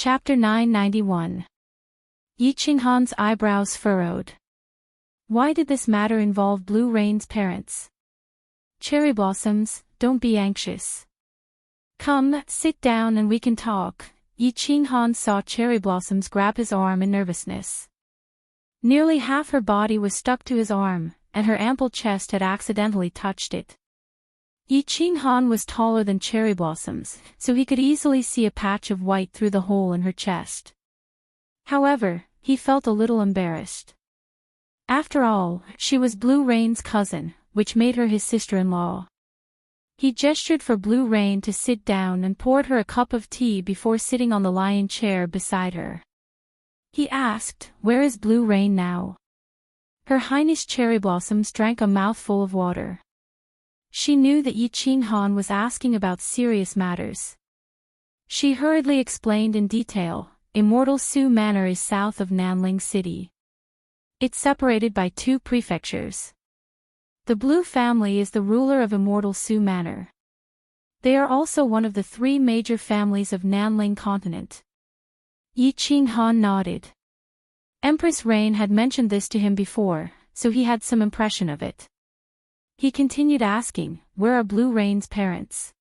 Chapter 991. Yi Qinghan's eyebrows furrowed. Why did this matter involve Blue Rain's parents? Cherry Blossoms, don't be anxious. Come, sit down and we can talk. Yi Qinghan saw Cherry Blossoms grab his arm in nervousness. Nearly half her body was stuck to his arm, and her ample chest had accidentally touched it. Yi Qinghan was taller than Cherry Blossoms, so he could easily see a patch of white through the hole in her chest. However, he felt a little embarrassed. After all, she was Blue Rain's cousin, which made her his sister-in-law. He gestured for Blue Rain to sit down and poured her a cup of tea before sitting on the lion chair beside her. He asked, "Where is Blue Rain now?" Her Highness Cherry Blossoms drank a mouthful of water. She knew that Yi Qinghan was asking about serious matters. She hurriedly explained in detail, Immortal Su Manor is south of Nanling City. It's separated by 2 prefectures. The Blue family is the ruler of Immortal Su Manor. They are also one of the 3 major families of Nanling continent. Yi Qinghan nodded. Empress Rain had mentioned this to him before, so he had some impression of it. He continued asking, "Where are Blue Rain's parents?"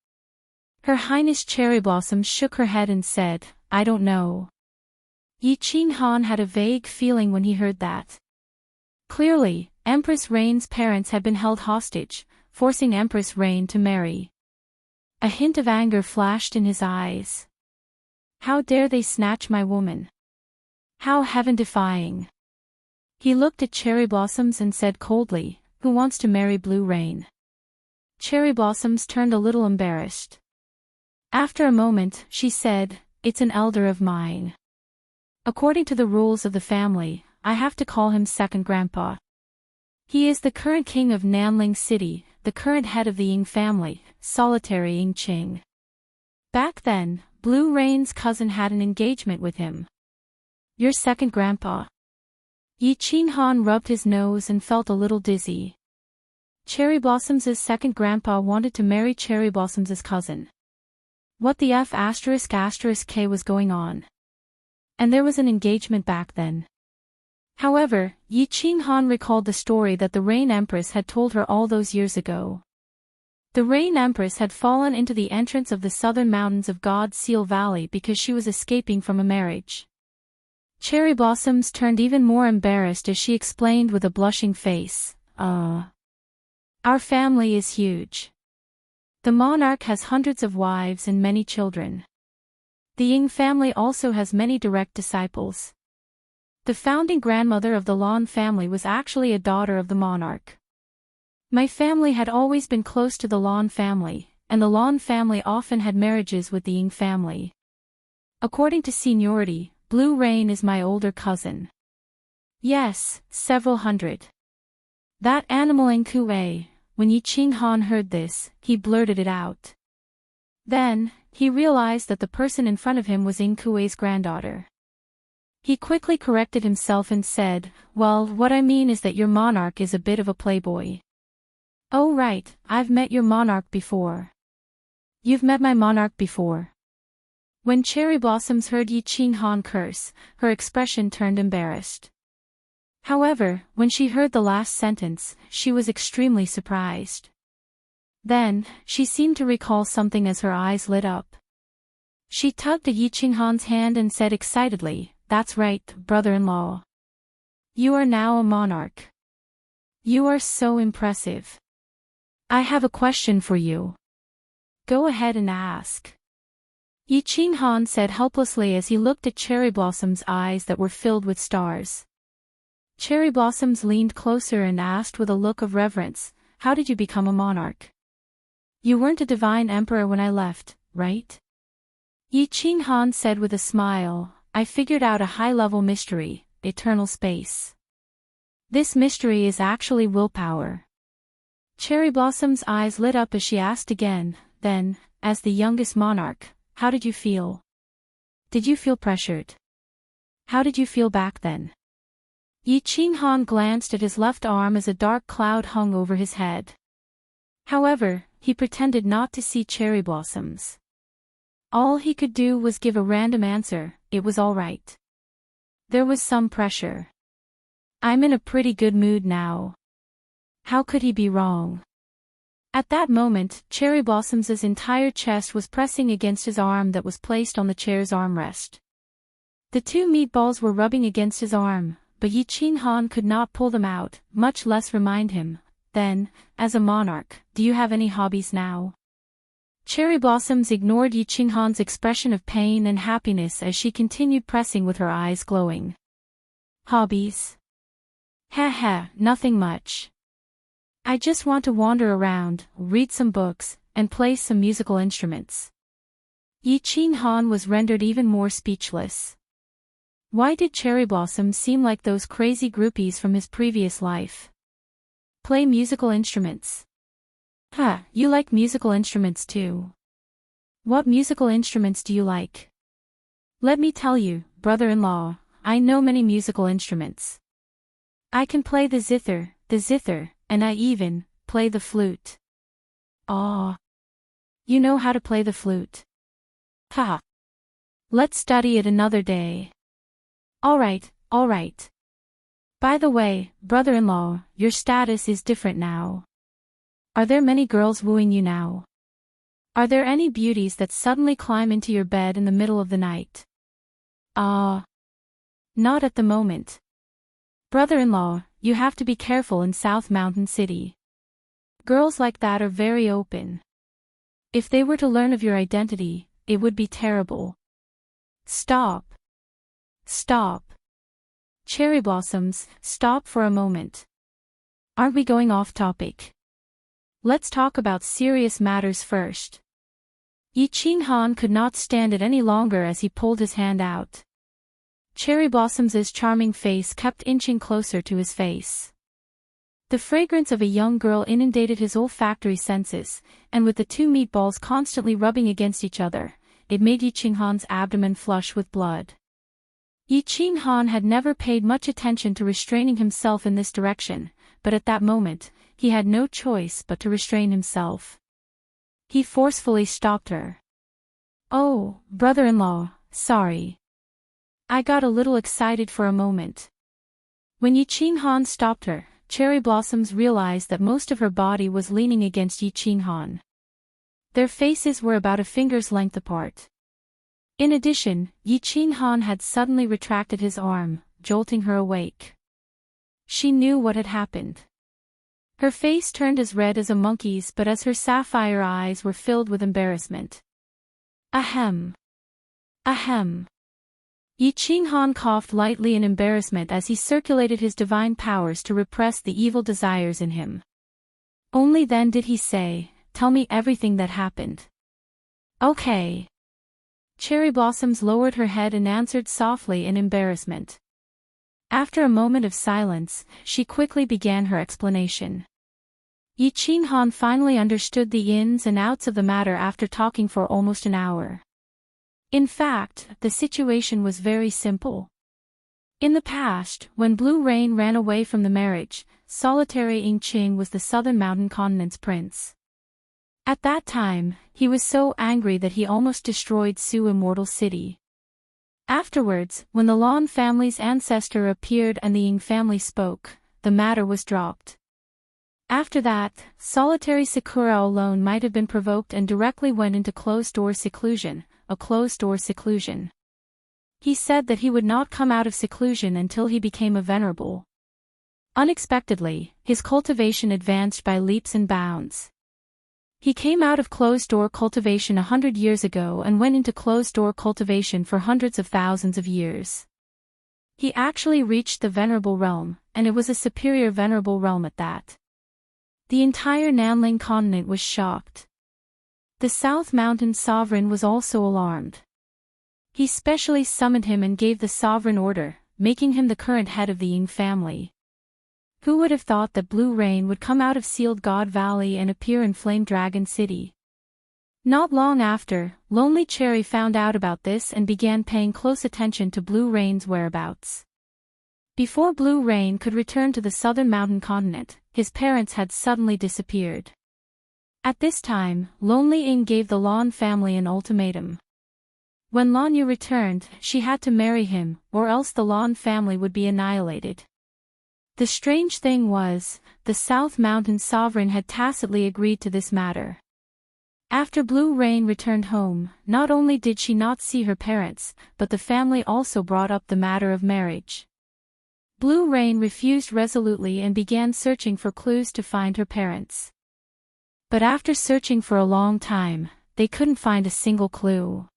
Her Highness Cherry Blossom shook her head and said, "I don't know." Yi Qinghan had a vague feeling when he heard that. Clearly, Empress Rain's parents had been held hostage, forcing Empress Rain to marry. A hint of anger flashed in his eyes. How dare they snatch my woman? How heaven-defying. He looked at Cherry Blossoms and said coldly, "Who wants to marry Blue Rain?" Cherry Blossoms turned a little embarrassed. After a moment, she said, "It's an elder of mine. According to the rules of the family, I have to call him second grandpa. He is the current king of Nanling City, the current head of the Ying family, solitary Ying Qing. Back then, Blue Rain's cousin had an engagement with him." "Your second grandpa?" Yi Qinghan rubbed his nose and felt a little dizzy. Cherry Blossom's second grandpa wanted to marry Cherry Blossom's cousin. What the F*** K was going on? And there was an engagement back then. However, Yi Qinghan recalled the story that the Rain Empress had told her all those years ago. The Rain Empress had fallen into the entrance of the southern mountains of God Seal Valley because she was escaping from a marriage. Cherry Blossoms turned even more embarrassed as she explained with a blushing face, Our family is huge. The monarch has hundreds of wives and many children. The Ying family also has many direct disciples. The founding grandmother of the Lan family was actually a daughter of the monarch. My family had always been close to the Lan family, and the Lan family often had marriages with the Ying family. According to seniority, Blue Rain is my older cousin." "Yes, several hundred." "That animal Nkue." When Yi Qinghan heard this, he blurted it out. Then, he realized that the person in front of him was Nkue's granddaughter. He quickly corrected himself and said, "Well, what I mean is that your monarch is a bit of a playboy." "Oh right, I've met your monarch before." "You've met my monarch before." When Cherry Blossoms heard Yi Qinghan curse, her expression turned embarrassed. However, when she heard the last sentence, she was extremely surprised. Then, she seemed to recall something as her eyes lit up. She tugged at Yi Qinghan's hand and said excitedly, "That's right, brother-in-law. You are now a monarch. You are so impressive. I have a question for you." "Go ahead and ask." Yi Qinghan said helplessly as he looked at Cherry Blossom's eyes that were filled with stars. Cherry Blossoms leaned closer and asked with a look of reverence, "How did you become a monarch? You weren't a divine emperor when I left, right?" Yi Qinghan said with a smile, "I figured out a high-level mystery, eternal space. This mystery is actually willpower." Cherry Blossom's eyes lit up as she asked again, then, as the youngest monarch, "How did you feel? Did you feel pressured? How did you feel back then?" Yi Qinghan glanced at his left arm as a dark cloud hung over his head. However, he pretended not to see Cherry Blossoms. All he could do was give a random answer, it was all right. There was some pressure. I'm in a pretty good mood now. How could he be wrong? At that moment, Cherry Blossom's entire chest was pressing against his arm that was placed on the chair's armrest. The two meatballs were rubbing against his arm, but Yi Qinghan could not pull them out, much less remind him. Then, as a monarch, do you have any hobbies now? Cherry Blossoms ignored Yi Qinghan's expression of pain and happiness as she continued pressing with her eyes glowing. Hobbies? Nothing much. I just want to wander around, read some books, and play some musical instruments. Yi Qinghan was rendered even more speechless. Why did Cherry Blossom seem like those crazy groupies from his previous life? Play musical instruments. You like musical instruments too. What musical instruments do you like? Let me tell you, brother-in-law, I know many musical instruments. I can play the zither, and I even play the flute. Ah. You know how to play the flute? Let's study it another day. All right. By the way, brother-in-law, your status is different now. Are there many girls wooing you now? Are there any beauties that suddenly climb into your bed in the middle of the night? Not at the moment. Brother-in-law, you have to be careful in South Mountain City. Girls like that are very open. If they were to learn of your identity, it would be terrible. Stop. Cherry Blossoms, stop for a moment. Aren't we going off topic? Let's talk about serious matters first. Yi Qinghan could not stand it any longer as he pulled his hand out. Cherry Blossom's charming face kept inching closer to his face. The fragrance of a young girl inundated his olfactory senses, and with the two meatballs constantly rubbing against each other, it made Yi Qinghan's abdomen flush with blood. Yi Qinghan had never paid much attention to restraining himself in this direction, but at that moment, he had no choice but to restrain himself. He forcefully stopped her. Oh, brother-in-law, sorry. I got a little excited for a moment. When Yi Qinghan stopped her, Cherry Blossoms realized that most of her body was leaning against Yi Qinghan. Their faces were about a finger's length apart. In addition, Yi Qinghan had suddenly retracted his arm, jolting her awake. She knew what had happened. Her face turned as red as a monkey's, but as her sapphire eyes were filled with embarrassment. Ahem. Yi Qinghan coughed lightly in embarrassment as he circulated his divine powers to repress the evil desires in him. Only then did he say, "Tell me everything that happened." Okay. Cherry Blossoms lowered her head and answered softly in embarrassment. After a moment of silence, she quickly began her explanation. Yi Qinghan finally understood the ins and outs of the matter after talking for almost an hour. In fact, the situation was very simple. In the past, when Blue Rain ran away from the marriage, solitary Enchanting was the southern mountain continent's prince. At that time, he was so angry that he almost destroyed Su Immortal City. Afterwards, when the Lan family's ancestor appeared and the Ying family spoke, the matter was dropped. After that, solitary Sakura alone might have been provoked and directly went into closed-door seclusion, a closed-door seclusion. He said that he would not come out of seclusion until he became a venerable. Unexpectedly, his cultivation advanced by leaps and bounds. He came out of closed-door cultivation 100 years ago and went into closed-door cultivation for hundreds of thousands of years. He actually reached the venerable realm, and it was a superior venerable realm at that. The entire Nanling continent was shocked. The South Mountain sovereign was also alarmed. He specially summoned him and gave the sovereign order, making him the current head of the Ying family. Who would have thought that Blue Rain would come out of Sealed God Valley and appear in Flame Dragon City? Not long after, Lonely Cherry found out about this and began paying close attention to Blue Rain's whereabouts. Before Blue Rain could return to the southern mountain continent, his parents had suddenly disappeared. At this time, Lonely Ying gave the Lan family an ultimatum. When Lanyu returned, she had to marry him, or else the Lan family would be annihilated. The strange thing was, the South Mountain Sovereign had tacitly agreed to this matter. After Blue Rain returned home, not only did she not see her parents, but the family also brought up the matter of marriage. Blue Rain refused resolutely and began searching for clues to find her parents. But after searching for a long time, they couldn't find a single clue.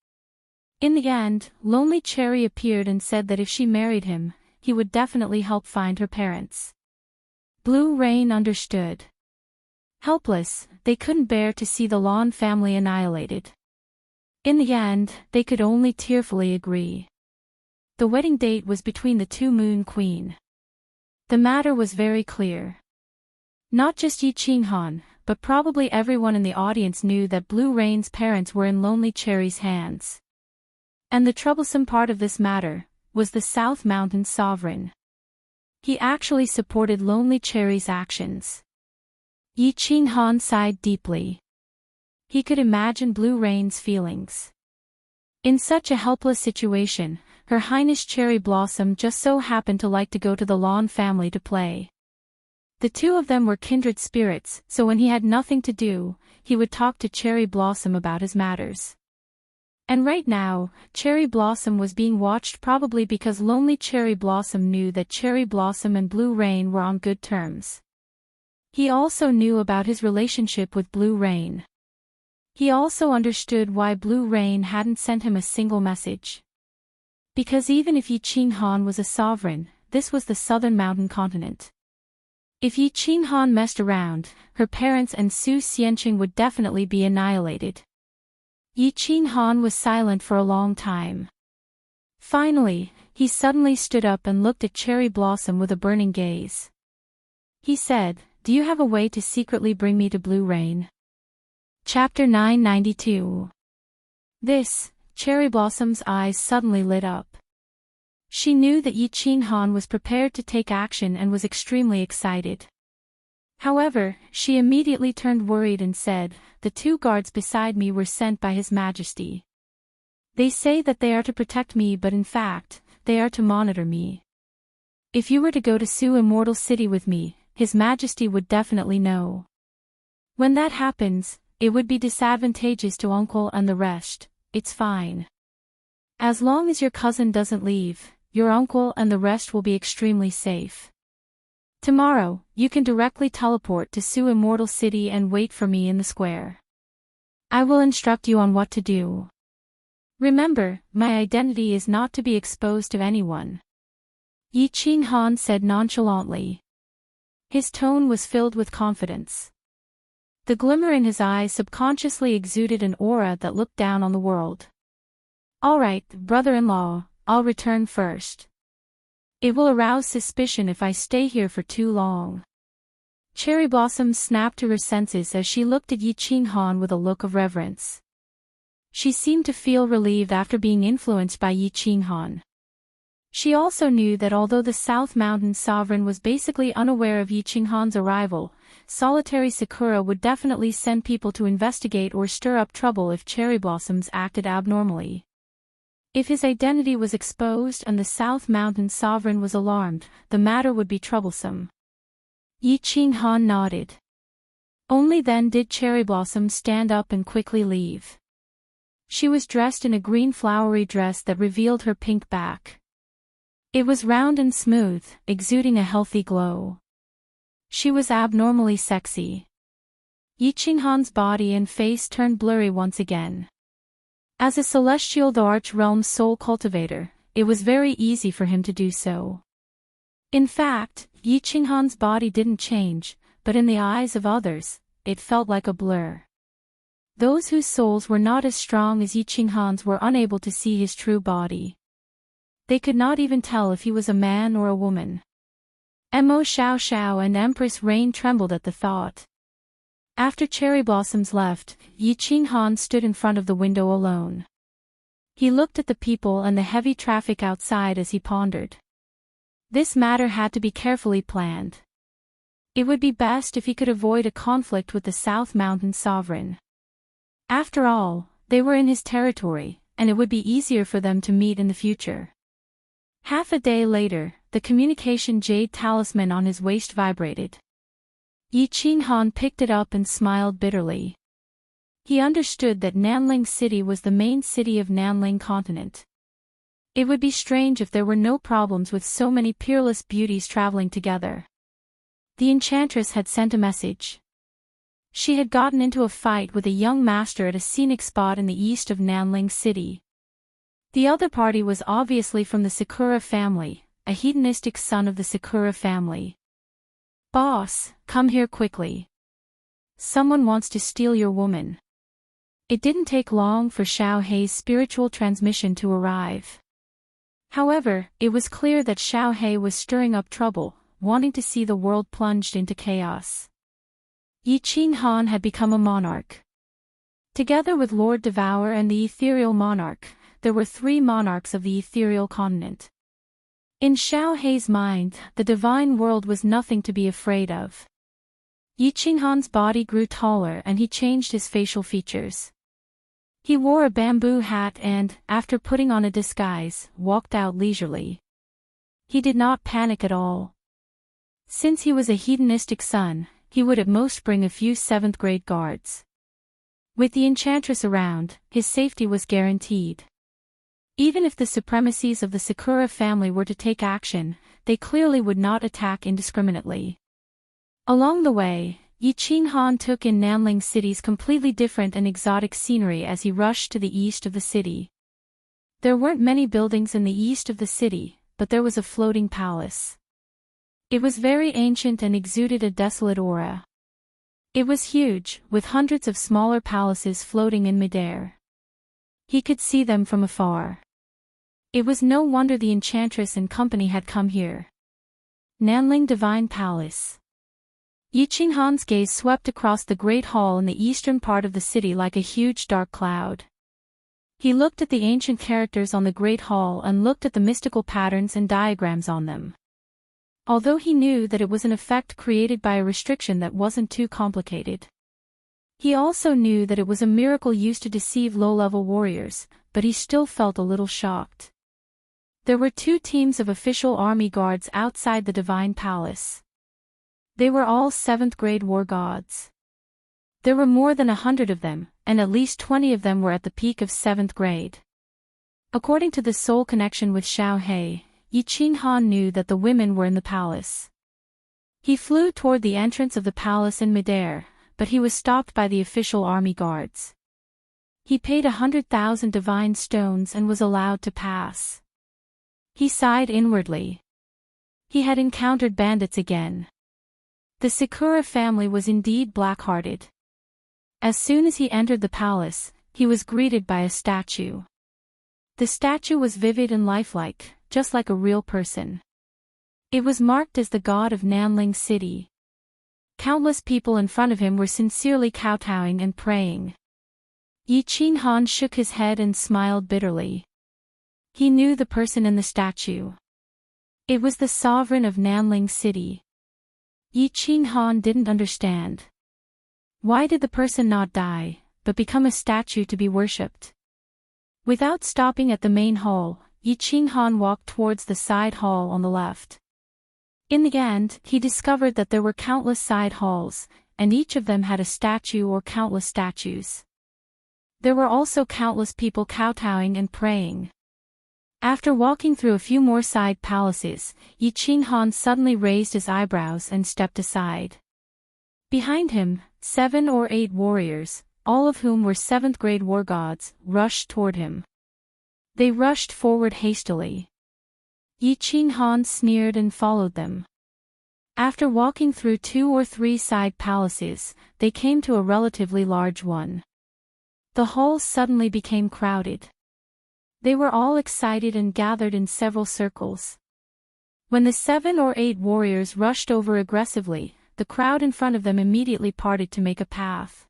In the end, Lonely Cherry appeared and said that if she married him, he would definitely help find her parents. Blue Rain understood. Helpless, they couldn't bear to see the Lan family annihilated. In the end, they could only tearfully agree. The wedding date was between the two Moon Queen. The matter was very clear. Not just Yi Qinghan, but probably everyone in the audience knew that Blue Rain's parents were in Lonely Cherry's hands. And the troublesome part of this matter was the South Mountain Sovereign. He actually supported Lonely Cherry's actions. Yi Qinghan sighed deeply. He could imagine Blue Rain's feelings. In such a helpless situation, Her Highness Cherry Blossom just so happened to like to go to the Lan family to play. The two of them were kindred spirits, so when he had nothing to do, he would talk to Cherry Blossom about his matters. And right now, Cherry Blossom was being watched probably because Lonely Cherry Blossom knew that Cherry Blossom and Blue Rain were on good terms. He also knew about his relationship with Blue Rain. He also understood why Blue Rain hadn't sent him a single message. Because even if Yi Qinghan was a sovereign, this was the southern mountain continent. If Yi Qinghan messed around, her parents and Su Xianqing would definitely be annihilated. Yi Qinghan was silent for a long time. Finally, he suddenly stood up and looked at Cherry Blossom with a burning gaze. He said, "Do you have a way to secretly bring me to Blue Rain?" Chapter 992. Cherry Blossom's eyes suddenly lit up. She knew that Yi Qinghan was prepared to take action and was extremely excited. However, she immediately turned worried and said, "The two guards beside me were sent by His Majesty. They say that they are to protect me, but in fact, they are to monitor me. If you were to go to Su Immortal City with me, His Majesty would definitely know. When that happens, it would be disadvantageous to Uncle and the rest. It's fine. As long as your cousin doesn't leave, your uncle and the rest will be extremely safe. Tomorrow, you can directly teleport to Su Immortal City and wait for me in the square. I will instruct you on what to do. Remember, my identity is not to be exposed to anyone." Yi Qinghan said nonchalantly. His tone was filled with confidence. The glimmer in his eyes subconsciously exuded an aura that looked down on the world. "All right, brother-in-law, I'll return first. It will arouse suspicion if I stay here for too long." Cherry Blossom snapped to her senses as she looked at Yi Qinghan with a look of reverence. She seemed to feel relieved after being influenced by Yi Qinghan. She also knew that although the South Mountain Sovereign was basically unaware of Yi Qinghan's arrival, Solitary Sakura would definitely send people to investigate or stir up trouble if Cherry Blossoms acted abnormally. If his identity was exposed and the South Mountain Sovereign was alarmed, the matter would be troublesome. Yi Qinghan nodded. Only then did Cherry Blossom stand up and quickly leave. She was dressed in a green flowery dress that revealed her pink back. It was round and smooth, exuding a healthy glow. She was abnormally sexy. Yi Qinghan's body and face turned blurry once again. As a celestial the Arch-Realm's soul cultivator, it was very easy for him to do so. In fact, Yi Qinghan's body didn't change, but in the eyes of others, it felt like a blur. Those whose souls were not as strong as Yi Qinghan's were unable to see his true body. They could not even tell if he was a man or a woman. Mo Xiao Xiao and Empress Rain trembled at the thought. After Cherry Blossoms left, Yi Qinghan stood in front of the window alone. He looked at the people and the heavy traffic outside as he pondered. This matter had to be carefully planned. It would be best if he could avoid a conflict with the South Mountain Sovereign. After all, they were in his territory, and it would be easier for them to meet in the future. Half a day later, the communication jade talisman on his waist vibrated. Yi Qinghan picked it up and smiled bitterly. He understood that Nanling City was the main city of Nanling Continent. It would be strange if there were no problems with so many peerless beauties traveling together. The enchantress had sent a message. She had gotten into a fight with a young master at a scenic spot in the east of Nanling City. The other party was obviously from the Sakura family, a hedonistic son of the Sakura family. "Boss, come here quickly. Someone wants to steal your woman." It didn't take long for Xiao Hei's spiritual transmission to arrive. However, it was clear that Xiao Hei was stirring up trouble, wanting to see the world plunged into chaos. Yi Qinghan had become a monarch. Together with Lord Devourer and the ethereal monarch, there were 3 monarchs of the ethereal continent. In Xiao Hei's mind, the divine world was nothing to be afraid of. Yi Qinghan's body grew taller and he changed his facial features. He wore a bamboo hat and, after putting on a disguise, walked out leisurely. He did not panic at all. Since he was a hedonistic son, he would at most bring a few 7th-grade guards. With the enchantress around, his safety was guaranteed. Even if the supremacies of the Sakura family were to take action, they clearly would not attack indiscriminately. Along the way, Yi Qinghan took in Nanling City's completely different and exotic scenery as he rushed to the east of the city. There weren't many buildings in the east of the city, but there was a floating palace. It was very ancient and exuded a desolate aura. It was huge, with hundreds of smaller palaces floating in midair. He could see them from afar. It was no wonder the enchantress and company had come here. Nanling Divine Palace. Yi Qinghan's gaze swept across the great hall in the eastern part of the city like a huge dark cloud. He looked at the ancient characters on the great hall and looked at the mystical patterns and diagrams on them. Although he knew that it was an effect created by a restriction that wasn't too complicated. He also knew that it was a miracle used to deceive low-level warriors, but he still felt a little shocked. There were 2 teams of official army guards outside the Divine Palace. They were all 7th-grade war gods. There were more than 100 of them, and at least 20 of them were at the peak of 7th grade. According to the soul connection with Xiao Hei, Yi Qinghan knew that the women were in the palace. He flew toward the entrance of the palace in midair, but he was stopped by the official army guards. He paid 100,000 divine stones and was allowed to pass. He sighed inwardly. He had encountered bandits again. The Sakura family was indeed black-hearted. As soon as he entered the palace, he was greeted by a statue. The statue was vivid and lifelike, just like a real person. It was marked as the god of Nanling City. Countless people in front of him were sincerely kowtowing and praying. Yi Qinghan shook his head and smiled bitterly. He knew the person in the statue. It was the sovereign of Nanling City. Yi Qinghan didn't understand. Why did the person not die, but become a statue to be worshipped? Without stopping at the main hall, Yi Qinghan walked towards the side hall on the left. In the end, he discovered that there were countless side halls, and each of them had a statue or countless statues. There were also countless people kowtowing and praying. After walking through a few more side palaces, Yi Qinghan suddenly raised his eyebrows and stepped aside. Behind him, 7 or 8 warriors, all of whom were 7th-grade war gods, rushed toward him. They rushed forward hastily. Yi Qinghan sneered and followed them. After walking through 2 or 3 side palaces, they came to a relatively large one. The hall suddenly became crowded. They were all excited and gathered in several circles. When the 7 or 8 warriors rushed over aggressively, the crowd in front of them immediately parted to make a path.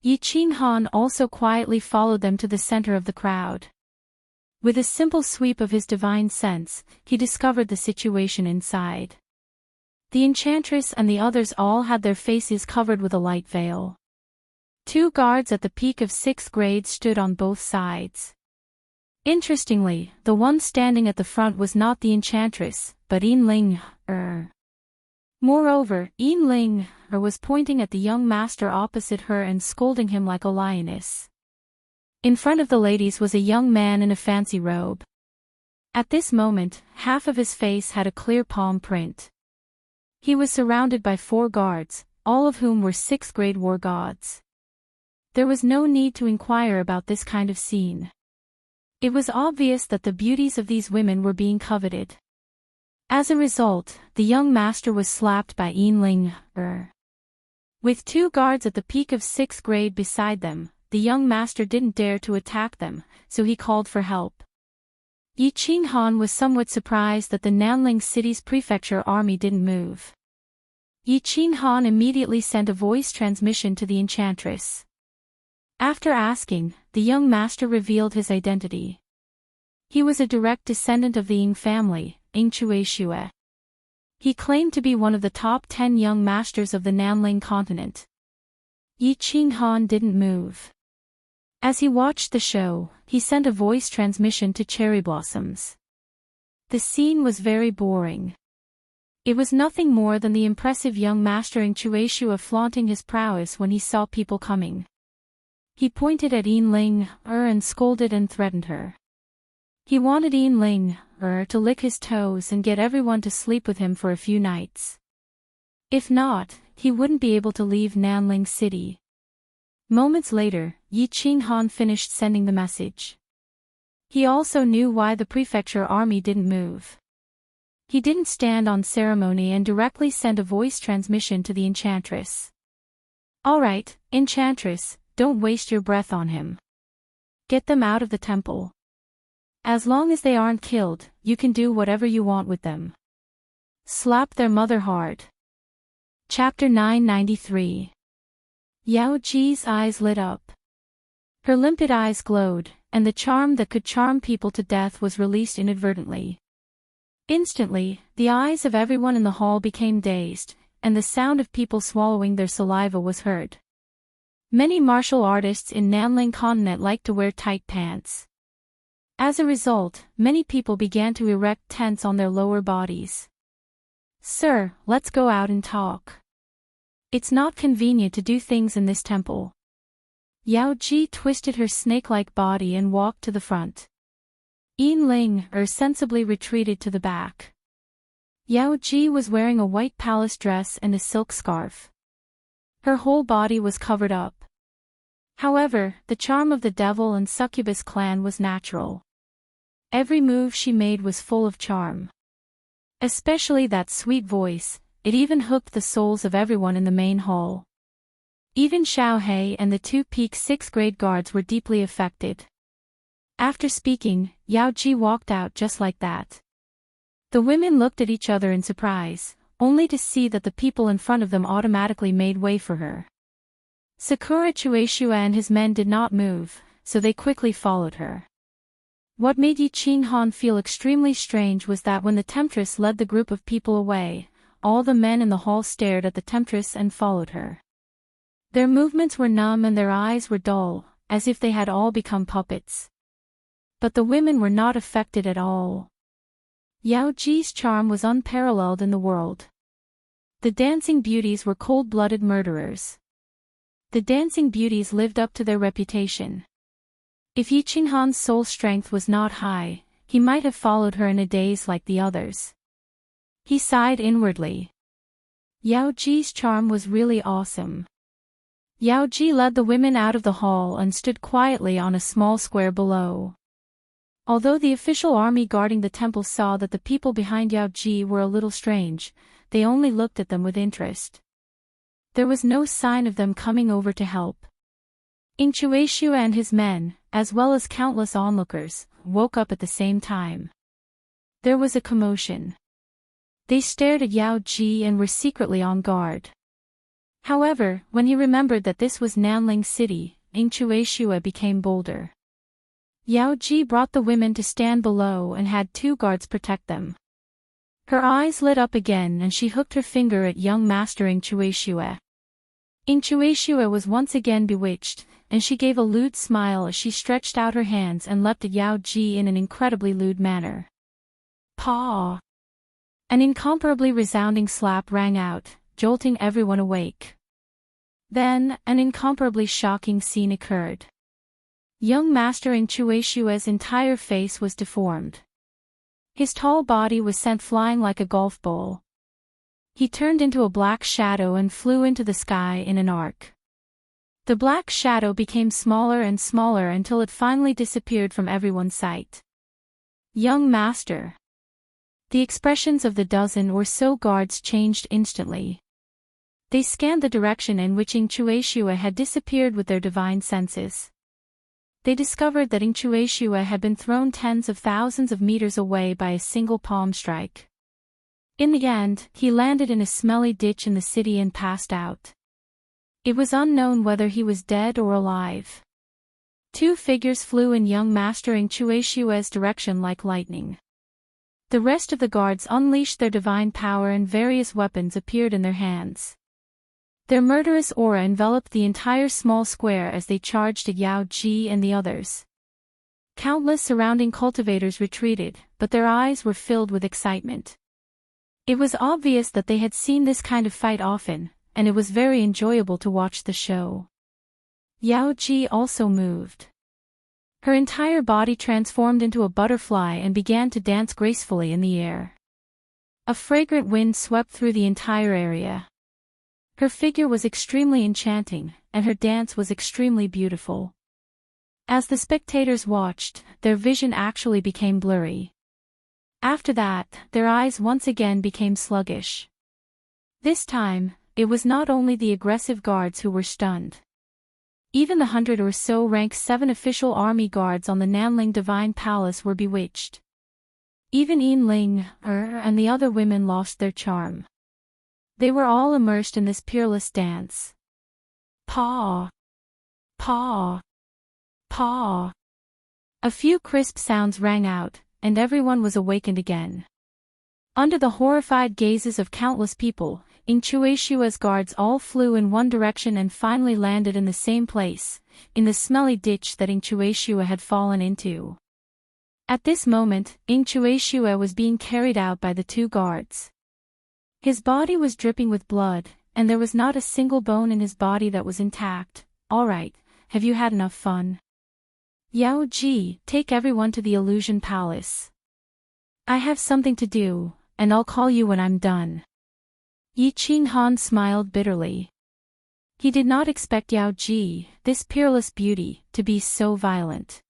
Yi Qinghan also quietly followed them to the center of the crowd. With a simple sweep of his divine sense, he discovered the situation inside. The enchantress and the others all had their faces covered with a light veil. 2 guards at the peak of 6th grade stood on both sides. Interestingly, the one standing at the front was not the enchantress, but Enling. Moreover, Enling was pointing at the young master opposite her and scolding him like a lioness. In front of the ladies was a young man in a fancy robe. At this moment, half of his face had a clear palm print. He was surrounded by 4 guards, all of whom were 6th grade war gods. There was no need to inquire about this kind of scene. It was obvious that the beauties of these women were being coveted. As a result, the young master was slapped by Enling. With 2 guards at the peak of 6th grade beside them, the young master didn't dare to attack them, so he called for help. Yi Qinghan was somewhat surprised that the Nanling city's prefecture army didn't move. Yi Qinghan immediately sent a voice transmission to the enchantress. After asking, the young master revealed his identity. He was a direct descendant of the Ying family, Ying Chuexue. He claimed to be one of the top 10 young masters of the Nanling continent. Yi Qinghan didn't move. As he watched the show, he sent a voice transmission to Cherry Blossoms. The scene was very boring. It was nothing more than the impressive young master Ying Chuexue flaunting his prowess when he saw people coming. He pointed at Enling and scolded and threatened her. He wanted Enling to lick his toes and get everyone to sleep with him for a few nights. If not, he wouldn't be able to leave Nanling City. Moments later, Yi Qinghan finished sending the message. He also knew why the prefecture army didn't move. He didn't stand on ceremony and directly sent a voice transmission to the enchantress. "Alright, enchantress, don't waste your breath on him. Get them out of the temple. As long as they aren't killed, you can do whatever you want with them. Slap their mother hard." Chapter 993. Yao Ji's eyes lit up. Her limpid eyes glowed, and the charm that could charm people to death was released inadvertently. Instantly, the eyes of everyone in the hall became dazed, and the sound of people swallowing their saliva was heard. Many martial artists in Nanling Continent like to wear tight pants. As a result, many people began to erect tents on their lower bodies. "Sir, let's go out and talk. It's not convenient to do things in this temple." Yao Ji twisted her snake-like body and walked to the front. Enling sensibly retreated to the back. Yao Ji was wearing a white palace dress and a silk scarf. Her whole body was covered up. However, the charm of the devil and succubus clan was natural. Every move she made was full of charm. Especially that sweet voice, it even hooked the souls of everyone in the main hall. Even Xiao He and the 2 peak 6th grade guards were deeply affected. After speaking, Yao Ji walked out just like that. The women looked at each other in surprise, only to see that the people in front of them automatically made way for her. Sakura Chuexue and his men did not move, so they quickly followed her. What made Yi Qinghan feel extremely strange was that when the temptress led the group of people away, all the men in the hall stared at the temptress and followed her. Their movements were numb and their eyes were dull, as if they had all become puppets. But the women were not affected at all. Yao Ji's charm was unparalleled in the world. The dancing beauties were cold-blooded murderers. The dancing beauties lived up to their reputation. If Yi Qinghan's soul strength was not high, he might have followed her in a daze like the others. He sighed inwardly. Yao Ji's charm was really awesome. Yao Ji led the women out of the hall and stood quietly on a small square below. Although the official army guarding the temple saw that the people behind Yao Ji were a little strange, they only looked at them with interest. There was no sign of them coming over to help. Ying Chuexue and his men, as well as countless onlookers, woke up at the same time. There was a commotion. They stared at Yao Ji and were secretly on guard. However, when he remembered that this was Nanling City, Ying Chuexue became bolder. Yao Ji brought the women to stand below and had 2 guards protect them. Her eyes lit up again and she hooked her finger at young master Ying Chuexue. Ying Chuexue was once again bewitched, and she gave a lewd smile as she stretched out her hands and leapt at Yao Ji in an incredibly lewd manner. Paw! An incomparably resounding slap rang out, jolting everyone awake. Then, an incomparably shocking scene occurred. Young Master Ing Chueshua's entire face was deformed. His tall body was sent flying like a golf ball. He turned into a black shadow and flew into the sky in an arc. The black shadow became smaller and smaller until it finally disappeared from everyone's sight. Young Master! The expressions of the dozen or so guards changed instantly. They scanned the direction in which Ing Chueshua had disappeared with their divine senses. They discovered that Ing Chueshua had been thrown tens of thousands of meters away by a single palm strike. In the end, he landed in a smelly ditch in the city and passed out. It was unknown whether he was dead or alive. Two figures flew in young Master Ing Chueshua's direction like lightning. The rest of the guards unleashed their divine power and various weapons appeared in their hands. Their murderous aura enveloped the entire small square as they charged at Yao Ji and the others. Countless surrounding cultivators retreated, but their eyes were filled with excitement. It was obvious that they had seen this kind of fight often, and it was very enjoyable to watch the show. Yao Ji also moved. Her entire body transformed into a butterfly and began to dance gracefully in the air. A fragrant wind swept through the entire area. Her figure was extremely enchanting, and her dance was extremely beautiful. As the spectators watched, their vision actually became blurry. After that, their eyes once again became sluggish. This time, it was not only the aggressive guards who were stunned. Even the 100 or so rank 7 official army guards on the Nanling Divine Palace were bewitched. Even Yin Ling, and the other women lost their charm. They were all immersed in this peerless dance. Paw! Paw! Paw! A few crisp sounds rang out, and everyone was awakened again. Under the horrified gazes of countless people, Ing Chueshua's guards all flew in one direction and finally landed in the same place, in the smelly ditch that Ing Chueshua had fallen into. At this moment, Ing Chueshua was being carried out by the two guards. His body was dripping with blood, and there was not a single bone in his body that was intact. All right, have you had enough fun? Yao Ji, take everyone to the Illusion Palace. I have something to do, and I'll call you when I'm done. Yi Qinghan smiled bitterly. He did not expect Yao Ji, this peerless beauty, to be so violent.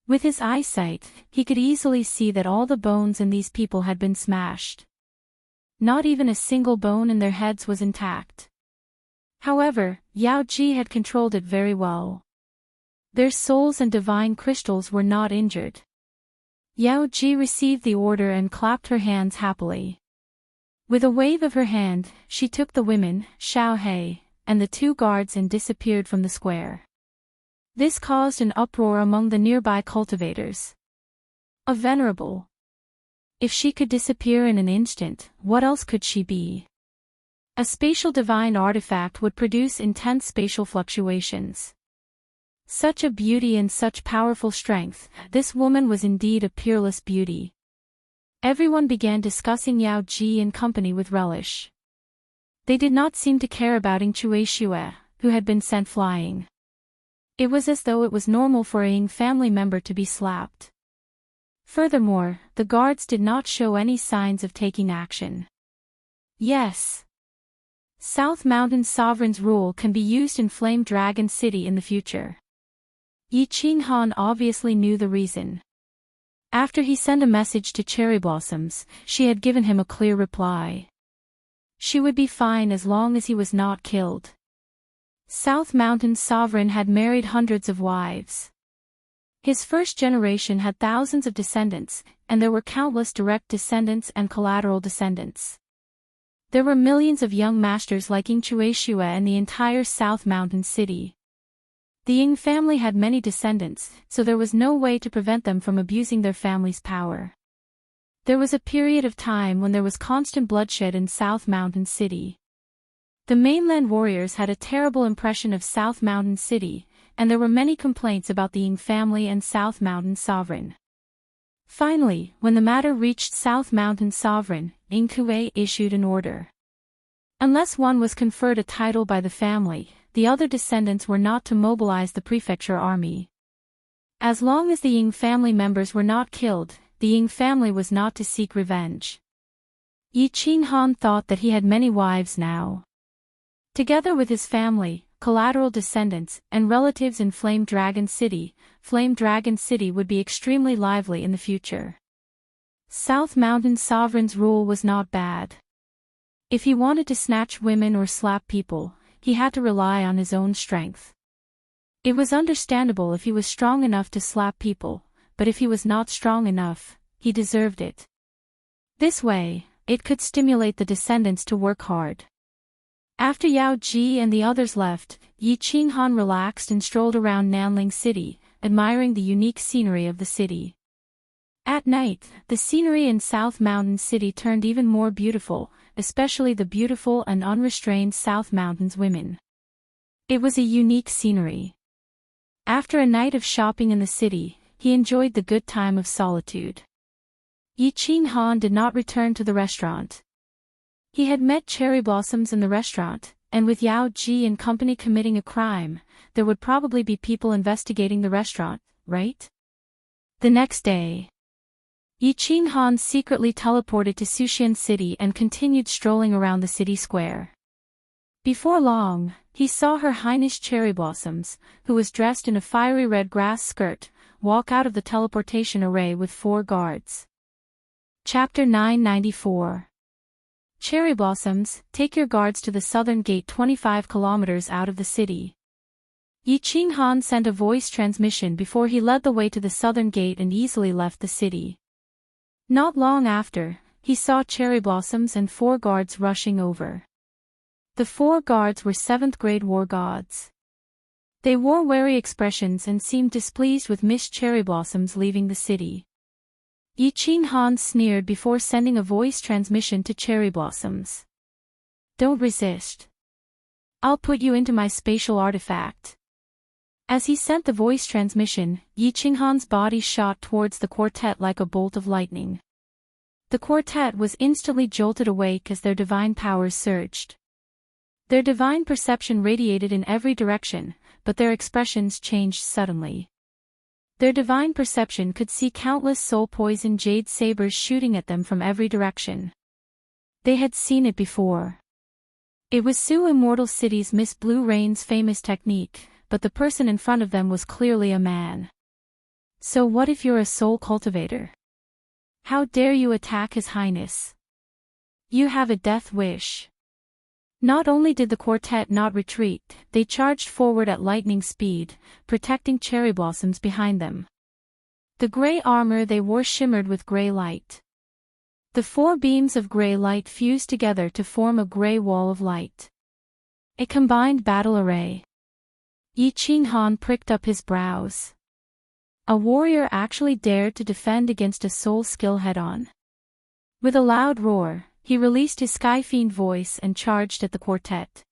With his eyesight, he could easily see that all the bones in these people had been smashed. Not even a single bone in their heads was intact. However, Yao Ji had controlled it very well. Their souls and divine crystals were not injured. Yao Ji received the order and clapped her hands happily. With a wave of her hand, she took the women, Xiao He, and the two guards and disappeared from the square. This caused an uproar among the nearby cultivators. A venerable. If she could disappear in an instant, what else could she be? A spatial divine artifact would produce intense spatial fluctuations. Such a beauty and such powerful strength, this woman was indeed a peerless beauty. Everyone began discussing Yao Ji in company with relish. They did not seem to care about Ing Chueshua, who had been sent flying. It was as though it was normal for a Ying family member to be slapped. Furthermore, the guards did not show any signs of taking action. Yes. South Mountain Sovereign's rule can be used in Flame Dragon City in the future. Yi Qinghan obviously knew the reason. After he sent a message to Cherry Blossoms, she had given him a clear reply. She would be fine as long as he was not killed. South Mountain Sovereign had married hundreds of wives. His first generation had thousands of descendants, and there were countless direct descendants and collateral descendants. There were millions of young masters like Ing Chueshua and the entire South Mountain City. The Ying family had many descendants, so there was no way to prevent them from abusing their family's power. There was a period of time when there was constant bloodshed in South Mountain City. The mainland warriors had a terrible impression of South Mountain City, and there were many complaints about the Ying family and South Mountain Sovereign. Finally, when the matter reached South Mountain Sovereign, Ying Kuei issued an order. Unless one was conferred a title by the family, the other descendants were not to mobilize the prefecture army. As long as the Ying family members were not killed, the Ying family was not to seek revenge. Yi Qinghan thought that he had many wives now. Together with his family, collateral descendants, and relatives in Flame Dragon City would be extremely lively in the future. South Mountain Sovereign's rule was not bad. If he wanted to snatch women or slap people, he had to rely on his own strength. It was understandable if he was strong enough to slap people, but if he was not strong enough, he deserved it. This way, it could stimulate the descendants to work hard. After Yao Ji and the others left, Yi Qinghan relaxed and strolled around Nanling City, admiring the unique scenery of the city. At night, the scenery in South Mountain City turned even more beautiful, especially the beautiful and unrestrained South Mountains women. It was a unique scenery. After a night of shopping in the city, he enjoyed the good time of solitude. Yi Qinghan did not return to the restaurant. He had met Cherry Blossoms in the restaurant, and with Yao Ji and company committing a crime, there would probably be people investigating the restaurant, right? The next day, Yi Qinghan secretly teleported to Suxian City and continued strolling around the city square. Before long, he saw Her Highness Cherry Blossoms, who was dressed in a fiery red grass skirt, walk out of the teleportation array with 4 guards. Chapter 994. Cherry Blossoms, take your guards to the southern gate 25 kilometers out of the city. Yi Qinghan sent a voice transmission before he led the way to the southern gate and easily left the city. Not long after, he saw Cherry Blossoms and 4 guards rushing over. The 4 guards were 7th-grade war gods. They wore wary expressions and seemed displeased with Miss Cherry Blossoms leaving the city. Yi Qinghan sneered before sending a voice transmission to Cherry Blossoms. Don't resist. I'll put you into my spatial artifact. As he sent the voice transmission, Yi Qinghan's body shot towards the quartet like a bolt of lightning. The quartet was instantly jolted awake as their divine powers surged. Their divine perception radiated in every direction, but their expressions changed suddenly. Their divine perception could see countless soul-poison jade sabers shooting at them from every direction. They had seen it before. It was Su Immortal City's Miss Blue Rain's famous technique, but the person in front of them was clearly a man. So what if you're a soul cultivator? How dare you attack His Highness? You have a death wish. Not only did the quartet not retreat, they charged forward at lightning speed, protecting Cherry Blossoms behind them. The gray armor they wore shimmered with gray light. The 4 beams of gray light fused together to form a gray wall of light. A combined battle array. Yi Qinghan pricked up his brows. A warrior actually dared to defend against a soul skill head-on. With a loud roar, he released his Skyfiend voice and charged at the quartet.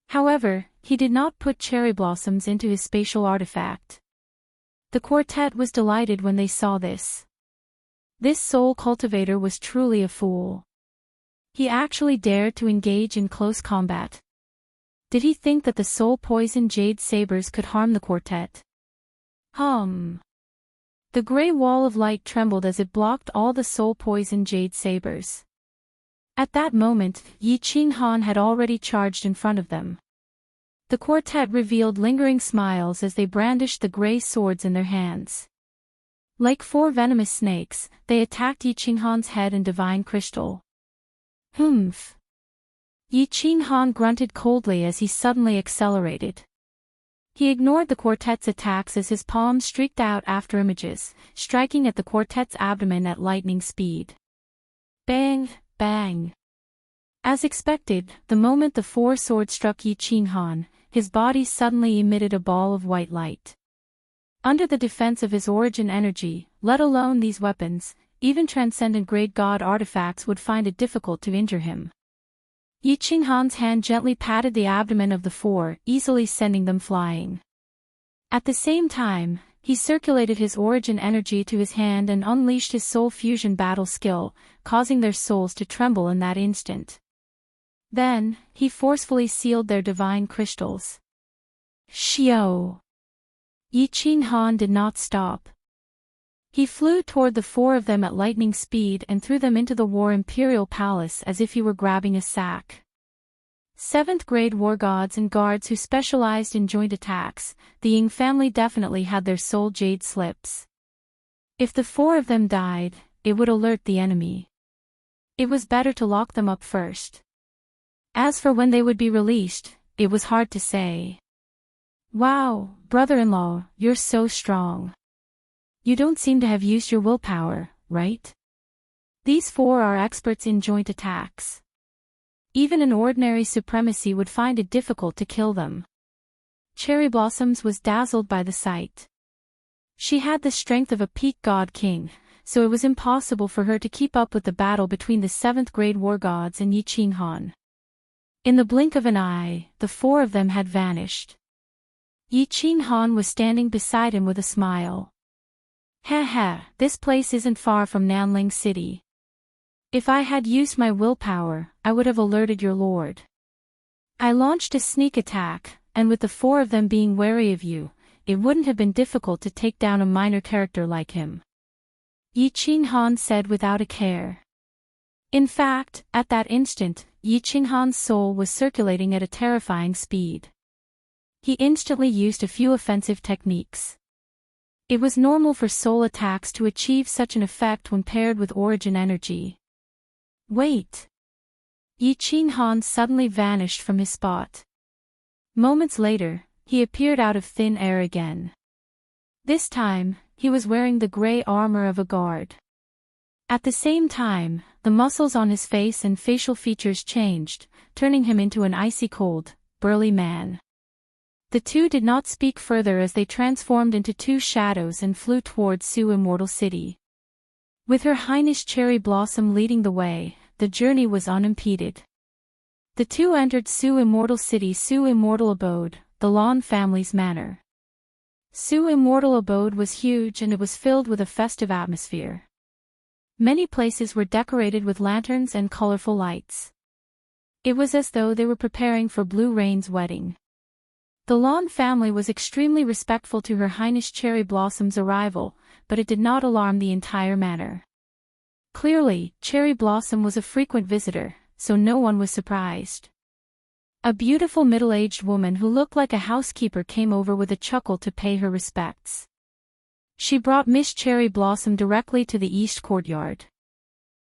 However, he did not put Cherry Blossoms into his spatial artifact. The quartet was delighted when they saw this. This soul cultivator was truly a fool. He actually dared to engage in close combat. Did he think that the soul poison jade sabers could harm the quartet? The gray wall of light trembled as it blocked all the soul poison jade sabers. At that moment, Yi Qinghan had already charged in front of them. The quartet revealed lingering smiles as they brandished the gray swords in their hands. Like 4 venomous snakes, they attacked Yi Qinghan's head and divine crystal. Humph! Yi Qinghan grunted coldly as he suddenly accelerated. He ignored the quartet's attacks as his palm streaked out after images, striking at the quartet's abdomen at lightning speed. Bang! Bang! As expected, the moment the 4 swords struck Yi Qinghan, his body suddenly emitted a ball of white light. Under the defense of his origin energy, let alone these weapons, even transcendent grade god artifacts would find it difficult to injure him. Yi Qinghan's hand gently patted the abdomen of the 4, easily sending them flying. At the same time, he circulated his origin energy to his hand and unleashed his soul fusion battle skill, causing their souls to tremble in that instant. Then, he forcefully sealed their divine crystals. Xiao! Yi Qinghan did not stop. He flew toward the four of them at lightning speed and threw them into the War Imperial Palace as if he were grabbing a sack. 7th grade war gods and guards who specialized in joint attacks, the Ying family definitely had their soul jade slips. If the four of them died, it would alert the enemy. It was better to lock them up first. As for when they would be released, it was hard to say. Wow, brother-in-law, you're so strong. You don't seem to have used your willpower, right? These four are experts in joint attacks. Even an ordinary supremacy would find it difficult to kill them. Cherry Blossoms was dazzled by the sight. She had the strength of a peak god king, so it was impossible for her to keep up with the battle between the 7th grade war gods and Yi Qinghan. In the blink of an eye, the four of them had vanished. Yi Qinghan was standing beside him with a smile. Ha, this place isn't far from Nanling City. If I had used my willpower, I would have alerted your lord. I launched a sneak attack, and with the four of them being wary of you, it wouldn't have been difficult to take down a minor character like him. Yi Qinghan said without a care. In fact, at that instant, Yi Qinghan's soul was circulating at a terrifying speed. He instantly used a few offensive techniques. It was normal for soul attacks to achieve such an effect when paired with origin energy. Wait! Yi Qinghan suddenly vanished from his spot. Moments later, he appeared out of thin air again. This time, he was wearing the gray armor of a guard. At the same time, the muscles on his face and facial features changed, turning him into an icy cold, burly man. The two did not speak further as they transformed into two shadows and flew towards Su Immortal City. With Her Highness Cherry Blossom leading the way, the journey was unimpeded. The two entered Su Immortal City, Su Immortal Abode, the Lan family's manor. Su Immortal Abode was huge and it was filled with a festive atmosphere. Many places were decorated with lanterns and colorful lights. It was as though they were preparing for Blue Rain's wedding. The Lan family was extremely respectful to Her Highness Cherry Blossom's arrival, but it did not alarm the entire manor. Clearly, Cherry Blossom was a frequent visitor, so no one was surprised. A beautiful middle-aged woman who looked like a housekeeper came over with a chuckle to pay her respects. She brought Miss Cherry Blossom directly to the East Courtyard.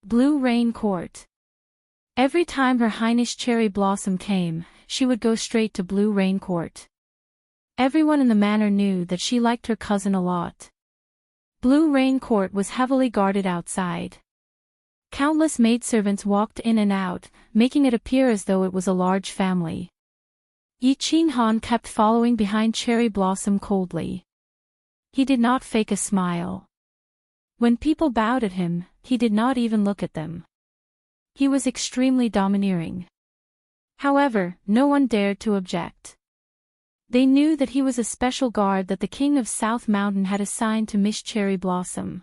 Blue Rain Court. Every time Her Highness Cherry Blossom came, she would go straight to Blue Rain Court. Everyone in the manor knew that she liked her cousin a lot. Blue Rain Court was heavily guarded outside. Countless maidservants walked in and out, making it appear as though it was a large family. Yi Qinghan kept following behind Cherry Blossom coldly. He did not fake a smile. When people bowed at him, he did not even look at them. He was extremely domineering. However, no one dared to object. They knew that he was a special guard that the King of South Mountain had assigned to Miss Cherry Blossom.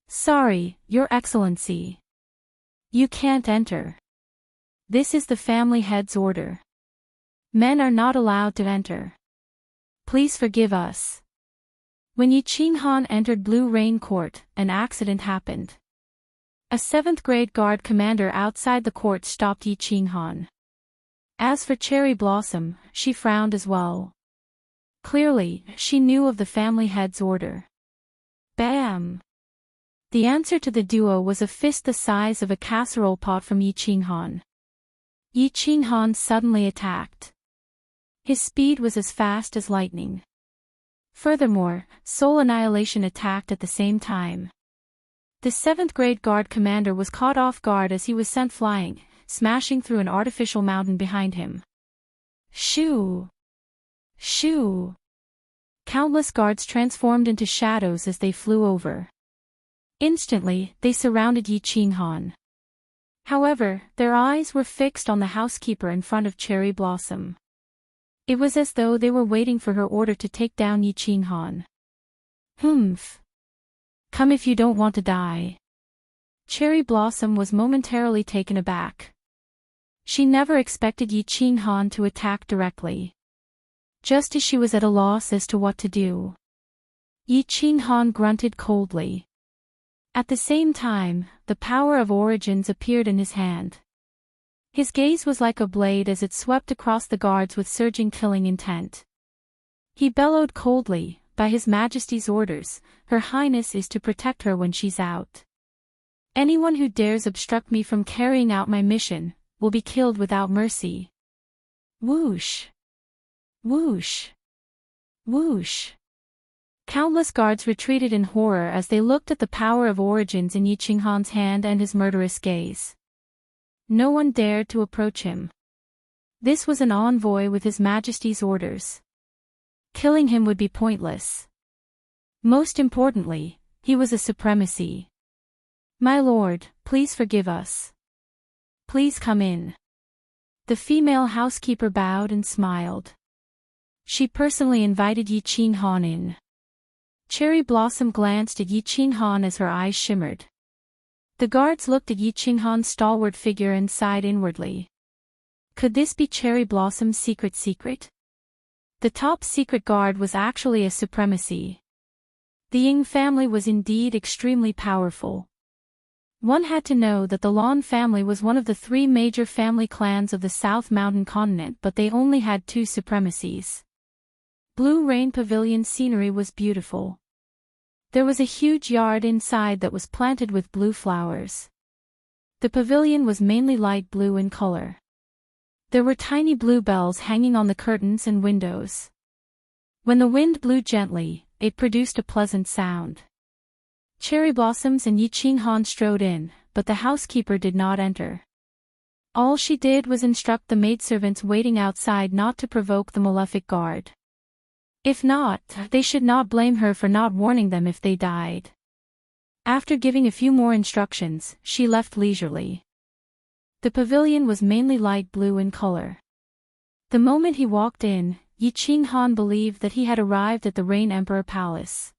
Sorry, Your Excellency. You can't enter. This is the family head's order. Men are not allowed to enter. Please forgive us. When Yi Qinghan entered Blue Rain Court, an accident happened. A 7th grade guard commander outside the court stopped Yi Qinghan. As for Cherry Blossom, she frowned as well. Clearly, she knew of the family head's order. Bam! The answer to the duo was a fist the size of a casserole pot from Yi Qinghan. Yi Qinghan suddenly attacked. His speed was as fast as lightning. Furthermore, Soul Annihilation attacked at the same time. The 7th grade guard commander was caught off guard as he was sent flying, smashing through an artificial mountain behind him. Shoo! Shoo! Countless guards transformed into shadows as they flew over. Instantly, they surrounded Yi Qinghan. However, their eyes were fixed on the housekeeper in front of Cherry Blossom. It was as though they were waiting for her order to take down Yi Qinghan. Humph. Come if you don't want to die. Cherry Blossom was momentarily taken aback. She never expected Yi Qinghan to attack directly. Just as she was at a loss as to what to do, Yi Qinghan grunted coldly. At the same time, the power of origins appeared in his hand. His gaze was like a blade as it swept across the guards with surging killing intent. He bellowed coldly, "By His Majesty's orders, Her Highness is to protect her when she's out. Anyone who dares obstruct me from carrying out my mission will be killed without mercy." Whoosh! Whoosh! Whoosh! Countless guards retreated in horror as they looked at the power of origins in Yi Qinghan's hand and his murderous gaze. No one dared to approach him. This was an envoy with His Majesty's orders. Killing him would be pointless. Most importantly, he was a supremacy. "My lord, please forgive us. Please come in." The female housekeeper bowed and smiled. She personally invited Yi Qinghan in. Cherry Blossom glanced at Yi Qinghan as her eyes shimmered. The guards looked at Yi Qinghan's stalwart figure and sighed inwardly. Could this be Cherry Blossom's secret? The top secret guard was actually a supremacy. The Ying family was indeed extremely powerful. One had to know that the Lan family was one of the 3 major family clans of the South Mountain continent, but they only had 2 supremacies. Blue Rain Pavilion scenery was beautiful. There was a huge yard inside that was planted with blue flowers. The pavilion was mainly light blue in color. There were tiny bluebells hanging on the curtains and windows. When the wind blew gently, it produced a pleasant sound. Cherry Blossoms and Yi Qinghan strode in, but the housekeeper did not enter. All she did was instruct the maidservants waiting outside not to provoke the malefic guard. If not, they should not blame her for not warning them if they died. After giving a few more instructions, she left leisurely. The pavilion was mainly light blue in color. The moment he walked in, Yi Qinghan believed that he had arrived at the Rain Emperor Palace.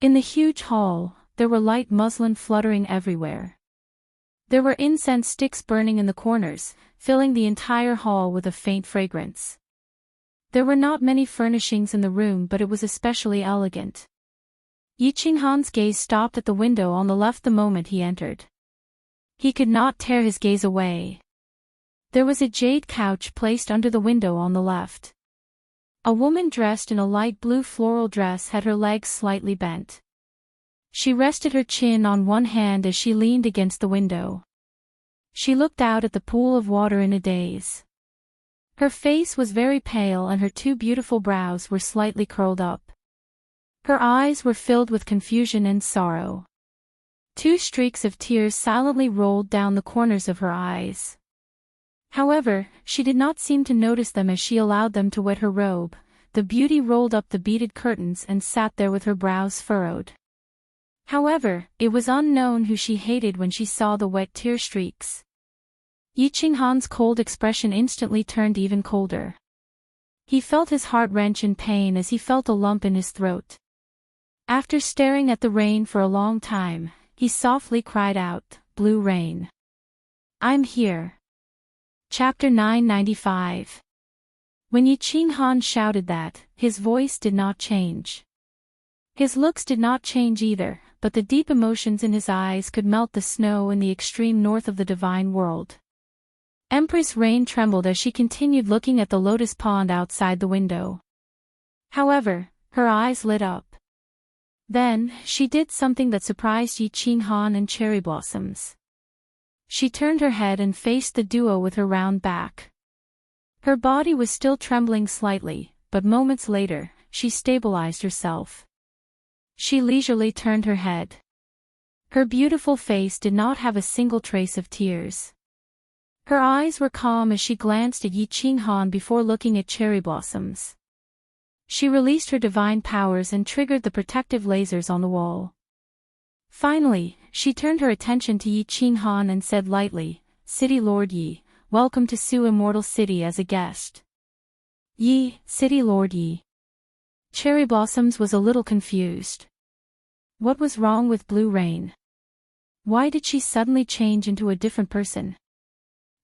In the huge hall, there were light muslin fluttering everywhere. There were incense sticks burning in the corners, filling the entire hall with a faint fragrance. There were not many furnishings in the room, but it was especially elegant. Yi Qinghan's gaze stopped at the window on the left the moment he entered. He could not tear his gaze away. There was a jade couch placed under the window on the left. A woman dressed in a light blue floral dress had her legs slightly bent. She rested her chin on one hand as she leaned against the window. She looked out at the pool of water in a daze. Her face was very pale and her 2 beautiful brows were slightly curled up. Her eyes were filled with confusion and sorrow. 2 streaks of tears silently rolled down the corners of her eyes. However, she did not seem to notice them as she allowed them to wet her robe. The beauty rolled up the beaded curtains and sat there with her brows furrowed. However, it was unknown who she hated when she saw the wet tear streaks. Yi Qinghan's cold expression instantly turned even colder. He felt his heart wrench in pain as he felt a lump in his throat. After staring at the rain for a long time, he softly cried out, "Blue Rain. I'm here." Chapter 995. When Yi Qinghan shouted that, his voice did not change. His looks did not change either, but the deep emotions in his eyes could melt the snow in the extreme north of the divine world. Empress Rain trembled as she continued looking at the lotus pond outside the window. However, her eyes lit up. Then, she did something that surprised Yi Qinghan and Cherry Blossoms. She turned her head and faced the duo with her round back. Her body was still trembling slightly, but moments later, she stabilized herself. She leisurely turned her head. Her beautiful face did not have a single trace of tears. Her eyes were calm as she glanced at Yi Qinghan before looking at Cherry Blossoms. She released her divine powers and triggered the protective lasers on the wall. Finally, she turned her attention to Yi Qinghan and said lightly, "City Lord Yi, welcome to Su Immortal City as a guest." Yi, City Lord Yi. Cherry Blossoms was a little confused. What was wrong with Blue Rain? Why did she suddenly change into a different person?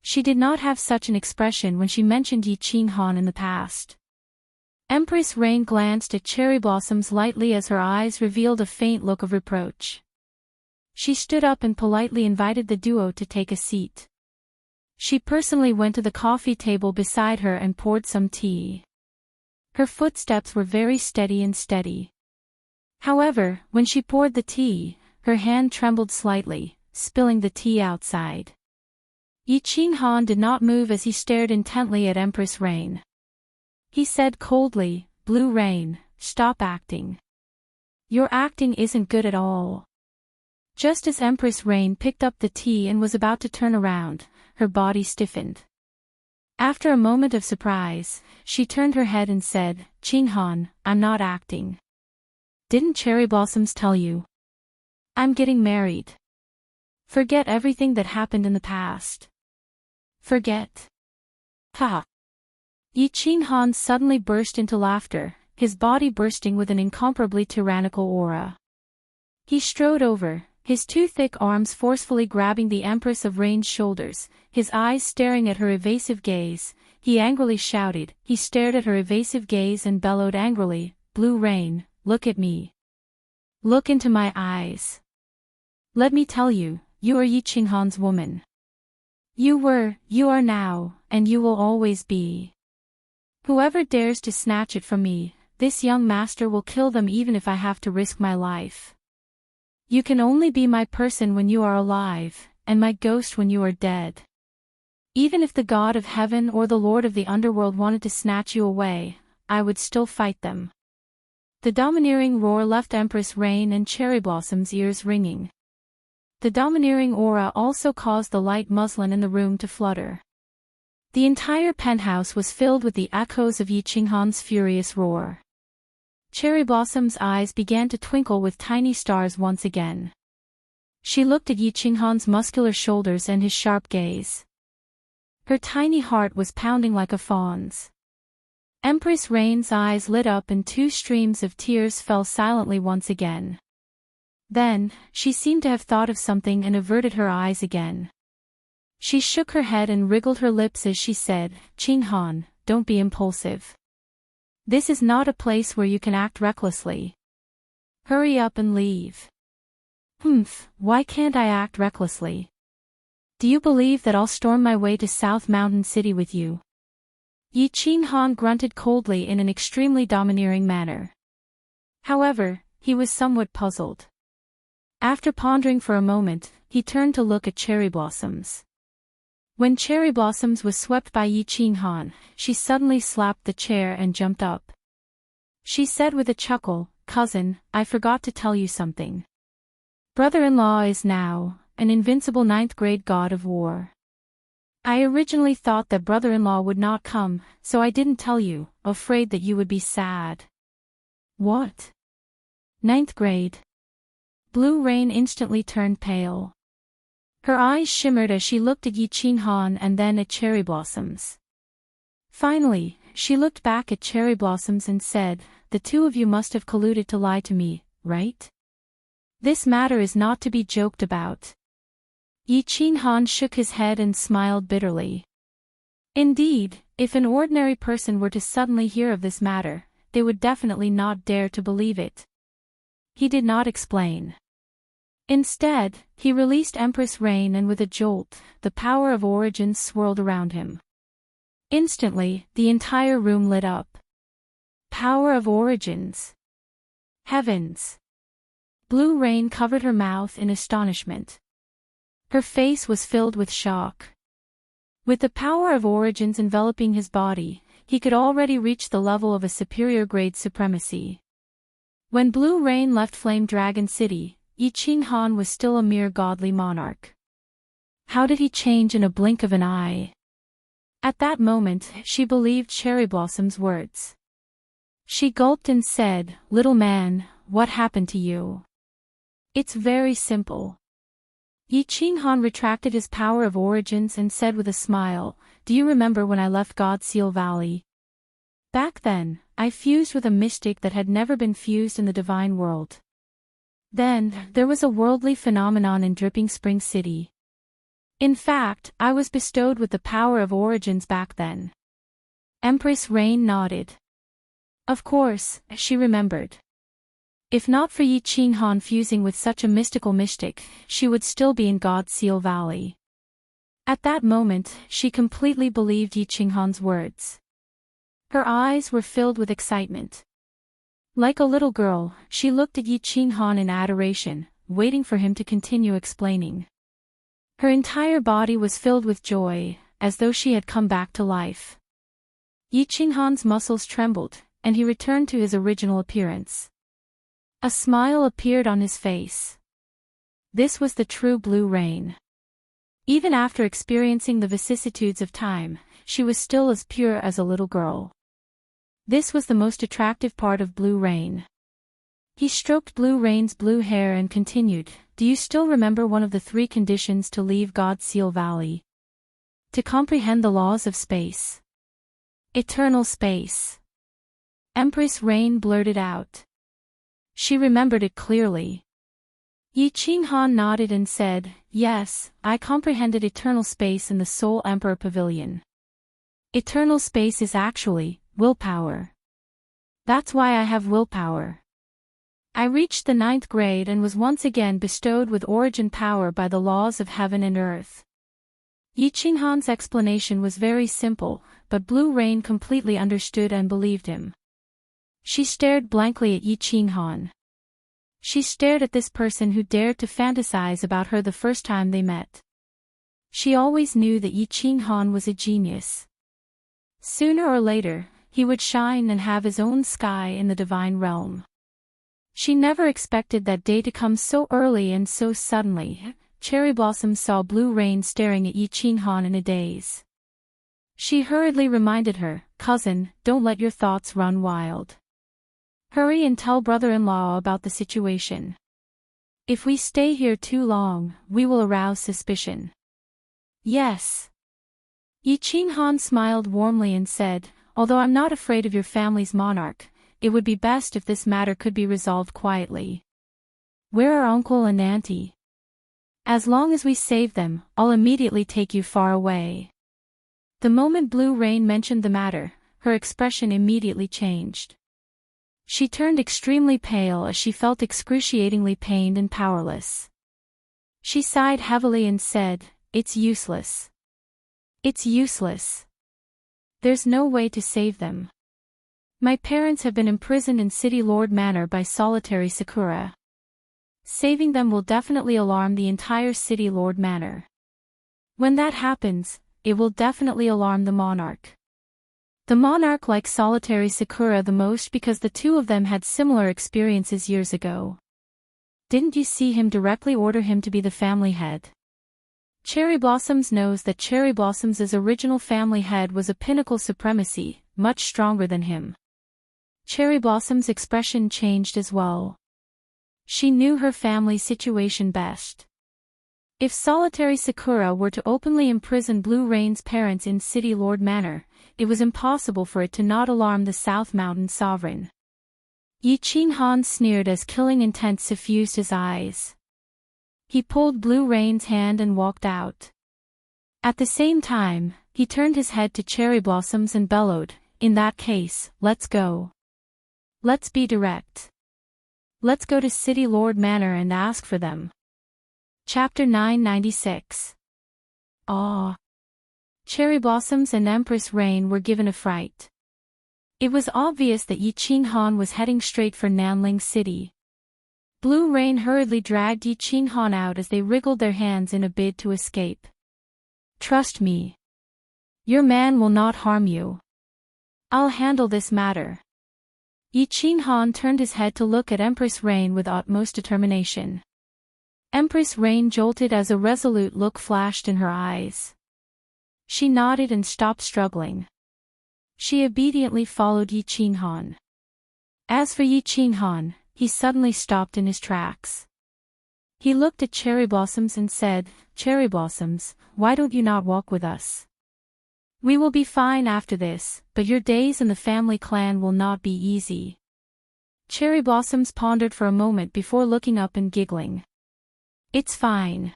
She did not have such an expression when she mentioned Yi Qinghan in the past. Empress Rain glanced at Cherry Blossoms lightly as her eyes revealed a faint look of reproach. She stood up and politely invited the duo to take a seat. She personally went to the coffee table beside her and poured some tea. Her footsteps were very steady and steady. However, when she poured the tea, her hand trembled slightly, spilling the tea outside. Yi Qinghan did not move as he stared intently at Empress Rain. He said coldly, "Blue Rain, stop acting. Your acting isn't good at all." Just as Empress Rain picked up the tea and was about to turn around, her body stiffened. After a moment of surprise, she turned her head and said, "Qinghan, I'm not acting. Didn't Cherry Blossoms tell you? I'm getting married. Forget everything that happened in the past. Forget." Ha! Yi Qinghan suddenly burst into laughter, his body bursting with an incomparably tyrannical aura. He strode over, his two thick arms forcefully grabbing the Empress of Rain's shoulders, his eyes staring at her evasive gaze. He angrily shouted. He stared at her evasive gaze and bellowed angrily, "Blue Rain, look at me. Look into my eyes. Let me tell you, you are Yi Qinghan's woman. You were, you are now, and you will always be. Whoever dares to snatch it from me, this young master will kill them even if I have to risk my life. You can only be my person when you are alive, and my ghost when you are dead. Even if the god of heaven or the lord of the underworld wanted to snatch you away, I would still fight them." The domineering roar left Empress Rain and Cherry Blossom's ears ringing. The domineering aura also caused the light muslin in the room to flutter. The entire penthouse was filled with the echoes of Yi Qinghan's furious roar. Cherry Blossom's eyes began to twinkle with tiny stars once again. She looked at Yi Qinghan's muscular shoulders and his sharp gaze. Her tiny heart was pounding like a fawn's. Empress Rain's eyes lit up and two streams of tears fell silently once again. Then, she seemed to have thought of something and averted her eyes again. She shook her head and wriggled her lips as she said, "Qinghan, don't be impulsive. This is not a place where you can act recklessly. Hurry up and leave." "Humph, why can't I act recklessly? Do you believe that I'll storm my way to South Mountain City with you?" Yi Qinghan grunted coldly in an extremely domineering manner. However, he was somewhat puzzled. After pondering for a moment, he turned to look at Cherry Blossoms. When Cherry Blossoms was swept by Yi Qinghan, she suddenly slapped the chair and jumped up. She said with a chuckle, "Cousin, I forgot to tell you something. Brother-in-law is now an invincible 9th grade god of war. I originally thought that brother-in-law would not come, so I didn't tell you, afraid that you would be sad." "What? 9th grade?" Blue Rain instantly turned pale. Her eyes shimmered as she looked at Yi Qinghan and then at Cherry Blossoms. Finally, she looked back at Cherry Blossoms and said, "The two of you must have colluded to lie to me, right? This matter is not to be joked about." Yi Qinghan shook his head and smiled bitterly. Indeed, if an ordinary person were to suddenly hear of this matter, they would definitely not dare to believe it. He did not explain. Instead, he released Empress Rain and with a jolt, the power of origins swirled around him. Instantly, the entire room lit up. Power of origins. Heavens! Blue Rain covered her mouth in astonishment. Her face was filled with shock. With the power of origins enveloping his body, he could already reach the level of a superior grade supremacy. When Blue Rain left Flame Dragon City, Yi Qinghan was still a mere godly monarch. How did he change in a blink of an eye? At that moment, she believed Cherry Blossom's words. She gulped and said, "Little man, what happened to you?" "It's very simple." Yi Qinghan retracted his power of origins and said with a smile, "Do you remember when I left God Seal Valley? Back then, I fused with a mystic that had never been fused in the divine world. Then, there was a worldly phenomenon in Dripping Spring City. In fact, I was bestowed with the power of origins back then. Empress Rain nodded. Of course, she remembered. If not for Yi Qinghan fusing with such a mystical mystic, she would still be in God's Seal Valley. At that moment, she completely believed Yi Qinghan's words. Her eyes were filled with excitement. Like a little girl, she looked at Yi Qinghan in adoration, waiting for him to continue explaining. Her entire body was filled with joy, as though she had come back to life. Yi Qinghan's muscles trembled, and he returned to his original appearance. A smile appeared on his face. This was the true Blue Rain. Even after experiencing the vicissitudes of time, she was still as pure as a little girl. This was the most attractive part of Blue Rain. He stroked Blue Rain's blue hair and continued, "Do you still remember one of the 3 conditions to leave God's Seal Valley? To comprehend the laws of space. Eternal space." Empress Rain blurted out. She remembered it clearly. Yi Qinghan nodded and said, "Yes, I comprehended eternal space in the Soul Emperor Pavilion. Eternal space is actually willpower. That's why I have willpower. I reached the 9th grade and was once again bestowed with origin power by the laws of heaven and earth." Yi Qinghan's explanation was very simple, but Blue Rain completely understood and believed him. She stared blankly at Yi Qinghan. She stared at this person who dared to fantasize about her the first time they met. She always knew that Yi Qinghan was a genius. Sooner or later, he would shine and have his own sky in the divine realm. She never expected that day to come so early and so suddenly. Cherry Blossom saw Blue Rain staring at Yi Qinghan in a daze. She hurriedly reminded her, "Cousin, don't let your thoughts run wild. Hurry and tell brother-in-law about the situation. If we stay here too long, we will arouse suspicion." "Yes." Yi Qinghan smiled warmly and said, "Although I'm not afraid of your family's monarch, it would be best if this matter could be resolved quietly. Where are uncle and auntie? As long as we save them, I'll immediately take you far away." The moment Blue Rain mentioned the matter, her expression immediately changed. She turned extremely pale as she felt excruciatingly pained and powerless. She sighed heavily and said, "It's useless. It's useless. There's no way to save them. My parents have been imprisoned in City Lord Manor by solitary Sakura. Saving them will definitely alarm the entire City Lord Manor. When that happens, it will definitely alarm the monarch. The monarch likes solitary Sakura the most because the 2 of them had similar experiences years ago. Didn't you see him directly order him to be the family head? Cherry Blossoms knows that Cherry Blossom's original family head was a pinnacle supremacy, much stronger than him." Cherry Blossom's expression changed as well. She knew her family's situation best. If solitary Sakura were to openly imprison Blue Rain's parents in City Lord Manor, it was impossible for it to not alarm the South Mountain Sovereign. Yi Qinghan sneered as killing intent suffused his eyes. He pulled Blue Rain's hand and walked out. At the same time, he turned his head to Cherry Blossoms and bellowed, "In that case, let's go. Let's be direct. Let's go to City Lord Manor and ask for them." Chapter 996. Awe. Cherry Blossoms and Empress Rain were given a fright. It was obvious that Yi Qinghan was heading straight for Nanling City. Blue Rain hurriedly dragged Yi Qinghan out as they wriggled their hands in a bid to escape. "Trust me. Your man will not harm you. I'll handle this matter." Yi Qinghan turned his head to look at Empress Rain with utmost determination. Empress Rain jolted as a resolute look flashed in her eyes. She nodded and stopped struggling. She obediently followed Yi Qinghan. As for Yi Qinghan, he suddenly stopped in his tracks. He looked at Cherry Blossoms and said, "Cherry Blossoms, why don't you not walk with us? We will be fine after this, but your days in the family clan will not be easy. Cherry Blossoms pondered for a moment before looking up and giggling. It's fine.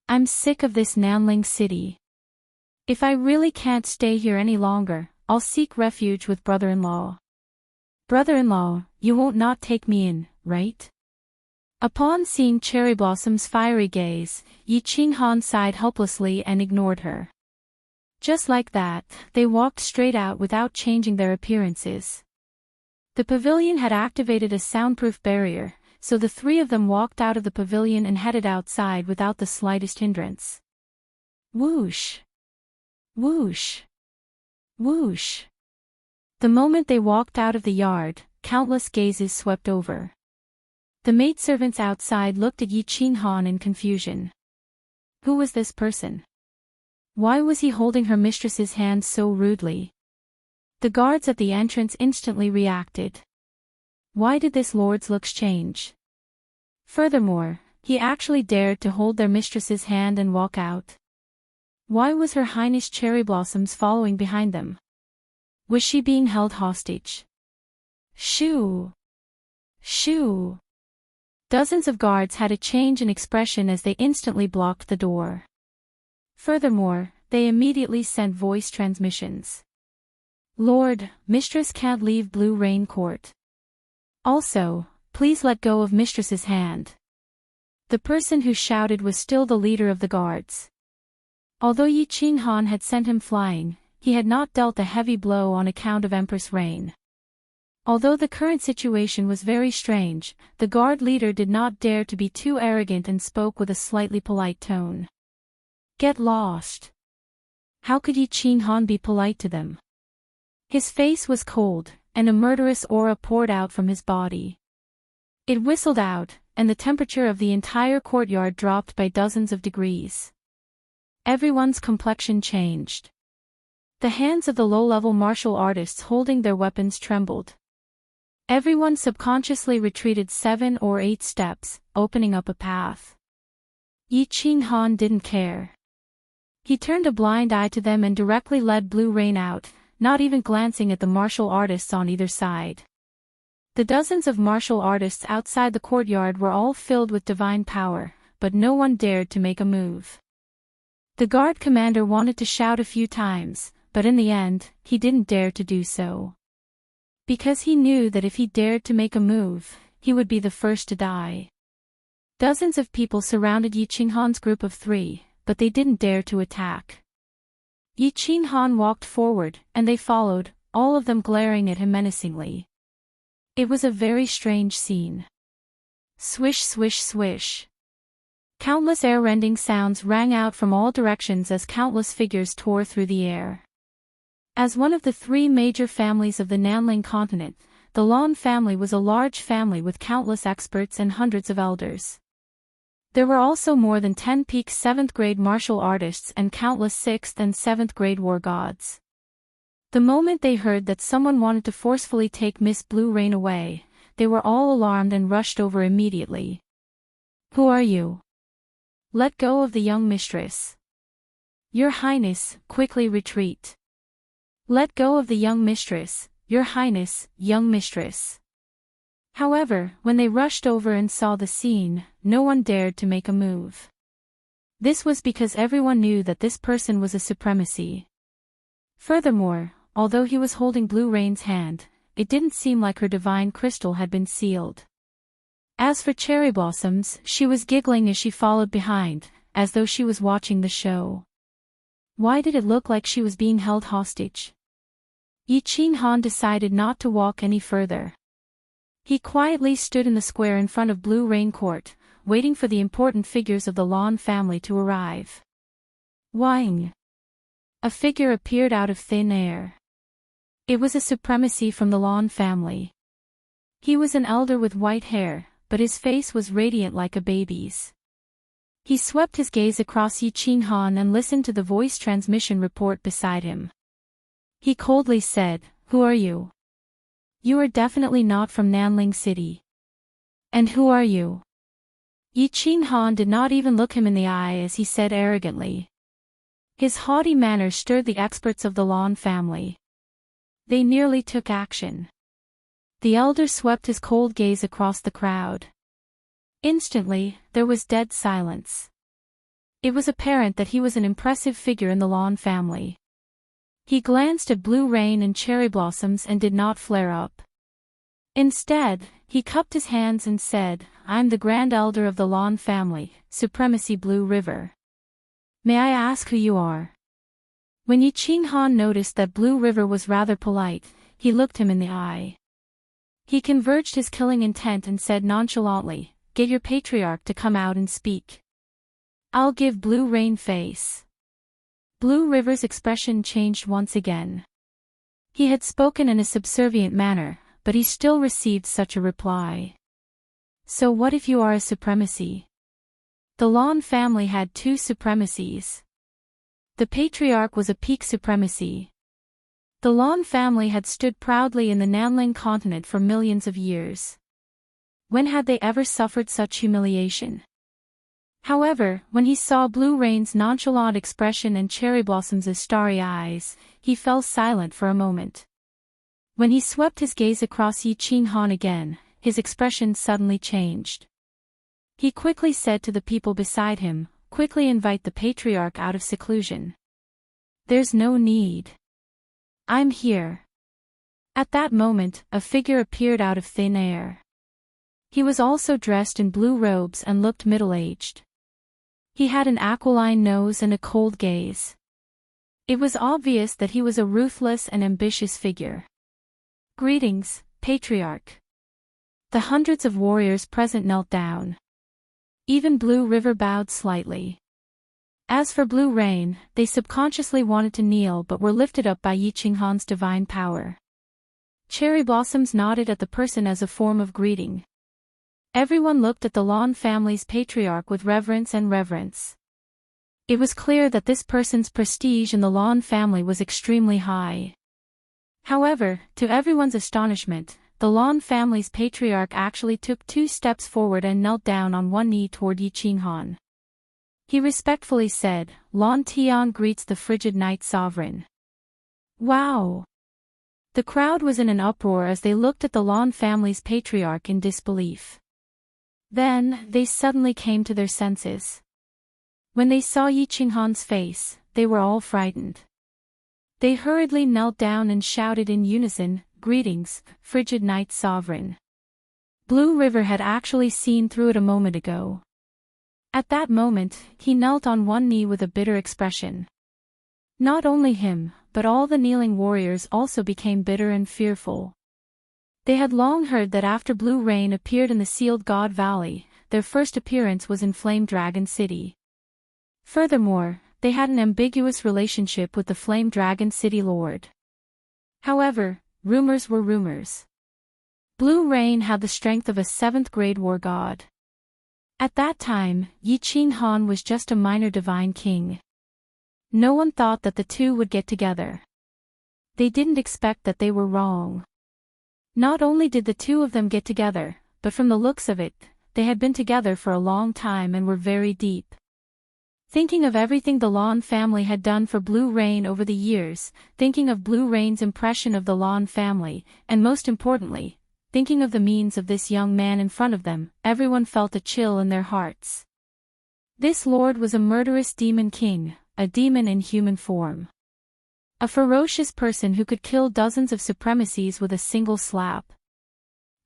I'm sick of this Nanling city. If I really can't stay here any longer, I'll seek refuge with brother-in-law. Brother-in-law, you won't not take me in, right? Upon seeing Cherry Blossom's fiery gaze, Yi Qinghan sighed helplessly and ignored her. Just like that, they walked straight out without changing their appearances. The pavilion had activated a soundproof barrier, so the three of them walked out of the pavilion and headed outside without the slightest hindrance. Whoosh! Whoosh! Whoosh! The moment they walked out of the yard, countless gazes swept over. The maidservants outside looked at Yi Qinghan in confusion. Who was this person? Why was he holding her mistress's hand so rudely? The guards at the entrance instantly reacted. Why did this lord's looks change? Furthermore, he actually dared to hold their mistress's hand and walk out. Why was Her Highness Cherry Blossoms following behind them? Was she being held hostage? Shoo! Shoo! Dozens of guards had a change in expression as they instantly blocked the door. Furthermore, they immediately sent voice transmissions. Lord, Mistress can't leave Blue Rain Court. Also, please let go of Mistress's hand. The person who shouted was still the leader of the guards. Although Yi Qinghan had sent him flying, he had not dealt a heavy blow on account of Empress Rain. Although the current situation was very strange, the guard leader did not dare to be too arrogant and spoke with a slightly polite tone. Get lost. How could Yi Qinghan be polite to them? His face was cold, and a murderous aura poured out from his body. It whistled out, and the temperature of the entire courtyard dropped by dozens of degrees. Everyone's complexion changed. The hands of the low-level martial artists holding their weapons trembled. Everyone subconsciously retreated 7 or 8 steps, opening up a path. Yi Qinghan didn't care. He turned a blind eye to them and directly led Blue Rain out, not even glancing at the martial artists on either side. The dozens of martial artists outside the courtyard were all filled with divine power, but no one dared to make a move. The guard commander wanted to shout a few times, but in the end, he didn't dare to do so. Because he knew that if he dared to make a move, he would be the first to die. Dozens of people surrounded Yi Qinghan's group of 3, but they didn't dare to attack. Yi Qinghan walked forward, and they followed, all of them glaring at him menacingly. It was a very strange scene. Swish swish swish. Countless air-rending sounds rang out from all directions as countless figures tore through the air. As one of the 3 major families of the Nanling continent, the Lan family was a large family with countless experts and hundreds of elders. There were also more than 10 peak 7th grade martial artists and countless 6th and 7th grade war gods. The moment they heard that someone wanted to forcefully take Miss Blue Rain away, they were all alarmed and rushed over immediately. Who are you? Let go of the young mistress. Your Highness, quickly retreat. Let go of the young mistress, Your Highness, young mistress. However, when they rushed over and saw the scene, no one dared to make a move. This was because everyone knew that this person was a supremacy. Furthermore, although he was holding Blue Rain's hand, it didn't seem like her divine crystal had been sealed. As for Cherry Blossoms, she was giggling as she followed behind, as though she was watching the show. Why did it look like she was being held hostage? Yi Qinghan decided not to walk any further. He quietly stood in the square in front of Blue Rain Court, waiting for the important figures of the Lan family to arrive. Wang! A figure appeared out of thin air. It was a supremacy from the Lan family. He was an elder with white hair, but his face was radiant like a baby's. He swept his gaze across Yi Qinghan and listened to the voice transmission report beside him. He coldly said, Who are you? You are definitely not from Nanling City. And who are you? Yi Qinghan did not even look him in the eye as he said arrogantly. His haughty manner stirred the experts of the Lawn family. They nearly took action. The elder swept his cold gaze across the crowd. Instantly, there was dead silence. It was apparent that he was an impressive figure in the Lawn family. He glanced at Blue Rain and Cherry Blossoms and did not flare up. Instead, he cupped his hands and said, "I'm the Grand Elder of the Lawn family, Supremacy Blue River. May I ask who you are?" When Yiching Han noticed that Blue River was rather polite, he looked him in the eye. He converged his killing intent and said nonchalantly, "Get your patriarch to come out and speak. I'll give Blue Rain face." Blue River's expression changed once again. He had spoken in a subservient manner, but he still received such a reply. "So what if you are a supremacy?" The Lawn family had two supremacies. The patriarch was a peak supremacy. The Lawn family had stood proudly in the Nanling continent for millions of years. When had they ever suffered such humiliation? However, when he saw Blue Rain's nonchalant expression and Cherry Blossom's starry eyes, he fell silent for a moment. When he swept his gaze across Yiching Han again, his expression suddenly changed. He quickly said to the people beside him, "Quickly invite the patriarch out of seclusion. There's no need. I'm here." At that moment, a figure appeared out of thin air. He was also dressed in blue robes and looked middle-aged. He had an aquiline nose and a cold gaze. It was obvious that he was a ruthless and ambitious figure. "Greetings, Patriarch." The hundreds of warriors present knelt down. Even Blue River bowed slightly. As for Blue Rain, they subconsciously wanted to kneel but were lifted up by Yiching Han's divine power. Cherry Blossoms nodded at the person as a form of greeting. Everyone looked at the Lawn family's patriarch with reverence. It was clear that this person's prestige in the Lawn family was extremely high. However, to everyone's astonishment, the Lawn family's patriarch actually took 2 steps forward and knelt down on one knee toward Yiching Han. He respectfully said, "Lan Tian greets the frigid night sovereign." Wow! The crowd was in an uproar as they looked at the Lawn family's patriarch in disbelief. Then, they suddenly came to their senses. When they saw Yiching Han's face, they were all frightened. They hurriedly knelt down and shouted in unison, "Greetings, frigid night sovereign." Blue River had actually seen through it a moment ago. At that moment, he knelt on one knee with a bitter expression. Not only him, but all the kneeling warriors also became bitter and fearful. They had long heard that after Blue Rain appeared in the Sealed God Valley, their first appearance was in Flame Dragon City. Furthermore, they had an ambiguous relationship with the Flame Dragon City Lord. However, rumors were rumors. Blue Rain had the strength of a 7th-grade war god. At that time, Yiching Han was just a minor divine king. No one thought that the two would get together. They didn't expect that they were wrong. Not only did the two of them get together, but from the looks of it, they had been together for a long time and were very deep. Thinking of everything the Lawn family had done for Blue Rain over the years, thinking of Blue Rain's impression of the Lawn family, and most importantly, thinking of the means of this young man in front of them, everyone felt a chill in their hearts. This lord was a murderous demon king, a demon in human form. A ferocious person who could kill dozens of supremacies with a single slap.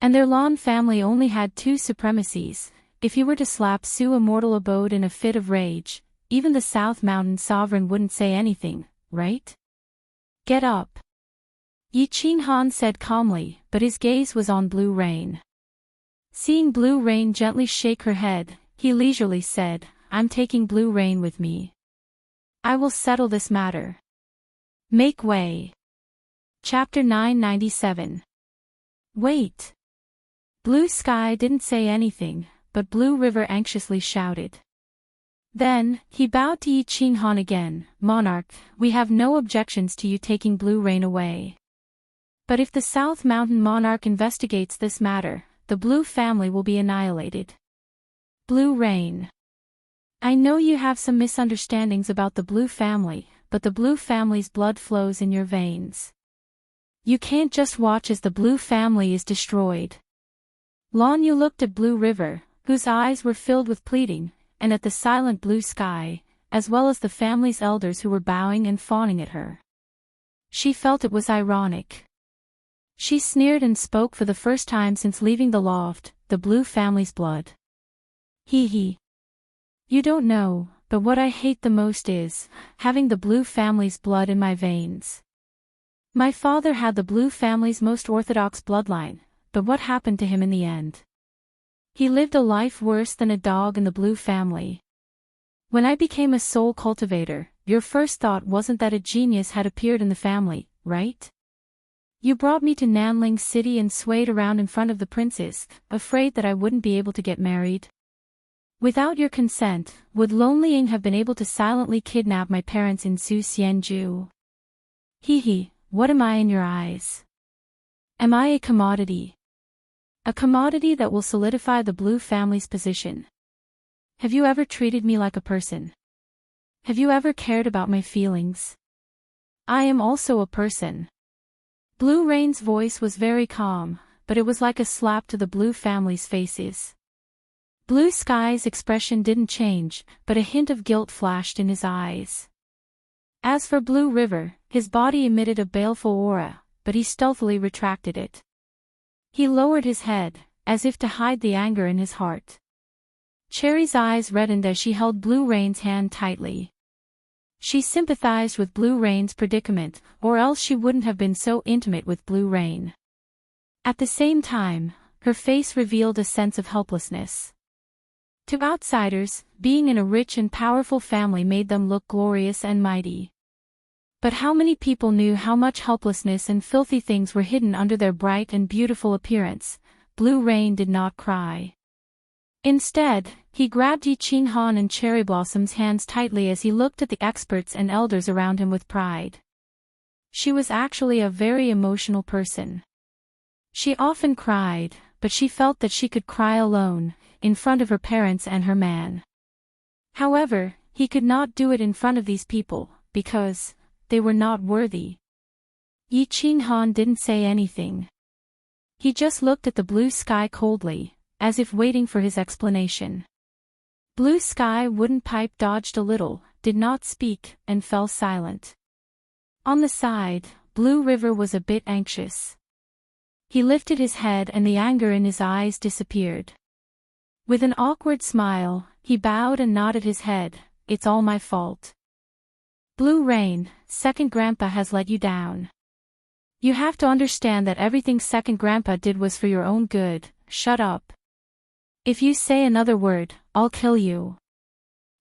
And their Lawn family only had 2 supremacies. If he were to slap Su Immortal Abode in a fit of rage, even the South Mountain Sovereign wouldn't say anything, right? "Get up," Yiching Han said calmly, but his gaze was on Blue Rain. Seeing Blue Rain gently shake her head, he leisurely said, "I'm taking Blue Rain with me. I will settle this matter. Make way." Chapter 997. Wait. Blue Sky didn't say anything, but Blue River anxiously shouted. Then, he bowed to Yiching Han again, "Monarch, we have no objections to you taking Blue Rain away. But if the South Mountain Monarch investigates this matter, the Blue family will be annihilated." Blue Rain. I know you have some misunderstandings about the Blue family, but the Blue family's blood flows in your veins. You can't just watch as the Blue family is destroyed. Lan Yu looked at Blue River, whose eyes were filled with pleading, and at the silent blue sky, as well as the family's elders who were bowing and fawning at her. She felt it was ironic. She sneered and spoke for the first time since leaving the loft, the Blue family's blood. Hee hee. You don't know, but what I hate the most is having the Blue family's blood in my veins. My father had the Blue family's most orthodox bloodline, but what happened to him in the end? He lived a life worse than a dog in the Blue family. When I became a soul cultivator, your first thought wasn't that a genius had appeared in the family, right? You brought me to Nanling City and swayed around in front of the princes, afraid that I wouldn't be able to get married. Without your consent, would Lon Liang have been able to silently kidnap my parents in Su Xianju? Hee hee, what am I in your eyes? Am I a commodity? A commodity that will solidify the Blue family's position. Have you ever treated me like a person? Have you ever cared about my feelings? I am also a person. Blue Rain's voice was very calm, but it was like a slap to the Blue family's faces. Blue Sky's expression didn't change, but a hint of guilt flashed in his eyes. As for Blue River, his body emitted a baleful aura, but he stealthily retracted it. He lowered his head, as if to hide the anger in his heart. Cherry's eyes reddened as she held Blue Rain's hand tightly. She sympathized with Blue Rain's predicament, or else she wouldn't have been so intimate with Blue Rain. At the same time, her face revealed a sense of helplessness. To outsiders, being in a rich and powerful family made them look glorious and mighty. But how many people knew how much helplessness and filthy things were hidden under their bright and beautiful appearance? Blue Rain did not cry. Instead, he grabbed Yi Qinghan and Cherry Blossom's hands tightly as he looked at the experts and elders around him with pride. She was actually a very emotional person. She often cried, but she felt that she could cry alone, in front of her parents and her man. However, he could not do it in front of these people, because they were not worthy. Yi Qinghan didn't say anything. He just looked at the blue sky coldly, as if waiting for his explanation. Blue Sky wooden pipe dodged a little, did not speak, and fell silent. On the side, Blue River was a bit anxious. He lifted his head and the anger in his eyes disappeared. With an awkward smile, he bowed and nodded his head. It's all my fault. Blue Rain, Second Grandpa has let you down. You have to understand that everything Second Grandpa did was for your own good. Shut up. If you say another word, I'll kill you.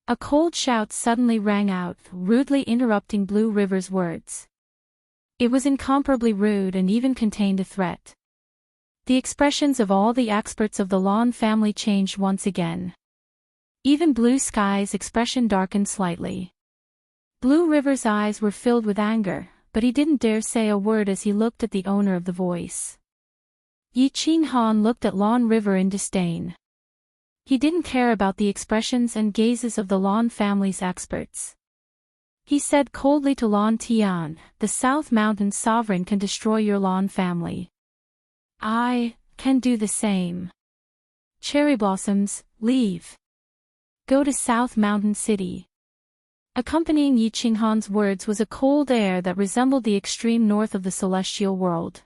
A cold shout suddenly rang out, rudely interrupting Blue River's words. It was incomparably rude and even contained a threat. The expressions of all the experts of the Lan family changed once again. Even Blue Sky's expression darkened slightly. Blue River's eyes were filled with anger, but he didn't dare say a word as he looked at the owner of the voice. Yi Qinghan looked at Lan River in disdain. He didn't care about the expressions and gazes of the Lan family's experts. He said coldly to Lan Tian, the South Mountain sovereign can destroy your Lan family. I can do the same. Cherry Blossoms, leave. Go to South Mountain City. Accompanying Yi Qinghan's words was a cold air that resembled the extreme north of the celestial world.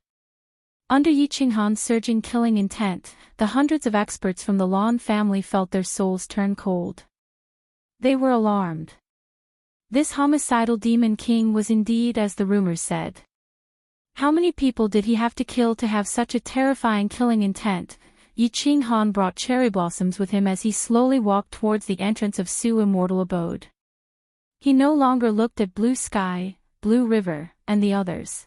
Under Yi Qinghan's surging killing intent, the hundreds of experts from the Lan family felt their souls turn cold. They were alarmed. This homicidal demon king was indeed as the rumors said. How many people did he have to kill to have such a terrifying killing intent? Yi Qinghan brought Cherry Blossoms with him as he slowly walked towards the entrance of Su's immortal abode. He no longer looked at Blue Sky, Blue River, and the others.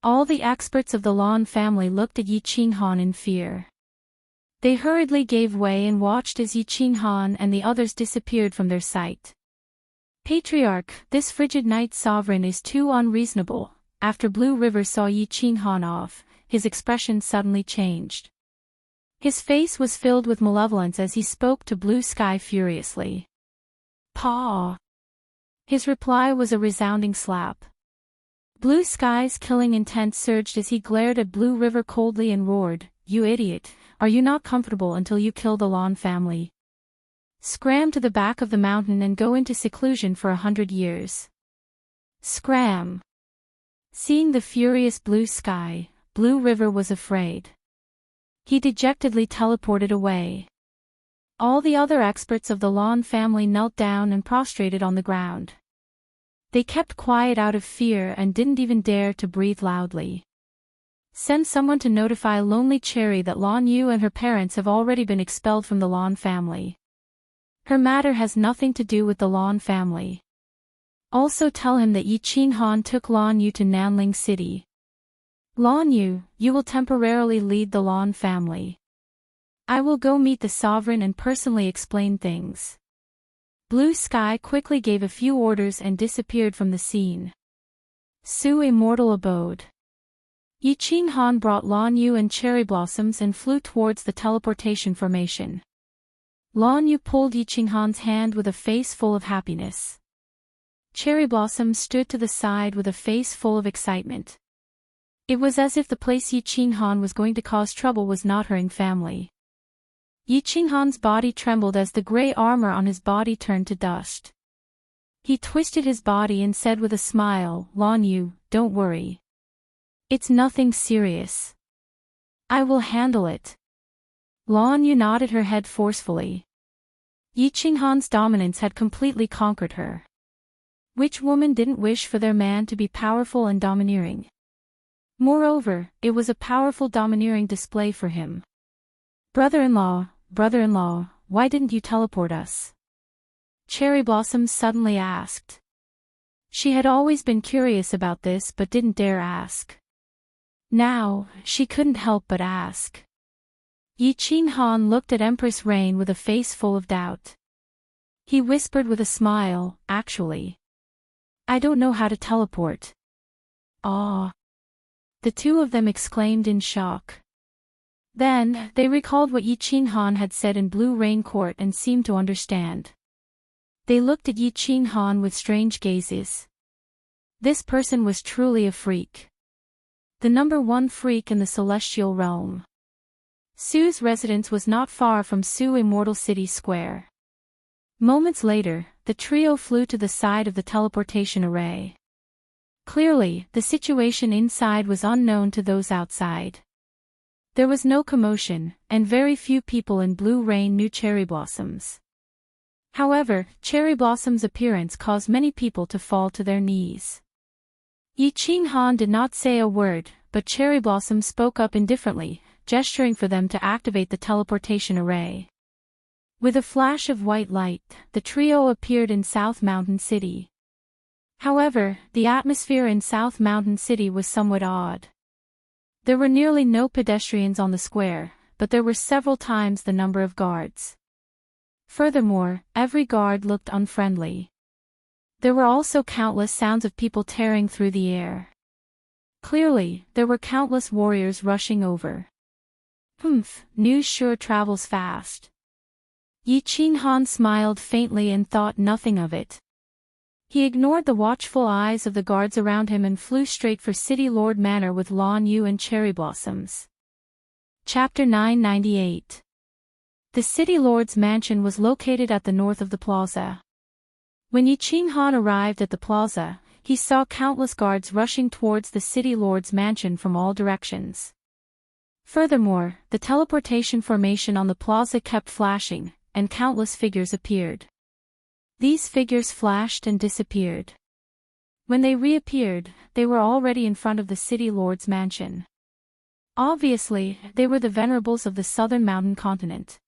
All the experts of the Lan family looked at Yi Qinghan in fear. They hurriedly gave way and watched as Yi Qinghan and the others disappeared from their sight. Patriarch, this frigid night sovereign is too unreasonable. After Blue River saw Yi Qinghan off, his expression suddenly changed. His face was filled with malevolence as he spoke to Blue Sky furiously. Paw. His reply was a resounding slap. Blue Sky's killing intent surged as he glared at Blue River coldly and roared, "You idiot, are you not comfortable until you kill the Lawn family? Scram to the back of the mountain and go into seclusion for 100 years. Scram." Seeing the furious Blue Sky, Blue River was afraid. He dejectedly teleported away. All the other experts of the Lawn family knelt down and prostrated on the ground. They kept quiet out of fear and didn't even dare to breathe loudly. Send someone to notify Lonely Cherry that Lawn Yu and her parents have already been expelled from the Lawn family. Her matter has nothing to do with the Lawn family. Also tell him that Yi Qinghan took Lawn Yu to Nanling City. Lawn Yu, you will temporarily lead the Lawn family. I will go meet the sovereign and personally explain things. Blue Sky quickly gave a few orders and disappeared from the scene. Su Immortal abode. Yi Qinghan brought Lawn Yu and cherry blossoms and flew towards the teleportation formation. Lawn Yu pulled Yi Qinghan's hand with a face full of happiness. Cherry Blossom stood to the side with a face full of excitement. It was as if the place Yi Qinghan was going to cause trouble was not her own family. Yi Qinghan's body trembled as the gray armor on his body turned to dust. He twisted his body and said with a smile, "Lawn Yu, don't worry. It's nothing serious. I will handle it." Lawn Yu nodded her head forcefully. Yi Qinghan's dominance had completely conquered her. Which woman didn't wish for their man to be powerful and domineering? Moreover, it was a powerful domineering display for him. Brother-in-law, why didn't you teleport us?" Cherry Blossom suddenly asked. She had always been curious about this but didn't dare ask. Now, she couldn't help but ask. Yi Qinghan looked at Empress Rain with a face full of doubt. He whispered with a smile, "Actually, I don't know how to teleport." "Ah!" The two of them exclaimed in shock. Then, they recalled what Yi Qinghan had said in Blue Rain Court and seemed to understand. They looked at Yi Qinghan with strange gazes. This person was truly a freak. The #1 freak in the celestial realm. Su's residence was not far from Su Immortal City Square. Moments later, the trio flew to the side of the teleportation array. Clearly, the situation inside was unknown to those outside. There was no commotion, and very few people in Blue Rain knew Cherry Blossoms. However, Cherry Blossom's appearance caused many people to fall to their knees. Yi Qinghan did not say a word, but Cherry Blossom spoke up indifferently, gesturing for them to activate the teleportation array. With a flash of white light, the trio appeared in South Mountain City. However, the atmosphere in South Mountain City was somewhat odd. There were nearly no pedestrians on the square, but there were several times the number of guards. Furthermore, every guard looked unfriendly. There were also countless sounds of people tearing through the air. Clearly, there were countless warriors rushing over. News sure travels fast. Yi Qinghan smiled faintly and thought nothing of it. He ignored the watchful eyes of the guards around him and flew straight for City Lord Manor with Lawn Yu and Cherry Blossoms. Chapter 998. The City Lord's mansion was located at the north of the plaza. When Yi Qinghan arrived at the plaza, he saw countless guards rushing towards the City Lord's mansion from all directions. Furthermore, the teleportation formation on the plaza kept flashing, and countless figures appeared. These figures flashed and disappeared. When they reappeared, they were already in front of the City Lord's mansion. Obviously, they were the venerables of the southern mountain continent.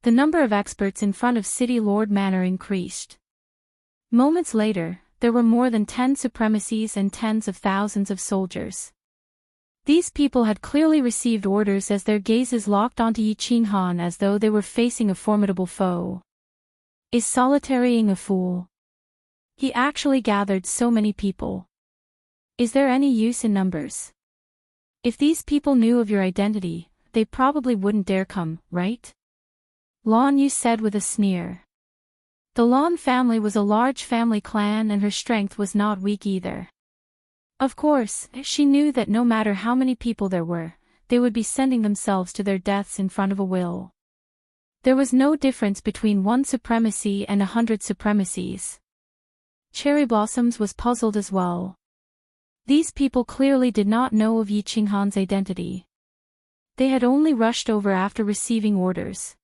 The number of experts in front of City Lord Manor increased. Moments later, there were more than 10 supremacies and tens of thousands of soldiers. These people had clearly received orders as their gazes locked onto Yi Qinghan as though they were facing a formidable foe. Is solitarying a fool? He actually gathered so many people. Is there any use in numbers? If these people knew of your identity, they probably wouldn't dare come, right? Lawn Yu said with a sneer. The Lon family was a large family clan and her strength was not weak either. Of course, she knew that no matter how many people there were, they would be sending themselves to their deaths in front of a will. There was no difference between one supremacy and 100 supremacies. Cherry Blossoms was puzzled as well. These people clearly did not know of Yi Qinghan's identity. They had only rushed over after receiving orders.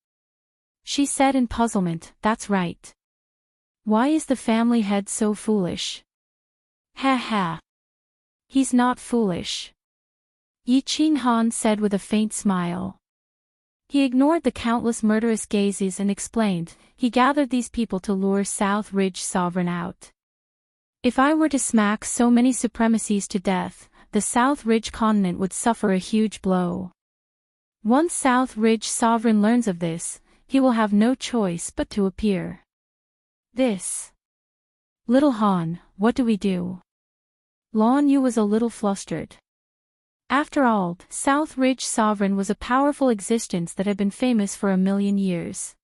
She said in puzzlement, "That's right. Why is the family head so foolish?" "Ha ha. He's not foolish," Yi Qinghan said with a faint smile. He ignored the countless murderous gazes and explained, "He gathered these people to lure South Ridge Sovereign out. If I were to smack so many supremacies to death, the South Ridge continent would suffer a huge blow. Once South Ridge Sovereign learns of this, he will have no choice but to appear. This. Little Han, what do we do?" Lon Yu was a little flustered. After all, South Ridge Sovereign was a powerful existence that had been famous for 1,000,000 years.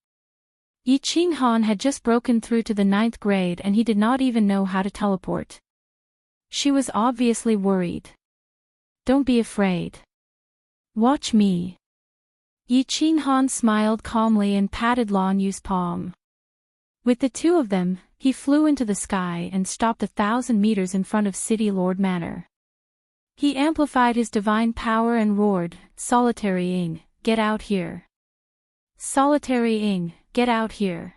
Yi Qinghan had just broken through to the 9th grade and he did not even know how to teleport. She was obviously worried. "Don't be afraid. Watch me." Yi Qinghan smiled calmly and patted Lon Yu's palm. With the two of them, he flew into the sky and stopped 1,000 meters in front of City Lord Manor. He amplified his divine power and roared, "Solitary Ing, get out here. Solitary Ing, get out here.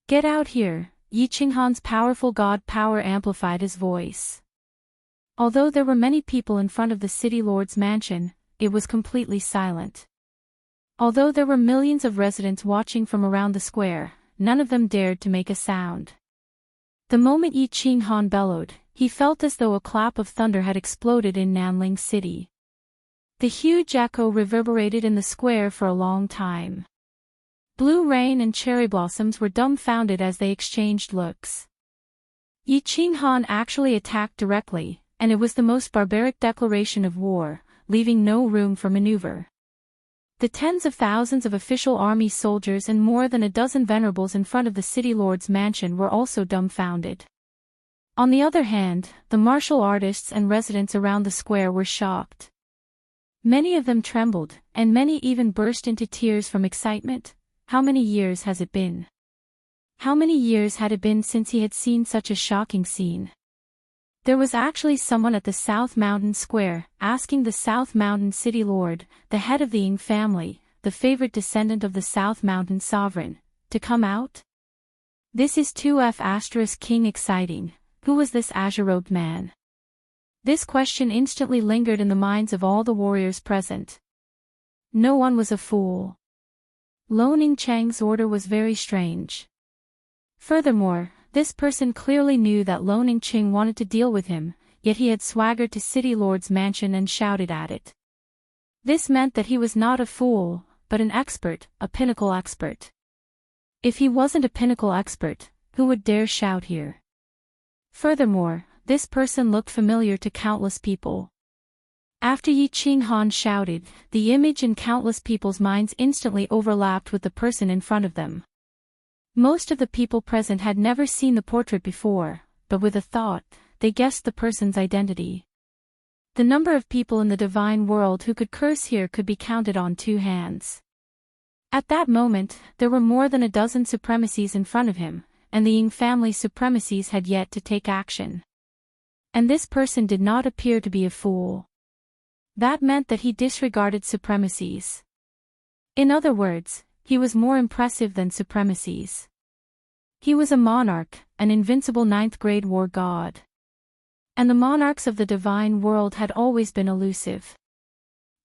Get out here." Yi Qinghan's powerful god power amplified his voice. Although there were many people in front of the City Lord's mansion, it was completely silent. Although there were millions of residents watching from around the square, none of them dared to make a sound. The moment Yi Qinghan bellowed, he felt as though a clap of thunder had exploded in Nanling City. The huge echo reverberated in the square for a long time. Blue Rain and Cherry Blossoms were dumbfounded as they exchanged looks. Yi Qinghan actually attacked directly, and it was the most barbaric declaration of war, leaving no room for maneuver. The tens of thousands of official army soldiers and more than a dozen venerables in front of the City Lord's mansion were also dumbfounded. On the other hand, the martial artists and residents around the square were shocked. Many of them trembled, and many even burst into tears from excitement. How many years has it been? How many years had it been since he had seen such a shocking scene? There was actually someone at the South Mountain Square, asking the South Mountain City Lord, the head of the Ing family, the favorite descendant of the South Mountain Sovereign, to come out? This is 2F** King exciting. Who was this azure-robed man? This question instantly lingered in the minds of all the warriors present. No one was a fool. Lo Ningchang's order was very strange. Furthermore, this person clearly knew that Lo Ningching wanted to deal with him, yet he had swaggered to City Lord's mansion and shouted at it. This meant that he was not a fool, but an expert, a pinnacle expert. If he wasn't a pinnacle expert, who would dare shout here? Furthermore, this person looked familiar to countless people. After Yi Qinghan shouted, the image in countless people's minds instantly overlapped with the person in front of them. Most of the people present had never seen the portrait before, but with a thought, they guessed the person's identity. The number of people in the divine world who could curse here could be counted on 2 hands. At that moment, there were more than a dozen supremacies in front of him, and the Ying family supremacies had yet to take action. And this person did not appear to be a fool. That meant that he disregarded supremacies. In other words, he was more impressive than supremacies. He was a monarch, an invincible 9th grade war god. And the monarchs of the divine world had always been elusive.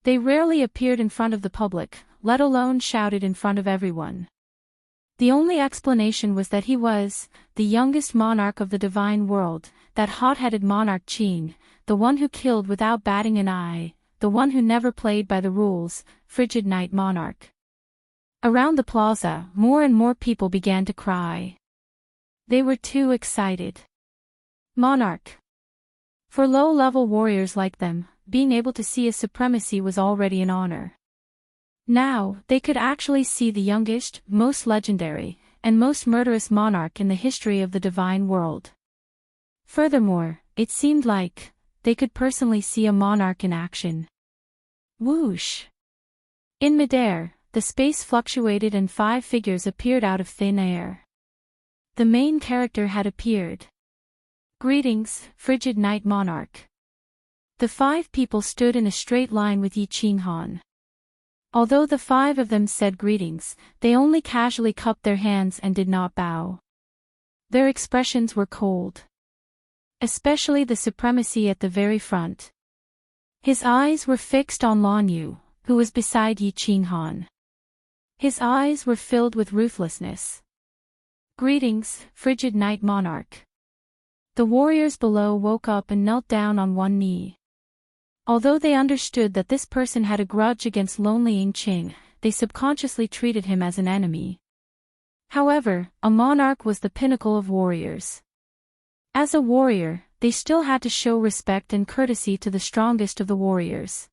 They rarely appeared in front of the public, let alone shouted in front of everyone. The only explanation was that he was the youngest monarch of the divine world, that hot-headed monarch Qing, the one who killed without batting an eye, the one who never played by the rules, frigid night monarch. Around the plaza, more and more people began to cry. They were too excited. Monarch. For low-level warriors like them, being able to see a supremacy was already an honor. Now, they could actually see the youngest, most legendary, and most murderous monarch in the history of the divine world. Furthermore, it seemed like they could personally see a monarch in action. Whoosh! In midair, the space fluctuated and 5 figures appeared out of thin air. The main character had appeared. Greetings, frigid night monarch. The 5 people stood in a straight line with Yi Qinghan. Although the 5 of them said greetings, they only casually cupped their hands and did not bow. Their expressions were cold. Especially the supremacy at the very front. His eyes were fixed on Lan Yu, who was beside Yi Qinghan. His eyes were filled with ruthlessness. Greetings, frigid night monarch. The warriors below woke up and knelt down on one knee. Although they understood that this person had a grudge against lonely Yingqing, they subconsciously treated him as an enemy. However, a monarch was the pinnacle of warriors. As a warrior, they still had to show respect and courtesy to the strongest of the warriors.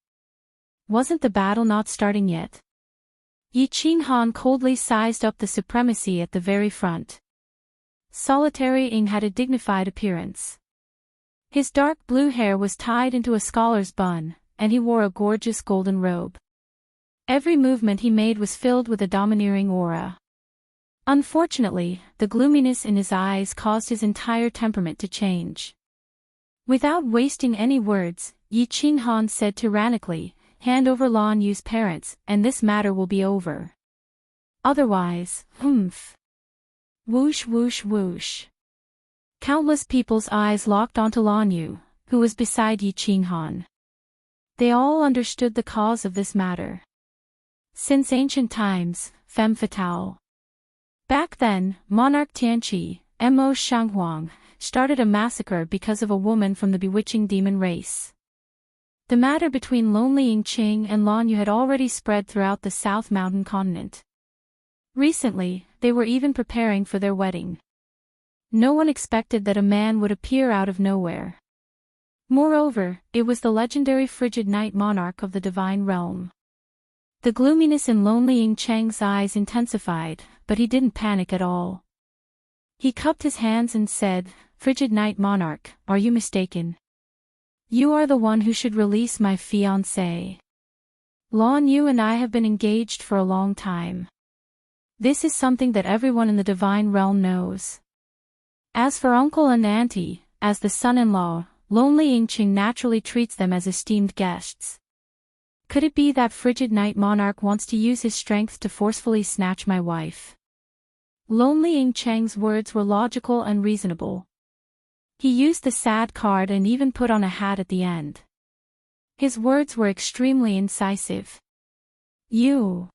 Wasn't the battle not starting yet? Yi Qinghan coldly sized up the supremacy at the very front. Solitary Ying had a dignified appearance. His dark blue hair was tied into a scholar's bun, and he wore a gorgeous golden robe. Every movement he made was filled with a domineering aura. Unfortunately, the gloominess in his eyes caused his entire temperament to change. Without wasting any words, Yi Qinghan said tyrannically, "Hand over Lan Yu's parents, and this matter will be over. Otherwise, humph." Whoosh whoosh whoosh. Countless people's eyes locked onto Lan Yu, who was beside Yi Qinghan. They all understood the cause of this matter. Since ancient times, femme fatale. Back then, Monarch Tianqi, Mo Shanghuang, started a massacre because of a woman from the bewitching demon race. The matter between lonely Yingqing and Lan Yu had already spread throughout the South Mountain continent. Recently, they were even preparing for their wedding. No one expected that a man would appear out of nowhere. Moreover, it was the legendary frigid night monarch of the divine realm. The gloominess in lonely Yingqiang's eyes intensified, but he didn't panic at all. He cupped his hands and said, "Frigid night monarch, are you mistaken? You are the one who should release my fiancé. Lan Yu and I have been engaged for a long time. This is something that everyone in the divine realm knows. As for uncle and auntie, as the son-in-law, lonely Yingqing naturally treats them as esteemed guests. Could it be that frigid night monarch wants to use his strength to forcefully snatch my wife?" Lonely Yingqiang's words were logical and reasonable. He used the sad card and even put on a hat at the end. His words were extremely incisive. "You."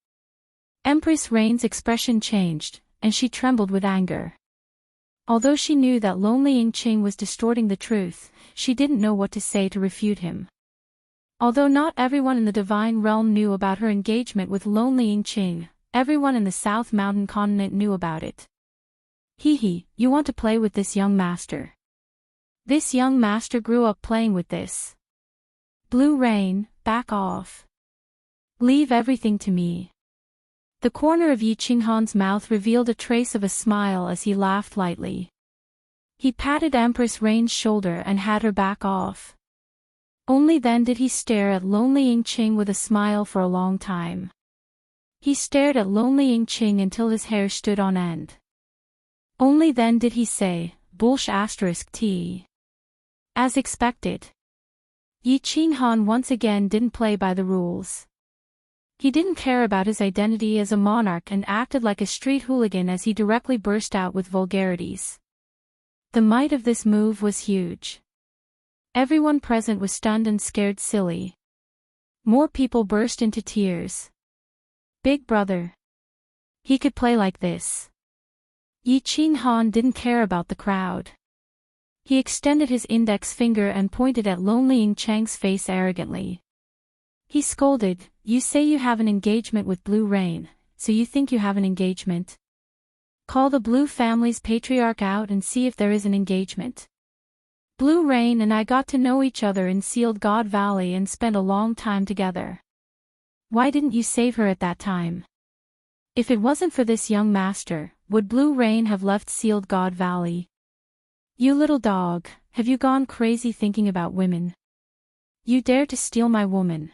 Empress Rain's expression changed, and she trembled with anger. Although she knew that lonely Yingqing was distorting the truth, she didn't know what to say to refute him. Although not everyone in the divine realm knew about her engagement with lonely Yingqing, everyone in the South Mountain continent knew about it. "Hee, you want to play with this young master. This young master grew up playing with this. Blue Rain, back off. Leave everything to me." The corner of Yi Qinghan's mouth revealed a trace of a smile as he laughed lightly. He patted Empress Rain's shoulder and had her back off. Only then did he stare at lonely Yingqing with a smile for a long time. He stared at lonely Yingqing until his hair stood on end. Only then did he say, "Bullsh *t." As expected. Yi Qinghan once again didn't play by the rules. He didn't care about his identity as a monarch and acted like a street hooligan as he directly burst out with vulgarities. The might of this move was huge. Everyone present was stunned and scared silly. More people burst into tears. Big brother. He could play like this. Yi Qinghan didn't care about the crowd. He extended his index finger and pointed at lonely Yingqiang's face arrogantly. He scolded, "You say you have an engagement with Blue Rain, so you think you have an engagement? Call the Blue family's patriarch out and see if there is an engagement. Blue Rain and I got to know each other in Sealed God Valley and spent a long time together. Why didn't you save her at that time? If it wasn't for this young master, would Blue Rain have left Sealed God Valley? You little dog, have you gone crazy thinking about women? You dare to steal my woman.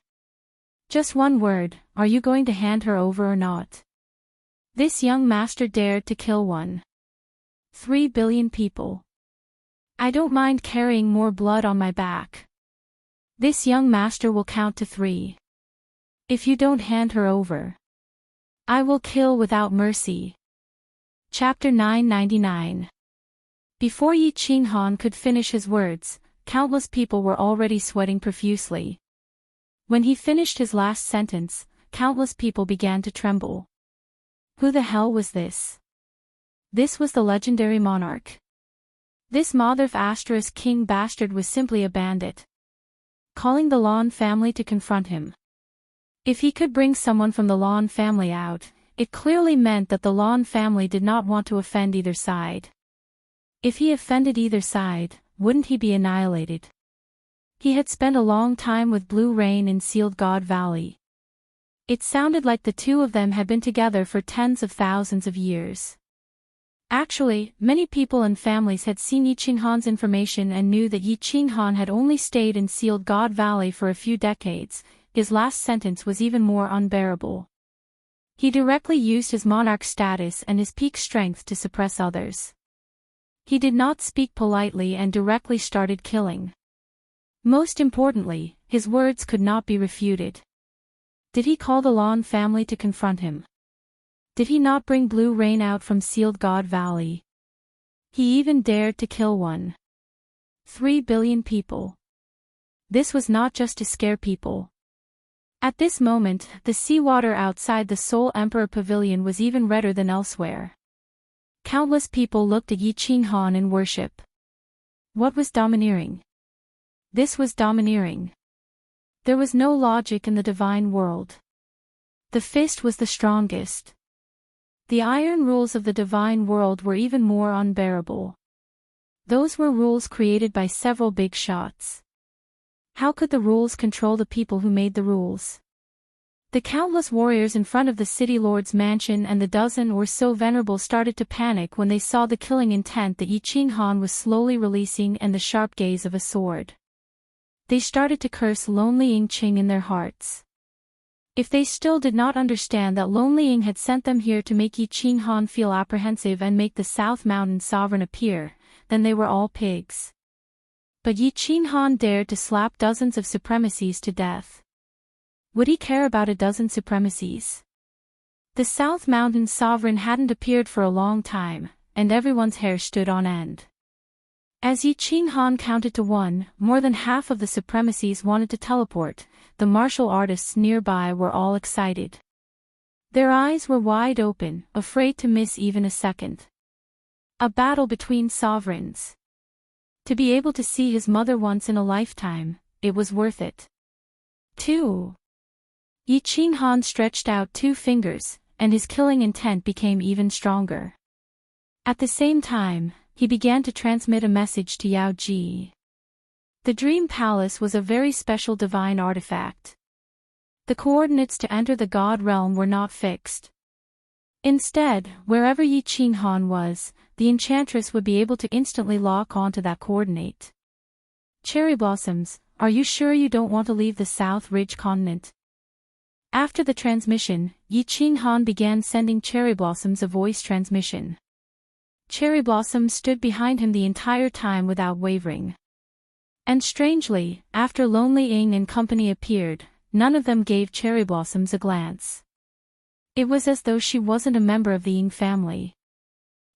Just one word, are you going to hand her over or not? This young master dared to kill 3 billion people. I don't mind carrying more blood on my back. This young master will count to 3. If you don't hand her over, I will kill without mercy. Chapter 999. Before Yi Qinghan could finish his words, countless people were already sweating profusely. When he finished his last sentence, countless people began to tremble. Who the hell was this? This was the legendary monarch. This mother-of king bastard was simply a bandit. Calling the Lan family to confront him. If he could bring someone from the Lan family out, it clearly meant that the Lan family did not want to offend either side. If he offended either side, wouldn't he be annihilated? He had spent a long time with Blue Rain in Sealed God Valley. It sounded like the two of them had been together for tens of thousands of years. Actually, many people and families had seen Yi Qinghan's information and knew that Yi Qinghan had only stayed in Sealed God Valley for a few decades. His last sentence was even more unbearable. He directly used his monarch status and his peak strength to suppress others. He did not speak politely and directly started killing. Most importantly, his words could not be refuted. Did he call the Lan family to confront him? Did he not bring Blue Rain out from Sealed God Valley? He even dared to kill 3 billion people. This was not just to scare people. At this moment, the seawater outside the Soul Emperor Pavilion was even redder than elsewhere. Countless people looked at Yi Qinghan in worship. What was domineering? This was domineering. There was no logic in the divine world. The fist was the strongest. The iron rules of the divine world were even more unbearable. Those were rules created by several big shots. How could the rules control the people who made the rules? The countless warriors in front of the city lord's mansion and the dozen or so venerables started to panic when they saw the killing intent that Yi Qinghan was slowly releasing and the sharp gaze of a sword. They started to curse Lonely Yingqing in their hearts. If they still did not understand that Lonely Ying had sent them here to make Yi Qinghan feel apprehensive and make the South Mountain Sovereign appear, then they were all pigs. But Yi Qinghan dared to slap dozens of supremacies to death. Would he care about a dozen supremacies? The South Mountain Sovereign hadn't appeared for a long time, and everyone's hair stood on end. As Yi Qinghan counted to 1, more than half of the supremacies wanted to teleport. The martial artists nearby were all excited. Their eyes were wide open, afraid to miss even a second. A battle between sovereigns. To be able to see his mother once in a lifetime, it was worth it. 2. Yi Qinghan stretched out 2 fingers, and his killing intent became even stronger. At the same time, he began to transmit a message to Yao Ji. The Dream Palace was a very special divine artifact. The coordinates to enter the God realm were not fixed. Instead, wherever Yi Qinghan was, the enchantress would be able to instantly lock onto that coordinate. Cherry Blossoms, are you sure you don't want to leave the South Ridge continent? After the transmission, Yi Qinghan began sending Cherry Blossoms a voice transmission. Cherry Blossoms stood behind him the entire time without wavering. And strangely, after Lonely Ying and company appeared, none of them gave Cherry Blossoms a glance. It was as though she wasn't a member of the Ying family.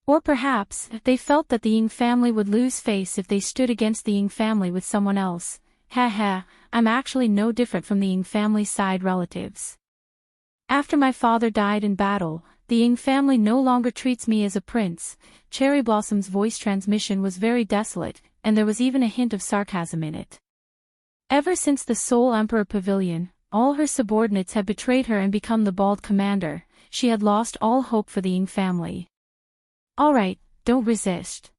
Or perhaps, they felt that the Ying family would lose face if they stood against the Ying family with someone else. I'm actually no different from the Ying family side relatives. After my father died in battle, the Ying family no longer treats me as a prince. Cherry Blossom's voice transmission was very desolate, and there was even a hint of sarcasm in it. Ever since the Soul Emperor Pavilion, all her subordinates had betrayed her and become the bald commander. She had lost all hope for the Ying family. Alright, don't resist.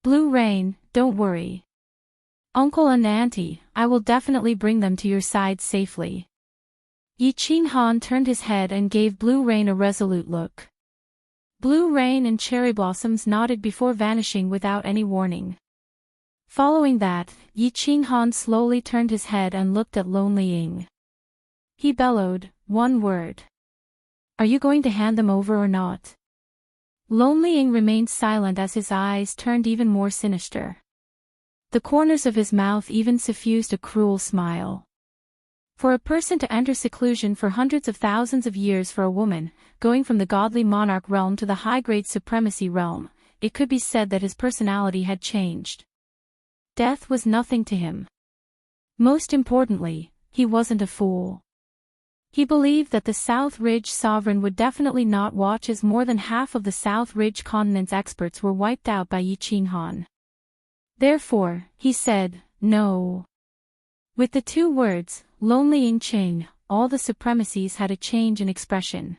Blue Rain, don't worry. Uncle and Auntie, I will definitely bring them to your side safely. Yi Qinghan turned his head and gave Blue Rain a resolute look. Blue rain and cherry blossoms nodded before vanishing without any warning. Following that, Yi Qinghan slowly turned his head and looked at Lonely Ying. He bellowed, "One word. Are you going to hand them over or not?" Lonely Ying remained silent as his eyes turned even more sinister. The corners of his mouth even suffused a cruel smile. For a person to enter seclusion for hundreds of thousands of years for a woman, going from the godly monarch realm to the high-grade supremacy realm, it could be said that his personality had changed. Death was nothing to him. Most importantly, he wasn't a fool. He believed that the South Ridge sovereign would definitely not watch as more than half of the South Ridge continent's experts were wiped out by Yi Qinghan. Therefore, he said, "No." With the two words, Lonely Ying Qing, all the supremacies had a change in expression.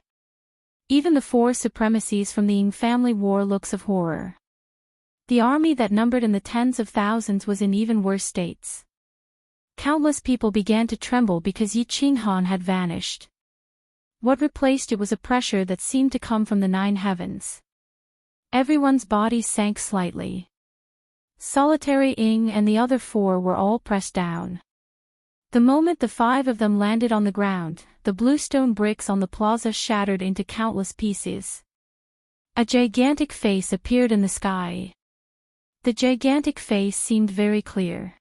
Even the four supremacies from the Ying family wore looks of horror. The army that numbered in the tens of thousands was in even worse states. Countless people began to tremble because Yi Qinghan had vanished. What replaced it was a pressure that seemed to come from the nine heavens. Everyone's body sank slightly. Solitary Ying and the other four were all pressed down. The moment the five of them landed on the ground, the bluestone bricks on the plaza shattered into countless pieces. A gigantic face appeared in the sky. The gigantic face seemed very clear.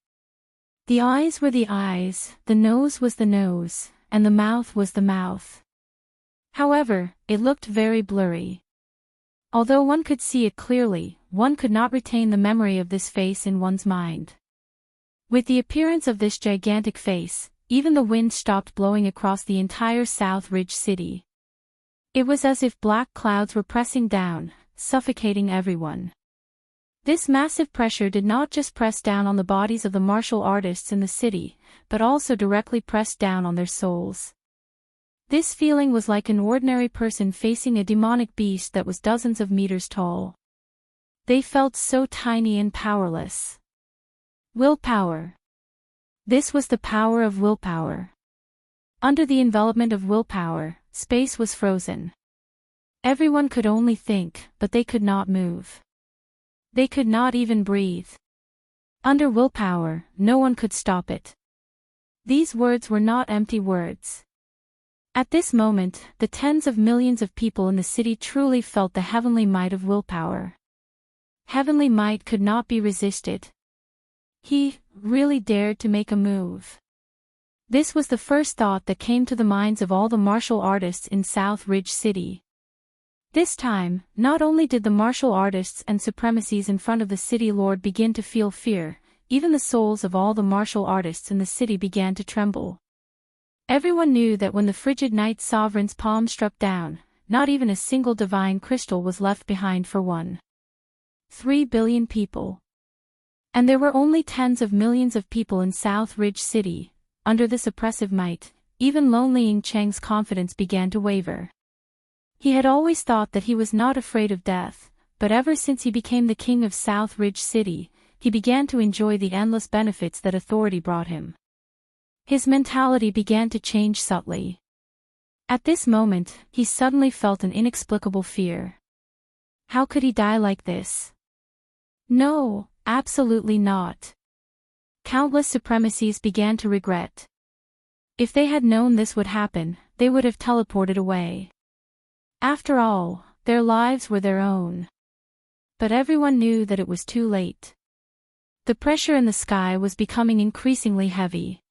The eyes were the eyes, the nose was the nose, and the mouth was the mouth. However, it looked very blurry. Although one could see it clearly, one could not retain the memory of this face in one's mind. With the appearance of this gigantic face, even the wind stopped blowing across the entire South Ridge city. It was as if black clouds were pressing down, suffocating everyone. This massive pressure did not just press down on the bodies of the martial artists in the city, but also directly pressed down on their souls. This feeling was like an ordinary person facing a demonic beast that was dozens of meters tall. They felt so tiny and powerless. Willpower. This was the power of willpower. Under the envelopment of willpower, space was frozen. Everyone could only think, but they could not move. They could not even breathe. Under willpower, no one could stop it. These words were not empty words. At this moment, the tens of millions of people in the city truly felt the heavenly might of willpower. Heavenly might could not be resisted. He really dared to make a move. This was the first thought that came to the minds of all the martial artists in South Ridge City. This time, not only did the martial artists and supremacies in front of the city lord begin to feel fear, even the souls of all the martial artists in the city began to tremble. Everyone knew that when the frigid night sovereign's palm struck down, not even a single divine crystal was left behind for 1.3 billion people. And there were only tens of millions of people in South Ridge City. Under this oppressive might, even Lonely Ying Cheng's confidence began to waver. He had always thought that he was not afraid of death, but ever since he became the king of South Ridge City, he began to enjoy the endless benefits that authority brought him. His mentality began to change subtly. At this moment, he suddenly felt an inexplicable fear. How could he die like this? No, absolutely not. Countless supremacies began to regret. If they had known this would happen, they would have teleported away. After all, their lives were their own. But everyone knew that it was too late. The pressure in the sky was becoming increasingly heavy.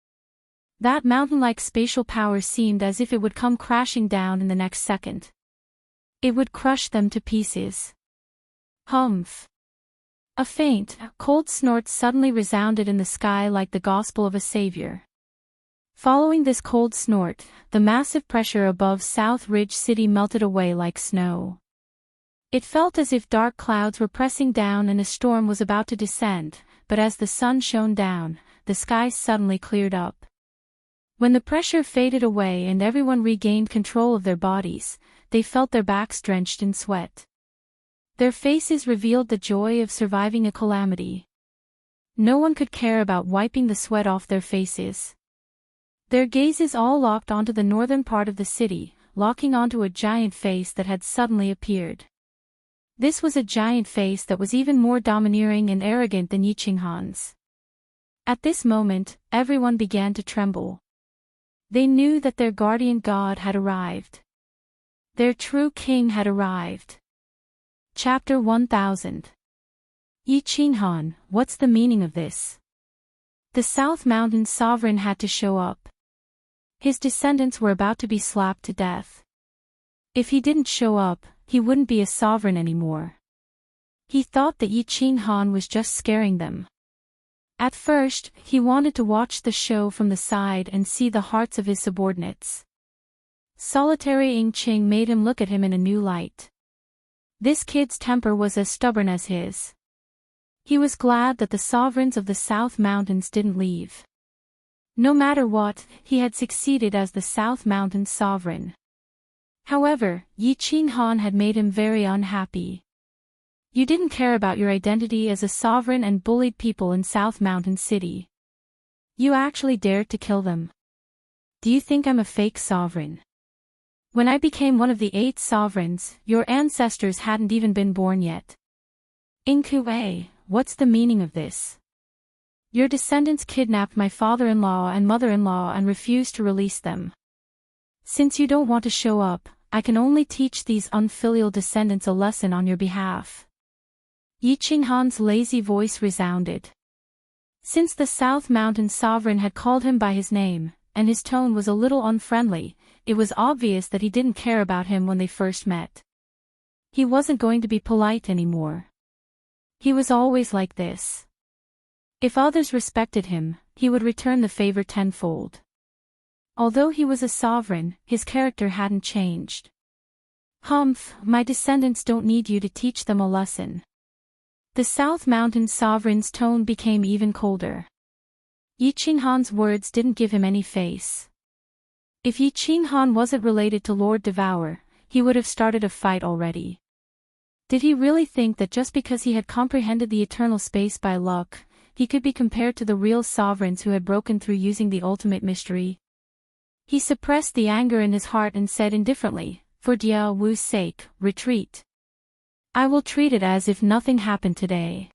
That mountain-like spatial power seemed as if it would come crashing down in the next second. It would crush them to pieces. Humph. A faint, cold snort suddenly resounded in the sky like the gospel of a savior. Following this cold snort, the massive pressure above South Ridge City melted away like snow. It felt as if dark clouds were pressing down and a storm was about to descend, but as the sun shone down, the sky suddenly cleared up. When the pressure faded away and everyone regained control of their bodies, they felt their backs drenched in sweat. Their faces revealed the joy of surviving a calamity. No one could care about wiping the sweat off their faces. Their gazes all locked onto the northern part of the city, locking onto a giant face that had suddenly appeared. This was a giant face that was even more domineering and arrogant than Yichinghan's. At this moment, everyone began to tremble. They knew that their guardian god had arrived. Their true king had arrived. Chapter 1000. Yichinghan, what's the meaning of this? The South Mountain sovereign had to show up. His descendants were about to be slapped to death. If he didn't show up, he wouldn't be a sovereign anymore. He thought that Yichinghan was just scaring them. At first, he wanted to watch the show from the side and see the hearts of his subordinates. Solitary Yingqing made him look at him in a new light. This kid's temper was as stubborn as his. He was glad that the sovereigns of the South Mountains didn't leave. No matter what, he had succeeded as the South Mountains sovereign. However, Yichinghan had made him very unhappy. You didn't care about your identity as a sovereign and bullied people in South Mountain City. You actually dared to kill them. Do you think I'm a fake sovereign? When I became one of the 8 sovereigns, your ancestors hadn't even been born yet. Inkue, what's the meaning of this? Your descendants kidnapped my father-in-law and mother-in-law and refused to release them. Since you don't want to show up, I can only teach these unfilial descendants a lesson on your behalf. Yichinghan's lazy voice resounded. Since the South Mountain sovereign had called him by his name, and his tone was a little unfriendly, it was obvious that he didn't care about him when they first met. He wasn't going to be polite anymore. He was always like this. If others respected him, he would return the favor tenfold. Although he was a sovereign, his character hadn't changed. Humph, my descendants don't need you to teach them a lesson. The South Mountain sovereign's tone became even colder. Yichinghan's words didn't give him any face. If Yichinghan wasn't related to Lord Devour, he would have started a fight already. Did he really think that just because he had comprehended the eternal space by luck, he could be compared to the real sovereigns who had broken through using the ultimate mystery? He suppressed the anger in his heart and said indifferently, "For Dia Wu's sake, retreat. I will treat it as if nothing happened today."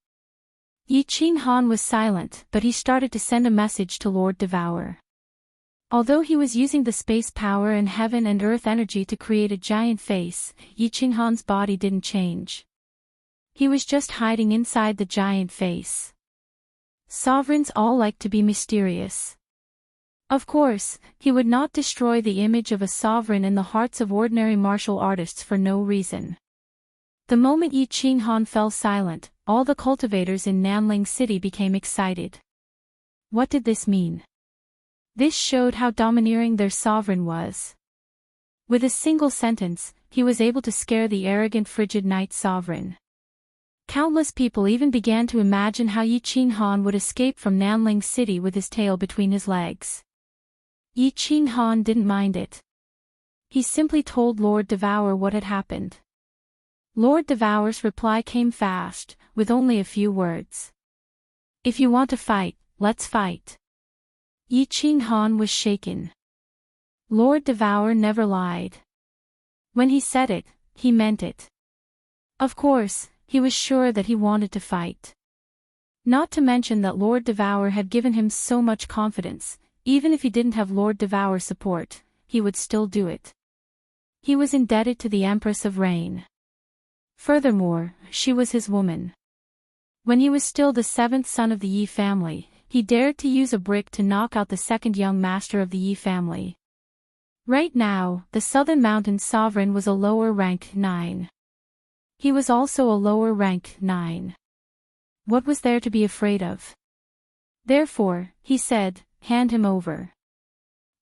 Yichinghan was silent, but he started to send a message to Lord Devour. Although he was using the space power and heaven and earth energy to create a giant face, Yichinghan's body didn't change. He was just hiding inside the giant face. Sovereigns all like to be mysterious. Of course, he would not destroy the image of a sovereign in the hearts of ordinary martial artists for no reason. The moment Yichinghan fell silent, all the cultivators in Nanling City became excited. What did this mean? This showed how domineering their sovereign was. With a single sentence, he was able to scare the arrogant frigid night sovereign. Countless people even began to imagine how Yichinghan would escape from Nanling City with his tail between his legs. Yichinghan didn't mind it. He simply told Lord Devour what had happened. Lord Devour's reply came fast, with only a few words. "If you want to fight, let's fight." Yichinghan was shaken. Lord Devour never lied. When he said it, he meant it. Of course, he was sure that he wanted to fight. Not to mention that Lord Devour had given him so much confidence, even if he didn't have Lord Devour's support, he would still do it. He was indebted to the Empress of Rain. Furthermore, she was his woman. When he was still the 7th son of the Yi family, he dared to use a brick to knock out the 2nd young master of the Yi family. Right now, the Southern Mountain Sovereign was a lower rank 9. He was also a lower rank 9. What was there to be afraid of? Therefore, he said, "Hand him over.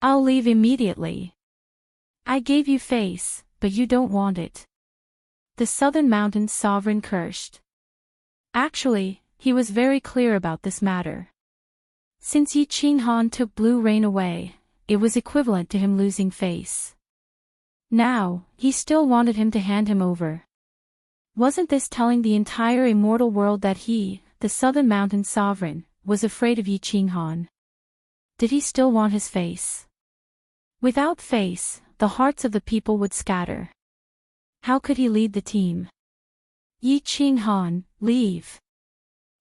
I'll leave immediately. I gave you face, but you don't want it." The Southern Mountain Sovereign cursed. Actually, he was very clear about this matter. Since Yichinghan took Blue Rain away, it was equivalent to him losing face. Now, he still wanted him to hand him over. Wasn't this telling the entire immortal world that he, the Southern Mountain Sovereign, was afraid of Yichinghan? Did he still want his face? Without face, the hearts of the people would scatter. How could he lead the team? Yi Qinghan, leave.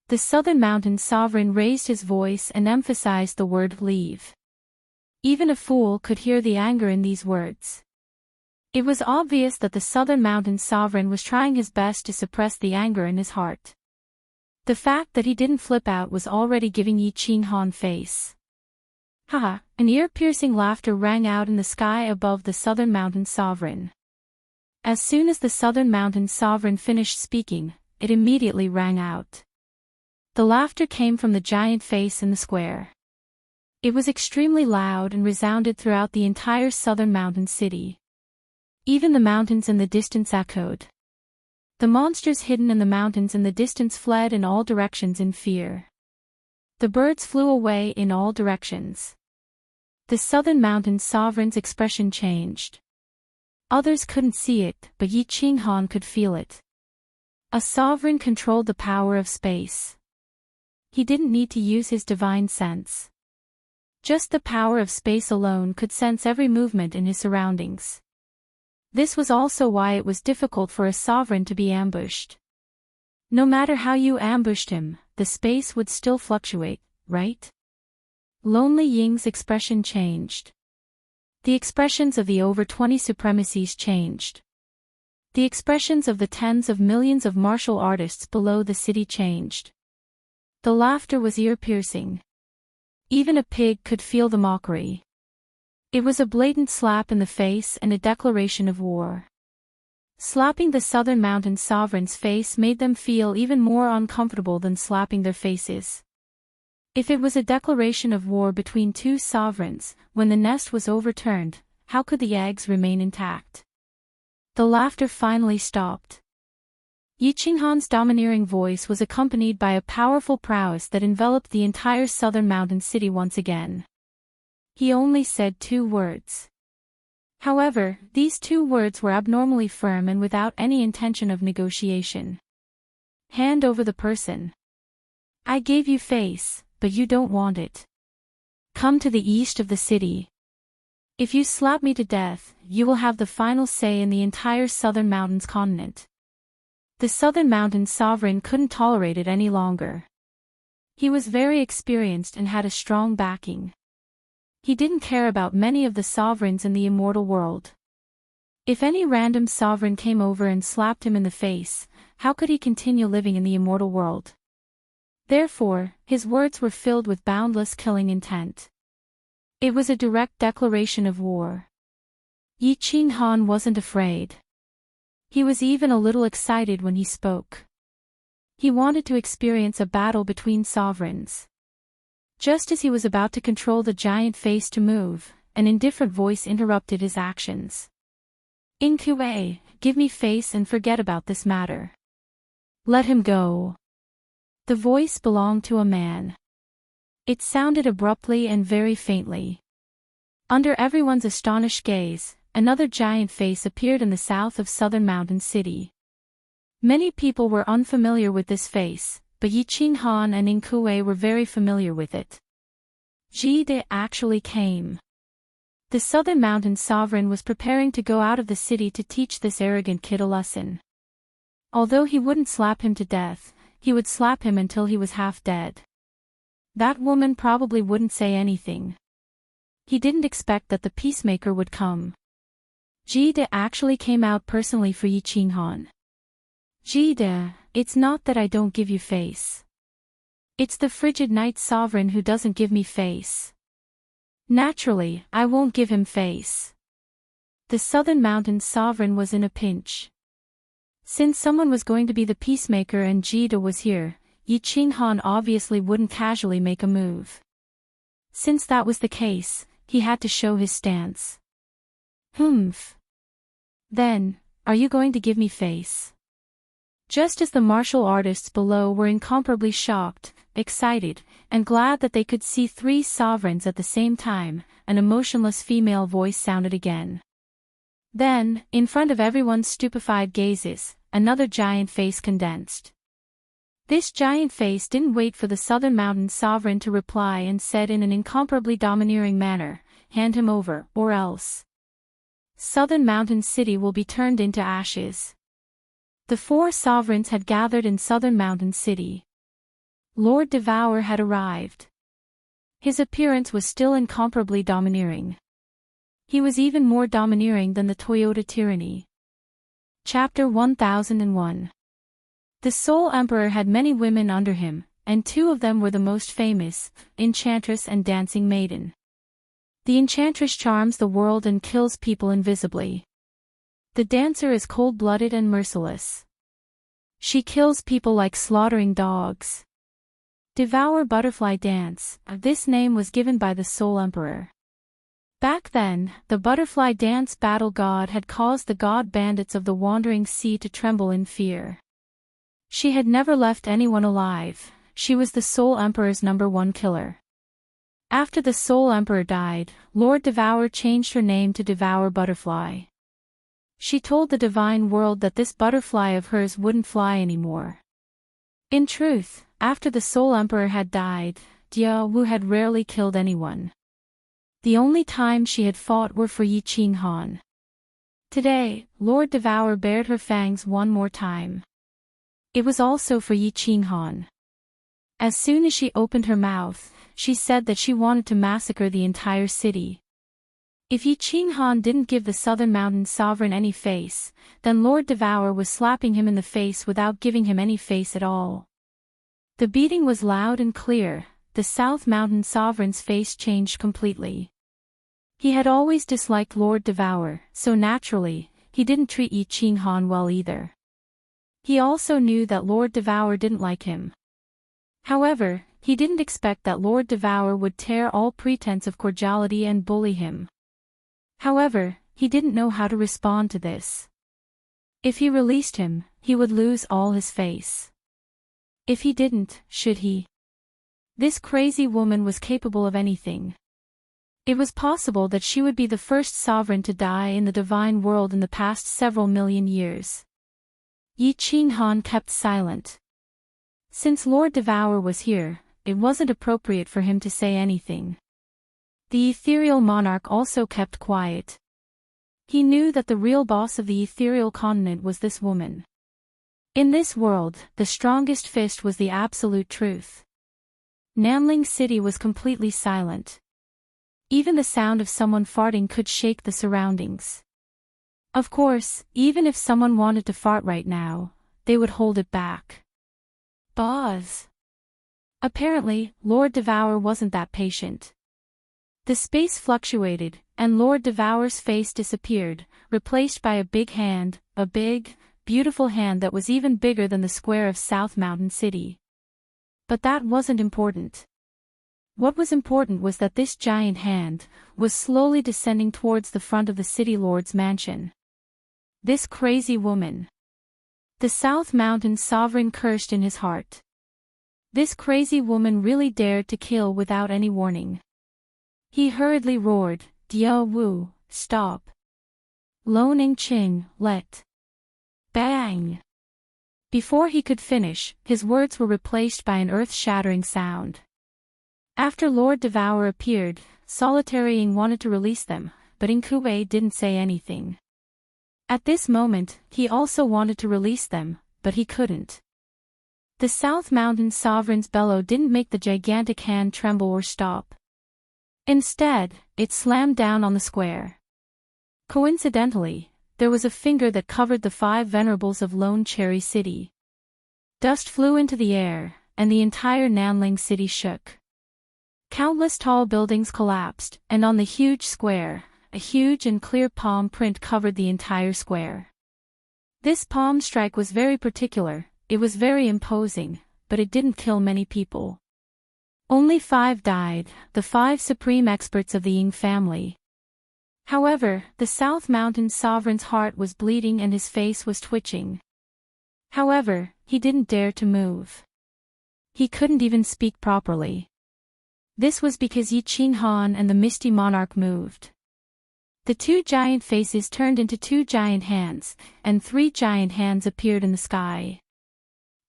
The Southern Mountain Sovereign raised his voice and emphasized the word leave. Even a fool could hear the anger in these words. It was obvious that the Southern Mountain Sovereign was trying his best to suppress the anger in his heart. The fact that he didn't flip out was already giving Yi Qinghan face. Haha, an ear-piercing laughter rang out in the sky above the Southern Mountain Sovereign. As soon as the Southern Mountain Sovereign finished speaking, it immediately rang out. The laughter came from the giant face in the square. It was extremely loud and resounded throughout the entire Southern Mountain City. Even the mountains in the distance echoed. The monsters hidden in the mountains in the distance fled in all directions in fear. The birds flew away in all directions. The Southern Mountain Sovereign's expression changed. Others couldn't see it, but Yi Qinghan could feel it. A sovereign controlled the power of space. He didn't need to use his divine sense. Just the power of space alone could sense every movement in his surroundings. This was also why it was difficult for a sovereign to be ambushed. No matter how you ambushed him, the space would still fluctuate, right? Lonely Ying's expression changed. The expressions of the over 20 supremacies changed. The expressions of the tens of millions of martial artists below the city changed. The laughter was ear-piercing. Even a pig could feel the mockery. It was a blatant slap in the face and a declaration of war. Slapping the Southern Mountain Sovereign's face made them feel even more uncomfortable than slapping their faces. If it was a declaration of war between two sovereigns, when the nest was overturned, how could the eggs remain intact? The laughter finally stopped. Yi Qinghan's domineering voice was accompanied by a powerful prowess that enveloped the entire Southern Mountain City once again. He only said 2 words. However, these 2 words were abnormally firm and without any intention of negotiation. Hand over the person. I gave you face, but you don't want it. Come to the east of the city. If you slap me to death, you will have the final say in the entire Southern Mountains continent. The Southern Mountain Sovereign couldn't tolerate it any longer. He was very experienced and had a strong backing. He didn't care about many of the sovereigns in the immortal world. If any random sovereign came over and slapped him in the face, how could he continue living in the immortal world? Therefore, his words were filled with boundless killing intent. It was a direct declaration of war. Yi Qinghan wasn't afraid. He was even a little excited when he spoke. He wanted to experience a battle between sovereigns. Just as he was about to control the giant face to move, an indifferent voice interrupted his actions. Inque, give me face and forget about this matter. Let him go. The voice belonged to a man. It sounded abruptly and very faintly. Under everyone's astonished gaze, another giant face appeared in the south of Southern Mountain City. Many people were unfamiliar with this face, but Yi Qinghan and Inque were very familiar with it. Jide actually came. The Southern Mountain Sovereign was preparing to go out of the city to teach this arrogant kid a lesson. Although he wouldn't slap him to death, he would slap him until he was half dead. That woman probably wouldn't say anything. He didn't expect that the peacemaker would come. Jide actually came out personally for Yi Qinghan. Jide, it's not that I don't give you face. It's the frigid night sovereign who doesn't give me face. Naturally, I won't give him face. The Southern Mountain Sovereign was in a pinch. Since someone was going to be the peacemaker and Jide was here, Yi Qinghan obviously wouldn't casually make a move. Since that was the case, he had to show his stance. Humph. Then, are you going to give me face? Just as the martial artists below were incomparably shocked, excited, and glad that they could see 3 sovereigns at the same time, an emotionless female voice sounded again. Then, in front of everyone's stupefied gazes, another giant face condensed. This giant face didn't wait for the Southern Mountain Sovereign to reply and said in an incomparably domineering manner, hand him over, or else. Southern Mountain City will be turned into ashes. The 4 sovereigns had gathered in southern Mountain City. Lord Devour had arrived. His appearance was still incomparably domineering. He was even more domineering than the Toyota tyranny. Chapter 1001. The Soul Emperor had many women under him, and 2 of them were the most famous, Enchantress and Dancing Maiden. The Enchantress charms the world and kills people invisibly. The dancer is cold-blooded and merciless. She kills people like slaughtering dogs. Devour Butterfly Dance, this name was given by the Soul Emperor. Back then, the Butterfly Dance battle god had caused the god bandits of the Wandering Sea to tremble in fear. She had never left anyone alive. She was the Soul Emperor's #1 killer. After the Soul Emperor died, Lord Devour changed her name to Devour Butterfly. She told the divine world that this butterfly of hers wouldn't fly anymore. In truth, after the Soul Emperor had died, Dia Wu had rarely killed anyone. The only time she had fought were for Yi Qing Han. Today, Lord Devour bared her fangs one more time. It was also for Yi Qing Han. As soon as she opened her mouth, she said that she wanted to massacre the entire city. If Yi Qing Han didn't give the Southern Mountain Sovereign any face, then Lord Devour was slapping him in the face without giving him any face at all. The beating was loud and clear. The South Mountain Sovereign's face changed completely. He had always disliked Lord Devour, so naturally, he didn't treat Yi Qing Han well either. He also knew that Lord Devour didn't like him. However, he didn't expect that Lord Devour would tear all pretense of cordiality and bully him. However, he didn't know how to respond to this. If he released him, he would lose all his face. If he didn't, should he? This crazy woman was capable of anything. It was possible that she would be the first sovereign to die in the divine world in the past several million years. Yi Qing Han kept silent. Since Lord Devour was here, it wasn't appropriate for him to say anything. The ethereal monarch also kept quiet. He knew that the real boss of the ethereal continent was this woman. In this world, the strongest fist was the absolute truth. Nanling City was completely silent. Even the sound of someone farting could shake the surroundings. Of course, even if someone wanted to fart right now, they would hold it back. Buzz. Apparently, Lord Devour wasn't that patient. The space fluctuated, and Lord Devour's face disappeared, replaced by a big hand, a big, beautiful hand that was even bigger than the square of South Mountain City. But that wasn't important. What was important was that this giant hand was slowly descending towards the front of the City Lord's mansion. This crazy woman. The South Mountain Sovereign cursed in his heart. This crazy woman really dared to kill without any warning. He hurriedly roared, "Dia Wu, stop. Loning Qing, let." Bang! Before he could finish, his words were replaced by an earth-shattering sound. After Lord Devour appeared, Solitary Ying wanted to release them, but Inkue didn't say anything. At this moment, he also wanted to release them, but he couldn't. The South Mountain Sovereign's bellow didn't make the gigantic hand tremble or stop. Instead, it slammed down on the square. Coincidentally, there was a finger that covered the 5 venerables of Lone Cherry City. Dust flew into the air, and the entire Nanling City shook. Countless tall buildings collapsed, and on the huge square, a huge and clear palm print covered the entire square. This palm strike was very particular, it was very imposing, but it didn't kill many people. Only 5 died, the 5 supreme experts of the Ying family. However, the South Mountain Sovereign's heart was bleeding and his face was twitching. However, he didn't dare to move. He couldn't even speak properly. This was because Yi Qing Han and the Misty Monarch moved. The 2 giant faces turned into 2 giant hands, and 3 giant hands appeared in the sky.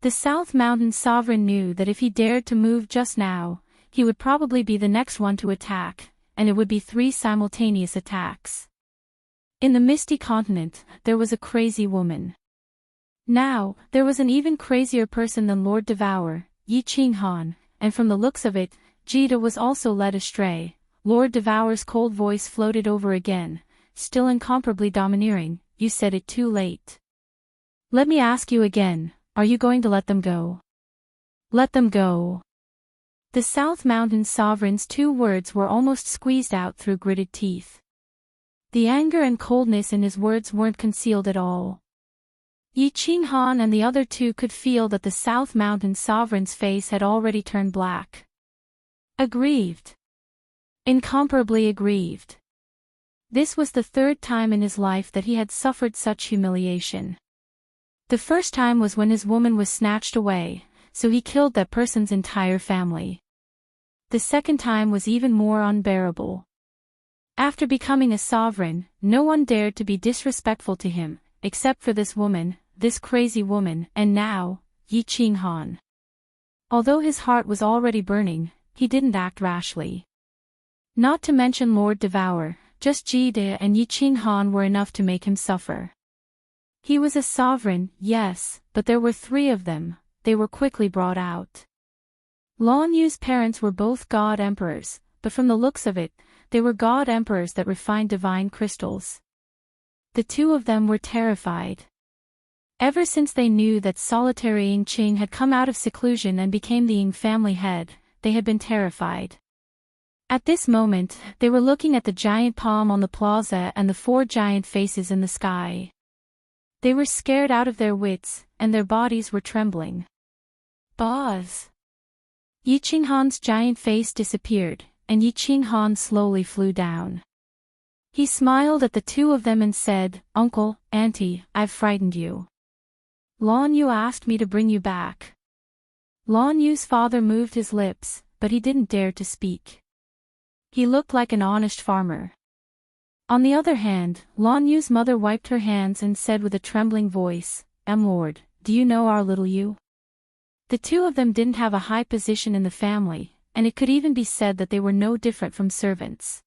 The South Mountain Sovereign knew that if he dared to move just now, he would probably be the next one to attack, and it would be 3 simultaneous attacks. In the Misty Continent, there was a crazy woman. Now, there was an even crazier person than Lord Devour, Yi Qinghan, and from the looks of it, Jida was also led astray. Lord Devour's cold voice floated over again, still incomparably domineering. You said it too late. Let me ask you again, are you going to let them go? Let them go. The South Mountain Sovereign's two words were almost squeezed out through gritted teeth. The anger and coldness in his words weren't concealed at all. Yi Qinghan and the other two could feel that the South Mountain Sovereign's face had already turned black. Aggrieved. Incomparably aggrieved. This was the third time in his life that he had suffered such humiliation. The first time was when his woman was snatched away, so he killed that person's entire family. The second time was even more unbearable. After becoming a sovereign, no one dared to be disrespectful to him, except for this woman, this crazy woman, and now, Yi Qinghan. Although his heart was already burning, he didn't act rashly. Not to mention Lord Devour, just Jida and Yi Qinghan were enough to make him suffer. He was a sovereign, yes, but there were three of them. They were quickly brought out. Lan Yu's parents were both god emperors, but from the looks of it, they were god emperors that refined divine crystals. The two of them were terrified. Ever since they knew that solitary Ying Qing had come out of seclusion and became the Ying family head, they had been terrified. At this moment, they were looking at the giant palm on the plaza and the four giant faces in the sky. They were scared out of their wits, and their bodies were trembling. Boz! Yi Qinghan's giant face disappeared, and Yi Qinghan slowly flew down. He smiled at the two of them and said, Uncle, Auntie, I've frightened you. Lan Yu asked me to bring you back. Lan Yu's father moved his lips, but he didn't dare to speak. He looked like an honest farmer. On the other hand, Lan Yu's mother wiped her hands and said with a trembling voice, Lord, do you know our little Yu? The two of them didn't have a high position in the family, and it could even be said that they were no different from servants.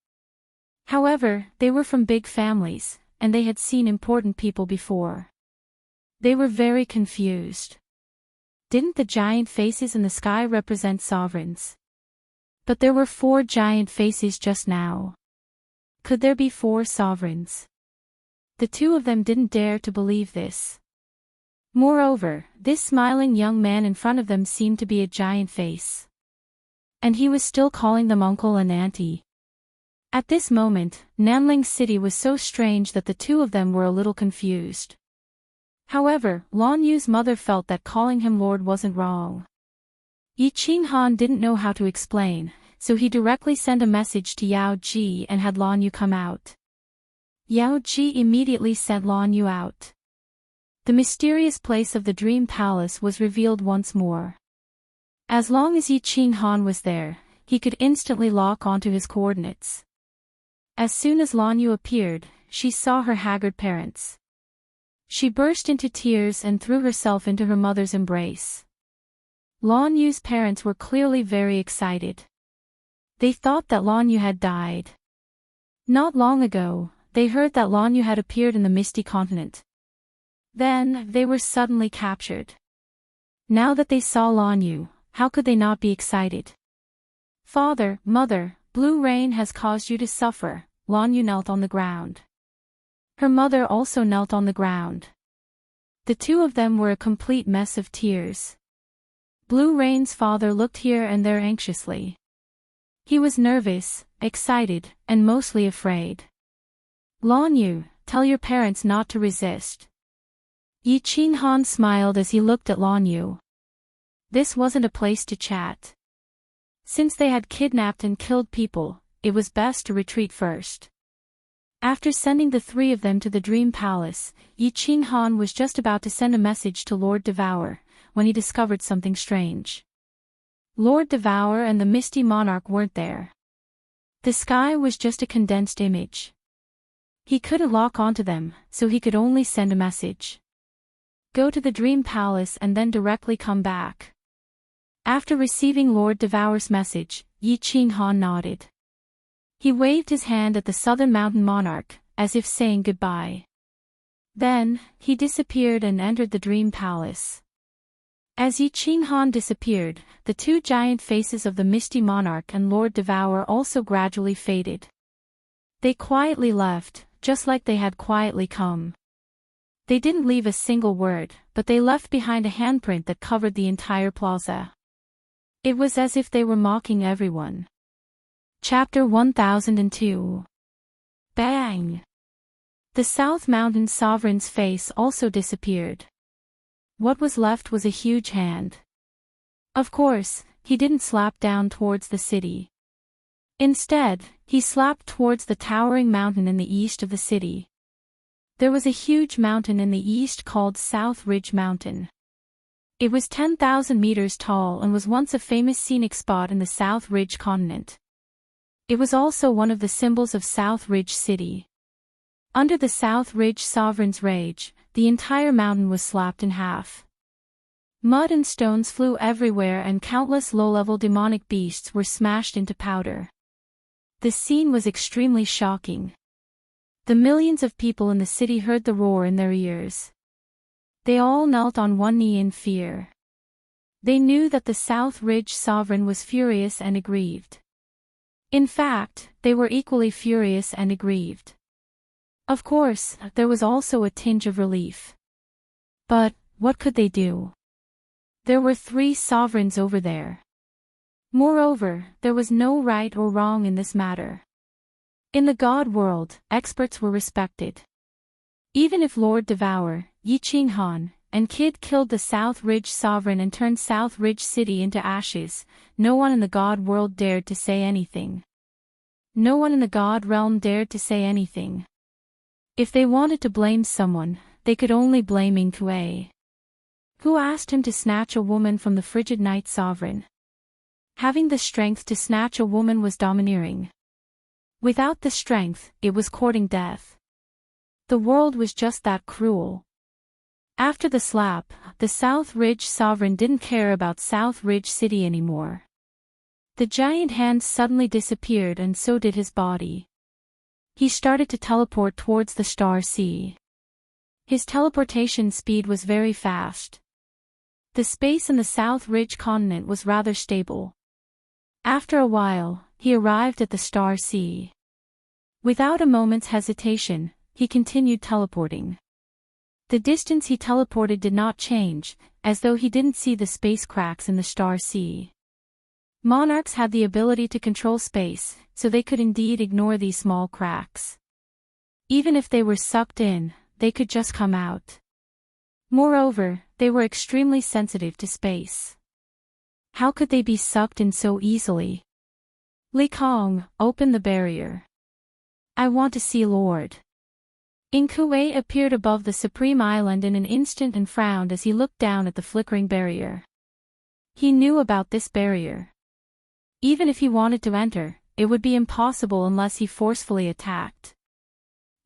However, they were from big families, and they had seen important people before. They were very confused. Didn't the giant faces in the sky represent sovereigns? But there were four giant faces just now. Could there be four sovereigns? The two of them didn't dare to believe this. Moreover, this smiling young man in front of them seemed to be a giant face. And he was still calling them uncle and auntie. At this moment, Nanling City was so strange that the two of them were a little confused. However, Lan Yu's mother felt that calling him Lord wasn't wrong. Yi Qinghan didn't know how to explain, so he directly sent a message to Yao Ji and had Lan Yu come out. Yao Ji immediately sent Lan Yu out. The mysterious place of the Dream Palace was revealed once more. As long as Yi Qinghan was there, he could instantly lock onto his coordinates. As soon as Lan Yu appeared, she saw her haggard parents. She burst into tears and threw herself into her mother's embrace. Lan Yu's parents were clearly very excited. They thought that Lan Yu had died. Not long ago, they heard that Lan Yu had appeared in the Misty Continent. Then, they were suddenly captured. Now that they saw Lan Yu, how could they not be excited? Father, Mother, Blue Rain has caused you to suffer. Lan Yu knelt on the ground. Her mother also knelt on the ground. The two of them were a complete mess of tears. Blue Rain's father looked here and there anxiously. He was nervous, excited, and mostly afraid. Lan Yu, tell your parents not to resist. Yi Qinghan smiled as he looked at Lan Yu. This wasn't a place to chat. Since they had kidnapped and killed people, it was best to retreat first. After sending the three of them to the Dream Palace, Yi Qinghan was just about to send a message to Lord Devour, when he discovered something strange. Lord Devour and the Misty Monarch weren't there. The sky was just a condensed image. He couldn't lock onto them, so he could only send a message. Go to the Dream Palace and then directly come back. After receiving Lord Devour's message, Yi Qinghan nodded. He waved his hand at the Southern Mountain Monarch, as if saying goodbye. Then, he disappeared and entered the dream palace. As Yi Qinghan disappeared, the two giant faces of the Misty Monarch and Lord Devourer also gradually faded. They quietly left, just like they had quietly come. They didn't leave a single word, but they left behind a handprint that covered the entire plaza. It was as if they were mocking everyone. Chapter 1002. Bang! The South Mountain Sovereign's face also disappeared. What was left was a huge hand. Of course, he didn't slap down towards the city. Instead, he slapped towards the towering mountain in the east of the city. There was a huge mountain in the east called South Ridge Mountain. It was 10,000 meters tall and was once a famous scenic spot in the South Ridge continent. It was also one of the symbols of South Ridge City. Under the South Ridge Sovereign's rage, the entire mountain was slapped in half. Mud and stones flew everywhere and countless low-level demonic beasts were smashed into powder. The scene was extremely shocking. The millions of people in the city heard the roar in their ears. They all knelt on one knee in fear. They knew that the South Ridge Sovereign was furious and aggrieved. In fact, they were equally furious and aggrieved. Of course, there was also a tinge of relief. But, what could they do? There were 3 sovereigns over there. Moreover, there was no right or wrong in this matter. In the god world, experts were respected. Even if Lord Devourer, Yi Qinghan, and Kid killed the South Ridge Sovereign and turned South Ridge City into ashes, no one in the god world dared to say anything. No one in the god realm dared to say anything. If they wanted to blame someone, they could only blame Inkue. Who asked him to snatch a woman from the frigid night sovereign? Having the strength to snatch a woman was domineering. Without the strength, it was courting death. The world was just that cruel. After the slap, the South Ridge Sovereign didn't care about South Ridge City anymore. The giant hand suddenly disappeared and so did his body. He started to teleport towards the Star Sea. His teleportation speed was very fast. The space in the South Ridge continent was rather stable. After a while, he arrived at the Star Sea. Without a moment's hesitation, he continued teleporting. The distance he teleported did not change, as though he didn't see the space cracks in the Star Sea. Monarchs had the ability to control space, so they could indeed ignore these small cracks. Even if they were sucked in, they could just come out. Moreover, they were extremely sensitive to space. How could they be sucked in so easily? Li Kong, open the barrier. I want to see Lord. Inkue appeared above the Supreme Island in an instant and frowned as he looked down at the flickering barrier. He knew about this barrier. Even if he wanted to enter, it would be impossible unless he forcefully attacked.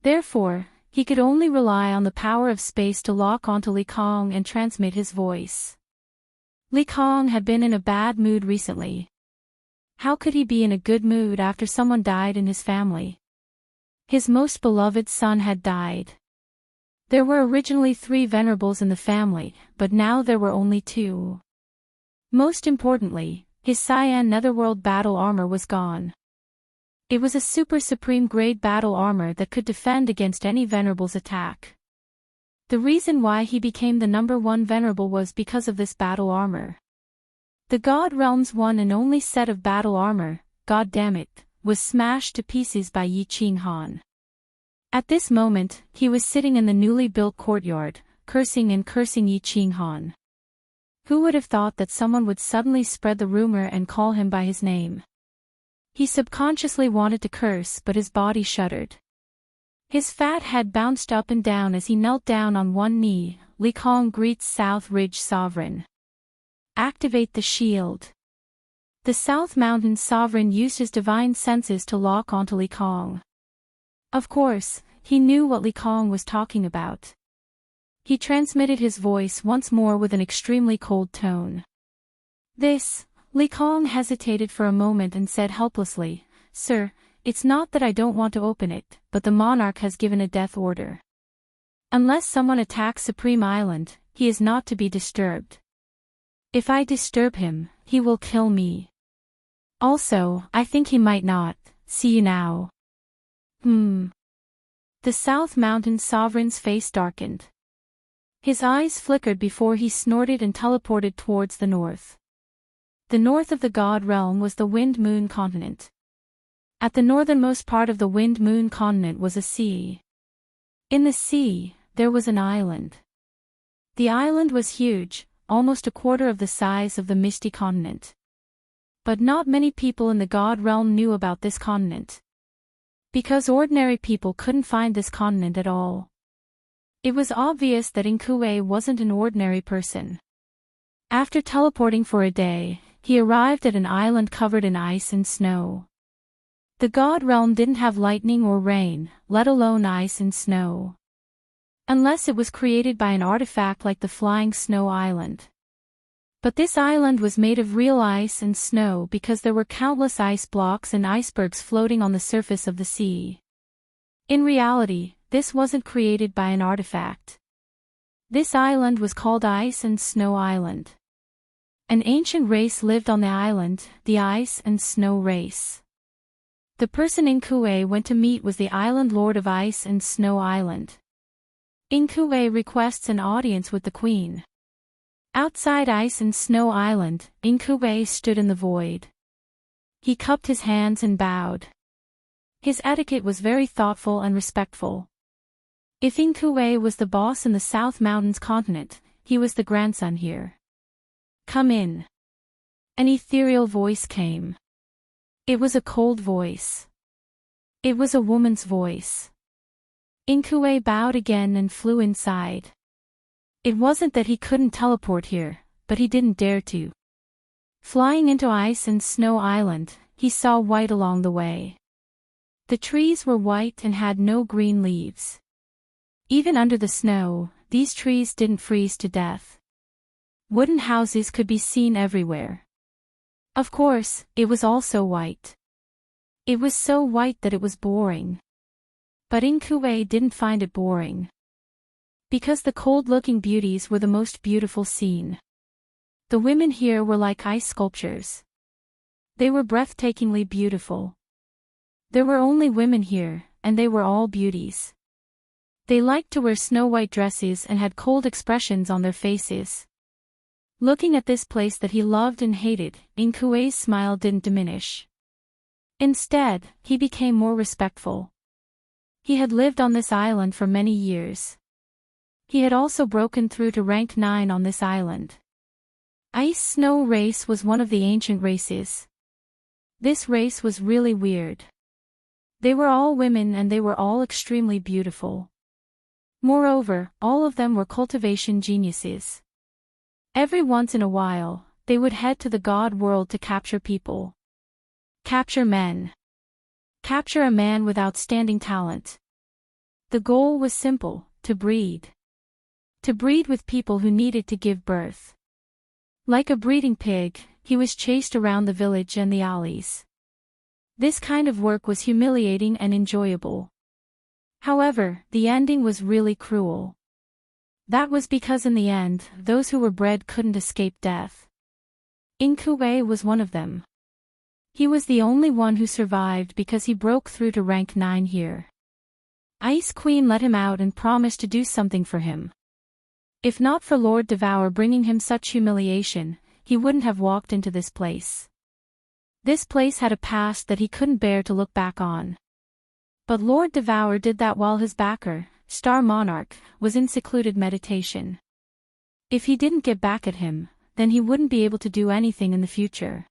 Therefore, he could only rely on the power of space to lock onto Li Kong and transmit his voice. Li Kong had been in a bad mood recently. How could he be in a good mood after someone died in his family? His most beloved son had died. There were originally 3 venerables in the family, but now there were only 2. Most importantly, his cyan netherworld battle armor was gone. It was a super supreme grade battle armor that could defend against any venerable's attack. The reason why he became the number 1 venerable was because of this battle armor. The God Realm's one and only set of battle armor, god damn it, was smashed to pieces by Yi Qinghan. At this moment, he was sitting in the newly built courtyard, cursing Yi Qinghan. Who would have thought that someone would suddenly spread the rumor and call him by his name? He subconsciously wanted to curse, but his body shuddered. His fat head bounced up and down as he knelt down on one knee. Li Kong greets South Ridge Sovereign. Activate the shield. The South Mountain Sovereign used his divine senses to lock onto Li Kong. Of course, he knew what Li Kong was talking about. He transmitted his voice once more with an extremely cold tone. Li Kong hesitated for a moment and said helplessly, "Sir, it's not that I don't want to open it, but the monarch has given a death order." Unless someone attacks Supreme Island, he is not to be disturbed. If I disturb him, he will kill me. Also, I think he might not. See you now. The South Mountain Sovereign's face darkened. His eyes flickered before he snorted and teleported towards the north. The north of the God Realm was the Wind Moon continent. At the northernmost part of the Wind Moon continent was a sea. In the sea, there was an island. The island was huge, almost a quarter of the size of the Misty continent. But not many people in the God Realm knew about this continent. Because ordinary people couldn't find this continent at all. It was obvious that Inkue wasn't an ordinary person. After teleporting for a day, he arrived at an island covered in ice and snow. The God Realm didn't have lightning or rain, let alone ice and snow. Unless it was created by an artifact like the Flying Snow Island. But this island was made of real ice and snow because there were countless ice blocks and icebergs floating on the surface of the sea. In reality, this wasn't created by an artifact. This island was called Ice and Snow Island. An ancient race lived on the island, the Ice and Snow race. The person Inkue went to meet was the Island Lord of Ice and Snow Island. Inkue requests an audience with the Queen. Outside Ice and Snow Island, Inkue stood in the void. He cupped his hands and bowed. His etiquette was very thoughtful and respectful. If Inkue was the boss in the South Mountains continent, he was the grandson here. Come in. An ethereal voice came. It was a cold voice. It was a woman's voice. Inkue bowed again and flew inside. It wasn't that he couldn't teleport here, but he didn't dare to. Flying into Ice and Snow Island, he saw white along the way. The trees were white and had no green leaves. Even under the snow, these trees didn't freeze to death. Wooden houses could be seen everywhere. Of course, it was also white. It was so white that it was boring. But Inkue didn't find it boring. Because the cold-looking beauties were the most beautiful seen. The women here were like ice sculptures. They were breathtakingly beautiful. There were only women here, and they were all beauties. They liked to wear snow-white dresses and had cold expressions on their faces. Looking at this place that he loved and hated, Inkue's smile didn't diminish. Instead, he became more respectful. He had lived on this island for many years. He had also broken through to rank 9 on this island. Ice-Snow race was one of the ancient races. This race was really weird. They were all women and they were all extremely beautiful. Moreover, all of them were cultivation geniuses. Every once in a while, they would head to the God world to capture people. Capture men. Capture a man with outstanding talent. The goal was simple, to breed. To breed with people who needed to give birth. Like a breeding pig, he was chased around the village and the alleys. This kind of work was humiliating and enjoyable. However, the ending was really cruel. That was because in the end, those who were bred couldn't escape death. Inkue was one of them. He was the only one who survived because he broke through to rank 9 here. Ice Queen let him out and promised to do something for him. If not for Lord Devour bringing him such humiliation, he wouldn't have walked into this place. This place had a past that he couldn't bear to look back on. But Lord Devour did that while his backer, Star Monarch, was in secluded meditation. If he didn't get back at him, then he wouldn't be able to do anything in the future.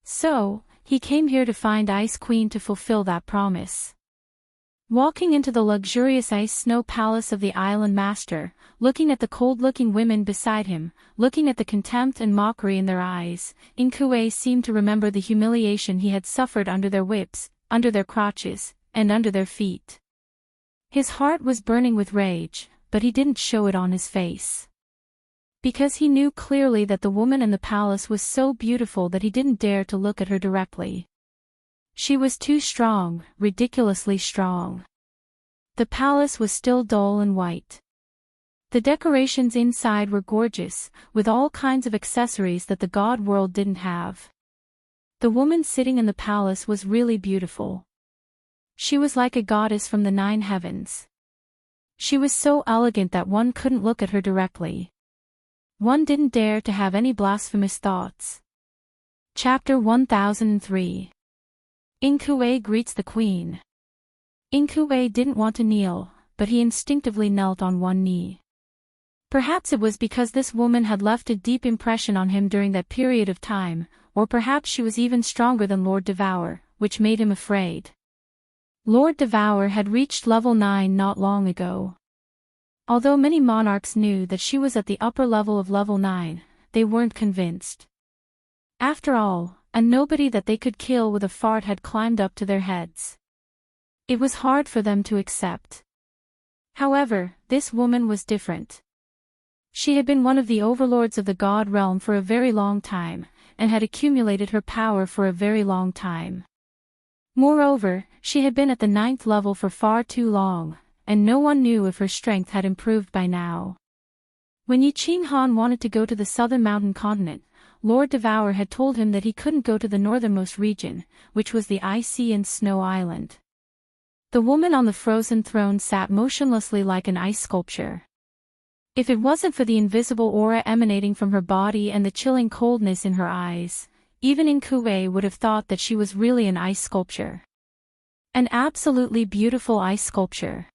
So, he came here to find Ice Queen to fulfill that promise. Walking into the luxurious ice-snow palace of the Island Master, looking at the cold-looking women beside him, looking at the contempt and mockery in their eyes, Inkue seemed to remember the humiliation he had suffered under their whips, under their crotches, and under their feet. His heart was burning with rage, but he didn't show it on his face. Because he knew clearly that the woman in the palace was so beautiful that he didn't dare to look at her directly. She was too strong, ridiculously strong. The palace was still dull and white. The decorations inside were gorgeous, with all kinds of accessories that the god world didn't have. The woman sitting in the palace was really beautiful. She was like a goddess from the 9 heavens. She was so elegant that one couldn't look at her directly. One didn't dare to have any blasphemous thoughts. Chapter 1003. Inkue greets the queen. Inkue didn't want to kneel, but he instinctively knelt on one knee. Perhaps it was because this woman had left a deep impression on him during that period of time, or perhaps she was even stronger than Lord Devour, which made him afraid. Lord Devour had reached level 9 not long ago. Although many monarchs knew that she was at the upper level of level 9, they weren't convinced. After all, a nobody that they could kill with a fart had climbed up to their heads. It was hard for them to accept. However, this woman was different. She had been one of the overlords of the god realm for a very long time, and had accumulated her power for a very long time. Moreover, she had been at the 9th level for far too long, and no one knew if her strength had improved by now. When Yi Qinghan wanted to go to the southern mountain continent, Lord Devour had told him that he couldn't go to the northernmost region, which was the icy and snow island. The woman on the frozen throne sat motionlessly like an ice sculpture. If it wasn't for the invisible aura emanating from her body and the chilling coldness in her eyes, even Inkue would have thought that she was really an ice sculpture. An absolutely beautiful ice sculpture.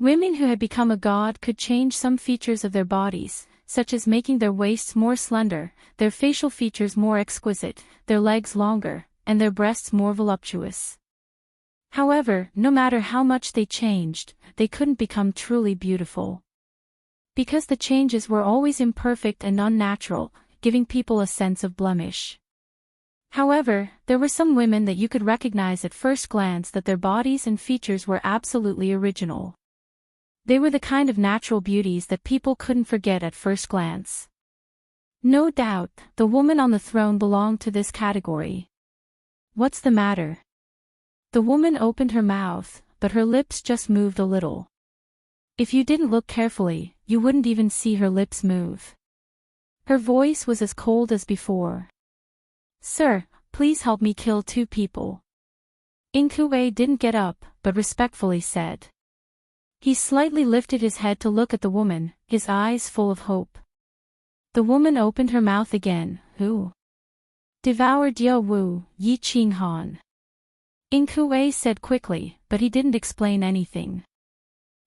Women who had become a god could change some features of their bodies, such as making their waists more slender, their facial features more exquisite, their legs longer, and their breasts more voluptuous. However, no matter how much they changed, they couldn't become truly beautiful. Because the changes were always imperfect and unnatural, giving people a sense of blemish. However, there were some women that you could recognize at first glance that their bodies and features were absolutely original. They were the kind of natural beauties that people couldn't forget at first glance. No doubt, the woman on the throne belonged to this category. What's the matter? The woman opened her mouth, but her lips just moved a little. If you didn't look carefully, you wouldn't even see her lips move. Her voice was as cold as before. Sir, please help me kill 2 people. Inkue didn't get up, but respectfully said. He slightly lifted his head to look at the woman, his eyes full of hope. The woman opened her mouth again. Who? Devour Diao Wu, Yi Qinghan. Inkue said quickly, but he didn't explain anything.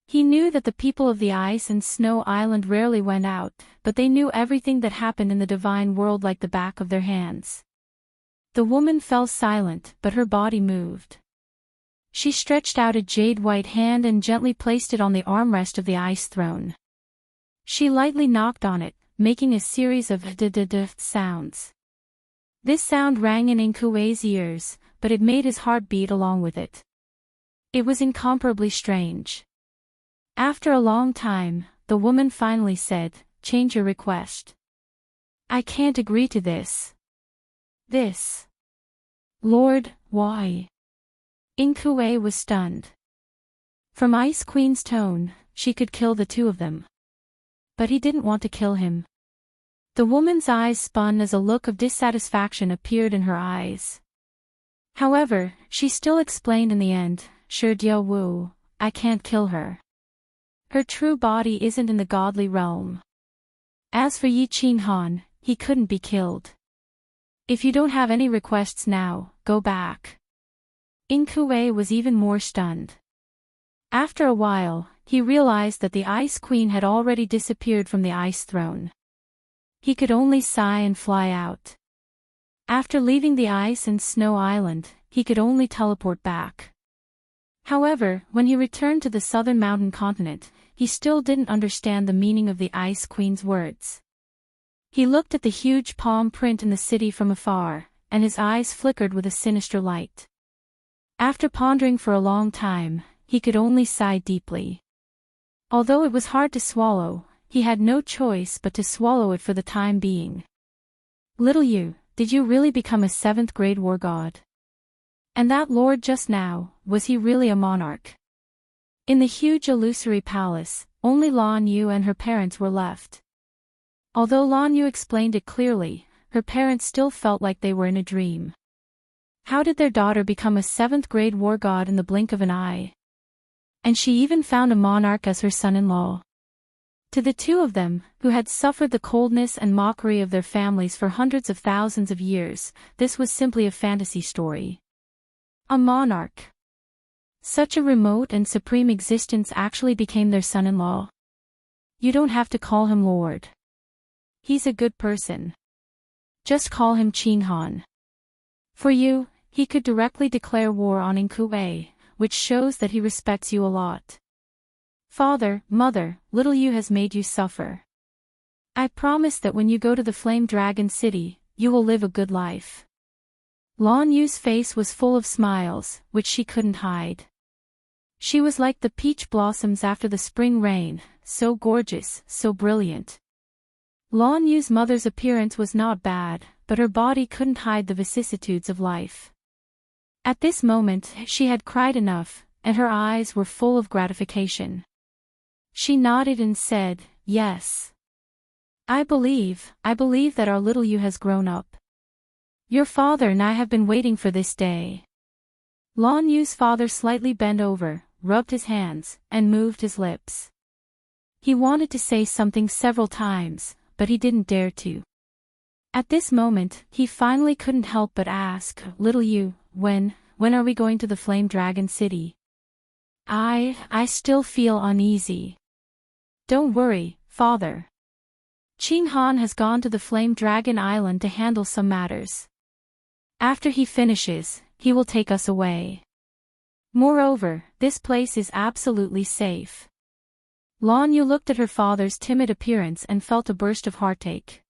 He knew that the people of the ice and snow island rarely went out, but they knew everything that happened in the divine world like the back of their hands. The woman fell silent, but her body moved. She stretched out a jade-white hand and gently placed it on the armrest of the ice throne. She lightly knocked on it, making a series of d-d-d sounds. This sound rang in Inkue's ears, but it made his heart beat along with it. It was incomparably strange. After a long time, the woman finally said, "Change your request." "I can't agree to this." "This? Lord, why?" Inkue was stunned. From Ice Queen's tone, she could kill the 2 of them. But he didn't want to kill him. The woman's eyes spun as a look of dissatisfaction appeared in her eyes. However, she still explained in the end, "Sure Diao Wu, I can't kill her. Her true body isn't in the godly realm. As for Yi Qinghan, he couldn't be killed. If you don't have any requests now, go back." Inkue was even more stunned. After a while, he realized that the Ice Queen had already disappeared from the ice throne. He could only sigh and fly out. After leaving the ice and snow island, he could only teleport back. However, when he returned to the southern mountain continent, he still didn't understand the meaning of the Ice Queen's words. He looked at the huge palm print in the city from afar, and his eyes flickered with a sinister light. After pondering for a long time, he could only sigh deeply. Although it was hard to swallow, he had no choice but to swallow it for the time being. "Little you, did you really become a 7th grade war god? And that lord just now, was he really a monarch?" In the huge illusory palace, only Lan Yu and her parents were left. Although Lan Yu explained it clearly, her parents still felt like they were in a dream. How did their daughter become a 7th-grade war god in the blink of an eye? And she even found a monarch as her son-in-law. To the two of them, who had suffered the coldness and mockery of their families for hundreds of thousands of years, this was simply a fantasy story. A monarch. Such a remote and supreme existence actually became their son-in-law. You don't have to call him Lord. He's a good person. Just call him Qin Han. For you, he could directly declare war on Inkue, which shows that he respects you a lot. Father, mother, little Yu has made you suffer. I promise that when you go to the Flame Dragon City, you will live a good life. Lan Yu's face was full of smiles, which she couldn't hide. She was like the peach blossoms after the spring rain, so gorgeous, so brilliant. Lan Yu's mother's appearance was not bad, but her body couldn't hide the vicissitudes of life. At this moment, she had cried enough, and her eyes were full of gratification. She nodded and said, "Yes. I believe that our little Yu has grown up. Your father and I have been waiting for this day." Lan Yu's father slightly bent over, rubbed his hands, and moved his lips. He wanted to say something several times, but he didn't dare to. At this moment, he finally couldn't help but ask, "Little Yu, when are we going to the Flame Dragon City? I still feel uneasy." "Don't worry, father. Qin Han has gone to the Flame Dragon Island to handle some matters. After he finishes, he will take us away. Moreover, this place is absolutely safe." Lan Yu looked at her father's timid appearance and felt a burst of heartache.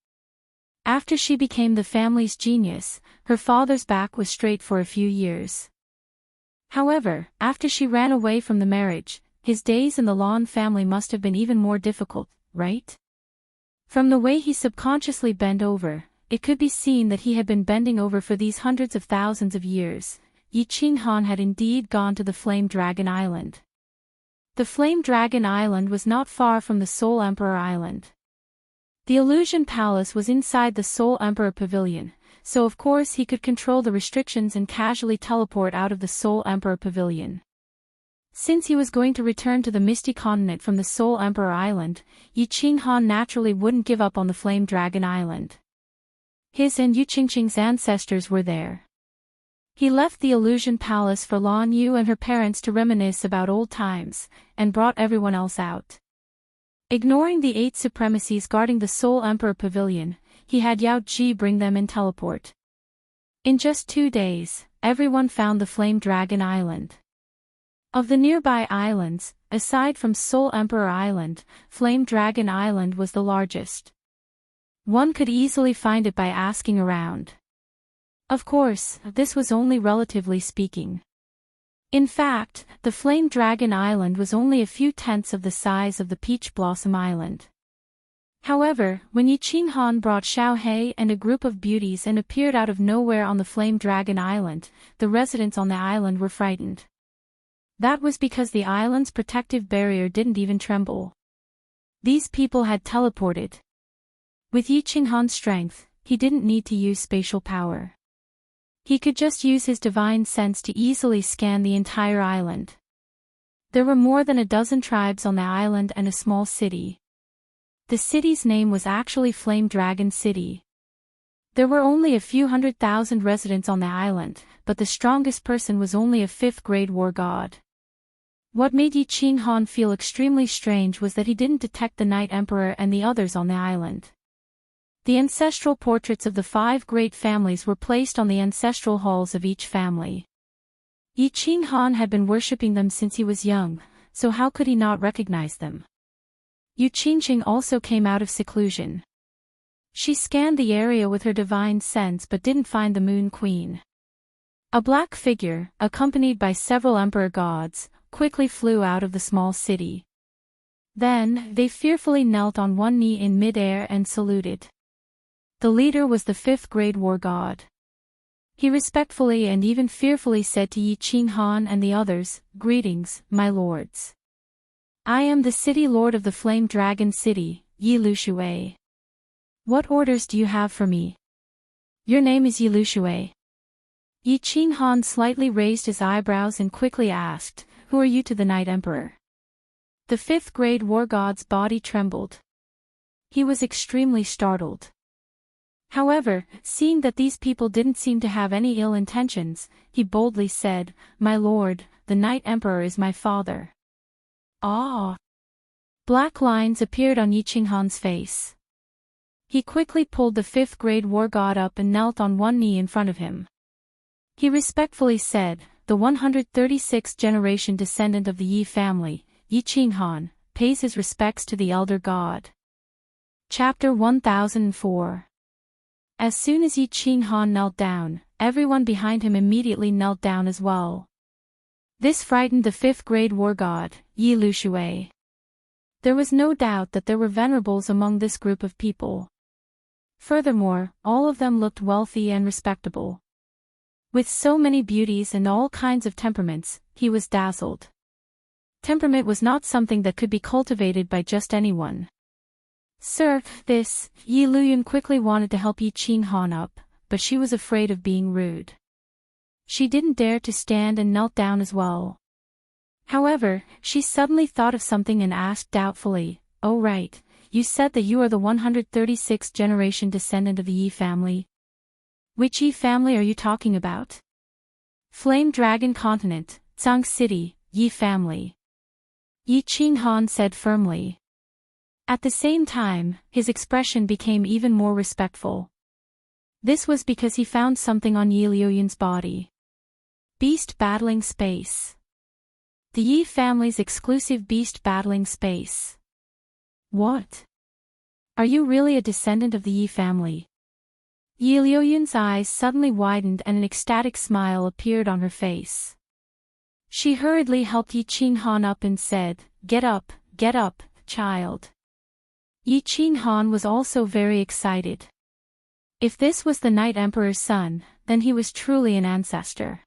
After she became the family's genius, her father's back was straight for a few years. However, after she ran away from the marriage, his days in the Lan family must have been even more difficult, right? From the way he subconsciously bent over, it could be seen that he had been bending over for these hundreds of thousands of years. Qin Han had indeed gone to the Flame Dragon Island. The Flame Dragon Island was not far from the Soul Emperor Island. The Illusion Palace was inside the Soul Emperor Pavilion, so of course he could control the restrictions and casually teleport out of the Soul Emperor Pavilion. Since he was going to return to the Misty Continent from the Soul Emperor Island, Qin Han naturally wouldn't give up on the Flame Dragon Island. His and Yu Qingqing's ancestors were there. He left the Illusion Palace for Lan Yu and her parents to reminisce about old times, and brought everyone else out. Ignoring the 8 supremacies guarding the Soul Emperor Pavilion, he had Yao Ji bring them in teleport. In just 2 days, everyone found the Flame Dragon Island. Of the nearby islands, aside from Soul Emperor Island, Flame Dragon Island was the largest. One could easily find it by asking around. Of course, this was only relatively speaking. In fact, the Flame Dragon Island was only a few tenths of the size of the Peach Blossom Island. However, when Qin Han brought Xiao He and a group of beauties and appeared out of nowhere on the Flame Dragon Island, the residents on the island were frightened. That was because the island's protective barrier didn't even tremble. These people had teleported. With Qin Han's strength, he didn't need to use spatial power. He could just use his divine sense to easily scan the entire island. There were more than a dozen tribes on the island and a small city. The city's name was actually Flame Dragon City. There were only a few 100,000 residents on the island, but the strongest person was only a 5th-grade war god. What made Qin Han feel extremely strange was that he didn't detect the Night Emperor and the others on the island. The ancestral portraits of the 5 great families were placed on the ancestral halls of each family. Qin Han had been worshipping them since he was young, so how could he not recognize them? Yu Qingqing also came out of seclusion. She scanned the area with her divine sense but didn't find the Moon Queen. A black figure, accompanied by several emperor gods, quickly flew out of the small city. Then, they fearfully knelt on one knee in mid-air and saluted. The leader was the 5th-grade war god. He respectfully and even fearfully said to Qin Han and the others, "Greetings, my lords. I am the city lord of the Flame Dragon City, Yi Lushui. What orders do you have for me? Your name is Yi Lushui. Yi Qinghan slightly raised his eyebrows and quickly asked, Who are you to the Night Emperor? The fifth-grade war god's body trembled. He was extremely startled. However, seeing that these people didn't seem to have any ill intentions, he boldly said, My lord, the Night Emperor is my father. Ah! Black lines appeared on Yi Qinghan's face. He quickly pulled the fifth-grade war god up and knelt on one knee in front of him. He respectfully said, The 136th generation descendant of the Yi family, Yi Qinghan, pays his respects to the elder god. Chapter 1004. As soon as Yi Qinghan knelt down, everyone behind him immediately knelt down as well. This frightened the fifth-grade war god, Yi Lushui. There was no doubt that there were venerables among this group of people. Furthermore, all of them looked wealthy and respectable. With so many beauties and all kinds of temperaments, he was dazzled. Temperament was not something that could be cultivated by just anyone. Sir, Yi Luyun quickly wanted to help Yi Qinghan up, but she was afraid of being rude. She didn't dare to stand and knelt down as well. However, she suddenly thought of something and asked doubtfully, Oh right, you said that you are the 136th generation descendant of the Yi family. Which Yi family are you talking about? Flame Dragon Continent, Zhang City, Yi family. Yi Qinghan said firmly. At the same time, his expression became even more respectful. This was because he found something on Yi Luyun's body. Beast Battling Space. The Yi family's exclusive beast battling space. What? Are you really a descendant of the Yi family? Yi Luyun's eyes suddenly widened and an ecstatic smile appeared on her face. She hurriedly helped Yi Qinghan up and said, Get up, child. Yi Qinghan was also very excited. If this was the Night Emperor's son, then he was truly an ancestor.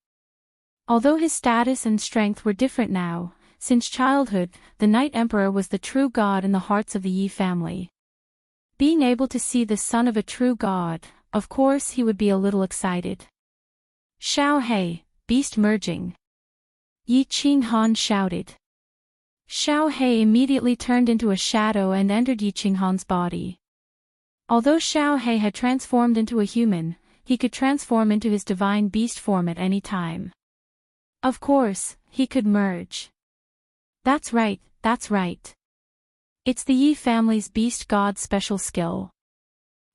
Although his status and strength were different now, since childhood, the Night Emperor was the true god in the hearts of the Yi family. Being able to see the son of a true god, of course he would be a little excited. Xiao He, beast merging. Yi Qinghan shouted. Xiao He immediately turned into a shadow and entered Yi Qinghan's body. Although Xiao He had transformed into a human, he could transform into his divine beast form at any time. Of course, he could merge. That's right. It's the Yi family's beast god special skill.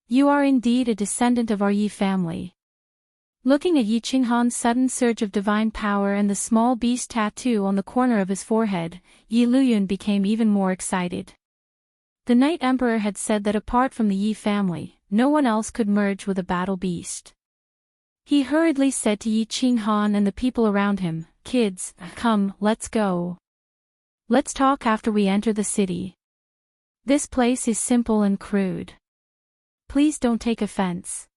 You are indeed a descendant of our Yi family. Looking at Yi Qinghan's sudden surge of divine power and the small beast tattoo on the corner of his forehead, Yi Luyun became even more excited. The Night Emperor had said that apart from the Yi family, no one else could merge with a battle beast. He hurriedly said to Yi Qinghan and the people around him, Kids, come, let's go. Let's talk after we enter the city. This place is simple and crude. Please don't take offense.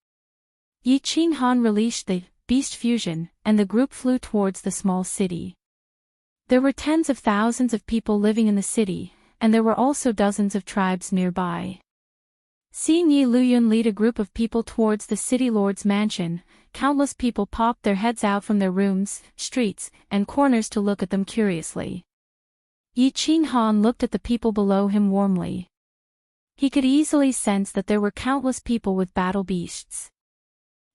Yi Qinghan released the beast fusion, and the group flew towards the small city. There were tens of thousands of people living in the city, and there were also dozens of tribes nearby. Seeing Yi Luyun lead a group of people towards the city lord's mansion, countless people popped their heads out from their rooms, streets, and corners to look at them curiously. Yi Qinghan looked at the people below him warmly. He could easily sense that there were countless people with battle beasts.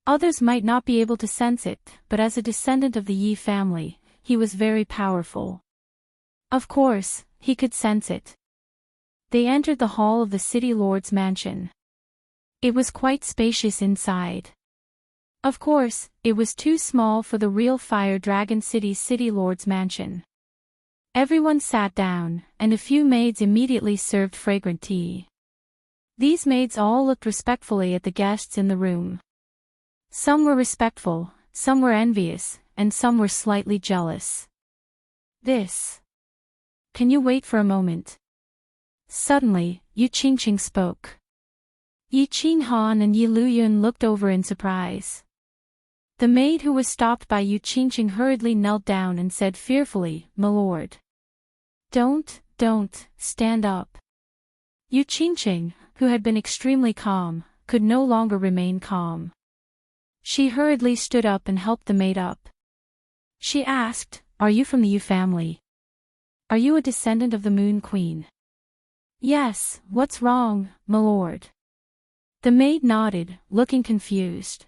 Others might not be able to sense it, but as a descendant of the Yi family, he was very powerful. Of course, he could sense it. They entered the hall of the city lord's mansion. It was quite spacious inside. Of course, it was too small for the real Fire Dragon City's city lord's mansion. Everyone sat down, and a few maids immediately served fragrant tea. These maids all looked respectfully at the guests in the room. Some were respectful, some were envious, and some were slightly jealous. Can you wait for a moment? Suddenly, Yu Qingqing spoke. Yi Qinghan and Yi Luyun looked over in surprise. The maid who was stopped by Yu Qingqing hurriedly knelt down and said fearfully, My lord. Don't don't, stand up. Enchanting, who had been extremely calm, could no longer remain calm. She hurriedly stood up and helped the maid up. She asked, "Are you from the Yu family? Are you a descendant of the Moon Queen?" "Yes, what's wrong, my lord?" The maid nodded, looking confused.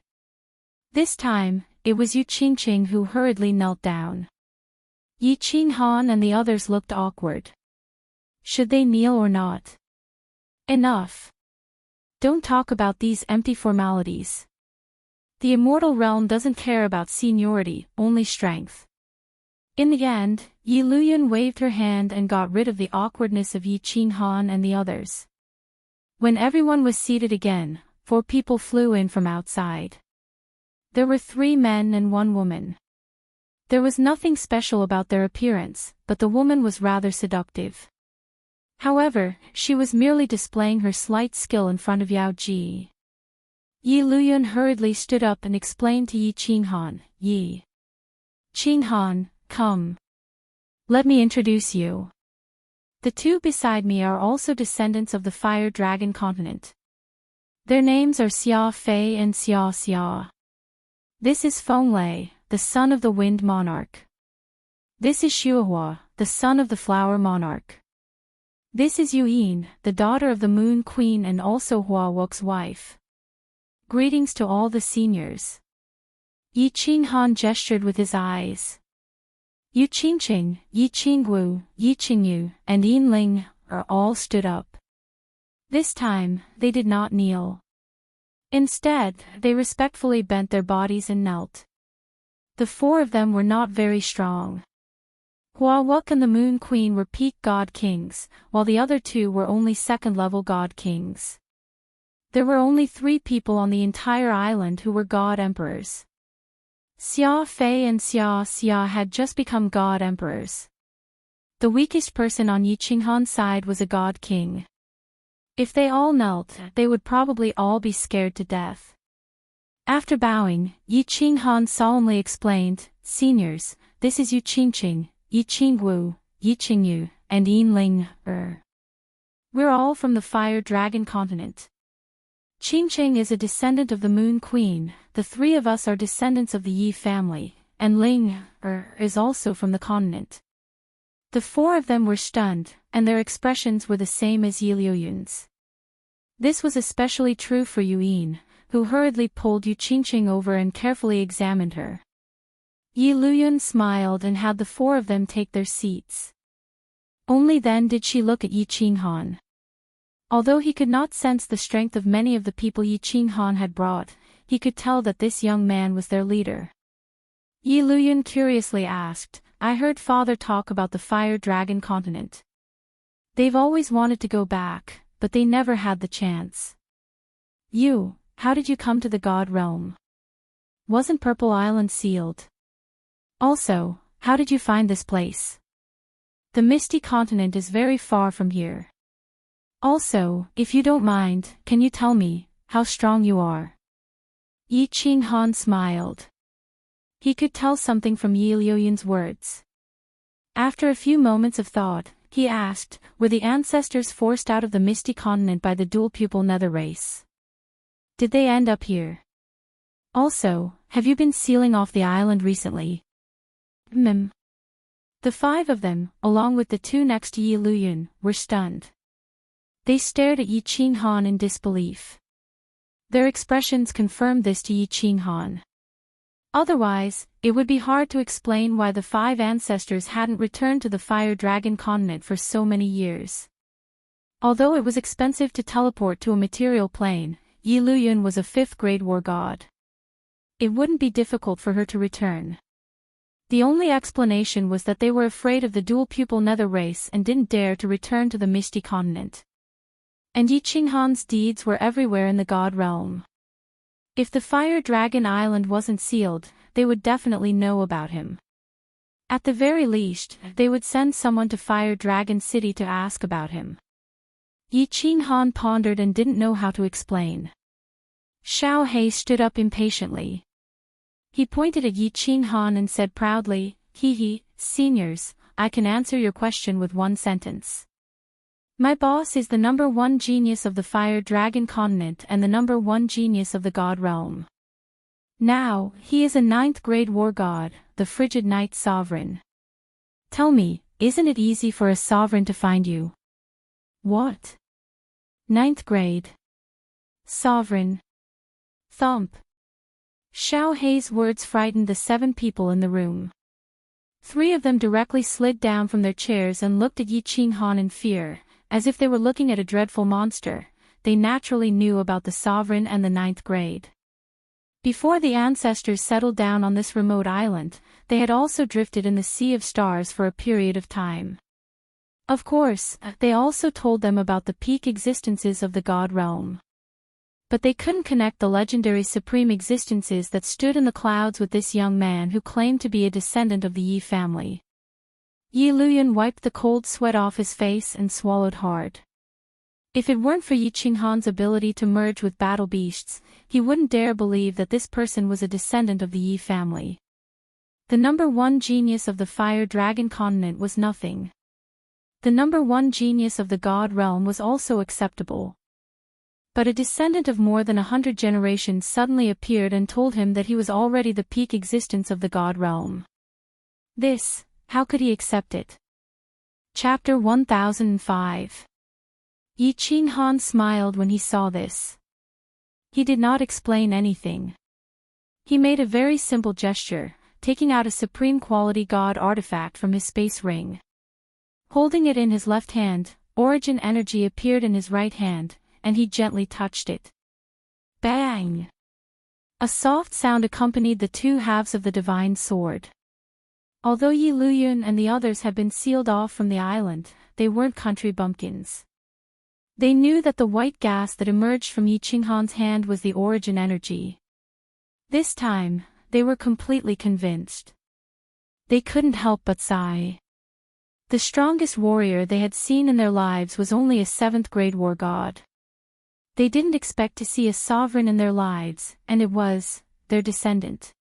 This time, it was Enchanting who hurriedly knelt down. Enchanting and the others looked awkward. Should they kneel or not? Enough. Don't talk about these empty formalities. The immortal realm doesn't care about seniority, only strength. In the end, Yi Luyun waved her hand and got rid of the awkwardness of Enchanting and the others. When everyone was seated again, 4 people flew in from outside. There were 3 men and 1 woman. There was nothing special about their appearance, but the woman was rather seductive. However, she was merely displaying her slight skill in front of Yao Ji. Yi Luyun hurriedly stood up and explained to Enchanting, "Yi Qinghan, come. Let me introduce you. The 2 beside me are also descendants of the Fire Dragon continent. Their names are Xia Fei and Xia Xia. This is Fenglei, the son of the Wind Monarch. This is Xuehua, the son of the Flower Monarch. This is Yuyin, the daughter of the Moon Queen and also Hua Wok's wife. Greetings to all the seniors." Enchanting gestured with his eyes. Enchanting, Enchangu, Enchanyu, and Yinling are all stood up. This time, they did not kneel. Instead, they respectfully bent their bodies and knelt. The 4 of them were not very strong. Hua Wok and the Moon Queen were peak god kings, while the other 2 were only second-level god kings. There were only 3 people on the entire island who were god emperors. Xia Fei and Xia Xia had just become god emperors. The weakest person on Enchanting's side was a god king. If they all knelt, they would probably all be scared to death. After bowing, Enchanting solemnly explained, "Seniors, this is Enchanting, Enchangu, Enchanyu, and Yinling. We're all from the Fire Dragon continent. Qingqing is a descendant of the Moon Queen, the 3 of us are descendants of the Yi family, and Ling is also from the continent." The 4 of them were stunned, and their expressions were the same as Yi Luyun's. This was especially true for Yuyin, who hurriedly pulled Enchanting over and carefully examined her. Yi Luyun smiled and had the 4 of them take their seats. Only then did she look at Enchanting. Although he could not sense the strength of many of the people Enchanting had brought, he could tell that this young man was their leader. Yi Luyun curiously asked, "I heard father talk about the Fire Dragon continent. They've always wanted to go back, but they never had the chance. How did you come to the God realm? Wasn't Purple Island sealed? Also, how did you find this place? The Misty Continent is very far from here. Also, if you don't mind, can you tell me how strong you are?" Enchanting smiled. He could tell something from Yi Luyun's words. After a few moments of thought, he asked, "Were the ancestors forced out of the Misty Continent by the dual-pupil nether race? Did they end up here? Also, have you been sealing off the island recently?" The 5 of them, along with the 2 next to Yi Luyun, were stunned. They stared at Enchanting in disbelief. Their expressions confirmed this to Enchanting. Otherwise, it would be hard to explain why the 5 ancestors hadn't returned to the Fire Dragon continent for so many years. Although it was expensive to teleport to a material plane, Yi Luyun was a 5th-grade war god. It wouldn't be difficult for her to return. The only explanation was that they were afraid of the dual-pupil nether race and didn't dare to return to the Misty Continent. And Enchanting's deeds were everywhere in the God realm. If the Fire Dragon Island wasn't sealed, they would definitely know about him. At the very least, they would send someone to Fire Dragon City to ask about him. Enchanting pondered and didn't know how to explain. Xiao He stood up impatiently. He pointed at Enchanting and said proudly, "Hee, seniors, I can answer your question with one sentence. My boss is the number one genius of the Fire Dragon continent and the number one genius of the God realm. Now, he is a 9th grade war god, the Frigid Night Sovereign. Tell me, isn't it easy for a sovereign to find you? What? 9th grade. Sovereign. Thump. Xiao Hei's words frightened the 7 people in the room. 3 of them directly slid down from their chairs and looked at Yi Qinghan in fear, as if they were looking at a dreadful monster. They naturally knew about the sovereign and the 9th grade. Before the ancestors settled down on this remote island, they had also drifted in the Sea of Stars for a period of time. Of course, they also told them about the peak existences of the God realm. But they couldn't connect the legendary supreme existences that stood in the clouds with this young man who claimed to be a descendant of the Yi family. Yi Luyan wiped the cold sweat off his face and swallowed hard. If it weren't for Yi Qinghan's ability to merge with battle beasts, he wouldn't dare believe that this person was a descendant of the Yi family. The number one genius of the Fire Dragon continent was nothing. The number one genius of the God realm was also acceptable. But a descendant of more than 100 generations suddenly appeared and told him that he was already the peak existence of the God realm. This, how could he accept it? Chapter 1005. Yi Qinghan smiled when he saw this. He did not explain anything. He made a very simple gesture, taking out a supreme quality God artifact from his space ring. Holding it in his left hand, origin energy appeared in his right hand, and he gently touched it. Bang! A soft sound accompanied the 2 halves of the divine sword. Although Yi Luyan and the others had been sealed off from the island, they weren't country bumpkins. They knew that the white gas that emerged from Yi Qinghan's hand was the origin energy. This time, they were completely convinced. They couldn't help but sigh. The strongest warrior they had seen in their lives was only a 7th grade war god. They didn't expect to see a sovereign in their lives, and it was their descendant.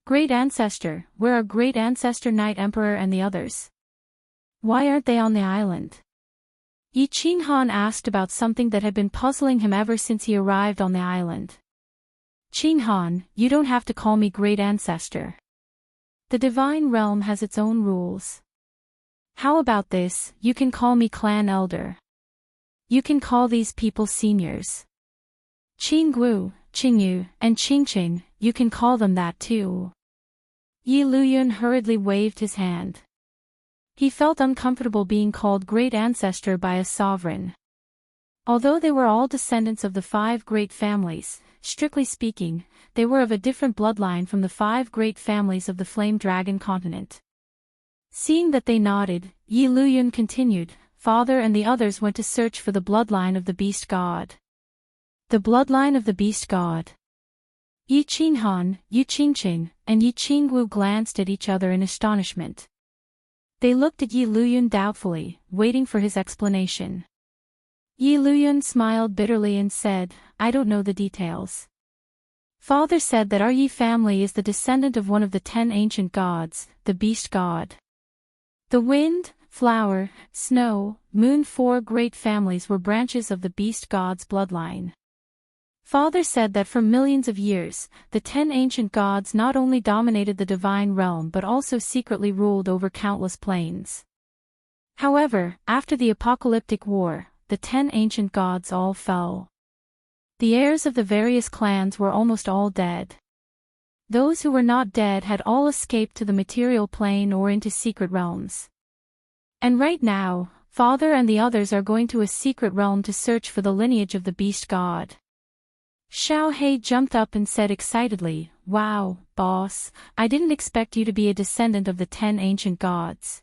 Great ancestor, where are great ancestor Night Emperor and the others? Why aren't they on the island? Yi Qinghan asked about something that had been puzzling him ever since he arrived on the island. Qinghan, you don't have to call me great ancestor. The divine realm has its own rules. How about this, you can call me clan elder. You can call these people seniors. Qinggu, Qingyu, and Qingqing, you can call them that too. Yi Luyan hurriedly waved his hand. He felt uncomfortable being called great ancestor by a sovereign. Although they were all descendants of the 5 great families, strictly speaking, they were of a different bloodline from the 5 great families of the Flame Dragon continent. Seeing that they nodded, Yi Luyan continued, Father and the others went to search for the bloodline of the beast god. The bloodline of the beast god. Yi Qinghan, Yi Qingqing, and Yi Qingwu glanced at each other in astonishment. They looked at Yi Luyan doubtfully, waiting for his explanation. Yi Luyan smiled bitterly and said, I don't know the details. Father said that our Yi family is the descendant of one of the 10 ancient gods, the beast god. The wind, flower, snow, moon 4 great families were branches of the beast god's bloodline. Father said that for millions of years, the 10 ancient gods not only dominated the divine realm but also secretly ruled over countless planes. However, after the apocalyptic war, the 10 ancient gods all fell. The heirs of the various clans were almost all dead. Those who were not dead had all escaped to the material plane or into secret realms. And right now, Father and the others are going to a secret realm to search for the lineage of the beast god. Xiao Hei jumped up and said excitedly, Wow, boss, I didn't expect you to be a descendant of the 10 ancient gods.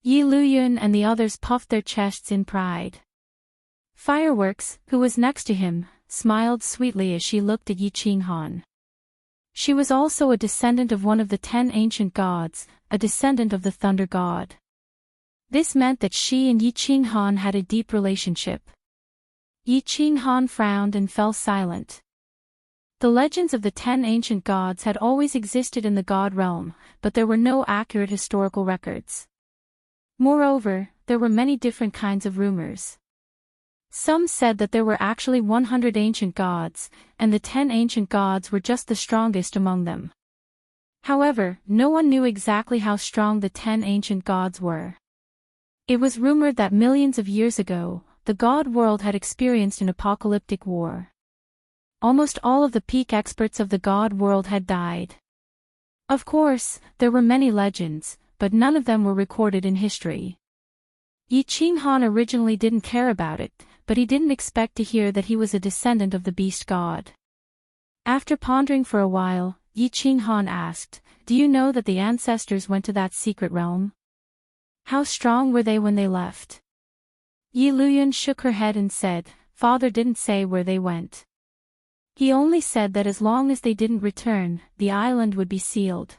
Yi Luyan and the others puffed their chests in pride. Fireworks, who was next to him, smiled sweetly as she looked at Yi Qinghan. She was also a descendant of one of the 10 ancient gods, a descendant of the thunder god. This meant that she and Yi Qinghan had a deep relationship. Yi Qinghan frowned and fell silent. The legends of the 10 ancient gods had always existed in the god realm, but there were no accurate historical records. Moreover, there were many different kinds of rumors. Some said that there were actually 100 ancient gods, and the 10 ancient gods were just the strongest among them. However, no one knew exactly how strong the 10 ancient gods were. It was rumored that millions of years ago, the god world had experienced an apocalyptic war. Almost all of the peak experts of the god world had died. Of course, there were many legends, but none of them were recorded in history. Yi Qinghan originally didn't care about it, but he didn't expect to hear that he was a descendant of the beast god. After pondering for a while, Yi Qinghan asked, "Do you know that the ancestors went to that secret realm? How strong were they when they left?" Yi Luyuan shook her head and said, "Father didn't say where they went. He only said that as long as they didn't return, the island would be sealed.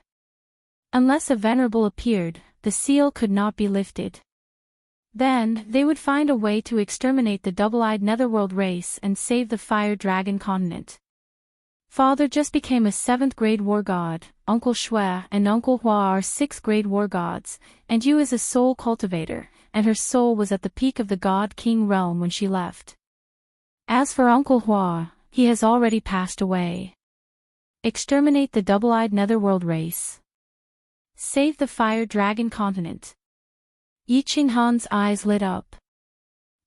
Unless a venerable appeared, the seal could not be lifted. Then, they would find a way to exterminate the double-eyed netherworld race and save the fire dragon continent. Father just became a 7th grade war god, Uncle Shui and Uncle Hua are 6th grade war gods, and you is a soul cultivator, and her soul was at the peak of the God King realm when she left. As for Uncle Hua, he has already passed away. Exterminate the double-eyed netherworld race. Save the fire dragon continent." Yi Qinghan's eyes lit up.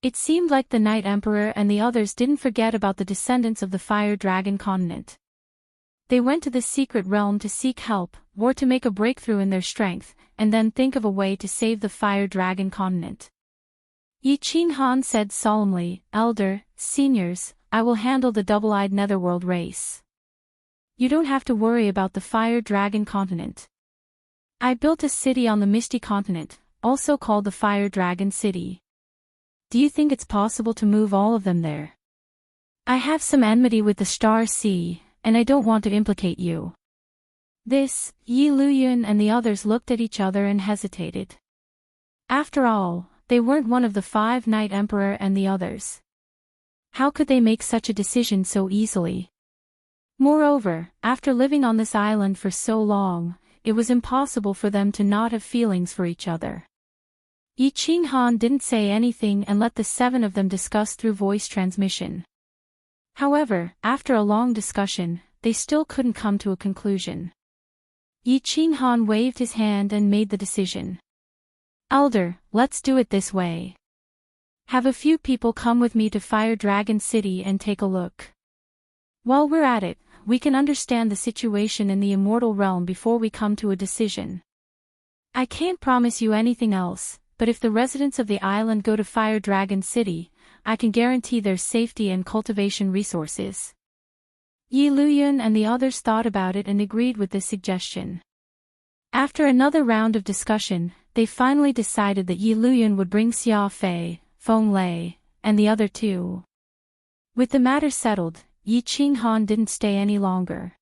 It seemed like the Night Emperor and the others didn't forget about the descendants of the Fire Dragon continent. They went to the secret realm to seek help, or to make a breakthrough in their strength, and then think of a way to save the Fire Dragon continent. Yi Qinghan said solemnly, "Elder, seniors, I will handle the double-eyed netherworld race. You don't have to worry about the Fire Dragon continent. I built a city on the Misty continent, also called the Fire Dragon City. Do you think it's possible to move all of them there? I have some enmity with the Star Sea, and I don't want to implicate you." This, Yi Luyuan and the others looked at each other and hesitated. After all, they weren't one of the 5 Night Emperor and the others. How could they make such a decision so easily? Moreover, after living on this island for so long, it was impossible for them to not have feelings for each other. Yi Qinghan didn't say anything and let the 7 of them discuss through voice transmission. However, after a long discussion, they still couldn't come to a conclusion. Yi Qinghan waved his hand and made the decision. "Elder, let's do it this way. Have a few people come with me to Fire Dragon City and take a look. While we're at it, we can understand the situation in the immortal realm before we come to a decision. I can't promise you anything else, but if the residents of the island go to Fire Dragon City, I can guarantee their safety and cultivation resources." Yi Luyuan and the others thought about it and agreed with this suggestion. After another round of discussion, they finally decided that Yi Luyuan would bring Xia Fei, Feng Lei, and the other 2. With the matter settled, Yi Qinghan didn't stay any longer.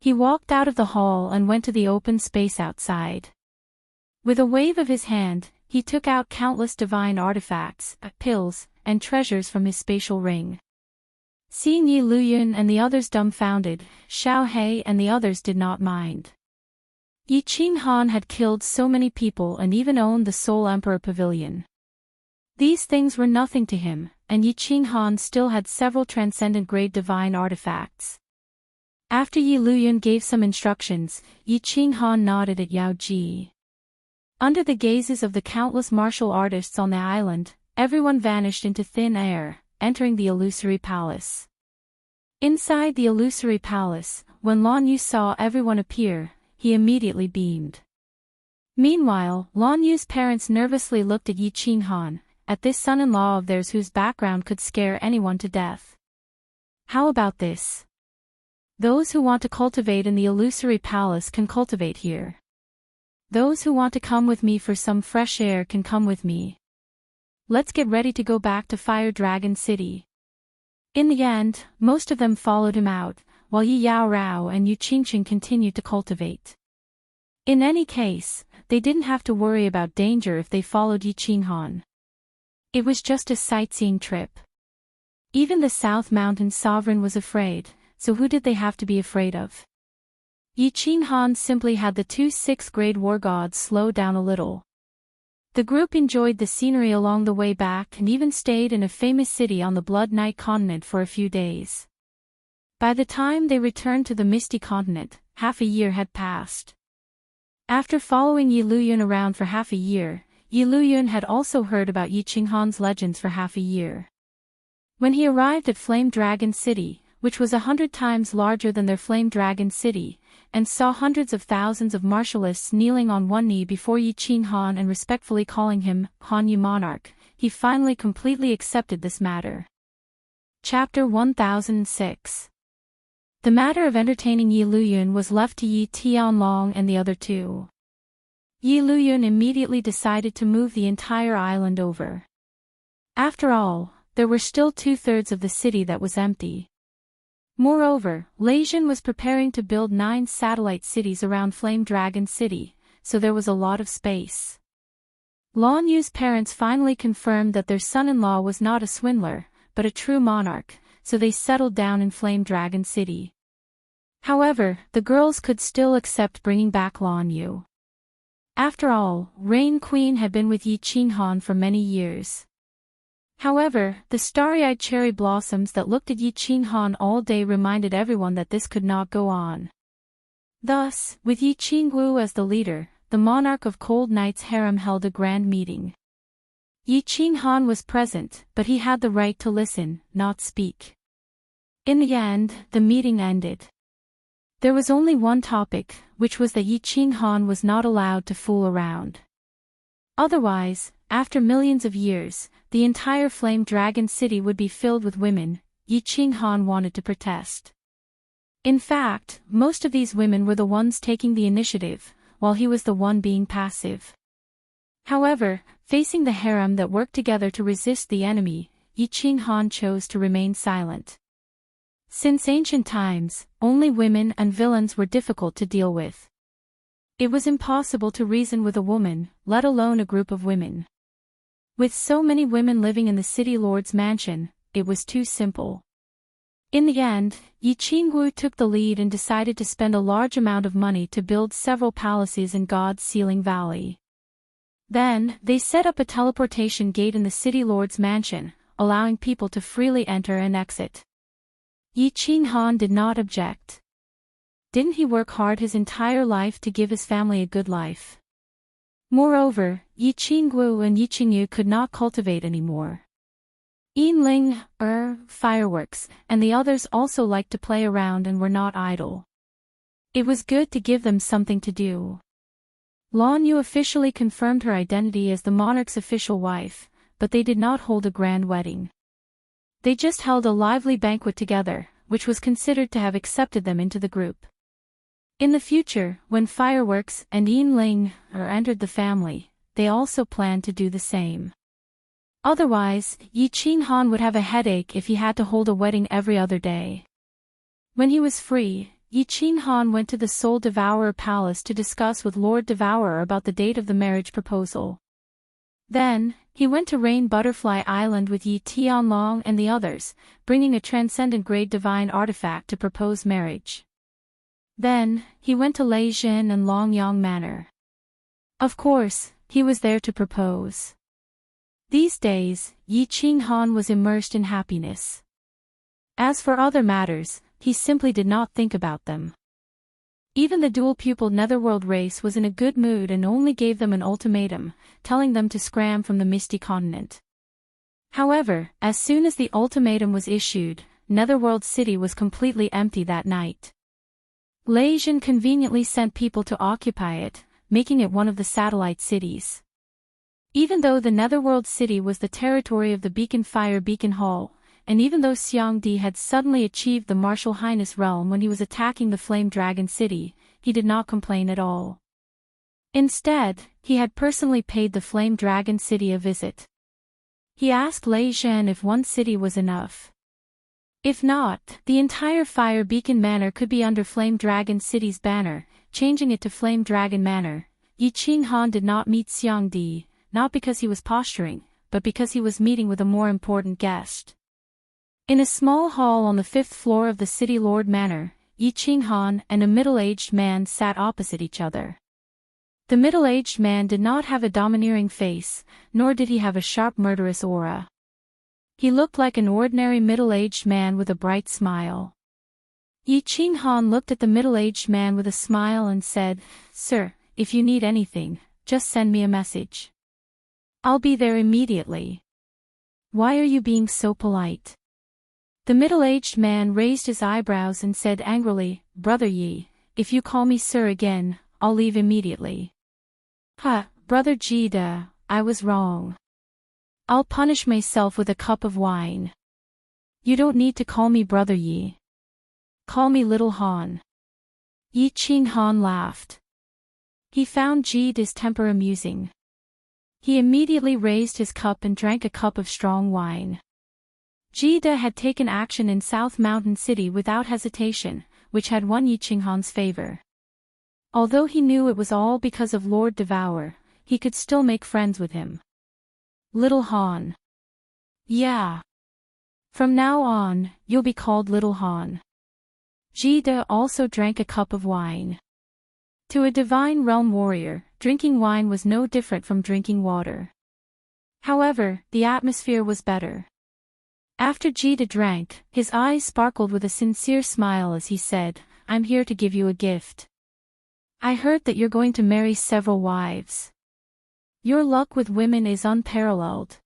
He walked out of the hall and went to the open space outside. With a wave of his hand, he took out countless divine artifacts, pills, and treasures from his spatial ring. Seeing Yi Luyuan and the others dumbfounded, Xiao He and the others did not mind. Yi Qinghan had killed so many people and even owned the Soul Emperor Pavilion. These things were nothing to him, and Yi Qinghan still had several transcendent-grade divine artifacts. After Yi Luyuan gave some instructions, Yi Qinghan nodded at Yao Ji. Under the gazes of the countless martial artists on the island, everyone vanished into thin air, entering the illusory palace. Inside the illusory palace, when Lan Yu saw everyone appear, he immediately beamed. Meanwhile, Lan Yu's parents nervously looked at Yi Qinghan, at this son-in-law of theirs whose background could scare anyone to death. "How about this? Those who want to cultivate in the illusory palace can cultivate here. Those who want to come with me for some fresh air can come with me. Let's get ready to go back to Fire Dragon City." In the end, most of them followed him out, while Yi Yaorao and Yu Qingqing continued to cultivate. In any case, they didn't have to worry about danger if they followed Yi Qinghan. It was just a sightseeing trip. Even the South Mountain Sovereign was afraid, so who did they have to be afraid of? Yi Qinghan simply had the 2 6th grade war gods slow down a little. The group enjoyed the scenery along the way back and even stayed in a famous city on the Blood Night continent for a few days. By the time they returned to the Misty continent, half a year had passed. After following Yi Luyun around for half a year, Yi Luyun had also heard about Yi Qinghan's legends for half a year. When he arrived at Flame Dragon City, which was 100 times larger than their Flame Dragon City, and saw hundreds of thousands of martialists kneeling on one knee before Yi Qinghan and respectfully calling him Han Yi Monarch, he finally completely accepted this matter. Chapter 1006. The matter of entertaining Yi Luyun was left to Yi Tianlong and the other two. Yi Luyun immediately decided to move the entire island over. After all, there were still 2/3 of the city that was empty. Moreover, Leijin was preparing to build 9 satellite cities around Flame Dragon City, so there was a lot of space. Lan Yu's parents finally confirmed that their son-in-law was not a swindler, but a true monarch, so they settled down in Flame Dragon City. However, the girls could still accept bringing back Lan Yu. After all, Rain Queen had been with Yi Qinghan for many years. However, the starry-eyed cherry blossoms that looked at Yi Qinghan all day reminded everyone that this could not go on. Thus, with Yi Qingwu as the leader, the monarch of Cold Night's harem held a grand meeting. Yi Qinghan was present, but he had the right to listen, not speak. In the end, the meeting ended. There was only one topic, which was that Yi Qinghan was not allowed to fool around. Otherwise, after millions of years, the entire Flame Dragon City would be filled with women. Yi Qinghan wanted to protest. In fact, most of these women were the ones taking the initiative, while he was the one being passive. However, facing the harem that worked together to resist the enemy, Yi Qinghan chose to remain silent. Since ancient times, only women and villains were difficult to deal with. It was impossible to reason with a woman, let alone a group of women. With so many women living in the city lord's mansion, it was too simple. In the end, Yi Qingwu took the lead and decided to spend a large amount of money to build several palaces in God's Sealing Valley. Then, they set up a teleportation gate in the city lord's mansion, allowing people to freely enter and exit. Yi Qinghan did not object. Didn't he work hard his entire life to give his family a good life? Moreover, Yi Qingwu and Yi Qingyu could not cultivate anymore. Yinling, Fireworks, and the others also liked to play around and were not idle. It was good to give them something to do. Lan Yu officially confirmed her identity as the monarch's official wife, but they did not hold a grand wedding. They just held a lively banquet together, which was considered to have accepted them into the group. In the future, when Fireworks and Yinling entered the family, they also planned to do the same. Otherwise, Yi Qinghan would have a headache if he had to hold a wedding every other day. When he was free, Yi Qinghan went to the Soul Devourer Palace to discuss with Lord Devourer about the date of the marriage proposal. Then, he went to Rain Butterfly Island with Yi Tianlong and the others, bringing a transcendent-grade divine artifact to propose marriage. Then, he went to Leijin and Longyang Manor. Of course, he was there to propose. These days, Yi Qinghan was immersed in happiness. As for other matters, he simply did not think about them. Even the dual-pupiled Netherworld race was in a good mood and only gave them an ultimatum, telling them to scram from the Misty Continent. However, as soon as the ultimatum was issued, Netherworld City was completely empty that night. Leijin conveniently sent people to occupy it, making it one of the satellite cities. Even though the Netherworld City was the territory of the Beacon Fire Beacon Hall, and even though Xiangdi had suddenly achieved the Martial Highness realm when he was attacking the Flame Dragon City, he did not complain at all. Instead, he had personally paid the Flame Dragon City a visit. He asked Lei Zhen if one city was enough. If not, the entire Fire Beacon Manor could be under Flame Dragon City's banner, changing it to Flame Dragon Manor. Yi Qinghan did not meet Xiangdi, not because he was posturing, but because he was meeting with a more important guest. In a small hall on the 5th floor of the City Lord Manor, Yi Qinghan and a middle-aged man sat opposite each other. The middle-aged man did not have a domineering face, nor did he have a sharp murderous aura. He looked like an ordinary middle-aged man with a bright smile. Yi Qinghan looked at the middle-aged man with a smile and said, "Sir, if you need anything, just send me a message. I'll be there immediately." "Why are you being so polite?" The middle-aged man raised his eyebrows and said angrily, "Brother Yi, if you call me sir again, I'll leave immediately." Brother Jida, I was wrong. I'll punish myself with a cup of wine. You don't need to call me Brother Yi. Call me Little Han." Yi Qinghan laughed. He found Jida's temper amusing. He immediately raised his cup and drank a cup of strong wine. Jida had taken action in South Mountain City without hesitation, which had won Yi Qinghan's favor. Although he knew it was all because of Lord Devour, he could still make friends with him. "Little Han." "Yeah. From now on, you'll be called Little Han." Jida also drank a cup of wine. To a Divine Realm warrior, drinking wine was no different from drinking water. However, the atmosphere was better. After Jida drank, his eyes sparkled with a sincere smile as he said, "I'm here to give you a gift. I heard that you're going to marry several wives. Your luck with women is unparalleled.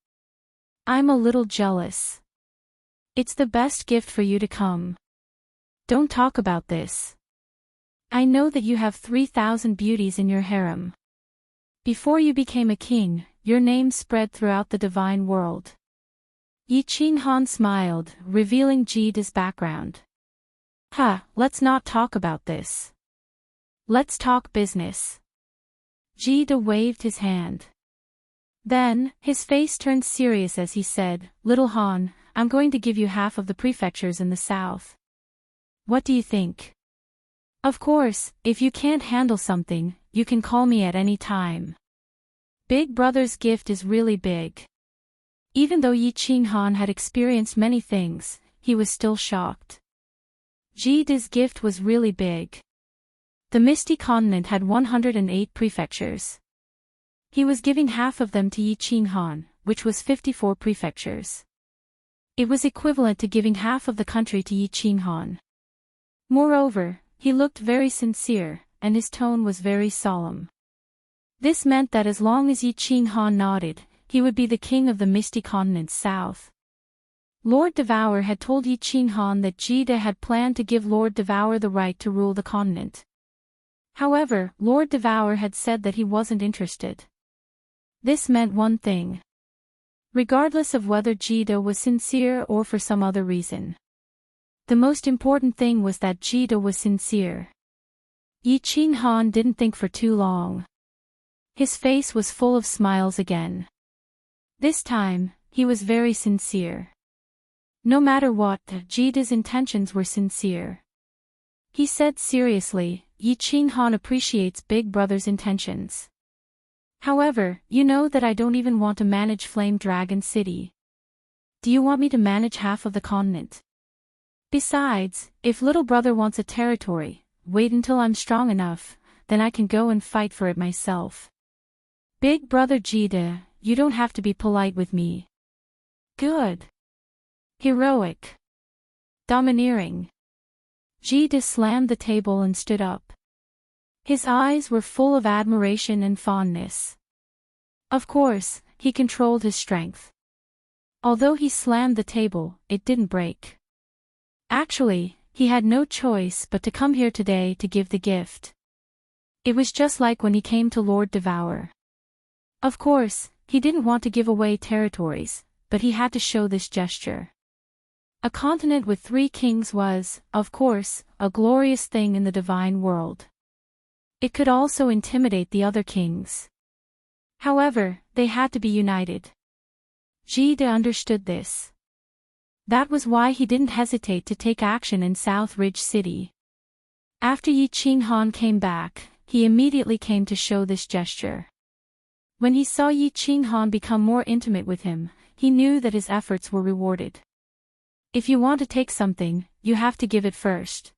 I'm a little jealous. It's the best gift for you to come. Don't talk about this. I know that you have 3,000 beauties in your harem. Before you became a king, your name spread throughout the divine world." Yi Qinghan smiled, revealing Jida's background. Let's not talk about this. Let's talk business." Jida waved his hand. Then, his face turned serious as he said, "Little Han, I'm going to give you half of the prefectures in the south. What do you think? Of course, if you can't handle something, you can call me at any time. Big Brother's gift is really big." Even though Yi Qinghan had experienced many things, he was still shocked. Jida's gift was really big. The Misty Continent had 108 prefectures. He was giving half of them to Yi Qinghan, which was 54 prefectures. It was equivalent to giving half of the country to Yi Qinghan. Moreover, he looked very sincere, and his tone was very solemn. This meant that as long as Yi Qinghan nodded, he would be the king of the Misty Continent's south. Lord Devour had told Yi Qinghan that Jida had planned to give Lord Devour the right to rule the continent. However, Lord Devour had said that he wasn't interested. This meant one thing. Regardless of whether Jida was sincere or for some other reason. The most important thing was that Jida was sincere. Yi Qinghan didn't think for too long. His face was full of smiles again. This time, he was very sincere. No matter what, Jida's intentions were sincere. He said seriously, "Yi Qinghan appreciates Big Brother's intentions. However, you know that I don't even want to manage Flame Dragon City. Do you want me to manage half of the continent? Besides, if Little Brother wants a territory, wait until I'm strong enough, then I can go and fight for it myself. Big Brother Jida, you don't have to be polite with me." "Good. Heroic. Domineering." Jida slammed the table and stood up. His eyes were full of admiration and fondness. Of course, he controlled his strength. Although he slammed the table, it didn't break. Actually, he had no choice but to come here today to give the gift. It was just like when he came to Lord Devour. Of course, he didn't want to give away territories, but he had to show this gesture. A continent with 3 kings was, of course, a glorious thing in the divine world. It could also intimidate the other kings. However, they had to be united. Jida understood this. That was why he didn't hesitate to take action in South Ridge City. After Yi Qinghan came back, he immediately came to show this gesture. When he saw Yi Qinghan become more intimate with him, he knew that his efforts were rewarded. If you want to take something, you have to give it first.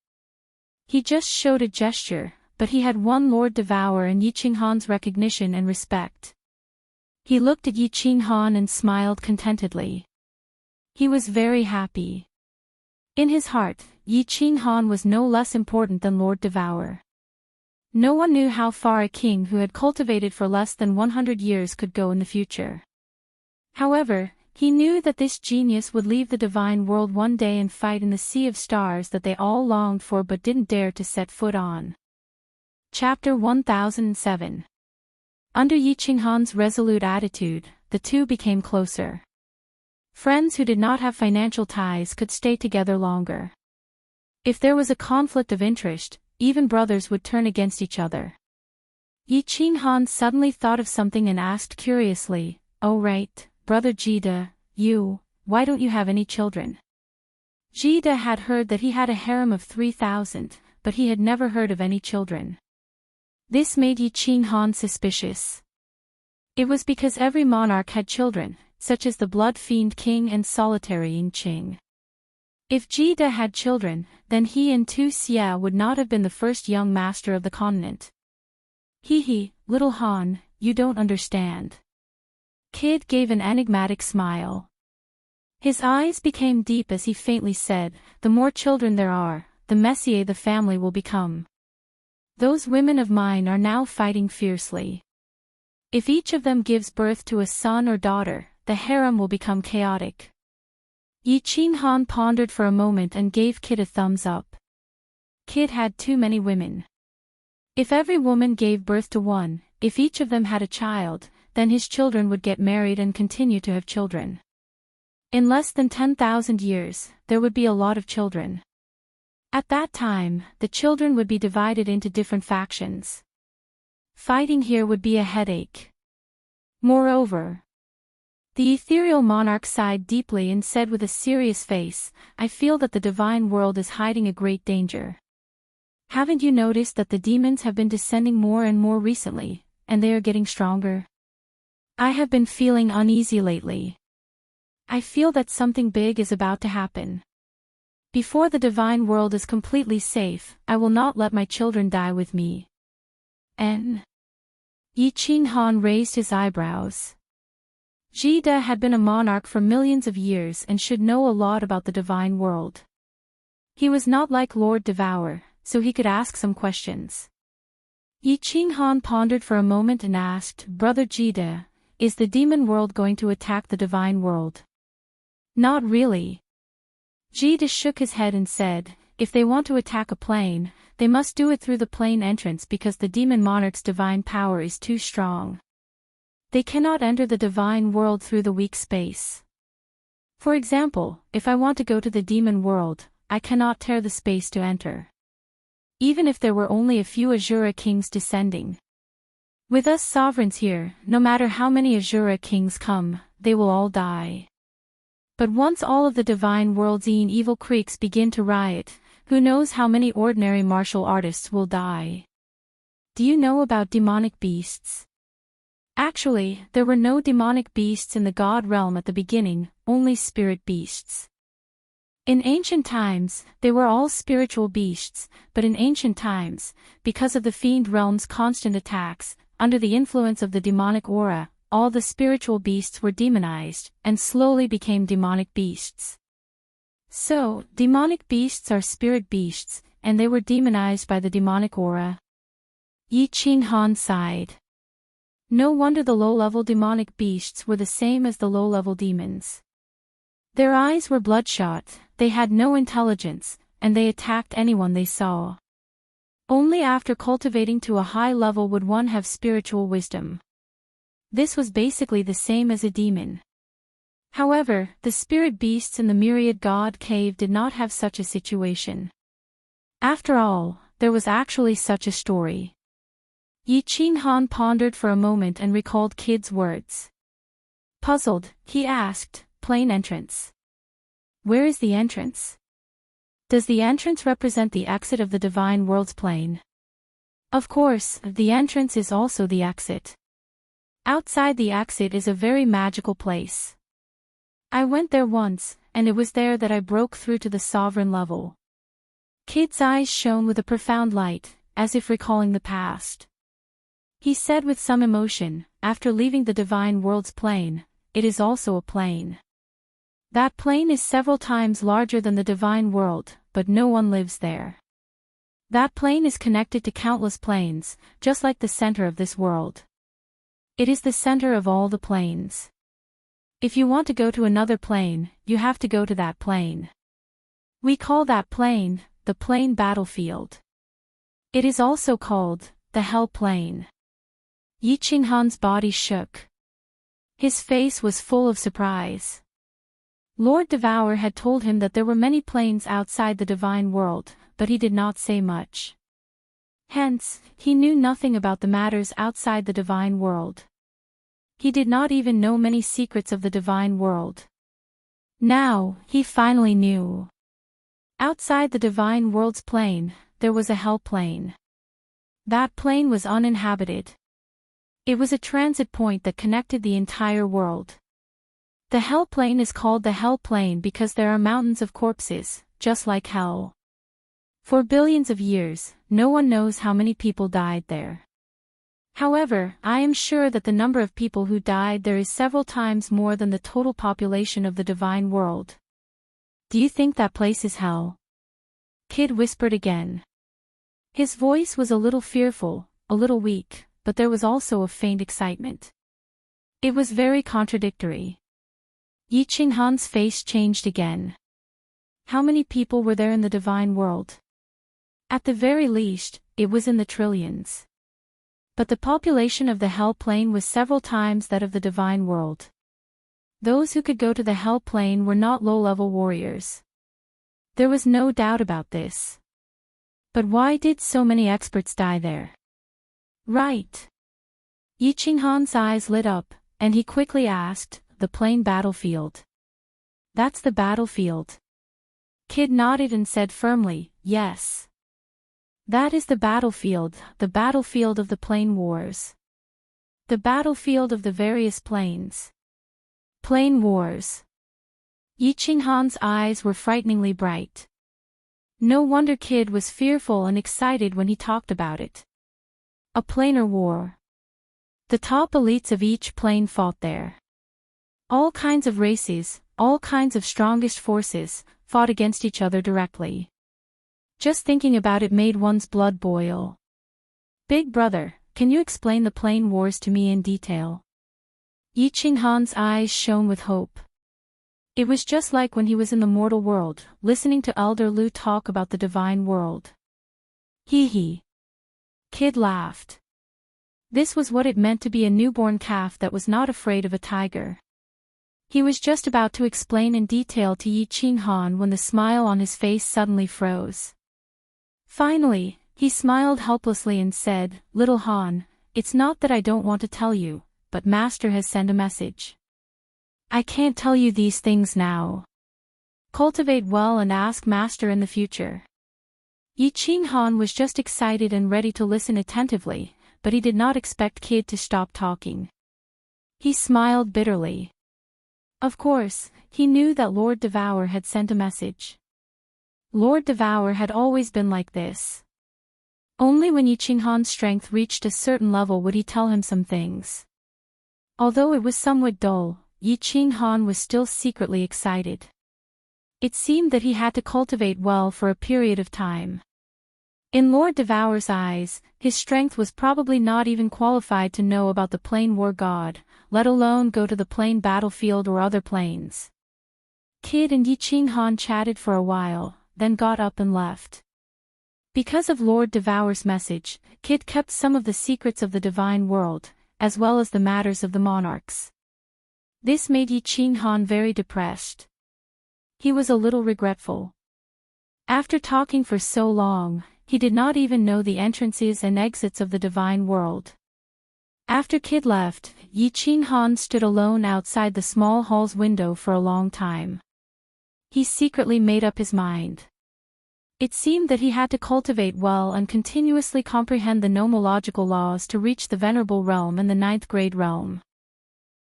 He just showed a gesture, but he had won Lord Devour and Yiching-han's recognition and respect. He looked at Yiching-han and smiled contentedly. He was very happy. In his heart, Yiching-han was no less important than Lord Devour. No one knew how far a king who had cultivated for less than 100 years could go in the future. However, he knew that this genius would leave the divine world one day and fight in the sea of stars that they all longed for but didn't dare to set foot on. Chapter 1007. Under Yiching-han's resolute attitude, the two became closer. Friends who did not have financial ties could stay together longer. If there was a conflict of interest, even brothers would turn against each other. Yiching-han suddenly thought of something and asked curiously, "Oh right, Brother Jida, why don't you have any children?" Jida had heard that he had a harem of 3,000, but he had never heard of any children. This made Yiching-han suspicious. It was because every monarch had children, such as the blood fiend king and solitary Yingqing. If Jida had children, then he and Tu Xia would not have been the first young master of the continent. Little Han, you don't understand. Kid gave an enigmatic smile. His eyes became deep as he faintly said, "The more children there are, the messier the family will become. Those women of mine are now fighting fiercely. If each of them gives birth to a son or daughter, the harem will become chaotic." Yiching-han pondered for a moment and gave Kid a thumbs up. Kid had too many women. If every woman gave birth to one, if each of them had a child, then his children would get married and continue to have children. In less than 10,000 years, there would be a lot of children. At that time, the children would be divided into different factions. Fighting here would be a headache. Moreover, the ethereal monarch sighed deeply and said with a serious face, "I feel that the divine world is hiding a great danger. Haven't you noticed that the demons have been descending more and more recently, and they are getting stronger? I have been feeling uneasy lately. I feel that something big is about to happen. Before the divine world is completely safe, I will not let my children die with me." Yiching-han raised his eyebrows. Jida had been a monarch for millions of years and should know a lot about the divine world. He was not like Lord Devour, so he could ask some questions. Yiching-han pondered for a moment and asked, "Brother Jida, is the demon world going to attack the divine world?" "Not really." Jida shook his head and said, "If they want to attack a plane, they must do it through the plane entrance because the demon monarch's divine power is too strong. They cannot enter the divine world through the weak space. For example, if I want to go to the demon world, I cannot tear the space to enter. Even if there were only a few Azura kings descending. With us sovereigns here, no matter how many Azura kings come, they will all die. But once all of the divine world's evil creeks begin to riot, who knows how many ordinary martial artists will die. Do you know about demonic beasts?" Actually, there were no demonic beasts in the god realm at the beginning, only spirit beasts. In ancient times, they were all spiritual beasts, but in ancient times, because of the fiend realm's constant attacks, under the influence of the demonic aura, all the spiritual beasts were demonized, and slowly became demonic beasts. So, demonic beasts are spirit beasts, and they were demonized by the demonic aura. Yiching-han sighed. No wonder the low-level demonic beasts were the same as the low-level demons. Their eyes were bloodshot, they had no intelligence, and they attacked anyone they saw. Only after cultivating to a high level would one have spiritual wisdom. This was basically the same as a demon. However, the spirit beasts in the Myriad God Cave did not have such a situation. After all, there was actually such a story. Yiching-han pondered for a moment and recalled Kid's words. Puzzled, he asked, "Plane entrance. Where is the entrance? Does the entrance represent the exit of the divine world's plane?" Of course, the entrance is also the exit. Outside the exit is a very magical place. I went there once, and it was there that I broke through to the sovereign level. Kid's eyes shone with a profound light, as if recalling the past. He said with some emotion, after leaving the divine world's plane, it is also a plane. That plane is several times larger than the divine world, but no one lives there. That plane is connected to countless planes, just like the center of this world. It is the center of all the planes. If you want to go to another plane, you have to go to that plane. We call that plane, the plane battlefield. It is also called, the hell plane. Yi Qinghan's body shook. His face was full of surprise. Lord Devour had told him that there were many planes outside the divine world, but he did not say much. Hence, he knew nothing about the matters outside the divine world. He did not even know many secrets of the divine world. Now, he finally knew. Outside the divine world's plane, there was a hell plane. That plane was uninhabited. It was a transit point that connected the entire world. The hell plane is called the hell plane because there are mountains of corpses, just like hell. For billions of years, no one knows how many people died there. However, I am sure that the number of people who died there is several times more than the total population of the divine world. Do you think that place is hell? Kid whispered again. His voice was a little fearful, a little weak, but there was also a faint excitement. It was very contradictory. Yi Qinghan's face changed again. How many people were there in the divine world? At the very least, it was in the trillions. But the population of the hell plane was several times that of the divine world. Those who could go to the hell plane were not low-level warriors. There was no doubt about this. But why did so many experts die there? Right. Yi Qinghan's eyes lit up, and he quickly asked, the plane battlefield. That's the battlefield. Kid nodded and said firmly, yes. That is the battlefield of the plane wars. The battlefield of the various planes. Plane wars. Yi Qinghan's eyes were frighteningly bright. No wonder Kid was fearful and excited when he talked about it. A planar war. The top elites of each plane fought there. All kinds of races, all kinds of strongest forces, fought against each other directly. Just thinking about it made one's blood boil. Big brother, can you explain the plane wars to me in detail? Yi Qinghan's eyes shone with hope. It was just like when he was in the mortal world, listening to Elder Lu talk about the divine world. Hee hee. Kid laughed. This was what it meant to be a newborn calf that was not afraid of a tiger. He was just about to explain in detail to Yi Qinghan when the smile on his face suddenly froze. Finally, he smiled helplessly and said, Little Han, it's not that I don't want to tell you, but Master has sent a message. I can't tell you these things now. Cultivate well and ask Master in the future. Yi Qinghan was just excited and ready to listen attentively, but he did not expect Kid to stop talking. He smiled bitterly. Of course, he knew that Lord Devour had sent a message. Lord Devour had always been like this. Only when Yi Qinghan's strength reached a certain level would he tell him some things. Although it was somewhat dull, Yi Qinghan was still secretly excited. It seemed that he had to cultivate well for a period of time. In Lord Devour's eyes, his strength was probably not even qualified to know about the plane war god, let alone go to the plane battlefield or other planes. Kid and Yi Qinghan chatted for a while, then got up and left. Because of Lord Devour's message, Kid kept some of the secrets of the divine world, as well as the matters of the monarchs. This made Yi Qinghan very depressed. He was a little regretful. After talking for so long, he did not even know the entrances and exits of the divine world. After Kid left, Yi Qinghan stood alone outside the small hall's window for a long time. He secretly made up his mind. It seemed that he had to cultivate well and continuously comprehend the nomological laws to reach the Venerable Realm and the 9th grade realm.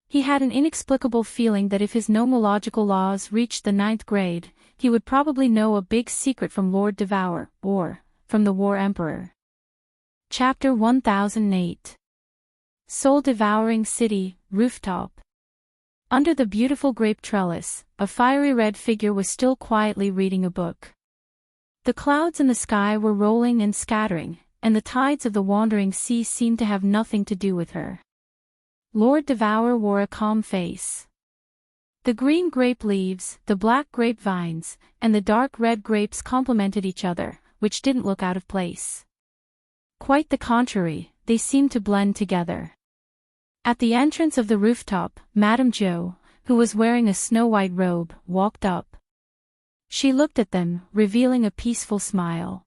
He had an inexplicable feeling that if his nomological laws reached the 9th grade, he would probably know a big secret from Lord Devour, or from the War Emperor. Chapter 1008. Soul-devouring city, rooftop. Under the beautiful grape trellis, a fiery red figure was still quietly reading a book. The clouds in the sky were rolling and scattering, and the tides of the wandering sea seemed to have nothing to do with her. Lord Devour wore a calm face. The green grape leaves, the black grape vines, and the dark red grapes complemented each other, which didn't look out of place. Quite the contrary, they seemed to blend together. At the entrance of the rooftop, Madame Jo, who was wearing a snow-white robe, walked up. She looked at them, revealing a peaceful smile.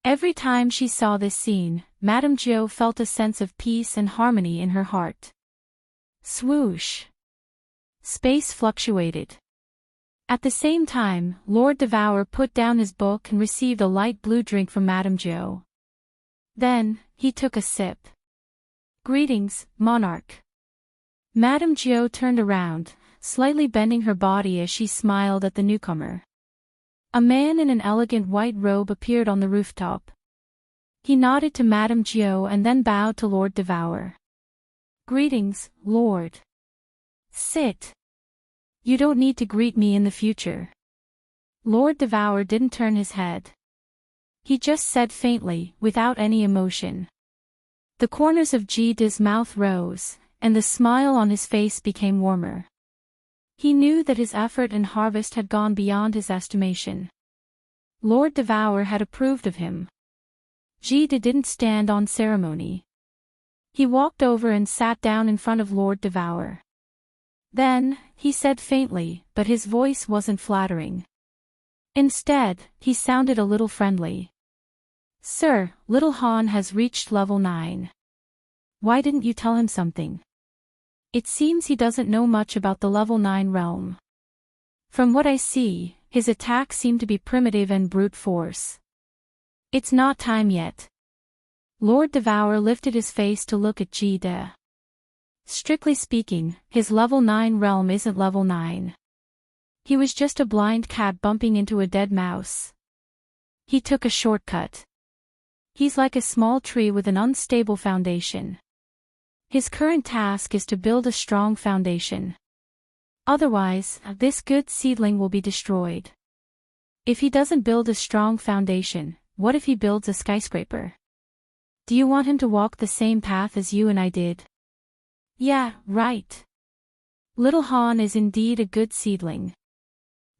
Every time she saw this scene, Madame Jo felt a sense of peace and harmony in her heart. Swoosh! Space fluctuated. At the same time, Lord Devour put down his book and received a light blue drink from Madame Jo. Then, he took a sip. Greetings, monarch. Madame Jo turned around, slightly bending her body as she smiled at the newcomer. A man in an elegant white robe appeared on the rooftop. He nodded to Madame Jo and then bowed to Lord Devour. Greetings, Lord. Sit. You don't need to greet me in the future. Lord Devour didn't turn his head. He just said faintly, without any emotion. The corners of Jide's mouth rose, and the smile on his face became warmer. He knew that his effort and harvest had gone beyond his estimation. Lord Devour had approved of him. Jide didn't stand on ceremony. He walked over and sat down in front of Lord Devour. Then, he said faintly, but his voice wasn't flattering. Instead, he sounded a little friendly. Sir, little Han has reached level 9. Why didn't you tell him something? It seems he doesn't know much about the level 9 realm. From what I see, his attacks seem to be primitive and brute force. It's not time yet. Lord Devour lifted his face to look at Jide. Strictly speaking, his level 9 realm isn't level 9. He was just a blind cat bumping into a dead mouse. He took a shortcut. He's like a small tree with an unstable foundation. His current task is to build a strong foundation. Otherwise, this good seedling will be destroyed. If he doesn't build a strong foundation, what if he builds a skyscraper? Do you want him to walk the same path as you and I did? Yeah, right. Little Han is indeed a good seedling.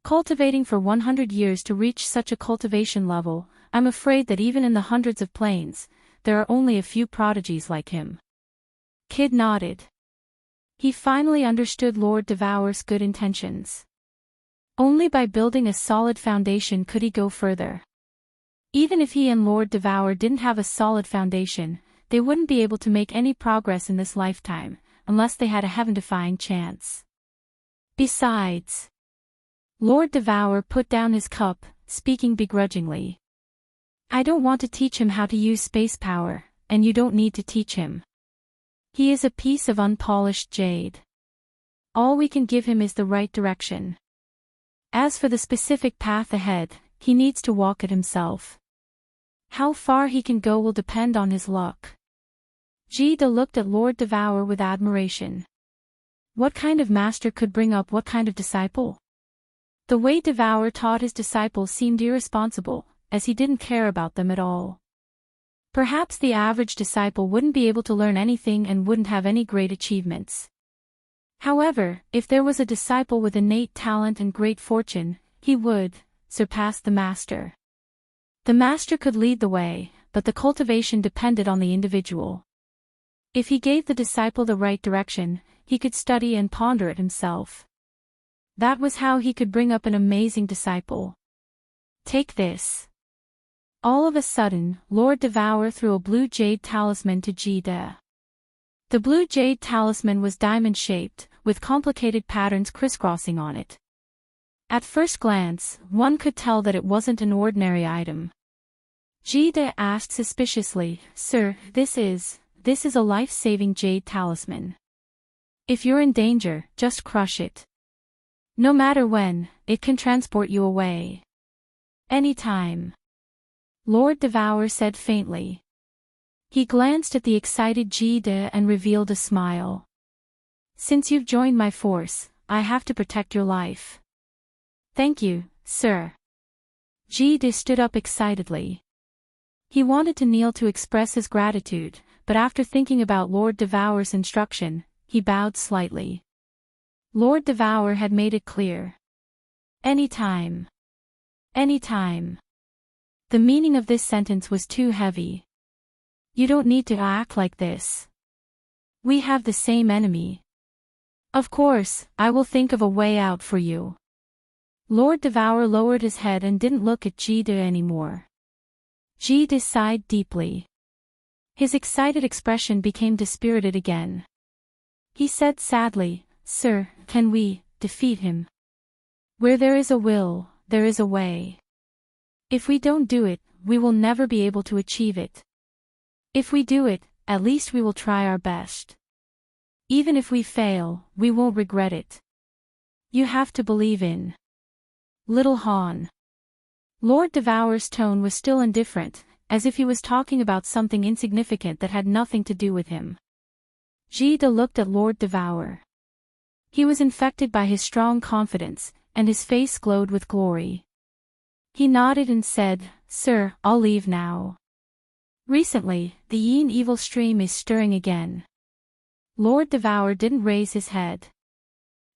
Cultivating for 100 years to reach such a cultivation level, I'm afraid that even in the hundreds of planes, there are only a few prodigies like him. Kid nodded. He finally understood Lord Devour's good intentions. Only by building a solid foundation could he go further. Even if he and Lord Devour didn't have a solid foundation, they wouldn't be able to make any progress in this lifetime, unless they had a heaven-defying chance. Besides, Lord Devour put down his cup, speaking begrudgingly. I don't want to teach him how to use space power, and you don't need to teach him. He is a piece of unpolished jade. All we can give him is the right direction. As for the specific path ahead, he needs to walk it himself. How far he can go will depend on his luck. Jide looked at Lord Devour with admiration. What kind of master could bring up what kind of disciple? The way Devour taught his disciples seemed irresponsible, as he didn't care about them at all. Perhaps the average disciple wouldn't be able to learn anything and wouldn't have any great achievements. However, if there was a disciple with innate talent and great fortune, he would surpass the master. The master could lead the way, but the cultivation depended on the individual. If he gave the disciple the right direction, he could study and ponder it himself. That was how he could bring up an amazing disciple. Take this. All of a sudden, Lord Devour threw a blue jade talisman to Jide. The blue jade talisman was diamond-shaped, with complicated patterns crisscrossing on it. At first glance, one could tell that it wasn't an ordinary item. Jide asked suspiciously, Sir, this is a life-saving jade talisman. If you're in danger, just crush it. No matter when, it can transport you away. Anytime. Lord Devour said faintly. He glanced at the excited Jide and revealed a smile. Since you've joined my force, I have to protect your life. Thank you, sir. Jide stood up excitedly. He wanted to kneel to express his gratitude, but after thinking about Lord Devour's instruction, he bowed slightly. Lord Devour had made it clear. Anytime. Anytime. The meaning of this sentence was too heavy. You don't need to act like this. We have the same enemy. Of course, I will think of a way out for you. Lord Devour lowered his head and didn't look at Jide anymore. Jide sighed deeply. His excited expression became dispirited again. He said sadly, Sir, can we defeat him? Where there is a will, there is a way. If we don't do it, we will never be able to achieve it. If we do it, at least we will try our best. Even if we fail, we won't regret it. You have to believe in Little Han. Lord Devour's tone was still indifferent, as if he was talking about something insignificant that had nothing to do with him. Jide looked at Lord Devour. He was infected by his strong confidence, and his face glowed with glory. He nodded and said, Sir, I'll leave now. Recently, the Yin evil stream is stirring again. Lord Devour didn't raise his head.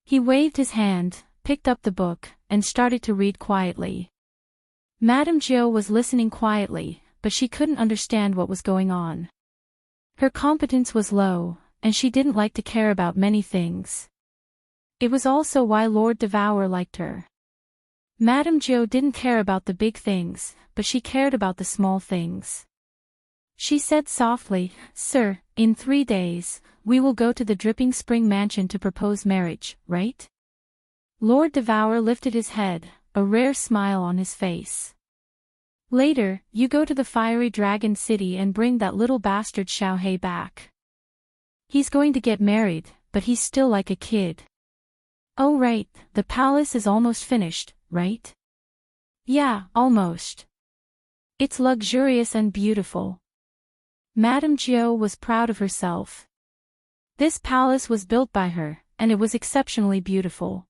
He waved his hand, picked up the book, and started to read quietly. Madame Jiao was listening quietly, but she couldn't understand what was going on. Her competence was low, and she didn't like to care about many things. It was also why Lord Devour liked her. Madame Jiao didn't care about the big things, but she cared about the small things. She said softly, Sir, in 3 days, we will go to the Dripping Spring Mansion to propose marriage, right? Lord Devour lifted his head, a rare smile on his face. Later, you go to the Fiery Dragon City and bring that little bastard Xiaohei back. He's going to get married, but he's still like a kid. Oh right, the palace is almost finished, right? Yeah, almost. It's luxurious and beautiful. Madame Jiao was proud of herself. This palace was built by her, and it was exceptionally beautiful.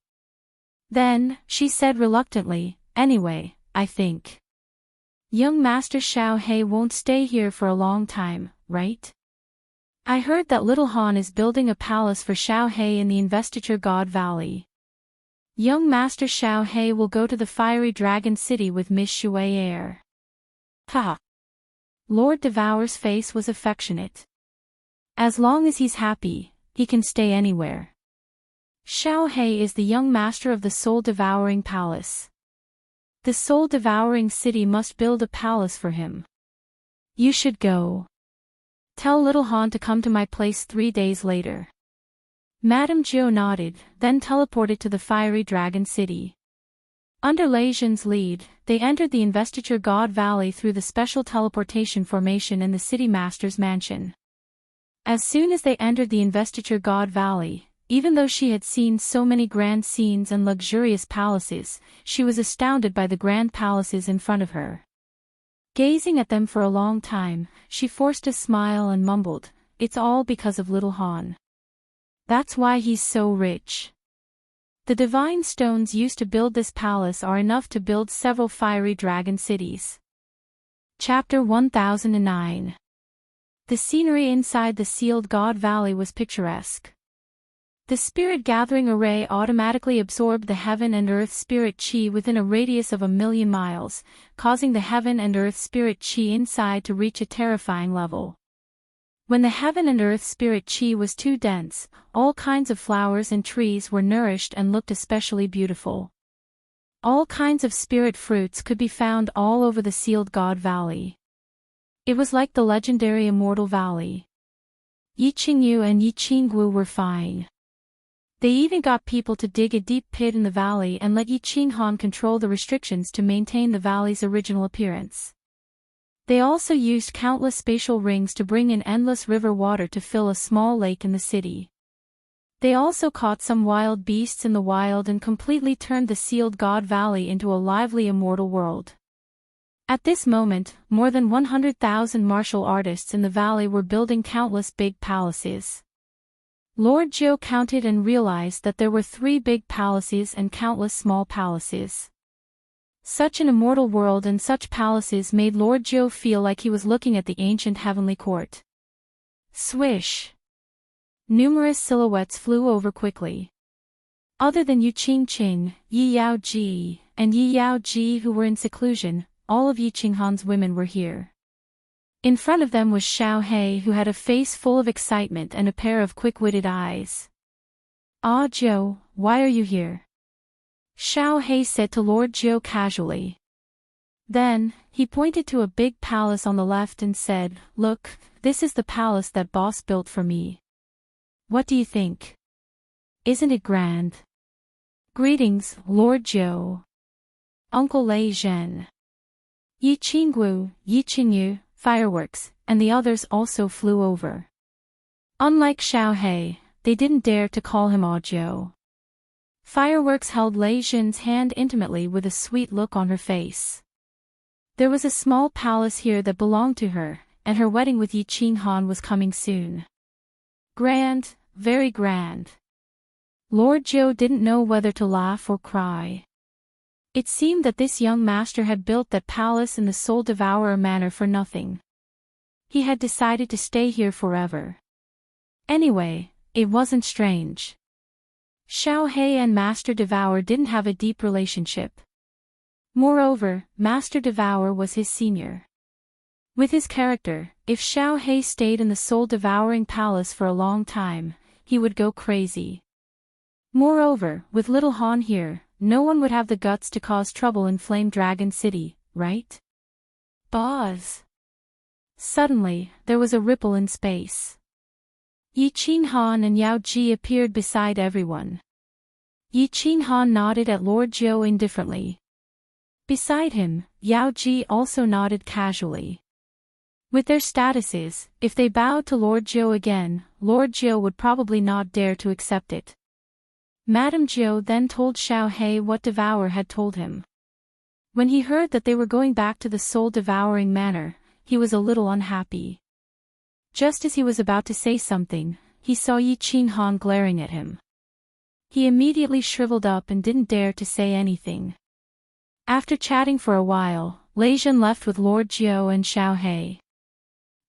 Then, she said reluctantly, anyway, I think young Master Xiaohei won't stay here for a long time, right? I heard that Little Han is building a palace for Xiaohei in the Investiture God Valley. Young Master Xiaohei will go to the Fiery Dragon City with Miss Shuai. Ha! Lord Devour's face was affectionate. As long as he's happy, he can stay anywhere. Xiaohei is the young master of the soul-devouring palace. The soul-devouring city must build a palace for him. You should go. Tell Little Han to come to my place 3 days later. Madame Jiao nodded, then teleported to the Fiery Dragon City. Under Lei Zhen's lead, they entered the Investiture God Valley through the special teleportation formation in the City Master's mansion. As soon as they entered the Investiture God Valley, even though she had seen so many grand scenes and luxurious palaces, she was astounded by the grand palaces in front of her. Gazing at them for a long time, she forced a smile and mumbled, It's all because of Little Han. That's why he's so rich. The divine stones used to build this palace are enough to build several fiery dragon cities. Chapter 1009. The scenery inside the sealed God Valley was picturesque. The spirit-gathering array automatically absorbed the heaven and earth spirit chi within a radius of 1,000,000 miles, causing the heaven and earth spirit chi inside to reach a terrifying level. When the heaven and earth spirit chi was too dense, all kinds of flowers and trees were nourished and looked especially beautiful. All kinds of spirit fruits could be found all over the sealed God Valley. It was like the legendary Immortal Valley. Yi Qingyu and Yi Qinggu were fine. They even got people to dig a deep pit in the valley and let Yi Qinghan control the restrictions to maintain the valley's original appearance. They also used countless spatial rings to bring in endless river water to fill a small lake in the city. They also caught some wild beasts in the wild and completely turned the sealed God Valley into a lively immortal world. At this moment, more than 100,000 martial artists in the valley were building countless big palaces. Lord Joe counted and realized that there were 3 big palaces and countless small palaces. Such an immortal world and such palaces made Lord Joe feel like he was looking at the ancient heavenly court. Swish! Numerous silhouettes flew over quickly. Other than Yu Qingqing, Yi Yaoji, and Yi Yaoji who were in seclusion, all of Yi Qinghan's women were here. In front of them was Xiao He, who had a face full of excitement and a pair of quick-witted eyes. "Ah, Joe, why are you here?" Xiao He said to Lord Joe casually. Then, he pointed to a big palace on the left and said, "Look, this is the palace that boss built for me. What do you think? Isn't it grand?" "Greetings, Lord Joe." Uncle Lei Zhen. Yi Qinggu, Yi Qingyu, fireworks, and the others also flew over. Unlike Xiao He, they didn't dare to call him Joe. Fireworks held Lei Zhen's hand intimately with a sweet look on her face. There was a small palace here that belonged to her, and her wedding with Yi Qinghan was coming soon. Grand, very grand. Lord Joe didn't know whether to laugh or cry. It seemed that this young master had built that palace in the Soul Devourer manor for nothing. He had decided to stay here forever. Anyway, it wasn't strange. Xiao He and Master Devourer didn't have a deep relationship. Moreover, Master Devourer was his senior. With his character, if Xiao He stayed in the soul-devouring palace for a long time, he would go crazy. Moreover, with little Han here, no one would have the guts to cause trouble in Flame Dragon City, right? Buzz! Suddenly, there was a ripple in space. Yi Qinghan and Yao Ji appeared beside everyone. Yi Qinghan nodded at Lord Joe indifferently. Beside him, Yao Ji also nodded casually. With their statuses, if they bowed to Lord Joe again, Lord Joe would probably not dare to accept it. Madame Joe then told Xiao He what Devourer had told him. When he heard that they were going back to the soul-devouring manor, he was a little unhappy. Just as he was about to say something, he saw Yi Qinghan glaring at him. He immediately shriveled up and didn't dare to say anything. After chatting for a while, Lei Zhen left with Lord Jiao and Xiao He.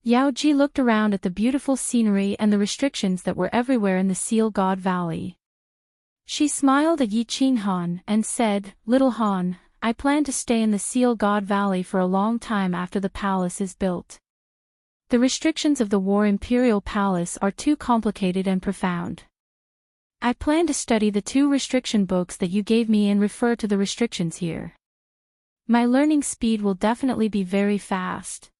Yao Ji looked around at the beautiful scenery and the restrictions that were everywhere in the Seal God Valley. She smiled at Yi Qinghan and said, "Little Han, I plan to stay in the Seal God Valley for a long time after the palace is built. The restrictions of the War Imperial Palace are too complicated and profound. I plan to study the 2 restriction books that you gave me and refer to the restrictions here. My learning speed will definitely be very fast."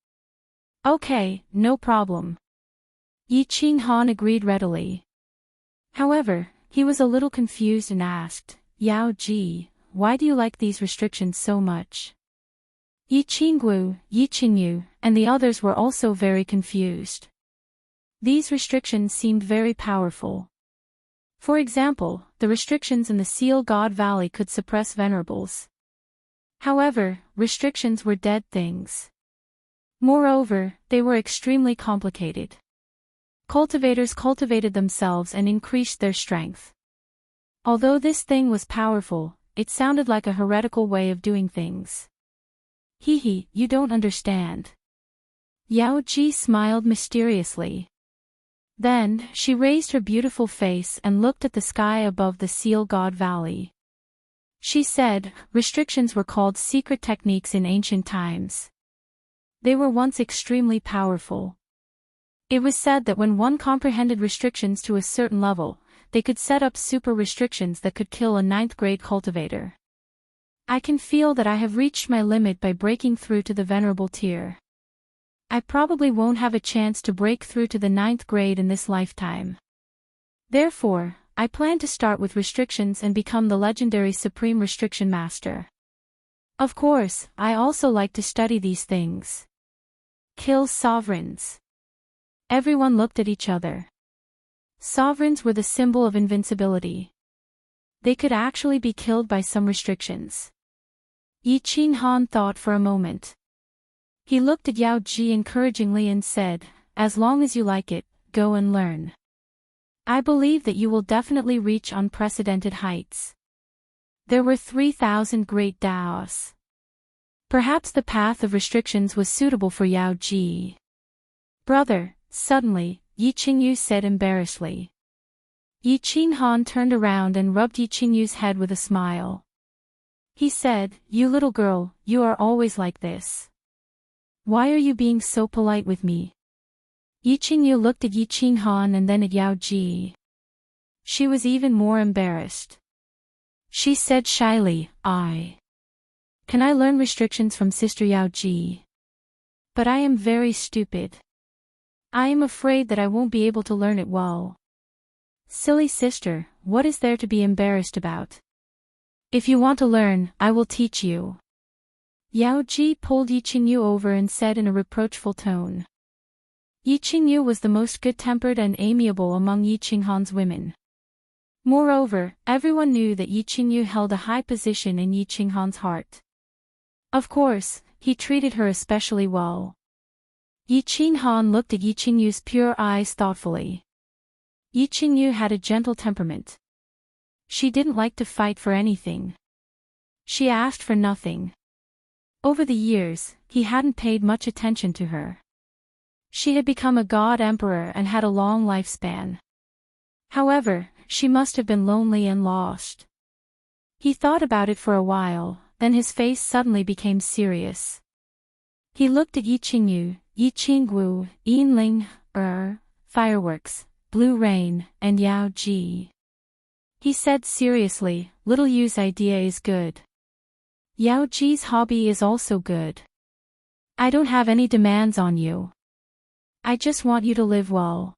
"Okay, no problem." Yi Qinghan agreed readily. However, he was a little confused and asked, "Yao Ji, why do you like these restrictions so much?" Yi Qinggu, Yi Qingyu, and the others were also very confused. These restrictions seemed very powerful. For example, the restrictions in the Seal God Valley could suppress venerables. However, restrictions were dead things. Moreover, they were extremely complicated. Cultivators cultivated themselves and increased their strength. Although this thing was powerful, it sounded like a heretical way of doing things. "Hee, you don't understand." Yao Ji smiled mysteriously. Then, she raised her beautiful face and looked at the sky above the Seal God Valley. She said, "Restrictions were called secret techniques in ancient times. They were once extremely powerful. It was said that when one comprehended restrictions to a certain level, they could set up super restrictions that could kill a 9th-grade cultivator. I can feel that I have reached my limit by breaking through to the venerable tier. I probably won't have a chance to break through to the 9th grade in this lifetime. Therefore, I plan to start with restrictions and become the legendary Supreme Restriction Master. Of course, I also like to study these things. Kill sovereigns." Everyone looked at each other. Sovereigns were the symbol of invincibility. They could actually be killed by some restrictions. Yi Qinghan thought for a moment. He looked at Yao Ji encouragingly and said, "As long as you like it, go and learn. I believe that you will definitely reach unprecedented heights." There were 3,000 great Daos. Perhaps the path of restrictions was suitable for Yao Ji. "Brother," suddenly, Yi Qingyu said embarrassedly. Yi Qinghan turned around and rubbed Yi Qingyu's head with a smile. He said, "You little girl, you are always like this. Why are you being so polite with me?" Yi Qingyu looked at Yi Qinghan and then at Yao Ji. She was even more embarrassed. She said shyly, Can I learn restrictions from Sister Yao Ji? But I am very stupid. I am afraid that I won't be able to learn it well." "Silly sister, what is there to be embarrassed about? If you want to learn, I will teach you." Yao Ji pulled Yi Qingyu over and said in a reproachful tone. Yi Qingyu was the most good-tempered and amiable among Yi Qinghan's women. Moreover, everyone knew that Yi Qingyu held a high position in Yi Qinghan's heart. Of course, he treated her especially well. Yi Qinghan looked at Yi Qingyu's pure eyes thoughtfully. Yi Qingyu had a gentle temperament. She didn't like to fight for anything. She asked for nothing. Over the years, he hadn't paid much attention to her. She had become a god emperor and had a long lifespan. However, she must have been lonely and lost. He thought about it for a while, then his face suddenly became serious. He looked at Yi Qingyu, Yi Qinggu, Yinling, Fireworks, Blue Rain, and Yao Ji. He said seriously, "Little Yu's idea is good. Yao Ji's hobby is also good. I don't have any demands on you. I just want you to live well.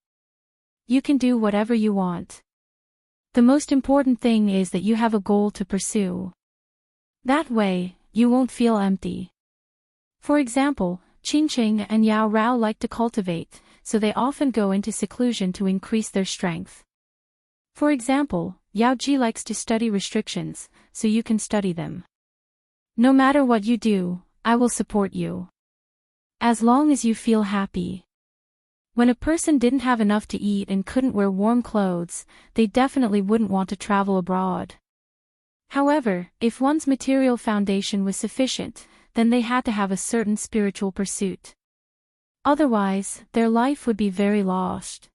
You can do whatever you want. The most important thing is that you have a goal to pursue. That way, you won't feel empty." For example, Qingqing and Yao Rao like to cultivate, so they often go into seclusion to increase their strength. For example, Yao Ji likes to study restrictions, so you can study them. No matter what you do, I will support you. As long as you feel happy. When a person didn't have enough to eat and couldn't wear warm clothes, they definitely wouldn't want to travel abroad. However, if one's material foundation was sufficient, then they had to have a certain spiritual pursuit. Otherwise, their life would be very lost.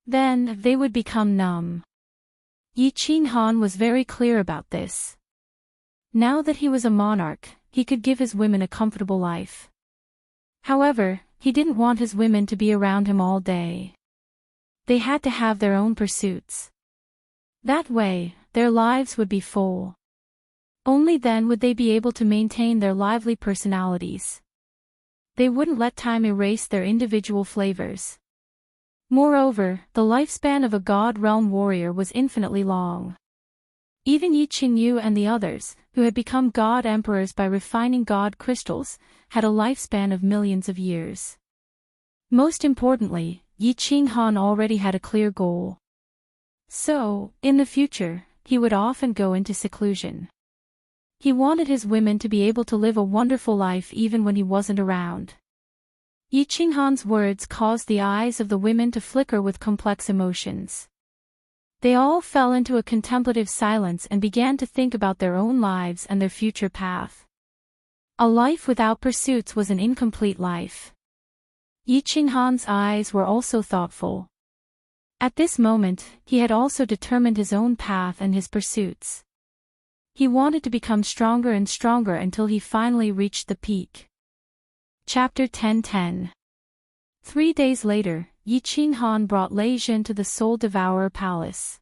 Then, they would become numb. Yi Qinghan was very clear about this. Now that he was a monarch, he could give his women a comfortable life. However, he didn't want his women to be around him all day. They had to have their own pursuits. That way, their lives would be full. Only then would they be able to maintain their lively personalities. They wouldn't let time erase their individual flavors. Moreover, the lifespan of a God Realm warrior was infinitely long. Even Yi Qingyu and the others, who had become God Emperors by refining God crystals, had a lifespan of millions of years. Most importantly, Yi Qinghan already had a clear goal. So, in the future, he would often go into seclusion. He wanted his women to be able to live a wonderful life even when he wasn't around. Yi Qinghan's words caused the eyes of the women to flicker with complex emotions. They all fell into a contemplative silence and began to think about their own lives and their future path. A life without pursuits was an incomplete life. Yi Qinghan's eyes were also thoughtful. At this moment, he had also determined his own path and his pursuits. He wanted to become stronger and stronger until he finally reached the peak. Chapter 10:10. 3 days later, Yi Qinghan brought Lei Jin to the Soul Devourer Palace.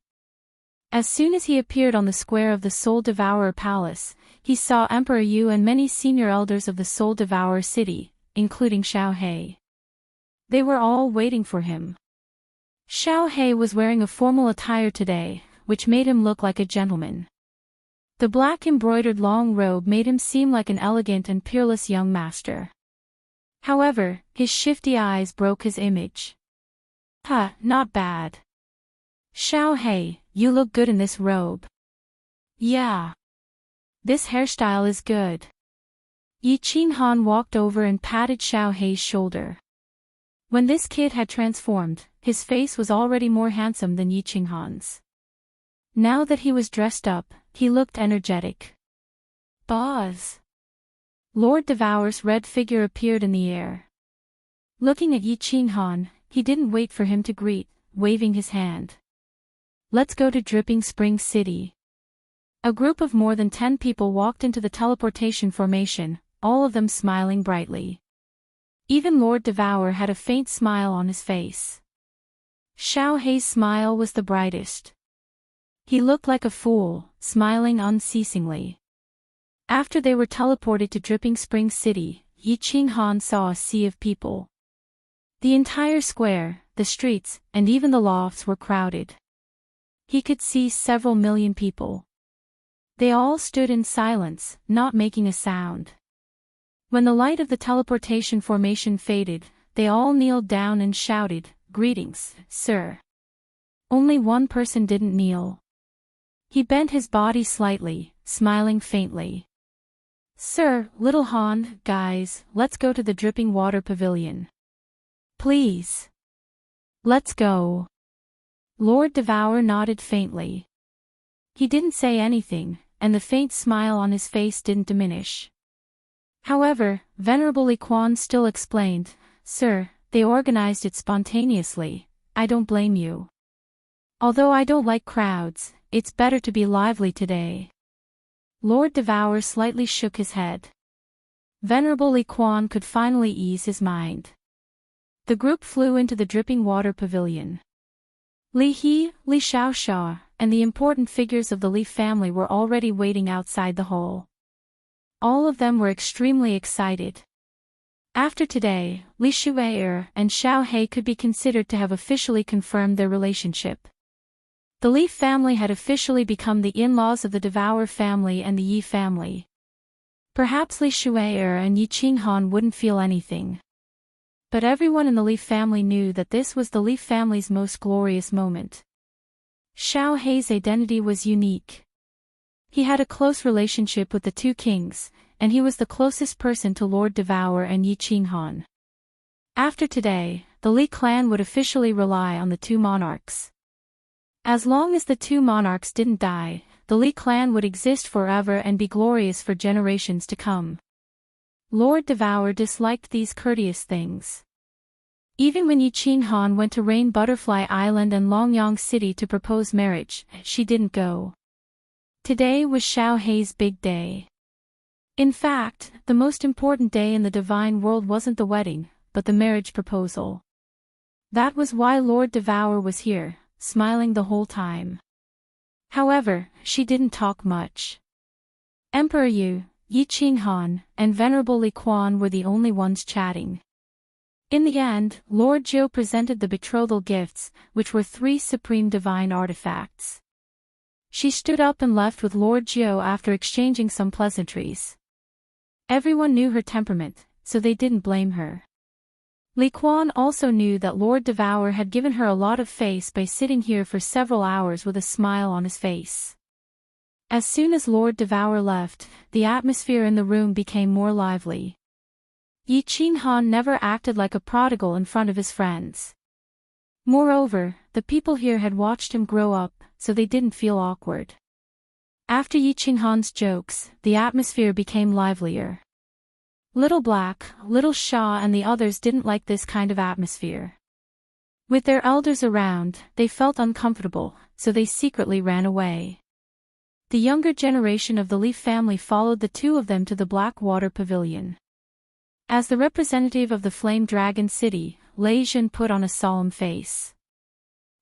As soon as he appeared on the square of the Soul Devourer Palace, he saw Emperor Yu and many senior elders of the Soul Devourer city, including Xiao He. They were all waiting for him. Xiao He was wearing a formal attire today, which made him look like a gentleman. The black embroidered long robe made him seem like an elegant and peerless young master. However, his shifty eyes broke his image. Not bad. Xiao He, you look good in this robe. Yeah. This hairstyle is good. Yi Qinghan walked over and patted Xiao Hei's shoulder. When this kid had transformed, his face was already more handsome than Yi Qinghan's. Now that he was dressed up, he looked energetic. Boz! Lord Devour's red figure appeared in the air. Looking at Yi Qinghan, he didn't wait for him to greet, waving his hand. Let's go to Dripping Spring City. A group of more than 10 people walked into the teleportation formation, all of them smiling brightly. Even Lord Devour had a faint smile on his face. Xiao Hei's smile was the brightest. He looked like a fool, smiling unceasingly. After they were teleported to Dripping Spring City, Yi Qinghan saw a sea of people. The entire square, the streets, and even the lofts were crowded. He could see several million people. They all stood in silence, not making a sound. When the light of the teleportation formation faded, they all kneeled down and shouted, "Greetings, sir." Only one person didn't kneel. He bent his body slightly, smiling faintly. "Sir, Little Han, guys, let's go to the Dripping Water Pavilion. Please. Let's go." Lord Devour nodded faintly. He didn't say anything, and the faint smile on his face didn't diminish. However, Venerable Li Quan still explained, "Sir, they organized it spontaneously, I don't blame you. Although I don't like crowds, it's better to be lively today." Lord Devour slightly shook his head. Venerable Li Quan could finally ease his mind. The group flew into the Dripping Water Pavilion. Li He, Li Xiaoxia, and the important figures of the Li family were already waiting outside the hall. All of them were extremely excited. After today, Li Shui'er and Xiao Hei could be considered to have officially confirmed their relationship. The Li family had officially become the in-laws of the Devour family and the Yi family. Perhaps Li Shui'er and Yi Qinghan wouldn't feel anything. But everyone in the Li family knew that this was the Li family's most glorious moment. Xiao Hei's identity was unique. He had a close relationship with the two kings, and he was the closest person to Lord Devour and Yi Qinghan. After today, the Li clan would officially rely on the two monarchs. As long as the two monarchs didn't die, the Li clan would exist forever and be glorious for generations to come. Lord Devour disliked these courteous things. Even when Yi Qinghan went to Rain Butterfly Island and Longyang City to propose marriage, she didn't go. Today was Xiao Hei's big day. In fact, the most important day in the divine world wasn't the wedding, but the marriage proposal. That was why Lord Devour was here, smiling the whole time. However, she didn't talk much. Emperor Yu, Yi Qinghan, and Venerable Li Quan were the only ones chatting. In the end, Lord Jiu presented the betrothal gifts, which were 3 supreme divine artifacts. She stood up and left with Lord Jiu after exchanging some pleasantries. Everyone knew her temperament, so they didn't blame her. Li Quan also knew that Lord Devour had given her a lot of face by sitting here for several hours with a smile on his face. As soon as Lord Devour left, the atmosphere in the room became more lively. Yi Qinghan never acted like a prodigal in front of his friends. Moreover, the people here had watched him grow up, so they didn't feel awkward. After Yi Qinghan's jokes, the atmosphere became livelier. Little Black, Little Shaw and the others didn't like this kind of atmosphere. With their elders around, they felt uncomfortable, so they secretly ran away. The younger generation of the Li family followed the two of them to the Black Water Pavilion. As the representative of the Flame Dragon City, Lei Zhen put on a solemn face.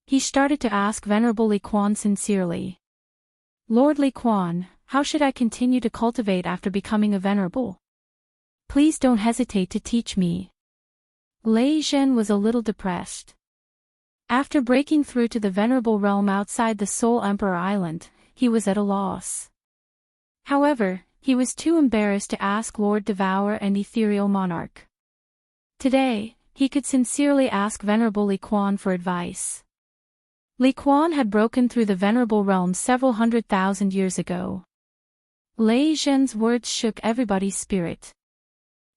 He started to ask Venerable Li Quan sincerely. "Lord Li Quan, how should I continue to cultivate after becoming a venerable? Please don't hesitate to teach me." Lei Zhen was a little depressed. After breaking through to the venerable realm outside the Soul Emperor Island, he was at a loss. However, he was too embarrassed to ask Lord Devour and Ethereal Monarch. Today, he could sincerely ask Venerable Li Quan for advice. Li Quan had broken through the venerable realm several 100,000 years ago. Lei Zhen's words shook everybody's spirit.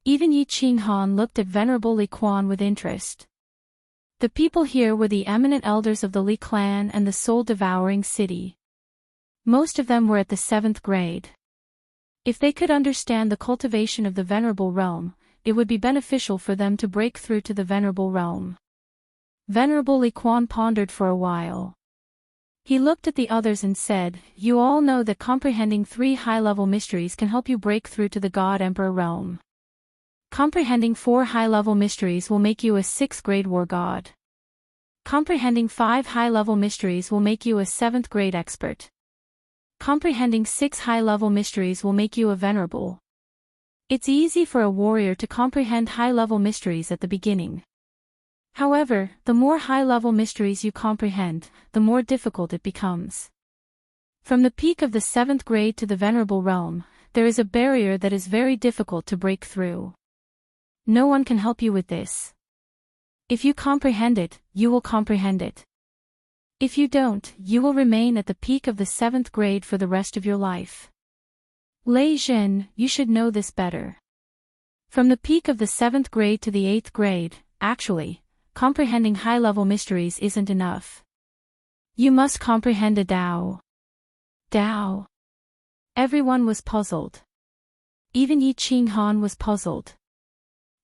Even Yi Qinghan looked at Venerable Li Quan with interest. The people here were the eminent elders of the Li clan and the soul-devouring city. Most of them were at the 7th grade. If they could understand the cultivation of the Venerable Realm, it would be beneficial for them to break through to the Venerable Realm. Venerable Li Quan pondered for a while. He looked at the others and said, "You all know that comprehending 3 high-level mysteries can help you break through to the God Emperor realm. Comprehending 4 high-level mysteries will make you a 6th-grade war god. Comprehending 5 high-level mysteries will make you a 7th-grade expert. Comprehending 6 high-level mysteries will make you a venerable." It's easy for a warrior to comprehend high-level mysteries at the beginning. However, the more high-level mysteries you comprehend, the more difficult it becomes. From the peak of the 7th grade to the Venerable Realm, there is a barrier that is very difficult to break through. No one can help you with this. If you comprehend it, you will comprehend it. If you don't, you will remain at the peak of the 7th grade for the rest of your life. Lei Zhen, you should know this better. From the peak of the 7th grade to the 8th grade, actually, comprehending high-level mysteries isn't enough. You must comprehend a Tao. Tao. Everyone was puzzled. Even Yi Qinghan was puzzled.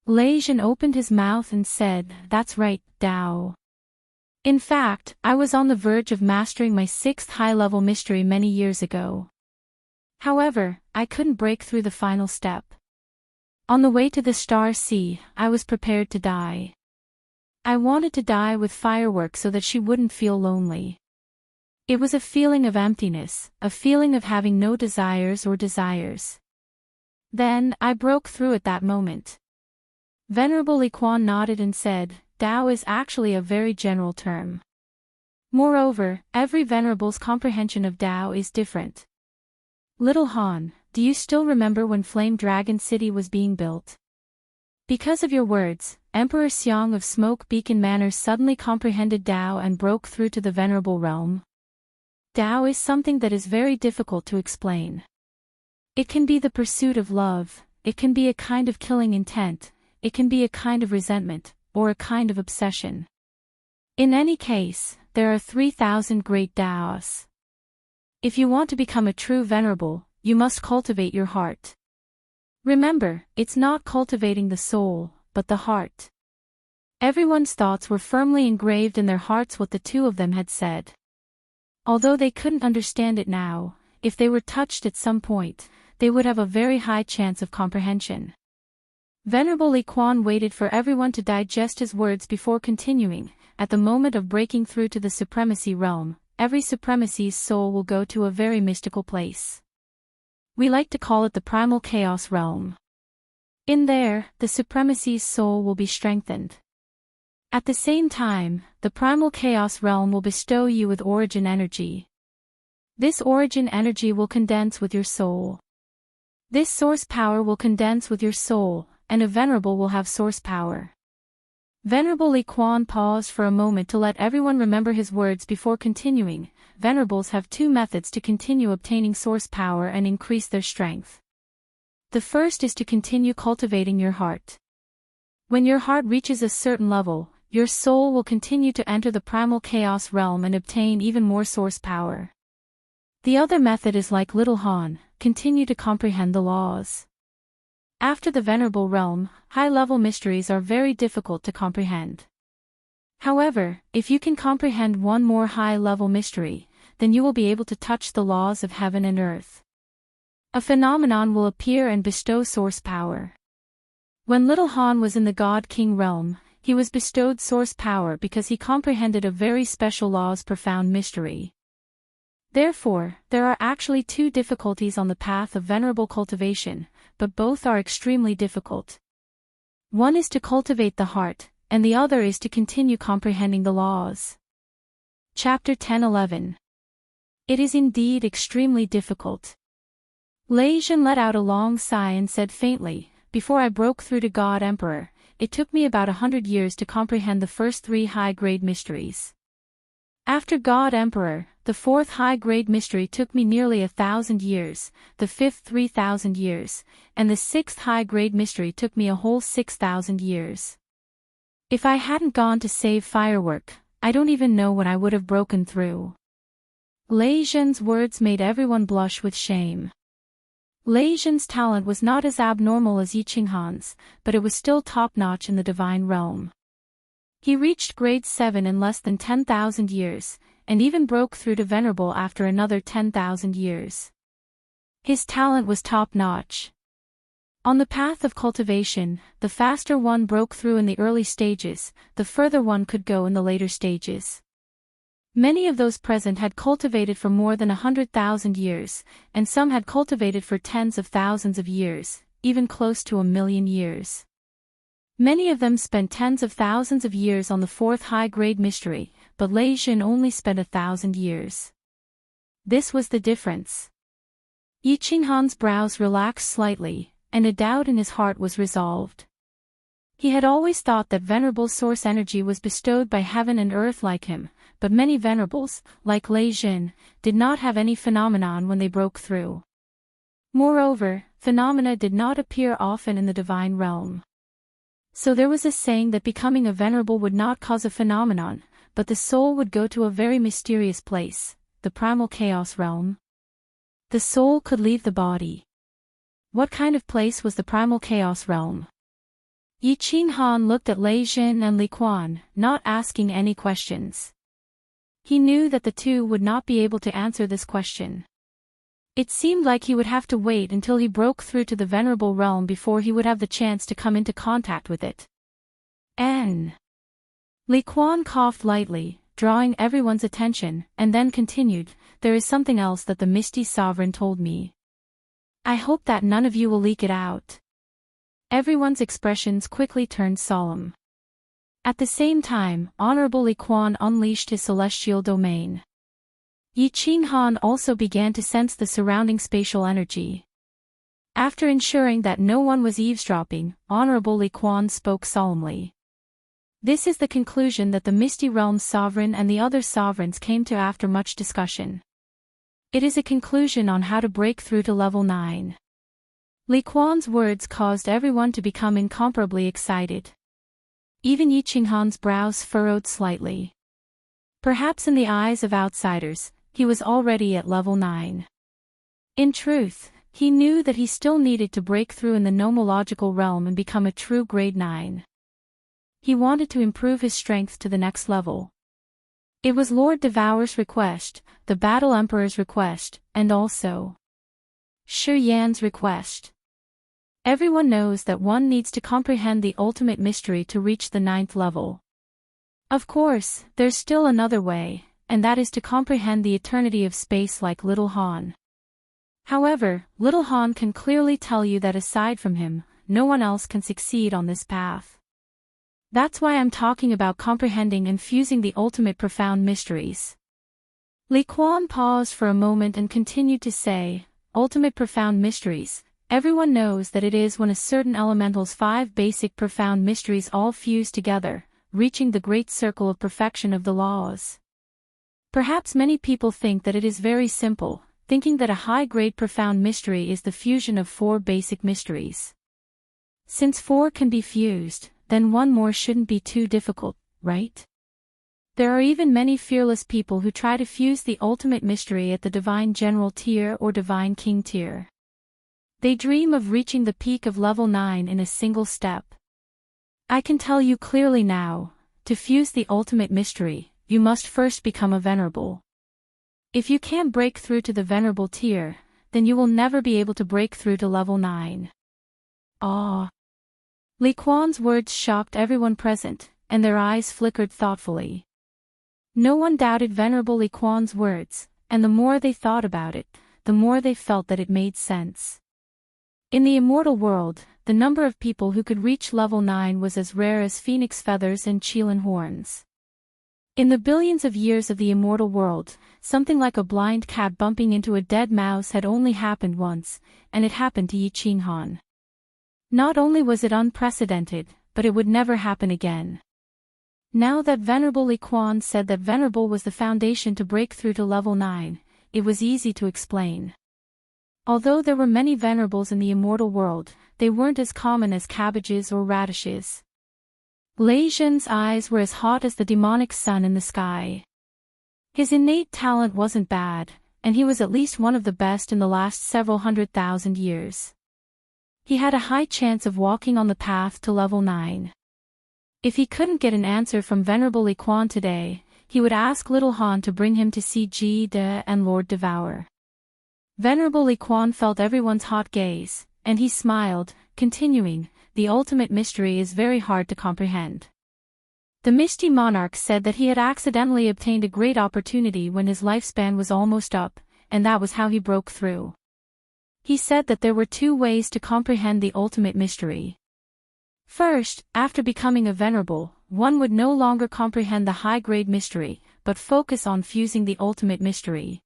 Lei Zhen opened his mouth and said, "That's right, Tao. In fact, I was on the verge of mastering my 6th high-level mystery many years ago. However, I couldn't break through the final step. On the way to the Star Sea, I was prepared to die. I wanted to die with fireworks so that she wouldn't feel lonely. It was a feeling of emptiness, a feeling of having no desires or desires. Then, I broke through at that moment." Venerable Li Quan nodded and said, "Tao is actually a very general term. Moreover, every venerable's comprehension of Tao is different. Little Han, do you still remember when Flame Dragon City was being built? Because of your words, Emperor Xiang of Smoke Beacon Manor suddenly comprehended Tao and broke through to the Venerable Realm. Tao is something that is very difficult to explain. It can be the pursuit of love, it can be a kind of killing intent, it can be a kind of resentment, or a kind of obsession. In any case, there are 3,000 great Taos. If you want to become a true venerable, you must cultivate your heart. Remember, it's not cultivating the soul, but the heart." Everyone's thoughts were firmly engraved in their hearts what the two of them had said. Although they couldn't understand it now, if they were touched at some point, they would have a very high chance of comprehension. Venerable Li Quan waited for everyone to digest his words before continuing. At the moment of breaking through to the Supremacy Realm, every Supremacy's soul will go to a very mystical place. We like to call it the Primal Chaos Realm. In there, the Supremacy's soul will be strengthened. At the same time, the Primal Chaos Realm will bestow you with origin energy. This origin energy will condense with your soul. This source power will condense with your soul, and a venerable will have source power. Venerable Li Quan paused for a moment to let everyone remember his words before continuing. Venerables have 2 methods to continue obtaining source power and increase their strength. The first is to continue cultivating your heart. When your heart reaches a certain level, your soul will continue to enter the Primal Chaos Realm and obtain even more source power. The other method is like Little Han, continue to comprehend the laws. After the Venerable Realm, high-level mysteries are very difficult to comprehend. However, if you can comprehend one more high-level mystery, then you will be able to touch the laws of heaven and earth. A phenomenon will appear and bestow source power. When Little Han was in the God King realm, he was bestowed source power because he comprehended a very special law's profound mystery. Therefore, there are actually 2 difficulties on the path of venerable cultivation, but both are extremely difficult. One is to cultivate the heart, and the other is to continue comprehending the laws. Chapter 10-11. It is indeed extremely difficult. Lei Zhen let out a long sigh and said faintly, "Before I broke through to God Emperor, it took me about 100 years to comprehend the first 3 high-grade mysteries. After God Emperor, the fourth high-grade mystery took me nearly 1,000 years, the fifth 3,000 years, and the sixth high-grade mystery took me a whole 6,000 years. If I hadn't gone to save Firework, I don't even know when I would have broken through. Lei Zhen's words made everyone blush with shame. Lei Zhen's talent was not as abnormal as Yiqing Han's, but it was still top-notch in the divine realm. He reached grade 7 in less than 10,000 years, and even broke through to Venerable after another 10,000 years. His talent was top-notch. On the path of cultivation, the faster one broke through in the early stages, the further one could go in the later stages. Many of those present had cultivated for more than 100,000 years, and some had cultivated for tens of thousands of years, even close to 1,000,000 years. Many of them spent tens of thousands of years on the fourth high-grade mystery, but Lei Zhen only spent 1,000 years. This was the difference. Yiqing Han's brows relaxed slightly, and a doubt in his heart was resolved. He had always thought that venerable source energy was bestowed by heaven and earth like him, but many venerables, like Lei Zhen, did not have any phenomenon when they broke through. Moreover, phenomena did not appear often in the divine realm. So there was a saying that becoming a venerable would not cause a phenomenon, but the soul would go to a very mysterious place, the primal chaos realm. The soul could leave the body. What kind of place was the primal chaos realm? Yiqing Han looked at Lei Zhen and Li Quan, not asking any questions. He knew that the two would not be able to answer this question. It seemed like he would have to wait until he broke through to the venerable realm before he would have the chance to come into contact with it. Li Quan coughed lightly, drawing everyone's attention, and then continued, "There is something else that the Misty Sovereign told me. I hope that none of you will leak it out." Everyone's expressions quickly turned solemn. At the same time, Honorable Li Quan unleashed his celestial domain. Yiqing Han also began to sense the surrounding spatial energy. After ensuring that no one was eavesdropping, Honorable Li Quan spoke solemnly. This is the conclusion that the Misty Realm's sovereign and the other sovereigns came to after much discussion. It is a conclusion on how to break through to level 9. Li Quan's words caused everyone to become incomparably excited. Even Yiqing Han's brows furrowed slightly. Perhaps in the eyes of outsiders, he was already at level 9. In truth, he knew that he still needed to break through in the nomological realm and become a true grade 9. He wanted to improve his strength to the next level. It was Lord Devourer's request, the Battle Emperor's request, and also Shi Yan's request. Everyone knows that one needs to comprehend the ultimate mystery to reach the 9th level. Of course, there's still another way, and that is to comprehend the eternity of space like Little Han. However, Little Han can clearly tell you that aside from him, no one else can succeed on this path. That's why I'm talking about comprehending and fusing the ultimate profound mysteries. Li Quan paused for a moment and continued to say, ultimate profound mysteries. Everyone knows that it is when a certain elemental's 5 basic profound mysteries all fuse together, reaching the great circle of perfection of the laws. Perhaps many people think that it is very simple, thinking that a high-grade profound mystery is the fusion of 4 basic mysteries. Since 4 can be fused, then one more shouldn't be too difficult, right? There are even many fearless people who try to fuse the ultimate mystery at the Divine General tier or Divine King tier. They dream of reaching the peak of level 9 in a single step. I can tell you clearly now, to fuse the ultimate mystery, you must first become a venerable. If you can't break through to the venerable tier, then you will never be able to break through to level 9. Ah! Li Quan's words shocked everyone present, and their eyes flickered thoughtfully. No one doubted Venerable Li Quan's words, and the more they thought about it, the more they felt that it made sense. In the immortal world, the number of people who could reach level 9 was as rare as phoenix feathers and qilin horns. In the billions of years of the immortal world, something like a blind cat bumping into a dead mouse had only happened once, and it happened to Yiqing Han. Not only was it unprecedented, but it would never happen again. Now that Venerable Li Quan said that Venerable was the foundation to break through to level 9, it was easy to explain. Although there were many Venerables in the immortal world, they weren't as common as cabbages or radishes. Lei Zhen's eyes were as hot as the demonic sun in the sky. His innate talent wasn't bad, and he was at least one of the best in the last several 100,000 years. He had a high chance of walking on the path to level 9. If he couldn't get an answer from Venerable Li Quan today, he would ask Little Han to bring him to see Ji De and Lord Devour. Venerable Li Quan felt everyone's hot gaze, and he smiled, continuing, "The ultimate mystery is very hard to comprehend." The Misty Monarch said that he had accidentally obtained a great opportunity when his lifespan was almost up, and that was how he broke through. He said that there were two ways to comprehend the ultimate mystery. First, after becoming a Venerable, one would no longer comprehend the high-grade mystery, but focus on fusing the ultimate mystery.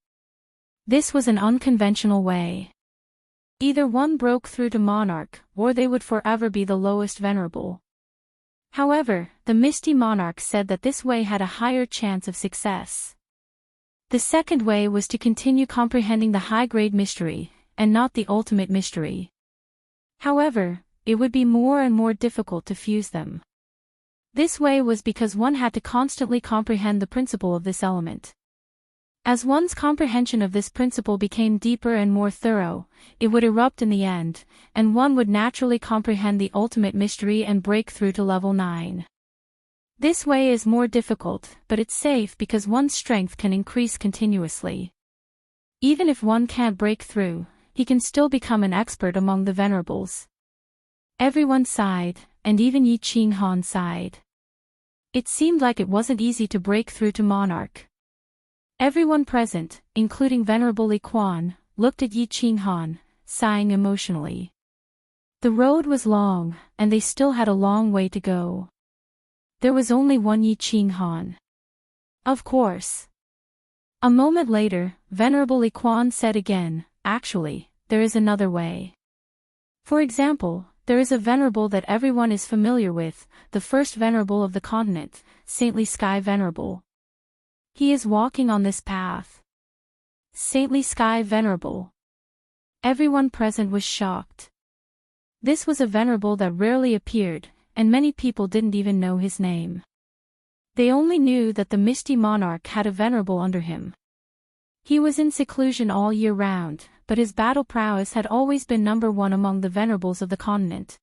This was an unconventional way. Either one broke through to Monarch, or they would forever be the lowest Venerable. However, the Misty Monarch said that this way had a higher chance of success. The second way was to continue comprehending the high-grade mystery, and not the ultimate mystery. However, it would be more and more difficult to fuse them. This way was because one had to constantly comprehend the principle of this element. As one's comprehension of this principle became deeper and more thorough, it would erupt in the end, and one would naturally comprehend the ultimate mystery and break through to level 9. This way is more difficult, but it's safe because one's strength can increase continuously. Even if one can't break through, he can still become an expert among the Venerables. Everyone sighed, and even Yi Qinghan sighed. It seemed like it wasn't easy to break through to Monarch. Everyone present, including Venerable Li Quan, looked at Yi Qinghan, sighing emotionally. The road was long, and they still had a long way to go. There was only one Yi Qinghan. Of course. A moment later, Venerable Li Quan said again, "Actually, there is another way. For example, there is a Venerable that everyone is familiar with, the first Venerable of the continent, Saintly Sky Venerable. He is walking on this path." Saintly Sky Venerable. Everyone present was shocked. This was a Venerable that rarely appeared, and many people didn't even know his name. They only knew that the Misty Monarch had a Venerable under him. He was in seclusion all year round, but his battle prowess had always been number one among the Venerables of the continent.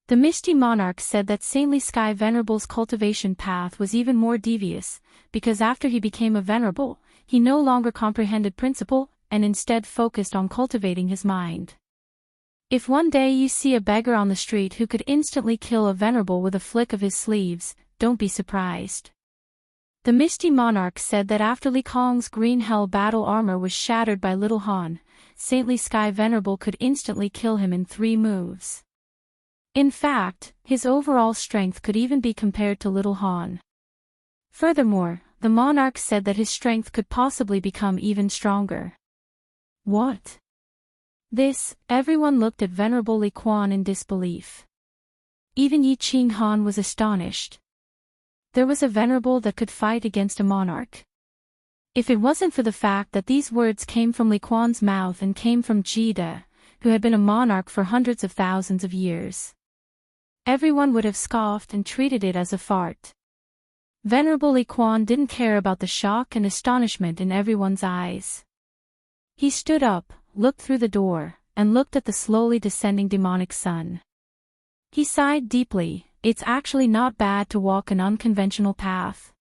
The Misty Monarch said that Saintly Sky Venerable's cultivation path was even more devious, because after he became a Venerable, he no longer comprehended principle, and instead focused on cultivating his mind. If one day you see a beggar on the street who could instantly kill a Venerable with a flick of his sleeves, don't be surprised. The Misty Monarch said that after Li Kong's green hell battle armor was shattered by Little Han, Saintly Sky Venerable could instantly kill him in 3 moves. In fact, his overall strength could even be compared to Little Han. Furthermore, the Monarch said that his strength could possibly become even stronger. What? This, everyone looked at Venerable Li Quan in disbelief. Even Yi Qinghan was astonished. There was a Venerable that could fight against a Monarch. If it wasn't for the fact that these words came from Li Quan's mouth and came from Ji De, who had been a monarch for hundreds of thousands of years, everyone would have scoffed and treated it as a fart. Venerable Li Quan didn't care about the shock and astonishment in everyone's eyes. He stood up, looked through the door, and looked at the slowly descending demonic sun. He sighed deeply. It's actually not bad to walk an unconventional path.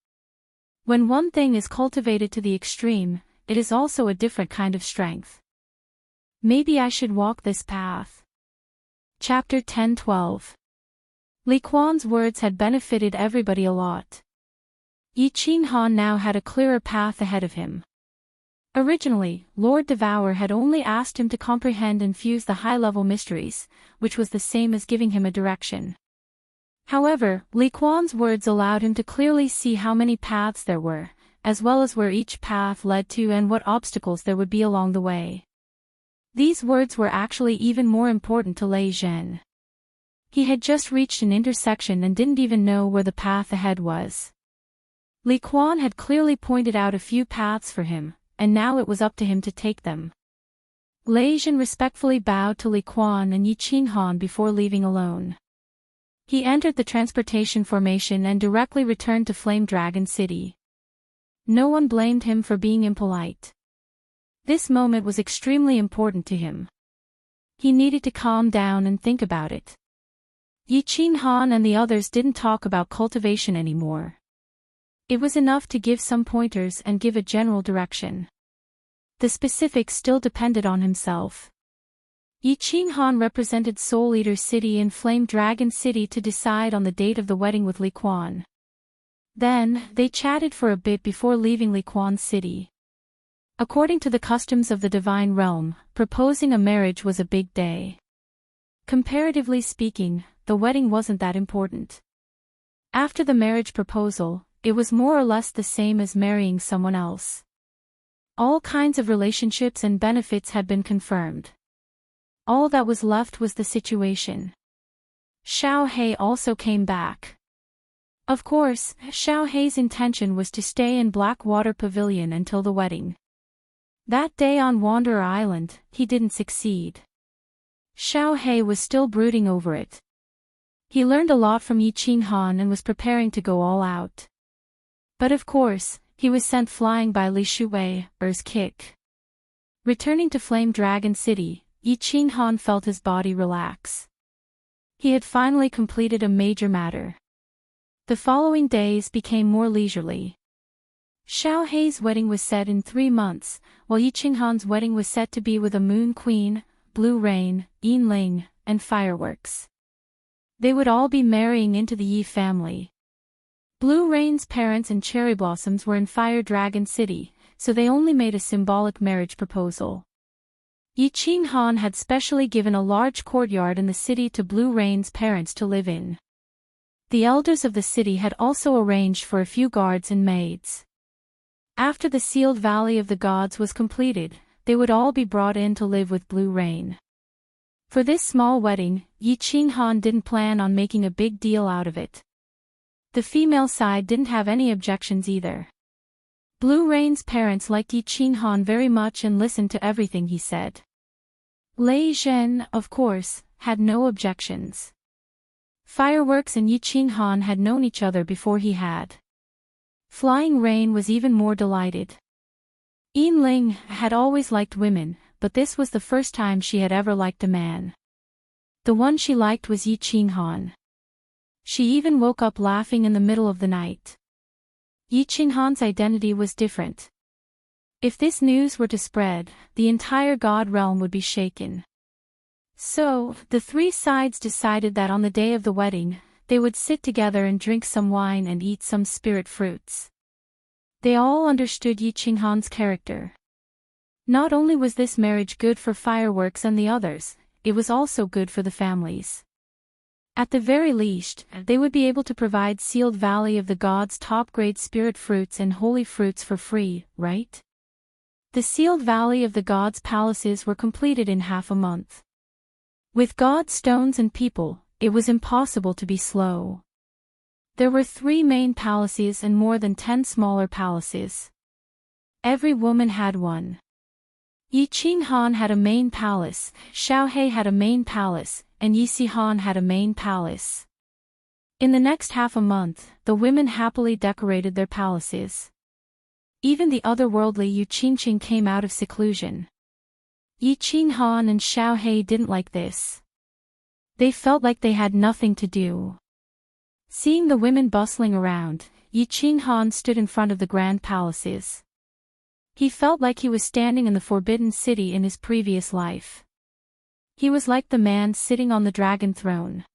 When one thing is cultivated to the extreme, it is also a different kind of strength. Maybe I should walk this path. Chapter 10-12. Li Quan's words had benefited everybody a lot. Yi Qinghan now had a clearer path ahead of him. Originally, Lord Devour had only asked him to comprehend and fuse the high-level mysteries, which was the same as giving him a direction. However, Li Quan's words allowed him to clearly see how many paths there were, as well as where each path led to and what obstacles there would be along the way. These words were actually even more important to Lei Zhen. He had just reached an intersection and didn't even know where the path ahead was. Li Quan had clearly pointed out a few paths for him, and now it was up to him to take them. Lei Zhen respectfully bowed to Li Quan and Yi Qinghan before leaving alone. He entered the transportation formation and directly returned to Flame Dragon City. No one blamed him for being impolite. This moment was extremely important to him. He needed to calm down and think about it. Yi Qinghan and the others didn't talk about cultivation anymore. It was enough to give some pointers and give a general direction. The specifics still depended on himself. Yi Qinghan represented Soul Eater City and Flame Dragon City to decide on the date of the wedding with Li Quan. Then, they chatted for a bit before leaving Li Quan's city. According to the customs of the Divine Realm, proposing a marriage was a big day. Comparatively speaking, the wedding wasn't that important. After the marriage proposal, it was more or less the same as marrying someone else. All kinds of relationships and benefits had been confirmed. All that was left was the situation. Xiao He also came back. Of course, Xiao He's intention was to stay in Blackwater Pavilion until the wedding. That day on Wanderer Island, he didn't succeed. Xiao He was still brooding over it. He learned a lot from Yi Qinghan and was preparing to go all out. But of course, he was sent flying by Li Shui's kick. Returning to Flame Dragon City, Yi Qinghan felt his body relax. He had finally completed a major matter. The following days became more leisurely. Xiao He's wedding was set in 3 months, while Yi Qinghan's wedding was set to be with a Moon Queen, Blue Rain, Yinling, and fireworks. They would all be marrying into the Yi family. Blue Rain's parents and Cherry Blossoms were in Fire Dragon City, so they only made a symbolic marriage proposal. Yi Qinghan had specially given a large courtyard in the city to Blue Rain's parents to live in. The elders of the city had also arranged for a few guards and maids. After the sealed Valley of the Gods was completed, they would all be brought in to live with Blue Rain. For this small wedding, Yi Qinghan didn't plan on making a big deal out of it. The female side didn't have any objections either. Blue Rain's parents liked Yi Qinghan very much and listened to everything he said. Lei Zhen, of course, had no objections. Fireworks and Yi Qinghan had known each other before he had. Flying Rain was even more delighted. Yinling had always liked women, but this was the first time she had ever liked a man. The one she liked was Yi Qinghan. She even woke up laughing in the middle of the night. Yi Qinghan's identity was different. If this news were to spread, the entire God realm would be shaken. So, the 3 sides decided that on the day of the wedding, they would sit together and drink some wine and eat some spirit fruits. They all understood Yi Qinghan's character. Not only was this marriage good for fireworks and the others, it was also good for the families. At the very least, they would be able to provide Sealed Valley of the Gods top-grade spirit fruits and holy fruits for free, right? The Sealed Valley of the Gods palaces were completed in half a month. With god stones and people, it was impossible to be slow. There were 3 main palaces and more than 10 smaller palaces. Every woman had one. Yi Qinghan had a main palace, Xiao He had a main palace, and Yi Sihan had a main palace. In the next half a month, the women happily decorated their palaces. Even the otherworldly Yu Qingqing came out of seclusion. Yi Qinghan and Xiao He didn't like this. They felt like they had nothing to do. Seeing the women bustling around, Yi Qinghan stood in front of the grand palaces. He felt like he was standing in the Forbidden City in his previous life. He was like the man sitting on the dragon throne.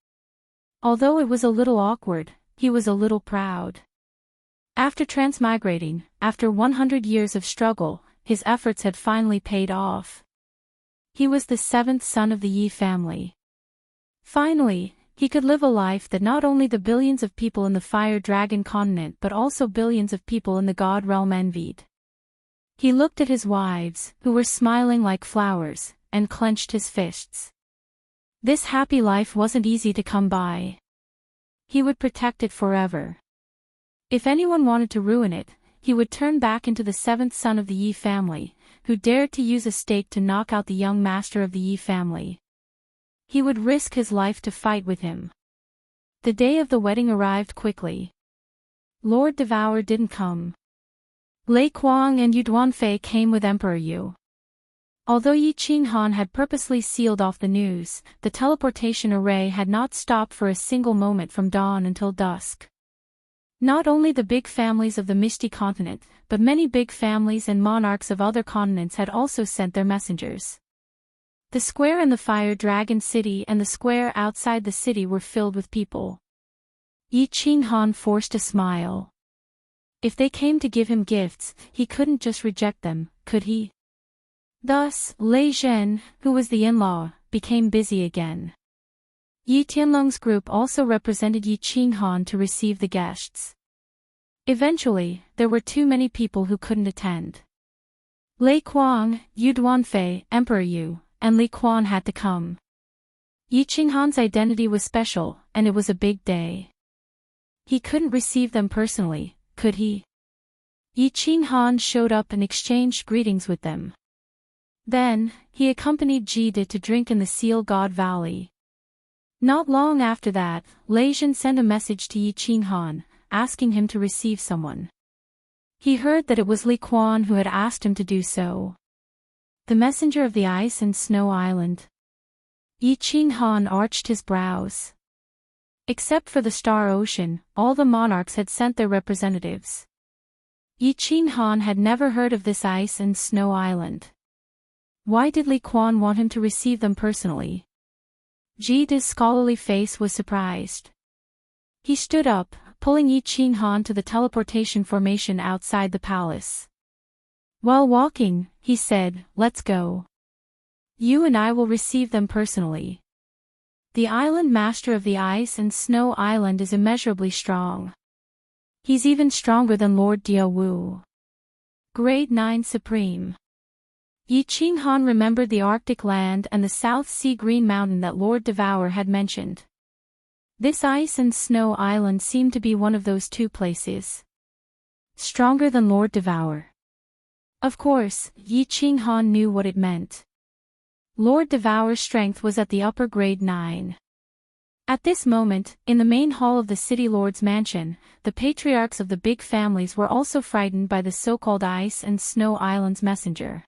Although it was a little awkward, he was a little proud. After transmigrating, after 100 years of struggle, his efforts had finally paid off. He was the 7th son of the Yi family. Finally, he could live a life that not only the billions of people in the Fire Dragon continent but also billions of people in the God realm envied. He looked at his wives, who were smiling like flowers, and clenched his fists. This happy life wasn't easy to come by. He would protect it forever. If anyone wanted to ruin it, he would turn back into the seventh son of the Yi family, who dared to use a stake to knock out the young master of the Yi family. He would risk his life to fight with him. The day of the wedding arrived quickly. Lord Devour didn't come. Lei Kuang and Yu Duanfei came with Emperor Yu. Although Yi Qinghan had purposely sealed off the news, the teleportation array had not stopped for a single moment from dawn until dusk. Not only the big families of the Misty continent, but many big families and monarchs of other continents had also sent their messengers. The square in the Fire Dragon City and the square outside the city were filled with people. Yi Qinghan forced a smile. If they came to give him gifts, he couldn't just reject them, could he? Thus, Lei Zhen, who was the in-law, became busy again. Yi Tianlong's group also represented Yi Qinghan to receive the guests. Eventually, there were too many people who couldn't attend. Lei Kuang, Yu Duanfei, Emperor Yu, and Li Quan had to come. Yi Qinghan's identity was special, and it was a big day. He couldn't receive them personally, could he? Yi Qinghan showed up and exchanged greetings with them. Then, he accompanied Jide to drink in the Seal God Valley. Not long after that, Lei Zhen sent a message to Yi Qinghan, asking him to receive someone. He heard that it was Li Quan who had asked him to do so. The messenger of the Ice and Snow Island. Yi Qinghan arched his brows. Except for the Star Ocean, all the monarchs had sent their representatives. Yi Qinghan had never heard of this Ice and Snow Island. Why did Li Quan want him to receive them personally? Jide's scholarly face was surprised. He stood up, pulling Yi Qinghan to the teleportation formation outside the palace. While walking, he said, "Let's go. You and I will receive them personally." The island master of the Ice and Snow Island is immeasurably strong. He's even stronger than Lord Diawu. Grade 9 Supreme. Yi Qinghan remembered the Arctic land and the South Sea Green Mountain that Lord Devour had mentioned. This Ice and Snow Island seemed to be one of those two places. Stronger than Lord Devour. Of course, Yi Qinghan knew what it meant. Lord Devour's strength was at the upper grade 9. At this moment, in the main hall of the City Lord's mansion, the patriarchs of the big families were also frightened by the so-called Ice and Snow Island's messenger.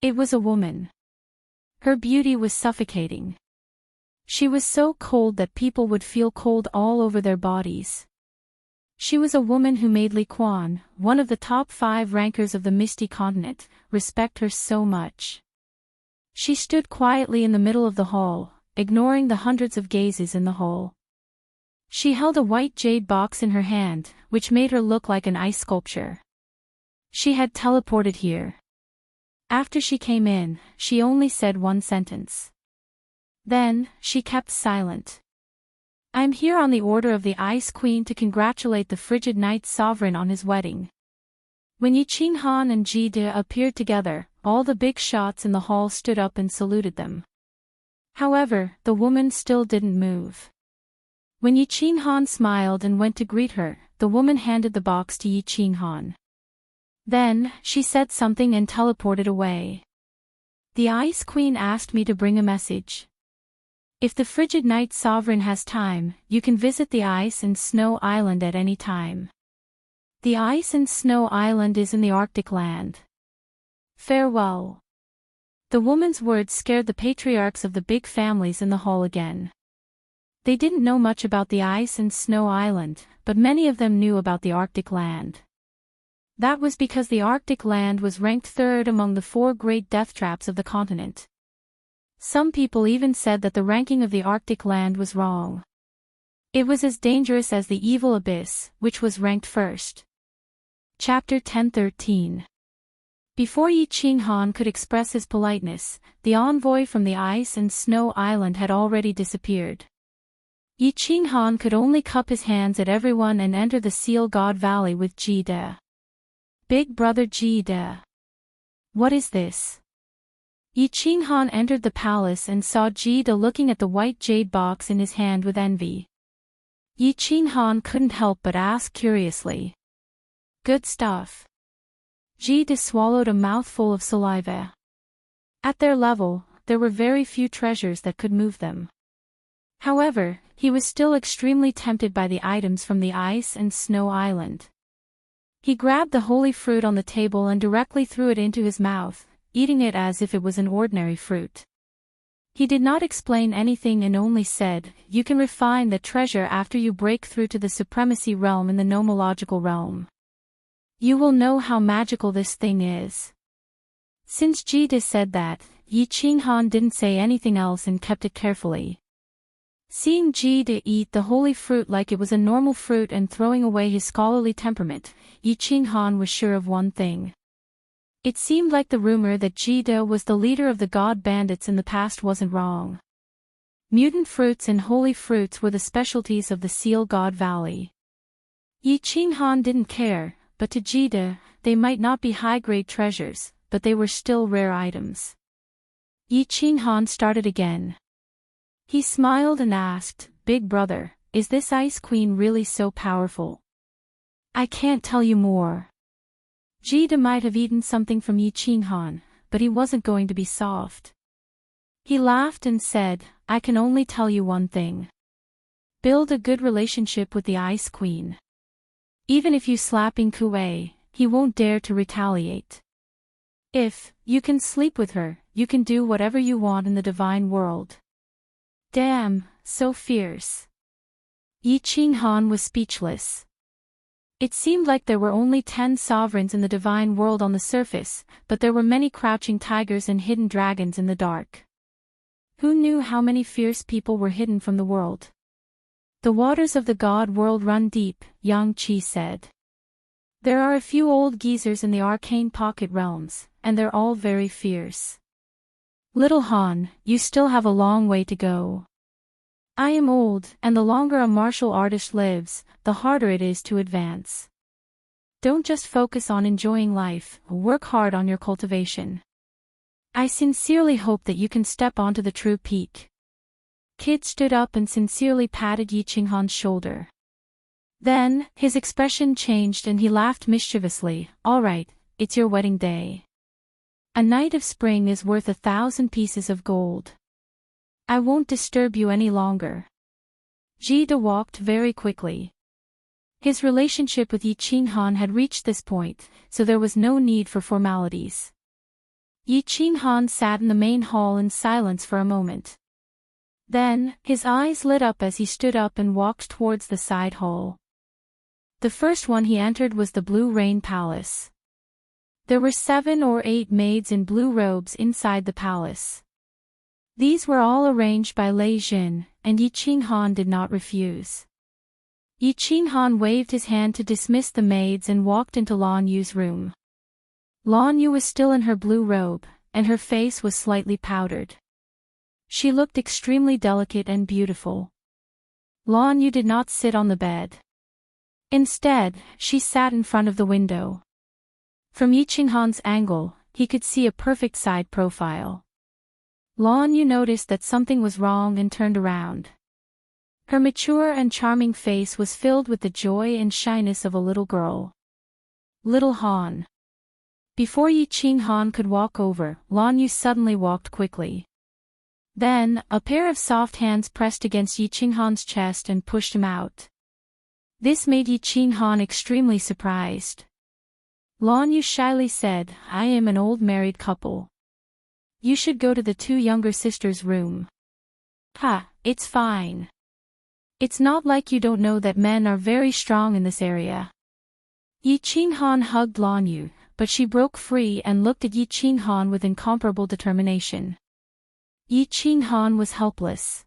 It was a woman. Her beauty was suffocating. She was so cold that people would feel cold all over their bodies. She was a woman who made Li Quan, one of the top 5 rankers of the Misty Continent, respect her so much. She stood quietly in the middle of the hall, ignoring the hundreds of gazes in the hall. She held a white jade box in her hand, which made her look like an ice sculpture. She had teleported here. After she came in, she only said one sentence. Then, she kept silent. "I'm here on the order of the Ice Queen to congratulate the Frigid Night Sovereign on his wedding." When Yi Qinghan and Jide appeared together, all the big shots in the hall stood up and saluted them. However, the woman still didn't move. When Yi Qinghan smiled and went to greet her, the woman handed the box to Yi Qinghan. Then, she said something and teleported away. "The Ice Queen asked me to bring a message. If the Frigid Night Sovereign has time, you can visit the Ice and Snow Island at any time. The Ice and Snow Island is in the Arctic land. Farewell." The woman's words scared the patriarchs of the big families in the hall again. They didn't know much about the Ice and Snow Island, but many of them knew about the Arctic land. That was because the Arctic land was ranked 3rd among the 4 great death traps of the continent. Some people even said that the ranking of the Arctic land was wrong. It was as dangerous as the Evil Abyss, which was ranked 1st. Chapter 1013. Before Yi Qinghan could express his politeness, the envoy from the Ice and Snow Island had already disappeared. Yi Qinghan could only cup his hands at everyone and enter the Seal God Valley with Jide. "Big brother Jide. What is this?" Yi Qinghan entered the palace and saw Jida looking at the white jade box in his hand with envy. Yi Qinghan couldn't help but ask curiously. Good stuff. Jida swallowed a mouthful of saliva. At their level, there were very few treasures that could move them. However, he was still extremely tempted by the items from the ice and snow island. He grabbed the holy fruit on the table and directly threw it into his mouth, eating it as if it was an ordinary fruit. He did not explain anything and only said, "You can refine the treasure after you break through to the supremacy realm in the nomological realm. You will know how magical this thing is." Since Jida said that, Yi Qinghan didn't say anything else and kept it carefully. Seeing Jida eat the holy fruit like it was a normal fruit and throwing away his scholarly temperament, Yi Qinghan was sure of one thing. It seemed like the rumor that Jida was the leader of the god bandits in the past wasn't wrong. Mutant fruits and holy fruits were the specialties of the Seal God Valley. Yi Qinghan didn't care, but to Jida, they might not be high-grade treasures, but they were still rare items. Yi Qinghan started again. He smiled and asked, "Big brother, is this Ice Queen really so powerful?" "I can't tell you more." Jida might have eaten something from Yi Qinghan, but he wasn't going to be soft. He laughed and said, "I can only tell you one thing. Build a good relationship with the Ice Queen. Even if you slap Kuei, he won't dare to retaliate. If you can sleep with her, you can do whatever you want in the divine world." Damn, so fierce. Yi Qinghan was speechless. It seemed like there were only 10 sovereigns in the divine world on the surface, but there were many crouching tigers and hidden dragons in the dark. Who knew how many fierce people were hidden from the world? "The waters of the god world run deep," Yang Qi said. "There are a few old geezers in the arcane pocket realms, and they're all very fierce. Little Han, you still have a long way to go. I am old, and the longer a martial artist lives, the harder it is to advance. Don't just focus on enjoying life, work hard on your cultivation. I sincerely hope that you can step onto the true peak." Kid stood up and sincerely patted Yi Qinghan's shoulder. Then, his expression changed and he laughed mischievously. "All right, it's your wedding day. A night of spring is worth 1,000 pieces of gold. I won't disturb you any longer." Jida walked very quickly. His relationship with Yi Qinghan had reached this point, so there was no need for formalities. Yi Qinghan sat in the main hall in silence for a moment. Then, his eyes lit up as he stood up and walked towards the side hall. The first one he entered was the Blue Rain Palace. There were 7 or 8 maids in blue robes inside the palace. These were all arranged by Lei Jin, and Yi Qinghan did not refuse. Yi Qinghan waved his hand to dismiss the maids and walked into Lan Yu's room. Lan Yu was still in her blue robe, and her face was slightly powdered. She looked extremely delicate and beautiful. Lan Yu did not sit on the bed. Instead, she sat in front of the window. From Yi Qinghan's angle, he could see a perfect side profile. Lan Yu noticed that something was wrong and turned around. Her mature and charming face was filled with the joy and shyness of a little girl. "Little Han." Before Yi Qinghan could walk over, Lan Yu suddenly walked quickly. Then, a pair of soft hands pressed against Yi Qinghan's chest and pushed him out. This made Yi Qinghan extremely surprised. Lan Yu shyly said, "I am an old married couple. You should go to the 2 younger sisters' room." "Ha, it's fine. It's not like you don't know that men are very strong in this area." Yi Qinghan hugged Lan Yu, but she broke free and looked at Yi Qinghan with incomparable determination. Yi Qinghan was helpless.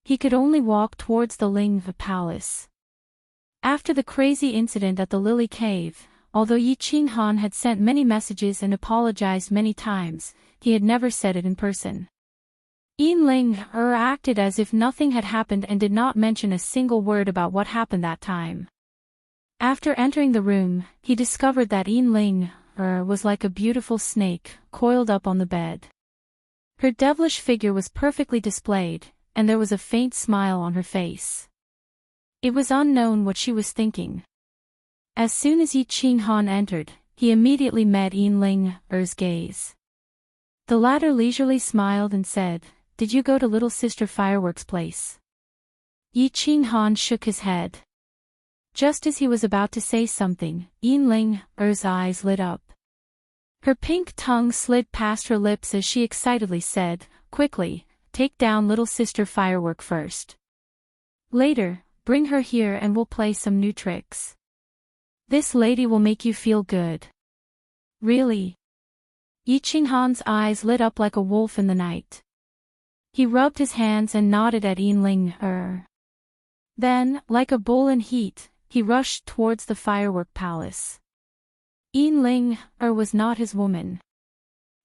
He could only walk towards the Ling Palace. After the crazy incident at the Lily Cave, although Yi Qinghan had sent many messages and apologized many times, he had never said it in person. Ling acted as if nothing had happened and did not mention a single word about what happened that time. After entering the room, he discovered that Ling was like a beautiful snake, coiled up on the bed. Her devilish figure was perfectly displayed, and there was a faint smile on her face. It was unknown what she was thinking. As soon as Yi Qinghan entered, he immediately met Enrich gaze. The latter leisurely smiled and said, "Did you go to Little Sister Fireworks' place?" Yi Qinghan shook his head. Just as he was about to say something, Enrich's eyes lit up. Her pink tongue slid past her lips as she excitedly said, "Quickly, take down Little Sister Firework first. Later, bring her here and we'll play some new tricks. This lady will make you feel good." "Really?" Yi Qinghan's eyes lit up like a wolf in the night. He rubbed his hands and nodded at Enrich. Then, like a bull in heat, he rushed towards the firework palace. Enrich was not his woman.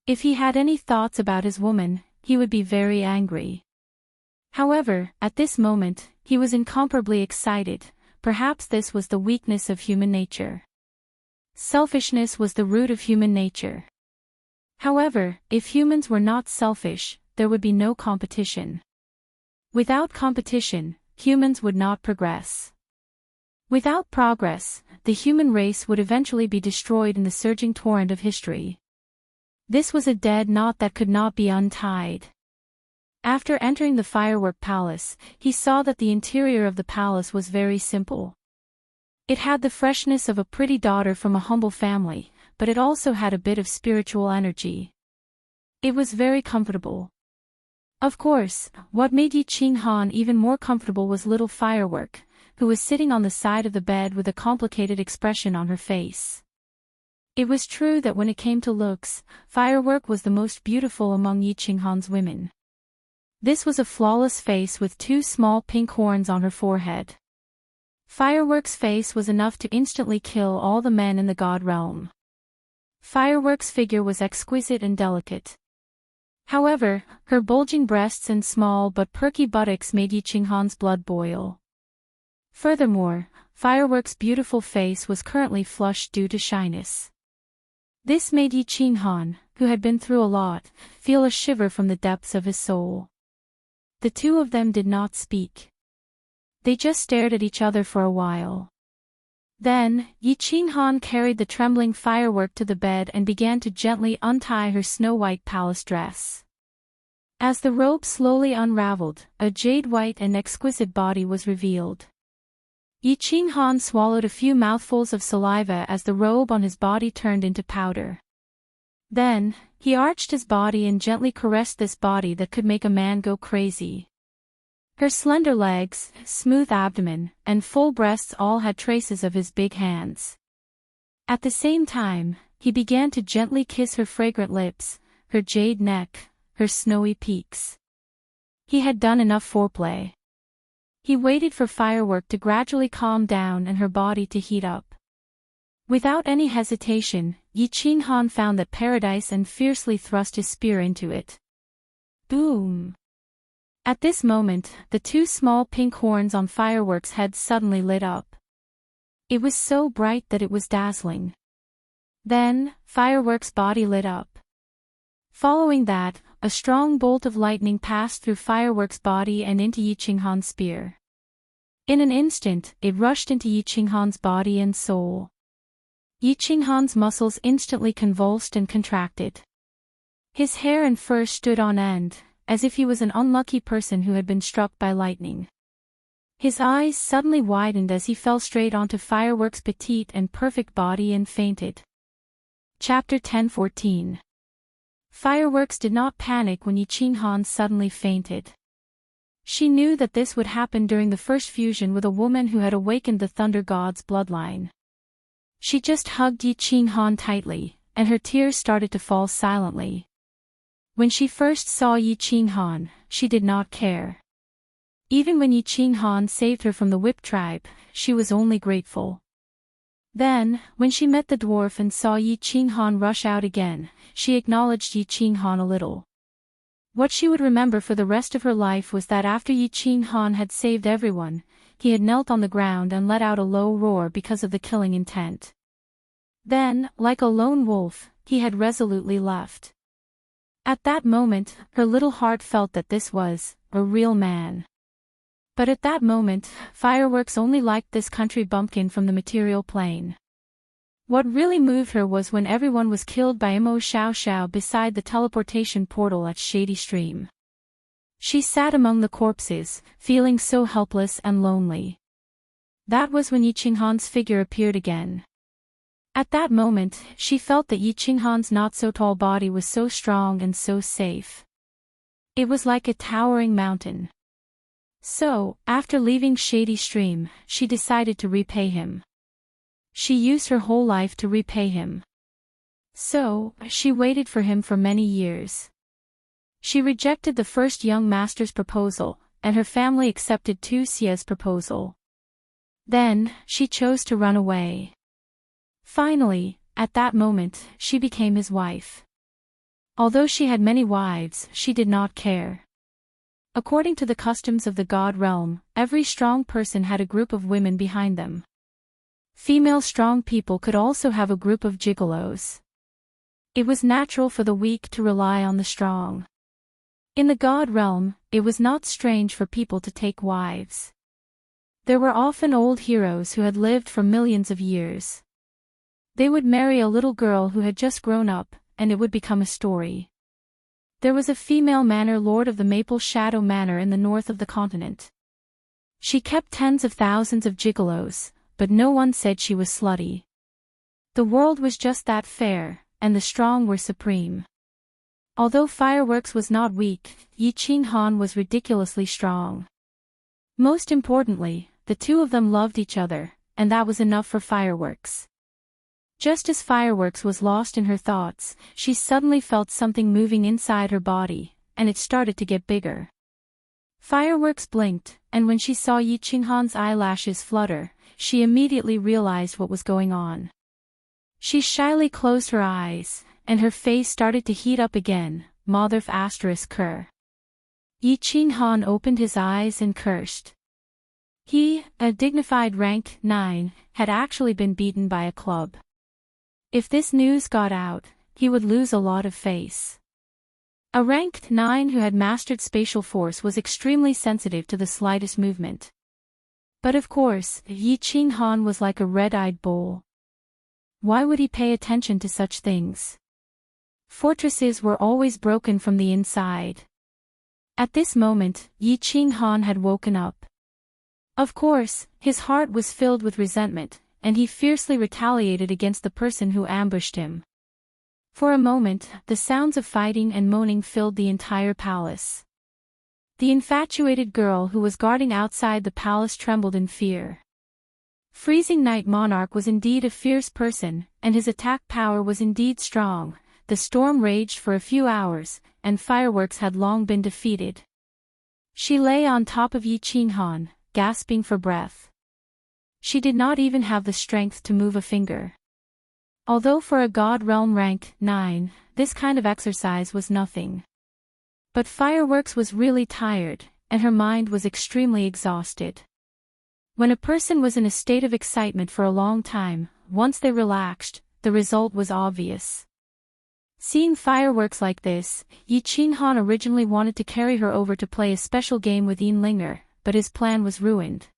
If he had any thoughts about his woman, he would be very angry. However, at this moment, he was incomparably excited. Perhaps this was the weakness of human nature. Selfishness was the root of human nature. However, if humans were not selfish, there would be no competition. Without competition, humans would not progress. Without progress, the human race would eventually be destroyed in the surging torrent of history. This was a dead knot that could not be untied. After entering the firework palace, he saw that the interior of the palace was very simple. It had the freshness of a pretty daughter from a humble family, but it also had a bit of spiritual energy. It was very comfortable. Of course, what made Yi Qinghan even more comfortable was little Firework, who was sitting on the side of the bed with a complicated expression on her face. It was true that when it came to looks, Firework was the most beautiful among Yi Qinghan's women. This was a flawless face with two small pink horns on her forehead. Firework's face was enough to instantly kill all the men in the god realm. Firework's figure was exquisite and delicate. However, her bulging breasts and small but perky buttocks made Yi Qinghan's blood boil. Furthermore, Firework's beautiful face was currently flushed due to shyness. This made Yi Qinghan, who had been through a lot, feel a shiver from the depths of his soul. The two of them did not speak. They just stared at each other for a while. Then, Yi Qinghan carried the trembling Firework to the bed and began to gently untie her snow-white palace dress. As the robe slowly unraveled, a jade-white and exquisite body was revealed. Yi Qinghan swallowed a few mouthfuls of saliva as the robe on his body turned into powder. Then, he arched his body and gently caressed this body that could make a man go crazy. Her slender legs, smooth abdomen, and full breasts all had traces of his big hands. At the same time, he began to gently kiss her fragrant lips, her jade neck, her snowy peaks. He had done enough foreplay. He waited for Firework to gradually calm down and her body to heat up. Without any hesitation, Yi Qinghan found that paradise and fiercely thrust his spear into it. Boom! At this moment, the two small pink horns on Firework's head suddenly lit up. It was so bright that it was dazzling. Then, Firework's body lit up. Following that, a strong bolt of lightning passed through Firework's body and into Yi Qinghan's spear. In an instant, it rushed into Yi Qinghan's body and soul. Yi Qinghan's muscles instantly convulsed and contracted. His hair and fur stood on end, as if he was an unlucky person who had been struck by lightning. His eyes suddenly widened as he fell straight onto Firework's petite and perfect body and fainted. Chapter 10:14. Fireworks did not panic when Yi Qinghan suddenly fainted. She knew that this would happen during the first fusion with a woman who had awakened the Thunder God's bloodline. She just hugged Yi Qinghan tightly, and her tears started to fall silently. When she first saw Yi Qinghan, she did not care. Even when Yi Qinghan saved her from the Whip tribe, she was only grateful. Then, when she met the dwarf and saw Yi Qinghan rush out again, she acknowledged Yi Qinghan a little. What she would remember for the rest of her life was that after Yi Qinghan had saved everyone, he had knelt on the ground and let out a low roar because of the killing intent. Then, like a lone wolf, he had resolutely left. At that moment, her little heart felt that this was a real man. But at that moment, Fireworks only liked this country bumpkin from the material plane. What really moved her was when everyone was killed by Imo Xiao Xiao beside the teleportation portal at Shady Stream. She sat among the corpses, feeling so helpless and lonely. That was when Yi Qinghan's figure appeared again. At that moment, she felt that Yi Qinghan's not-so-tall body was so strong and so safe. It was like a towering mountain. So, after leaving Shady Stream, she decided to repay him. She used her whole life to repay him. So, she waited for him for many years. She rejected the first young master's proposal, and her family accepted Tu Xia's proposal. Then, she chose to run away. Finally, at that moment, she became his wife. Although she had many wives, she did not care. According to the customs of the God realm, every strong person had a group of women behind them. Female strong people could also have a group of gigolos. It was natural for the weak to rely on the strong. In the God realm, it was not strange for people to take wives. There were often old heroes who had lived for millions of years. They would marry a little girl who had just grown up, and it would become a story. There was a female manor lord of the Maple Shadow Manor in the north of the continent. She kept tens of thousands of gigolos, but no one said she was slutty. The world was just that fair, and the strong were supreme. Although Fireworks was not weak, Yi Qinghan was ridiculously strong. Most importantly, the two of them loved each other, and that was enough for Fireworks. Just as Fireworks was lost in her thoughts, she suddenly felt something moving inside her body, and it started to get bigger. Fireworks blinked, and when she saw Yi Qinghan's eyelashes flutter, she immediately realized what was going on. She shyly closed her eyes, and her face started to heat up again, Motherf ***. Yi Qinghan opened his eyes and cursed. He, a dignified rank 9, had actually been beaten by a club. If this news got out, he would lose a lot of face. A ranked 9 who had mastered spatial force was extremely sensitive to the slightest movement. But of course, Yi Qinghan was like a red-eyed bull. Why would he pay attention to such things? Fortresses were always broken from the inside. At this moment, Yi Qinghan had woken up. Of course, his heart was filled with resentment, and he fiercely retaliated against the person who ambushed him. For a moment, the sounds of fighting and moaning filled the entire palace. The infatuated girl who was guarding outside the palace trembled in fear. Freezing Night Monarch was indeed a fierce person, and his attack power was indeed strong. The storm raged for a few hours, and Fireworks had long been defeated. She lay on top of Yi Qinghan, gasping for breath. She did not even have the strength to move a finger. Although for a God Realm rank 9, this kind of exercise was nothing. But Fireworks was really tired, and her mind was extremely exhausted. When a person was in a state of excitement for a long time, once they relaxed, the result was obvious. Seeing Fireworks like this, Yi Qinghan originally wanted to carry her over to play a special game with Linger, but his plan was ruined.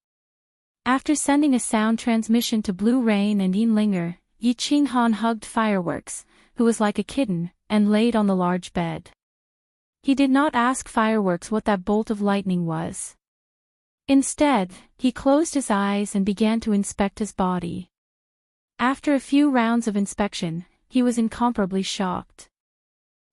After sending a sound transmission to Blue Rain and Linger, Yi Qinghan hugged Fireworks, who was like a kitten, and laid on the large bed. He did not ask Fireworks what that bolt of lightning was. Instead, he closed his eyes and began to inspect his body. After a few rounds of inspection, he was incomparably shocked.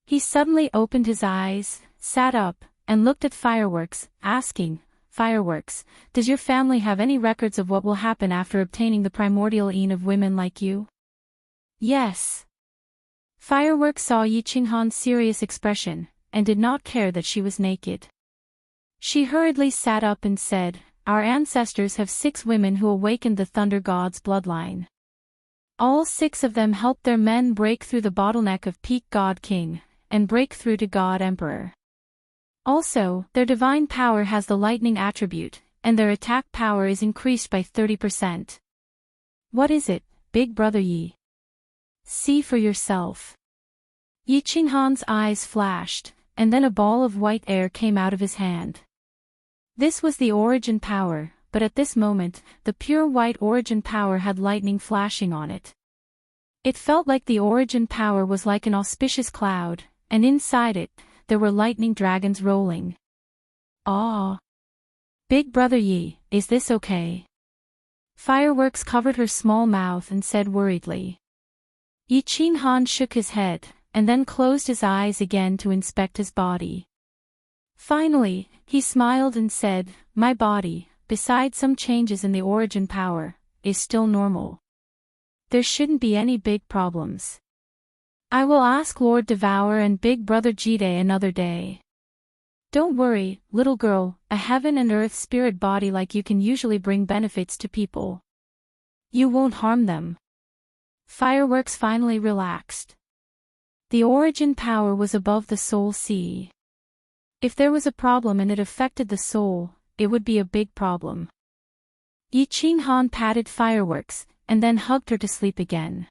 He suddenly opened his eyes, sat up, and looked at Fireworks, asking, "Fireworks, does your family have any records of what will happen after obtaining the primordial een of women like you?" "Yes." Fireworks saw Yi Qinghan's serious expression, and did not care that she was naked. She hurriedly sat up and said, "Our ancestors have 6 women who awakened the Thunder God's bloodline. All 6 of them helped their men break through the bottleneck of Peak God King, and break through to God Emperor. Also, their divine power has the lightning attribute, and their attack power is increased by 30%. What is it, Big Brother Yi? See for yourself." Yi Qinghan's eyes flashed, and then a ball of white air came out of his hand. This was the origin power, but at this moment, the pure white origin power had lightning flashing on it. It felt like the origin power was like an auspicious cloud, and inside it, there were lightning dragons rolling. Ah! Big Brother Yi, is this okay? Fireworks covered her small mouth and said worriedly. Yi Qinghan shook his head, and then closed his eyes again to inspect his body. Finally, he smiled and said, "My body, besides some changes in the origin power, is still normal. There shouldn't be any big problems. I will ask Lord Devour and Big Brother Jide another day. Don't worry, little girl, a heaven and earth spirit body like you can usually bring benefits to people. You won't harm them." Fireworks finally relaxed. The origin power was above the soul sea. If there was a problem and it affected the soul, it would be a big problem. Yi Qinghan patted Fireworks, and then hugged her to sleep again.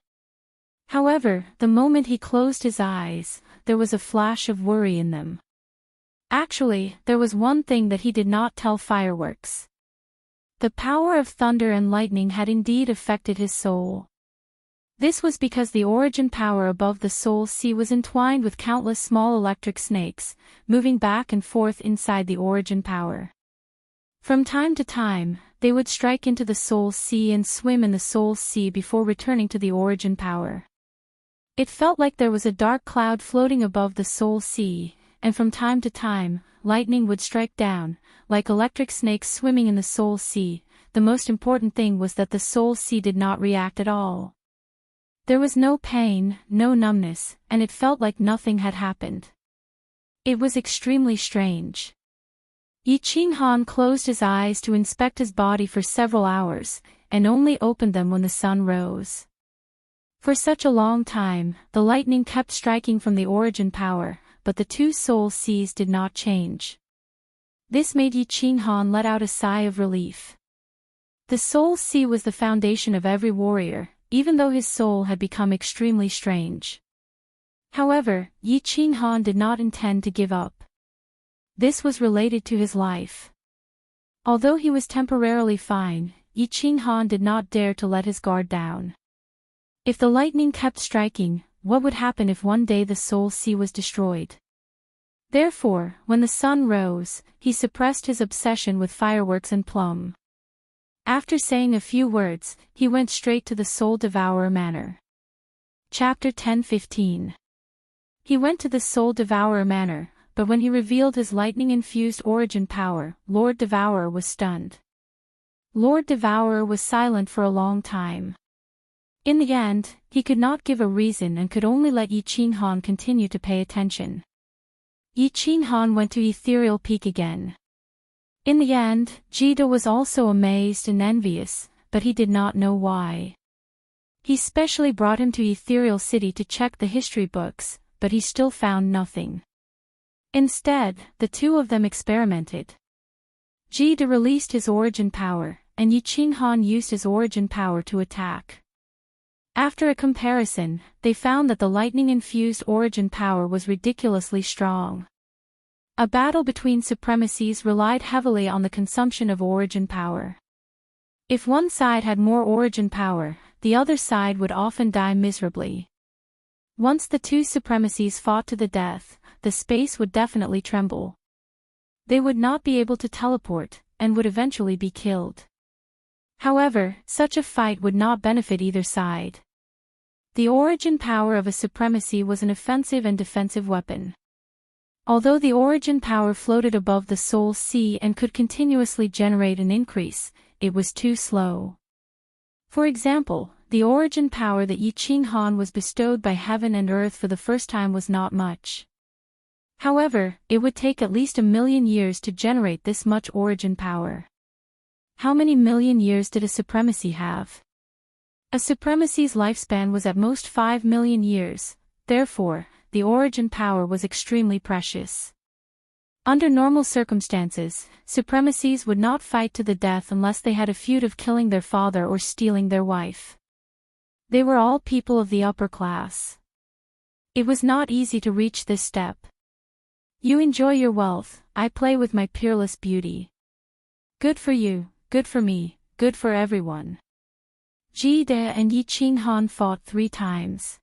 However, the moment he closed his eyes, there was a flash of worry in them. Actually, there was one thing that he did not tell Fireworks. The power of thunder and lightning had indeed affected his soul. This was because the origin power above the soul sea was entwined with countless small electric snakes, moving back and forth inside the origin power. From time to time, they would strike into the soul sea and swim in the soul sea before returning to the origin power. It felt like there was a dark cloud floating above the soul sea, and from time to time, lightning would strike down, like electric snakes swimming in the soul sea. The most important thing was that the soul sea did not react at all. There was no pain, no numbness, and it felt like nothing had happened. It was extremely strange. Yi Qinghan closed his eyes to inspect his body for several hours, and only opened them when the sun rose. For such a long time, the lightning kept striking from the origin power, but the two soul seas did not change. This made Yi Qinghan let out a sigh of relief. The soul sea was the foundation of every warrior, even though his soul had become extremely strange. However, Yi Qinghan did not intend to give up. This was related to his life. Although he was temporarily fine, Yi Qinghan did not dare to let his guard down. If the lightning kept striking, what would happen if one day the soul sea was destroyed? Therefore, when the sun rose, he suppressed his obsession with fireworks and plum. After saying a few words, he went straight to the Soul Devourer Manor. Chapter 10:15. He went to the Soul Devourer Manor, but when he revealed his lightning-infused origin power, Lord Devourer was stunned. Lord Devourer was silent for a long time. In the end, he could not give a reason and could only let Yi Qinghan continue to pay attention. Yi Qinghan went to Ethereal Peak again. In the end, Jida was also amazed and envious, but he did not know why. He specially brought him to Ethereal City to check the history books, but he still found nothing. Instead, the two of them experimented. Jida released his origin power, and Yi Qinghan used his origin power to attack. After a comparison, they found that the lightning-infused origin power was ridiculously strong. A battle between supremacies relied heavily on the consumption of origin power. If one side had more origin power, the other side would often die miserably. Once the two supremacies fought to the death, the space would definitely tremble. They would not be able to teleport, and would eventually be killed. However, such a fight would not benefit either side. The origin power of a supremacy was an offensive and defensive weapon. Although the origin power floated above the soul sea and could continuously generate an increase, it was too slow. For example, the origin power that Yi Qinghan was bestowed by heaven and earth for the first time was not much. However, it would take at least 1,000,000 years to generate this much origin power. How many million years did a supremacy have? A supremacy's lifespan was at most 5 million years, therefore, the origin power was extremely precious. Under normal circumstances, supremacies would not fight to the death unless they had a feud of killing their father or stealing their wife. They were all people of the upper class. It was not easy to reach this step. You enjoy your wealth, I play with my peerless beauty. Good for you, good for me, good for everyone. Ji De and Yi Qinghan fought 3 times.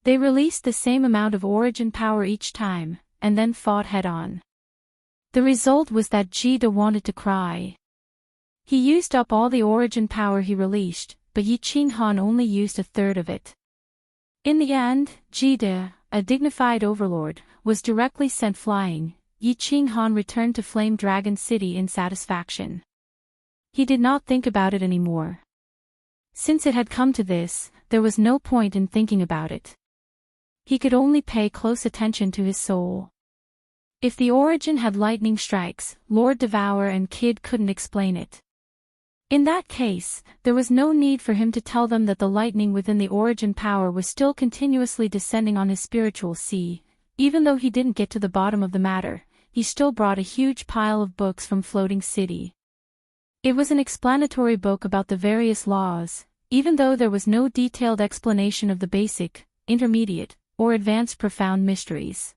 They released the same amount of origin power each time, and then fought head-on. The result was that Ji De wanted to cry. He used up all the origin power he released, but Yi Qinghan only used 1/3 of it. In the end, Ji De, a dignified overlord, was directly sent flying. Yi Qinghan returned to Flame Dragon City in satisfaction. He did not think about it anymore. Since it had come to this, there was no point in thinking about it. He could only pay close attention to his soul. If the origin had lightning strikes, Lord Devour and Kid couldn't explain it. In that case, there was no need for him to tell them that the lightning within the origin power was still continuously descending on his spiritual sea. Even though he didn't get to the bottom of the matter, he still brought a huge pile of books from Floating City. It was an explanatory book about the various laws, even though there was no detailed explanation of the basic, intermediate, or advanced profound mysteries.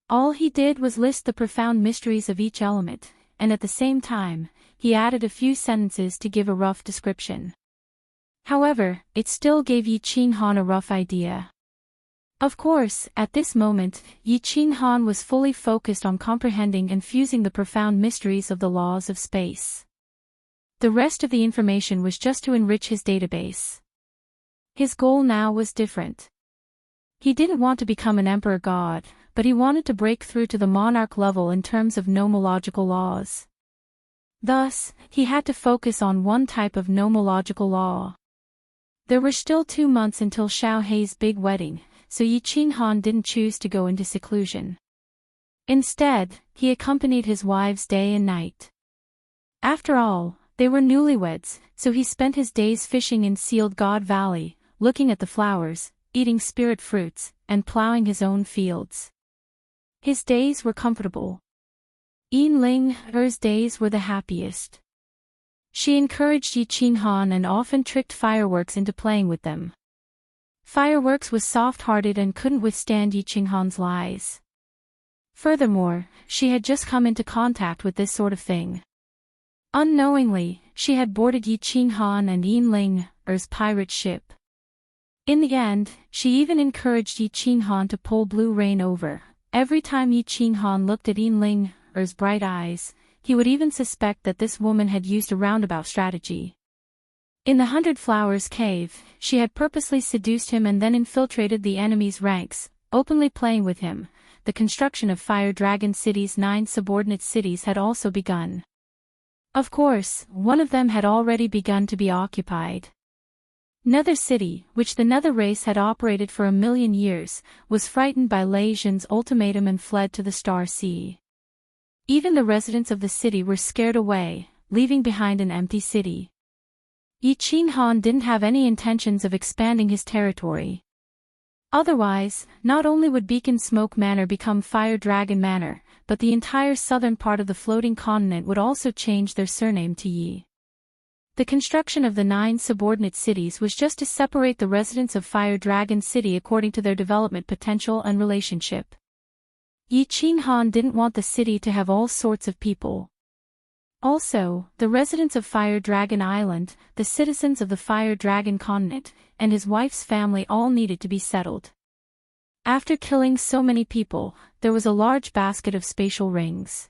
All he did was list the profound mysteries of each element, and at the same time, he added a few sentences to give a rough description. However, it still gave Yi Qinghan a rough idea. Of course, at this moment, Yi Qinghan was fully focused on comprehending and fusing the profound mysteries of the laws of space. The rest of the information was just to enrich his database. His goal now was different. He didn't want to become an emperor god, but he wanted to break through to the monarch level in terms of nomological laws. Thus, he had to focus on one type of nomological law. There were still 2 months until Xiao Hei's big wedding, so Yi Qinghan didn't choose to go into seclusion. Instead, he accompanied his wives day and night. After all, they were newlyweds, so he spent his days fishing in Sealed God Valley, looking at the flowers, eating spirit fruits, and plowing his own fields. His days were comfortable. Er's days were the happiest. She encouraged Yi Qinghan and often tricked Fireworks into playing with them. Fireworks was soft-hearted and couldn't withstand Yi Qinghan's lies. Furthermore, she had just come into contact with this sort of thing. Unknowingly, she had boarded Yi Qinghan and Er's pirate ship. In the end, she even encouraged Yi Qinghan to pull Blue Rain over. Every time Yi Qinghan looked at Er's bright eyes, he would even suspect that this woman had used a roundabout strategy. In the 100 Flowers Cave, she had purposely seduced him and then infiltrated the enemy's ranks, openly playing with him. The construction of Fire Dragon City's 9 subordinate cities had also begun. Of course, one of them had already begun to be occupied. Nether City, which the Nether race had operated for 1,000,000 years, was frightened by Lei Zhen's ultimatum and fled to the Star Sea. Even the residents of the city were scared away, leaving behind an empty city. Yi Qinghan didn't have any intentions of expanding his territory. Otherwise, not only would Beacon Smoke Manor become Fire Dragon Manor, but the entire southern part of the floating continent would also change their surname to Yi. The construction of the 9 subordinate cities was just to separate the residents of Fire Dragon City according to their development potential and relationship. Yi Qinghan didn't want the city to have all sorts of people. Also, the residents of Fire Dragon Island, the citizens of the Fire Dragon continent, and his wife's family all needed to be settled. After killing so many people, there was a large basket of spatial rings.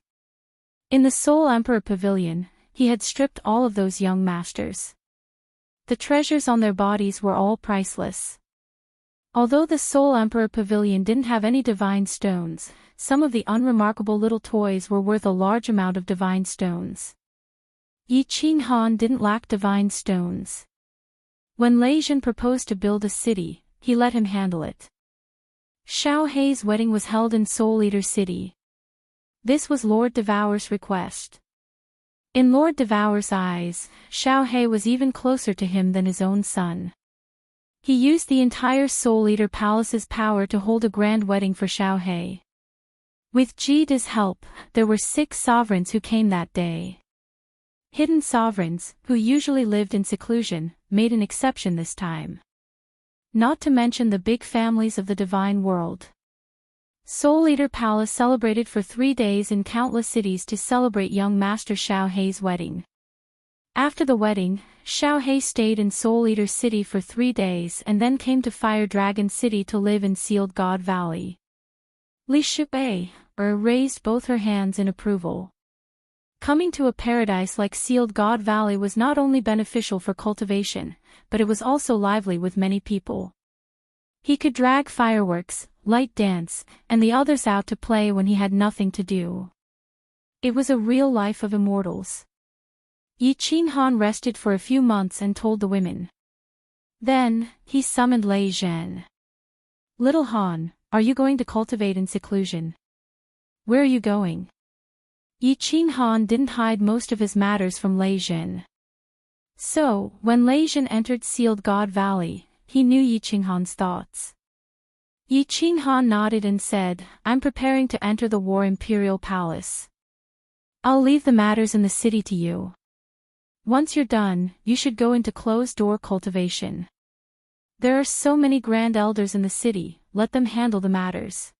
In the Soul Emperor Pavilion, he had stripped all of those young masters. The treasures on their bodies were all priceless. Although the Soul Emperor Pavilion didn't have any divine stones, some of the unremarkable little toys were worth a large amount of divine stones. Yi Qinghan didn't lack divine stones. When Lei Zhen proposed to build a city, he let him handle it. Xiao Hei's wedding was held in Soul Eater City. This was Lord Devour's request. In Lord Devour's eyes, Xiao Hei was even closer to him than his own son. He used the entire Soul Eater Palace's power to hold a grand wedding for Xiao Hei. With Ji De's help, there were 6 sovereigns who came that day. Hidden sovereigns, who usually lived in seclusion, made an exception this time. Not to mention the big families of the divine world. Soul Eater Palace celebrated for 3 days in countless cities to celebrate young Master Xiao Hei's wedding. After the wedding, Xiao Hei stayed in Soul Eater City for 3 days and then came to Fire Dragon City to live in Sealed God Valley. Li Shui raised both her hands in approval. Coming to a paradise like Sealed God Valley was not only beneficial for cultivation, but it was also lively with many people. He could drag fireworks, light dance, and the others out to play when he had nothing to do. It was a real life of immortals. Yi Qinghan rested for a few months and told the women. Then, he summoned Lei Zhen. Little Han, are you going to cultivate in seclusion? Where are you going? Yi Qinghan didn't hide most of his matters from Lei Zhen. So, when Lei Zhen entered Sealed God Valley, he knew Yi Qinghan's thoughts. Yi Qinghan nodded and said, I'm preparing to enter the War Imperial Palace. I'll leave the matters in the city to you. Once you're done, you should go into closed-door cultivation. There are so many grand elders in the city, let them handle the matters.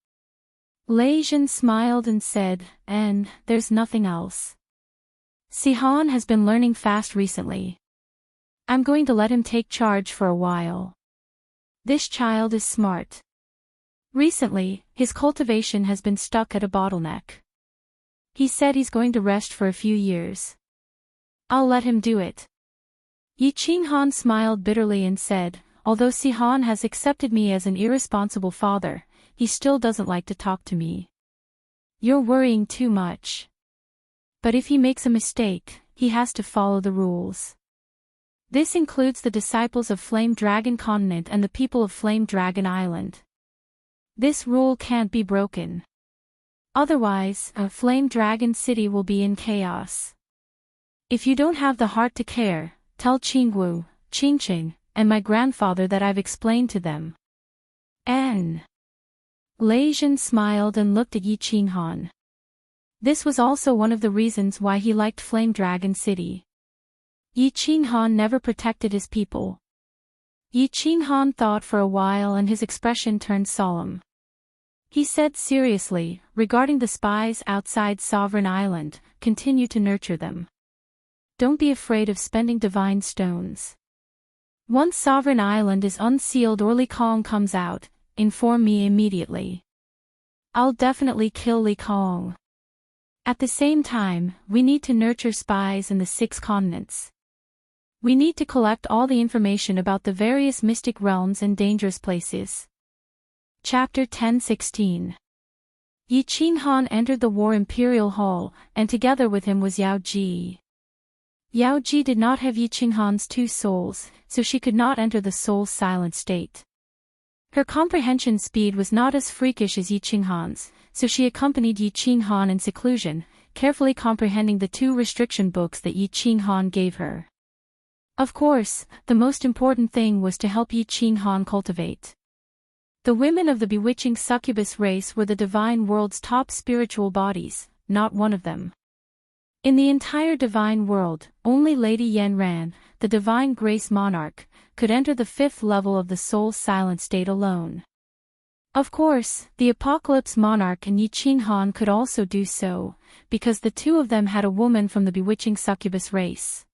Lei Zhen smiled and said, and there's nothing else. Sihan has been learning fast recently. I'm going to let him take charge for a while. This child is smart. Recently, his cultivation has been stuck at a bottleneck. He said he's going to rest for a few years. I'll let him do it. Yi Qinghan smiled bitterly and said, although Sihan has accepted me as an irresponsible father, he still doesn't like to talk to me. You're worrying too much. But if he makes a mistake, he has to follow the rules. This includes the disciples of Flame Dragon Continent and the people of Flame Dragon Island. This rule can't be broken. Otherwise, Flame Dragon City will be in chaos. If you don't have the heart to care, tell Qingwu, Qingqing, and my grandfather that I've explained to them. Lei Zhen smiled and looked at Yi Qinghan. This was also one of the reasons why he liked Flame Dragon City. Yi Qinghan never protected his people. Yi Qinghan thought for a while and his expression turned solemn. He said seriously, regarding the spies outside Sovereign Island, continue to nurture them. Don't be afraid of spending divine stones. Once Sovereign Island is unsealed or Li Kong comes out, inform me immediately. I'll definitely kill Li Kong. At the same time, we need to nurture spies in the 6 continents. We need to collect all the information about the various mystic realms and dangerous places. Chapter 10:16. Yi Qinghan entered the War Imperial Hall, and together with him was Yao Ji. Yao Ji did not have Yi Qinghan's 2 souls, so she could not enter the soul's silent state. Her comprehension speed was not as freakish as Yi Qinghan's, so she accompanied Yi Qinghan in seclusion, carefully comprehending the 2 restriction books that Yi Qinghan gave her. Of course, the most important thing was to help Yi Qinghan cultivate. The women of the bewitching succubus race were the divine world's top spiritual bodies, not one of them. In the entire divine world, only Lady Yanran, the divine grace monarch, could enter the 5th level of the soul's silent state alone. Of course, the Apocalypse Monarch and Yi Qinghan could also do so, because the 2 of them had a woman from the bewitching succubus race.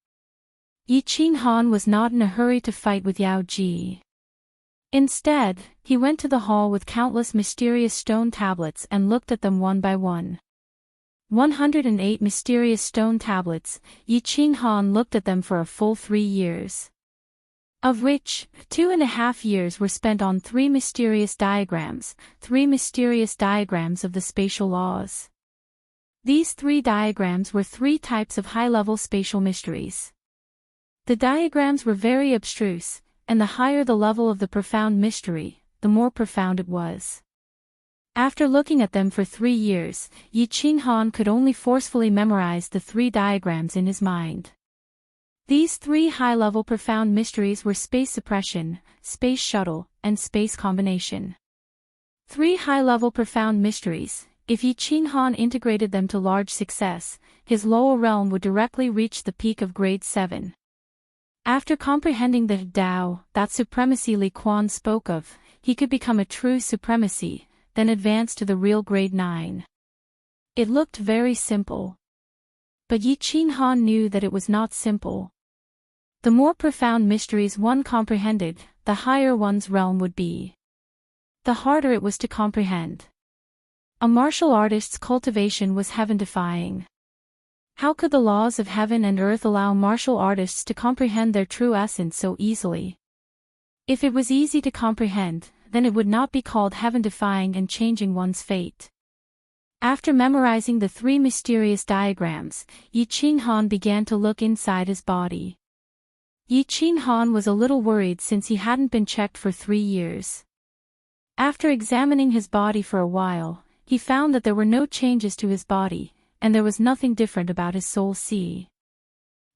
Yi Qinghan was not in a hurry to fight with Yao Ji. Instead, he went to the hall with countless mysterious stone tablets and looked at them one by one. 108 mysterious stone tablets, Yi Qinghan looked at them for a full 3 years. Of which, 2.5 years were spent on 3 mysterious diagrams, 3 mysterious diagrams of the spatial laws. These 3 diagrams were 3 types of high-level spatial mysteries. The diagrams were very abstruse, and the higher the level of the profound mystery, the more profound it was. After looking at them for 3 years, Yi Qinghan could only forcefully memorize the 3 diagrams in his mind. These 3 high-level profound mysteries were space suppression, space shuttle, and space combination. 3 high-level profound mysteries. If Yi Qinghan integrated them to large success, his lower realm would directly reach the peak of grade 7. After comprehending the Tao, that supremacy Li Quan spoke of, he could become a true supremacy, then advance to the real grade 9. It looked very simple. But Yi Qin Han knew that it was not simple. The more profound mysteries one comprehended, the higher one's realm would be. The harder it was to comprehend. A martial artist's cultivation was heaven-defying. How could the laws of heaven and earth allow martial artists to comprehend their true essence so easily? If it was easy to comprehend, then it would not be called heaven-defying and changing one's fate. After memorizing the 3 mysterious diagrams, Yi Qin Han began to look inside his body. Yi Qin Han was a little worried since he hadn't been checked for 3 years. After examining his body for a while, he found that there were no changes to his body, and there was nothing different about his soul sea.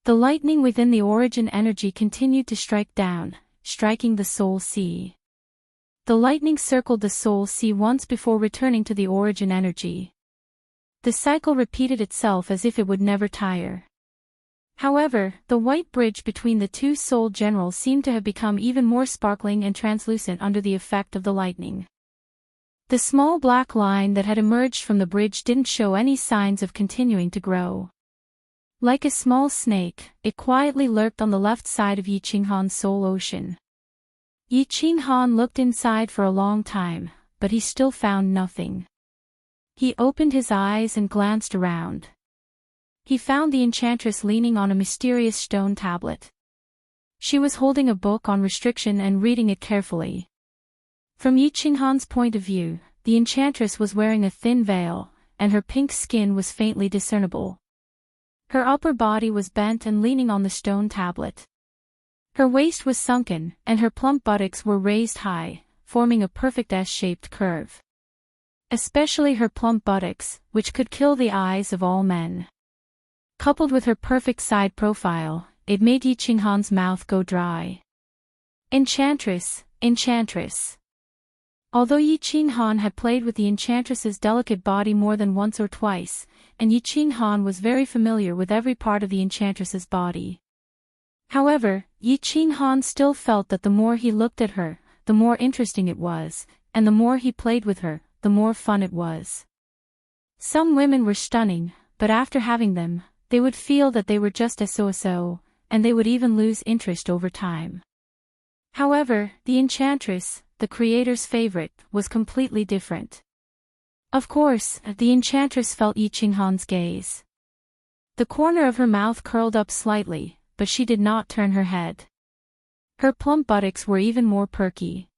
The lightning within the origin energy continued to strike down, striking the soul sea. The lightning circled the soul sea once before returning to the origin energy. The cycle repeated itself as if it would never tire. However, the white bridge between the 2 soul generals seemed to have become even more sparkling and translucent under the effect of the lightning. The small black line that had emerged from the bridge didn't show any signs of continuing to grow. Like a small snake, it quietly lurked on the left side of Yi Qin Han's soul ocean. Yi Qin Han looked inside for a long time, but he still found nothing. He opened his eyes and glanced around. He found the enchantress leaning on a mysterious stone tablet. She was holding a book on restriction and reading it carefully. From Yi Qin Han's point of view, the enchantress was wearing a thin veil, and her pink skin was faintly discernible. Her upper body was bent and leaning on the stone tablet. Her waist was sunken, and her plump buttocks were raised high, forming a perfect S-shaped curve. Especially her plump buttocks, which could kill the eyes of all men. Coupled with her perfect side profile, it made Yi Qin Han's mouth go dry. Enchantress, enchantress. Although Yi Qin Han had played with the enchantress's delicate body more than once or twice, and Yi Qin Han was very familiar with every part of the enchantress's body. However, Yi Qin Han still felt that the more he looked at her, the more interesting it was, and the more he played with her, the more fun it was. Some women were stunning, but after having them, they would feel that they were just as so, and they would even lose interest over time. However, the enchantress, the creator's favorite, was completely different. Of course, the enchantress felt Yi Qin Han's gaze. The corner of her mouth curled up slightly, but she did not turn her head. Her plump buttocks were even more perky.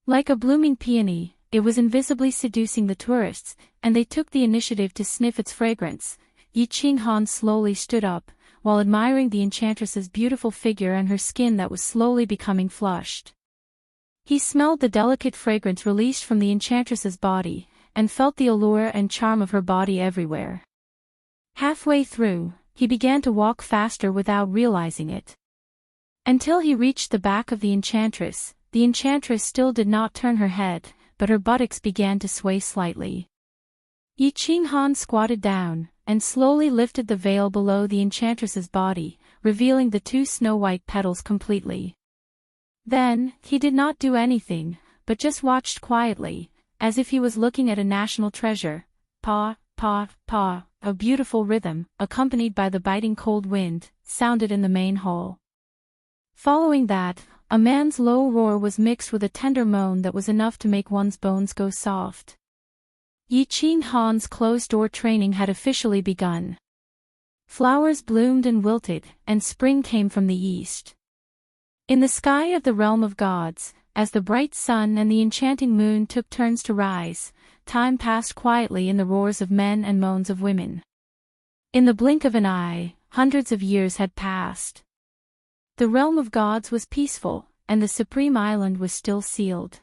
Like a blooming peony, it was invisibly seducing the tourists, and they took the initiative to sniff its fragrance. Yi Qin Han slowly stood up, while admiring the enchantress's beautiful figure and her skin that was slowly becoming flushed. He smelled the delicate fragrance released from the enchantress's body, and felt the allure and charm of her body everywhere. Halfway through, he began to walk faster without realizing it. Until he reached the back of the enchantress still did not turn her head, but her buttocks began to sway slightly. Yi Qin Han squatted down, and slowly lifted the veil below the enchantress's body, revealing the 2 snow-white petals completely. Then, he did not do anything, but just watched quietly, as if he was looking at a national treasure. Pa, pa, pa, a beautiful rhythm, accompanied by the biting cold wind, sounded in the main hall. Following that, a man's low roar was mixed with a tender moan that was enough to make one's bones go soft. Yi Qin Han's closed-door training had officially begun. Flowers bloomed and wilted, and spring came from the east. In the sky of the realm of gods, as the bright sun and the enchanting moon took turns to rise, time passed quietly in the roars of men and moans of women. In the blink of an eye, hundreds of years had passed. The realm of gods was peaceful, and the supreme island was still sealed.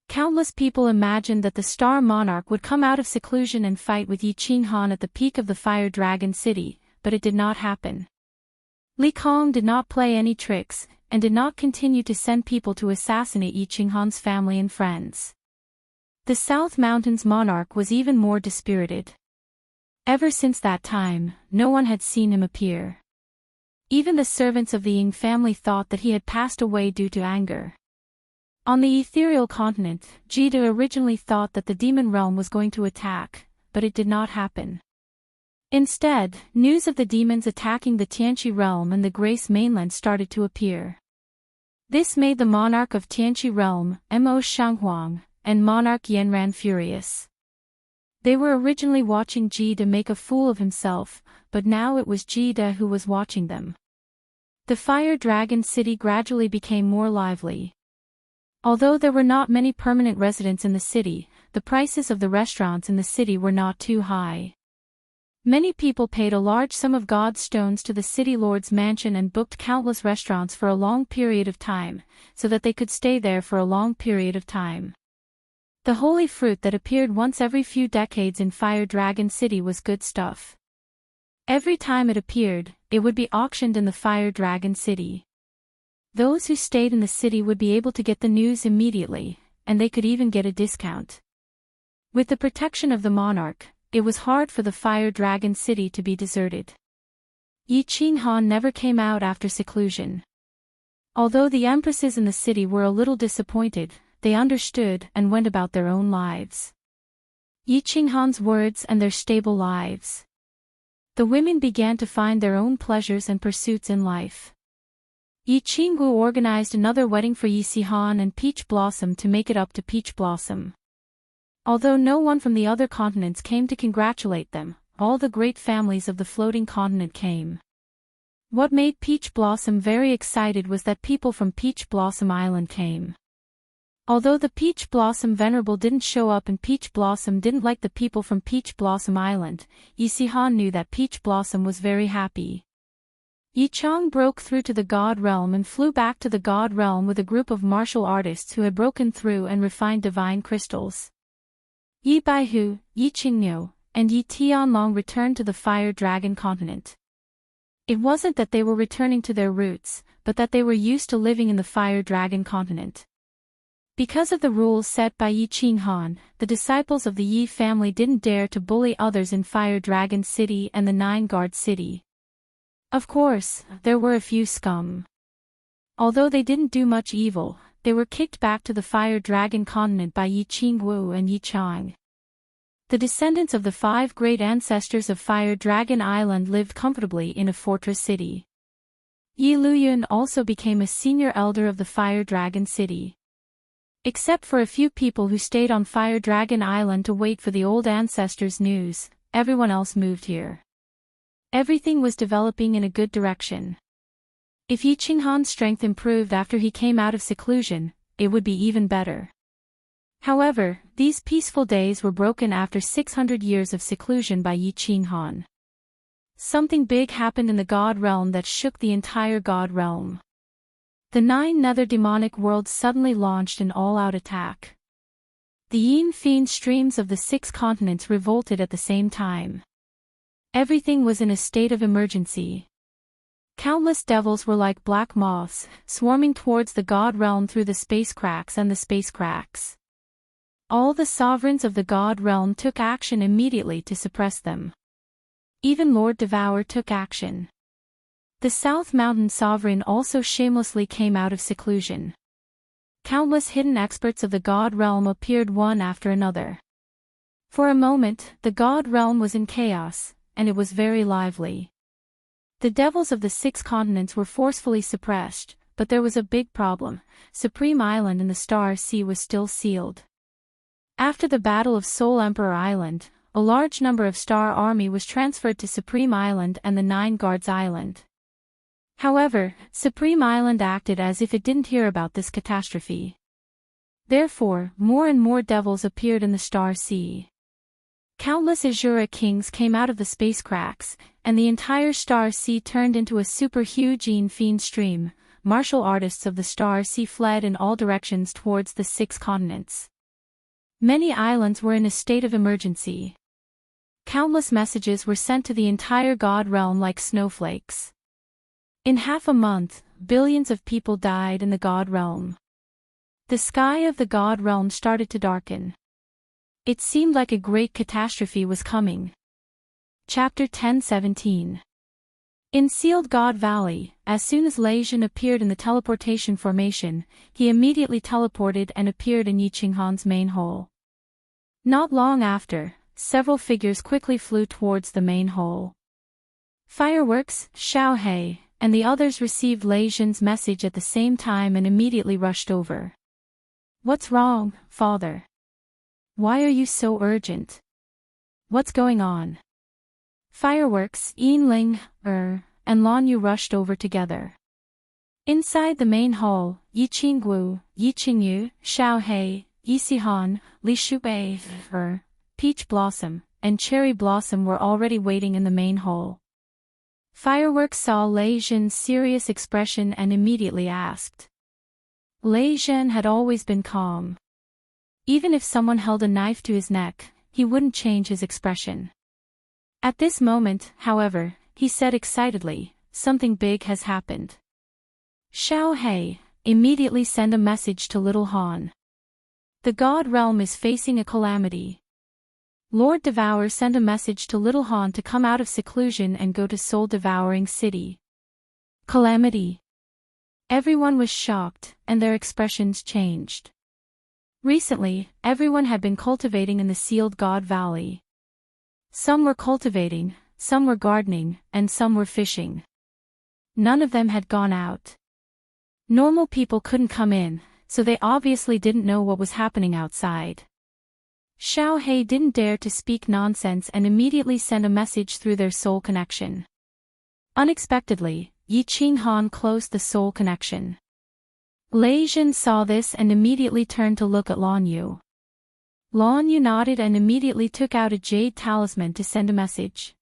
Countless people imagined that the Star Monarch would come out of seclusion and fight with Yi Qin Han at the peak of the Fire Dragon City, but it did not happen. Li Kong did not play any tricks, and did not continue to send people to assassinate Yi Qin Han's family and friends. The South Mountains monarch was even more dispirited. Ever since that time, no one had seen him appear. Even the servants of the Ying family thought that he had passed away due to anger. On the ethereal continent, Jida originally thought that the demon realm was going to attack, but it did not happen. Instead, news of the demons attacking the Tianqi realm and the Grace mainland started to appear. This made the monarch of Tianqi realm, Mo Shanghuang, and monarch Yanran furious. They were originally watching Jida make a fool of himself, but now it was Jida who was watching them. The Fire Dragon City gradually became more lively. Although there were not many permanent residents in the city, the prices of the restaurants in the city were not too high. Many people paid a large sum of god stones to the city lord's mansion and booked countless restaurants for a long period of time, so that they could stay there for a long period of time. The holy fruit that appeared once every few decades in Fire Dragon City was good stuff. Every time it appeared, it would be auctioned in the Fire Dragon City. Those who stayed in the city would be able to get the news immediately, and they could even get a discount. With the protection of the monarch, it was hard for the Fire Dragon City to be deserted. Yi Qinghan never came out after seclusion. Although the empresses in the city were a little disappointed, they understood and went about their own lives. Yi Qinghan's words and their stable lives. The women began to find their own pleasures and pursuits in life. Yi Qinggu organized another wedding for Yi Sihan and Peach Blossom to make it up to Peach Blossom. Although no one from the other continents came to congratulate them, all the great families of the floating continent came. What made Peach Blossom very excited was that people from Peach Blossom Island came. Although the Peach Blossom Venerable didn't show up and Peach Blossom didn't like the people from Peach Blossom Island, Yi Sihan knew that Peach Blossom was very happy. Yi Chang broke through to the God Realm and flew back to the God Realm with a group of martial artists who had broken through and refined divine crystals. Yi Baihu, Yi Qingniu, and Yi Tianlong returned to the Fire Dragon continent. It wasn't that they were returning to their roots, but that they were used to living in the Fire Dragon continent. Because of the rules set by Yi Qinghan, the disciples of the Yi family didn't dare to bully others in Fire Dragon City and the Nine Guard City. Of course, there were a few scum. Although they didn't do much evil, they were kicked back to the Fire Dragon continent by Yi Qingwu and Yi Chang. The descendants of the 5 great ancestors of Fire Dragon Island lived comfortably in a fortress city. Yi Luyun also became a senior elder of the Fire Dragon City. Except for a few people who stayed on Fire Dragon Island to wait for the old ancestors' news, everyone else moved here. Everything was developing in a good direction. If Yi Qinghan's strength improved after he came out of seclusion, it would be even better. However, these peaceful days were broken after 600 years of seclusion by Yi Qinghan. Something big happened in the God Realm that shook the entire God Realm. The 9 nether demonic worlds suddenly launched an all-out attack. The Yin Fiend streams of the 6 continents revolted at the same time. Everything was in a state of emergency. Countless devils were like black moths, swarming towards the God Realm through the space cracks and the space cracks. All the sovereigns of the God Realm took action immediately to suppress them. Even Lord Devour took action. The South Mountain Sovereign also shamelessly came out of seclusion. Countless hidden experts of the God Realm appeared one after another. For a moment, the God Realm was in chaos, and it was very lively. The devils of the 6 continents were forcefully suppressed, but there was a big problem. Supreme Island in the Star Sea was still sealed. After the Battle of Soul Emperor Island, a large number of Star Army was transferred to Supreme Island and the 9 Guards Island. However, Supreme Island acted as if it didn't hear about this catastrophe. Therefore, more and more devils appeared in the Star Sea. Countless Azura kings came out of the space cracks, and the entire Star Sea turned into a super huge Yin Fiend stream. Martial artists of the Star Sea fled in all directions towards the 6 continents. Many islands were in a state of emergency. Countless messages were sent to the entire God Realm like snowflakes. In half a month, billions of people died in the God Realm. The sky of the God Realm started to darken. It seemed like a great catastrophe was coming. Chapter 10:17. In Sealed God Valley, as soon as Leijin appeared in the teleportation formation, he immediately teleported and appeared in Yiqinghan's main hole. Not long after, several figures quickly flew towards the main hole. Fireworks, Xiaohei, and the others received Leijin's message at the same time and immediately rushed over. "What's wrong, father? Why are you so urgent? What's going on?" Fireworks, Yinling, and Lan Yu rushed over together. Inside the main hall, Yiqinggu, Yiqingyu, Xiaohei, Yisihan, Li Shubei, Peach Blossom, and Cherry Blossom were already waiting in the main hall. Fireworks saw Leijin's serious expression and immediately asked. Leijin had always been calm. Even if someone held a knife to his neck, he wouldn't change his expression. At this moment, however, he said excitedly, "Something big has happened." Xiaohei, immediately send a message to Little Han. The God realm is facing a calamity. Lord Devour sent a message to Little Han to come out of seclusion and go to Soul Devouring City. Calamity. Everyone was shocked, and their expressions changed. Recently, everyone had been cultivating in the Sealed God Valley. Some were cultivating, some were gardening, and some were fishing. None of them had gone out. Normal people couldn't come in, so they obviously didn't know what was happening outside. Xiaohei didn't dare to speak nonsense and immediately sent a message through their soul connection. Unexpectedly, Yiqinghan closed the soul connection. Leijin saw this and immediately turned to look at Lan Yu. Lan Yu nodded and immediately took out a jade talisman to send a message.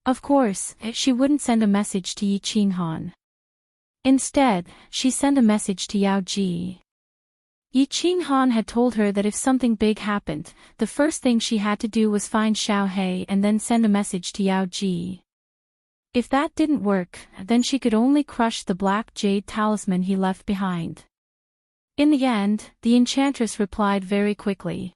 Of course, she wouldn't send a message to Yiqinghan. Instead, she sent a message to Yao Ji. Yiqinghan had told her that if something big happened, the first thing she had to do was find Xiaohei and then send a message to Yao Ji. If that didn't work, then she could only crush the black jade talisman he left behind. In the end, the enchantress replied very quickly.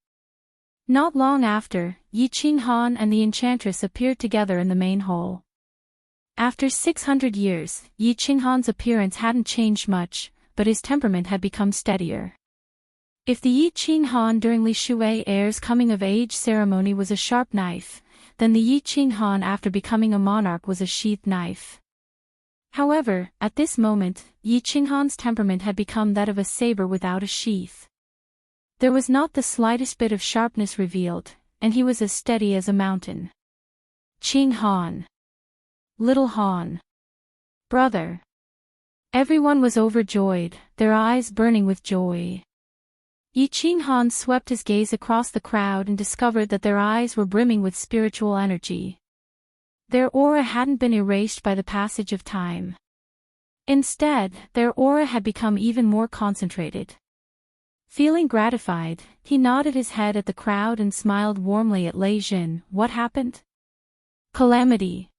Not long after, Yiqinghan and the enchantress appeared together in the main hall. After 600 years, Yiqinghan's appearance hadn't changed much, but his temperament had become steadier. If the Yiqinghan during Li Shui heir's coming-of-age ceremony was a sharp knife, then the Yiqinghan after becoming a monarch was a sheathed knife. However, at this moment, Yiqinghan's temperament had become that of a saber without a sheath. There was not the slightest bit of sharpness revealed, and he was as steady as a mountain. Qinghan. Little Han. Brother. Everyone was overjoyed, their eyes burning with joy. Yiqinghan swept his gaze across the crowd and discovered that their eyes were brimming with spiritual energy. Their aura hadn't been erased by the passage of time. Instead, their aura had become even more concentrated. Feeling gratified, he nodded his head at the crowd and smiled warmly at Leijin. What happened? Calamity.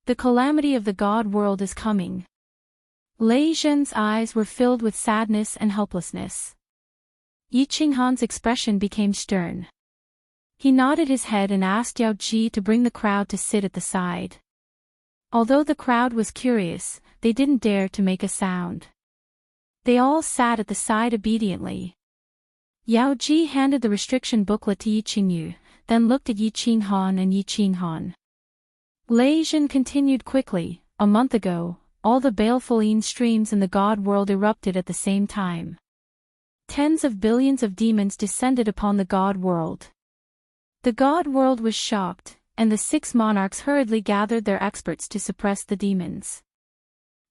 The calamity of the God world is coming. Leijin's eyes were filled with sadness and helplessness. Yiqinghan's expression became stern. He nodded his head and asked Yao Ji to bring the crowd to sit at the side. Although the crowd was curious, they didn't dare to make a sound. They all sat at the side obediently. Yao Ji handed the restriction booklet to Yiqingyu, then looked at Yiqinghan and Yiqinghan. Leijin continued quickly. A month ago, all the baleful Yin streams in the God world erupted at the same time. Tens of billions of demons descended upon the God world. The God world was shocked, and the 6 monarchs hurriedly gathered their experts to suppress the demons.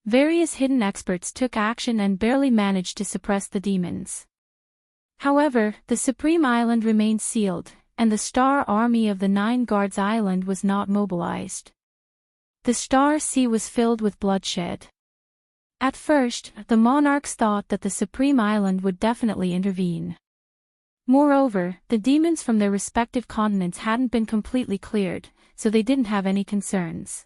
Various hidden experts took action and barely managed to suppress the demons. However, the Supreme Island remained sealed, and the Star Army of the 9 Guards Island was not mobilized. The Star Sea was filled with bloodshed. At first, the monarchs thought that the Supreme Island would definitely intervene. Moreover, the demons from their respective continents hadn't been completely cleared, so they didn't have any concerns.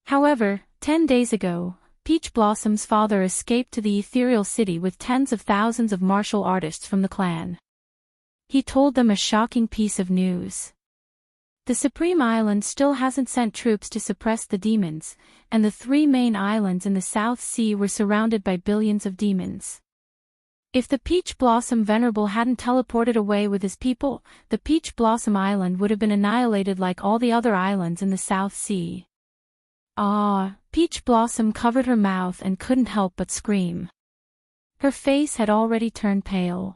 However, 10 days ago, Peach Blossom's father escaped to the ethereal city with tens of thousands of martial artists from the clan. He told them a shocking piece of news. The Supreme Island still hasn't sent troops to suppress the demons, and the three main islands in the South Sea were surrounded by billions of demons. If the Peach Blossom Venerable hadn't teleported away with his people, the Peach Blossom Island would have been annihilated like all the other islands in the South Sea. Ah, Peach Blossom covered her mouth and couldn't help but scream. Her face had already turned pale.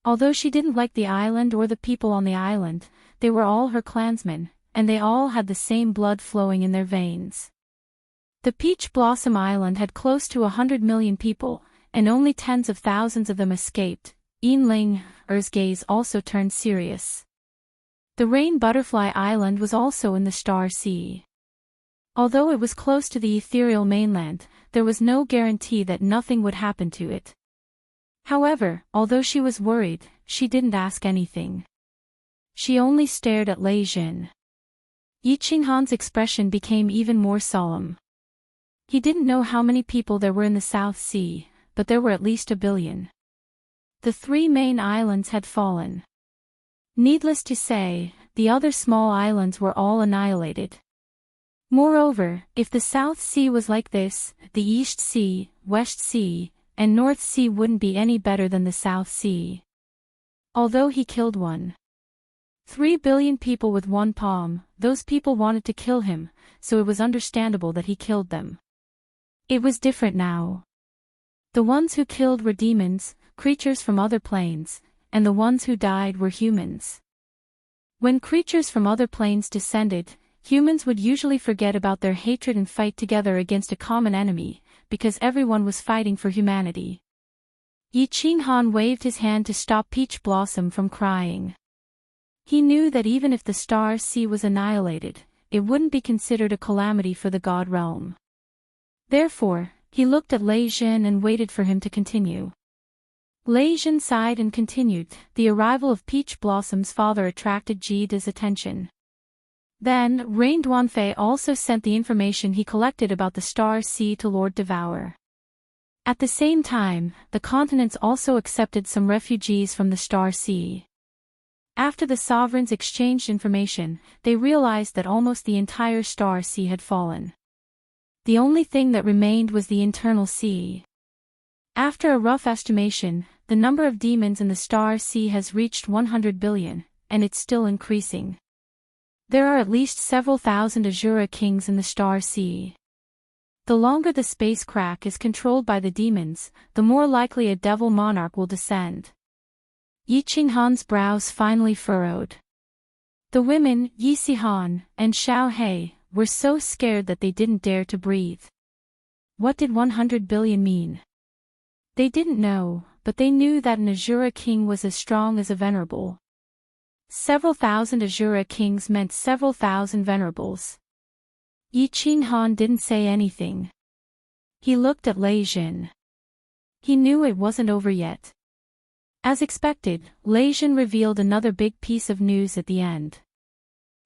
Although she didn't like the island or the people on the island, they were all her clansmen, and they all had the same blood flowing in their veins. The Peach Blossom Island had close to 100 million people, and only tens of thousands of them escaped. Er's gaze also turned serious. The Rain Butterfly Island was also in the Star Sea. Although it was close to the ethereal mainland, there was no guarantee that nothing would happen to it. However, although she was worried, she didn't ask anything. She only stared at Lei Jin. Yi Qinghan's expression became even more solemn. He didn't know how many people there were in the South Sea, but there were at least 1 billion. The three main islands had fallen. Needless to say, the other small islands were all annihilated. Moreover, if the South Sea was like this, the East Sea, West Sea, and North Sea wouldn't be any better than the South Sea. Although he killed 3 billion people with one palm, those people wanted to kill him, so it was understandable that he killed them. It was different now. The ones who killed were demons, creatures from other planes, and the ones who died were humans. When creatures from other planes descended, humans would usually forget about their hatred and fight together against a common enemy, because everyone was fighting for humanity. Yi Qinghan waved his hand to stop Peach Blossom from crying. He knew that even if the Star Sea was annihilated, it wouldn't be considered a calamity for the God realm. Therefore, he looked at Lei Jin and waited for him to continue. Lei Jin sighed and continued. The arrival of Peach Blossom's father attracted Jida's attention. Then, Rain Duanfei also sent the information he collected about the Star Sea to Lord Devourer. At the same time, the continents also accepted some refugees from the Star Sea. After the sovereigns exchanged information, they realized that almost the entire Star Sea had fallen. The only thing that remained was the internal sea. After a rough estimation, the number of demons in the Star Sea has reached 100 billion, and it's still increasing. There are at least several thousand Azura kings in the Star Sea. The longer the space crack is controlled by the demons, the more likely a devil monarch will descend. Yi Qinghan's brows finally furrowed. The women, Yi Sihan and Xiao He, were so scared that they didn't dare to breathe. What did 100 billion mean? They didn't know, but they knew that an Azura king was as strong as a venerable. Several thousand Azura kings meant several thousand venerables. Yi Qinghan didn't say anything. He looked at Lei Jin. He knew it wasn't over yet. As expected, Lei Jin revealed another big piece of news at the end.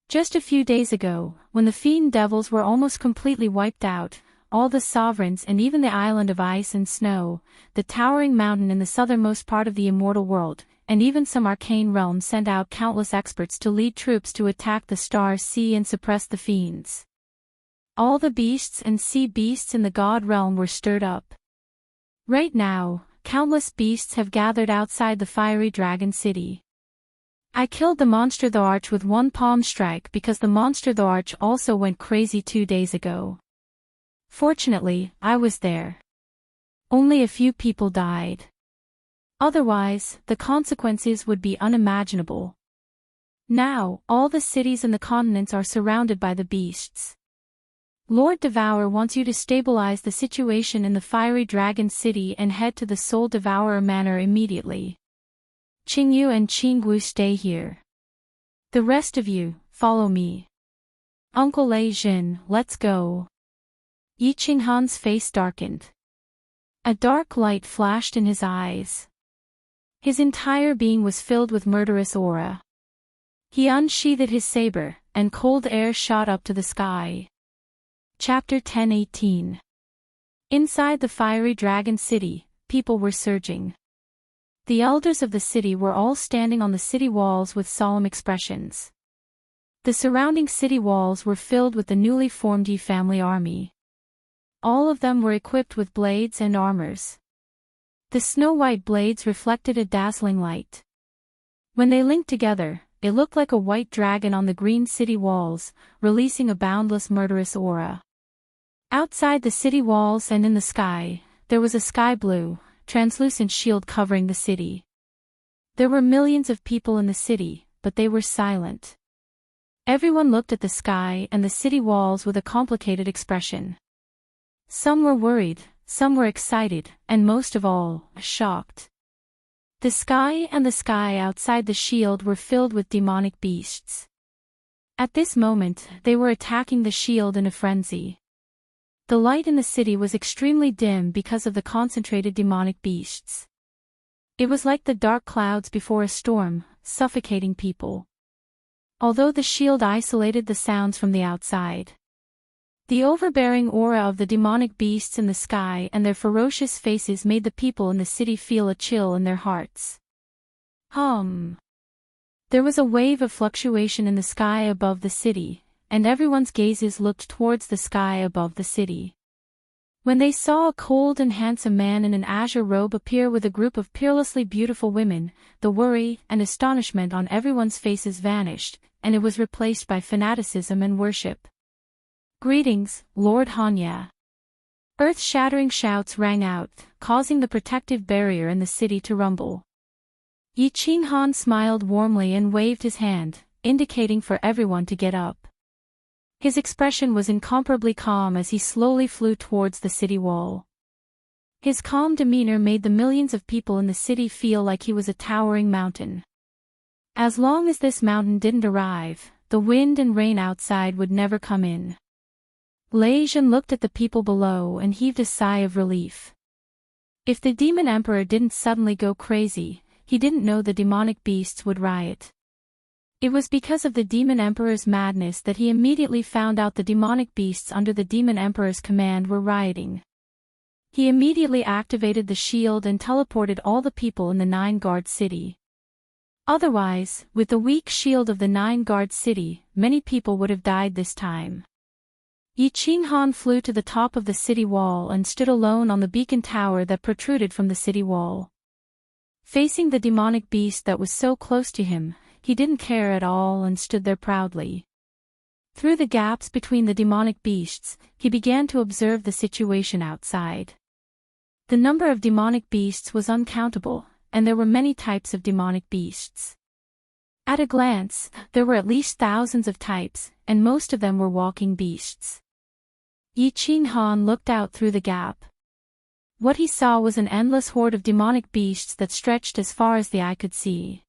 Just a few days ago, when the Fiend Devils were almost completely wiped out, all the sovereigns and even the island of ice and snow, the towering mountain in the southernmost part of the immortal world, and even some arcane realms sent out countless experts to lead troops to attack the Star Sea and suppress the fiends. All the beasts and sea beasts in the god realm were stirred up. Right now, countless beasts have gathered outside the fiery dragon city. I killed the monster the Arch with one palm strike because the monster the Arch also went crazy 2 days ago. Fortunately, I was there. Only a few people died. Otherwise, the consequences would be unimaginable. Now, all the cities and the continents are surrounded by the beasts. Lord Devourer wants you to stabilize the situation in the Fiery Dragon City and head to the Soul Devourer Manor immediately. Qingyu and Qinggu stay here. The rest of you, follow me. Uncle Lei Jin, let's go. Yi Qinghan's face darkened. A dark light flashed in his eyes. His entire being was filled with murderous aura. He unsheathed his saber, and cold air shot up to the sky. Chapter 10:18. Inside the fiery dragon city, people were surging. The elders of the city were all standing on the city walls with solemn expressions. The surrounding city walls were filled with the newly formed Yi family army. All of them were equipped with blades and armors. The snow-white blades reflected a dazzling light. When they linked together, it looked like a white dragon on the green city walls, releasing a boundless murderous aura. Outside the city walls and in the sky, there was a sky blue, translucent shield covering the city. There were millions of people in the city, but they were silent. Everyone looked at the sky and the city walls with a complicated expression. Some were worried, some were excited, and most of all, shocked. The sky and the sky outside the shield were filled with demonic beasts. At this moment, they were attacking the shield in a frenzy. The light in the city was extremely dim because of the concentrated demonic beasts. It was like the dark clouds before a storm, suffocating people. Although the shield isolated the sounds from the outside, the overbearing aura of the demonic beasts in the sky and their ferocious faces made the people in the city feel a chill in their hearts. There was a wave of fluctuation in the sky above the city, and everyone's gazes looked towards the sky above the city. When they saw a cold and handsome man in an azure robe appear with a group of peerlessly beautiful women, the worry and astonishment on everyone's faces vanished, and it was replaced by fanaticism and worship. "Greetings, Lord Hanya." Earth-shattering shouts rang out, causing the protective barrier in the city to rumble. Yi Qinghan smiled warmly and waved his hand, indicating for everyone to get up. His expression was incomparably calm as he slowly flew towards the city wall. His calm demeanor made the millions of people in the city feel like he was a towering mountain. As long as this mountain didn't arrive, the wind and rain outside would never come in. Lei Zhen looked at the people below and heaved a sigh of relief. If the demon emperor didn't suddenly go crazy, he didn't know the demonic beasts would riot. It was because of the demon emperor's madness that he immediately found out the demonic beasts under the demon emperor's command were rioting. He immediately activated the shield and teleported all the people in the Nine-Guard city. Otherwise, with the weak shield of the Nine-Guard city, many people would have died this time. Yi Qinghan flew to the top of the city wall and stood alone on the beacon tower that protruded from the city wall. Facing the demonic beast that was so close to him, he didn't care at all and stood there proudly. Through the gaps between the demonic beasts, he began to observe the situation outside. The number of demonic beasts was uncountable, and there were many types of demonic beasts. At a glance, there were at least thousands of types, and most of them were walking beasts. Yi Qinghan looked out through the gap. What he saw was an endless horde of demonic beasts that stretched as far as the eye could see.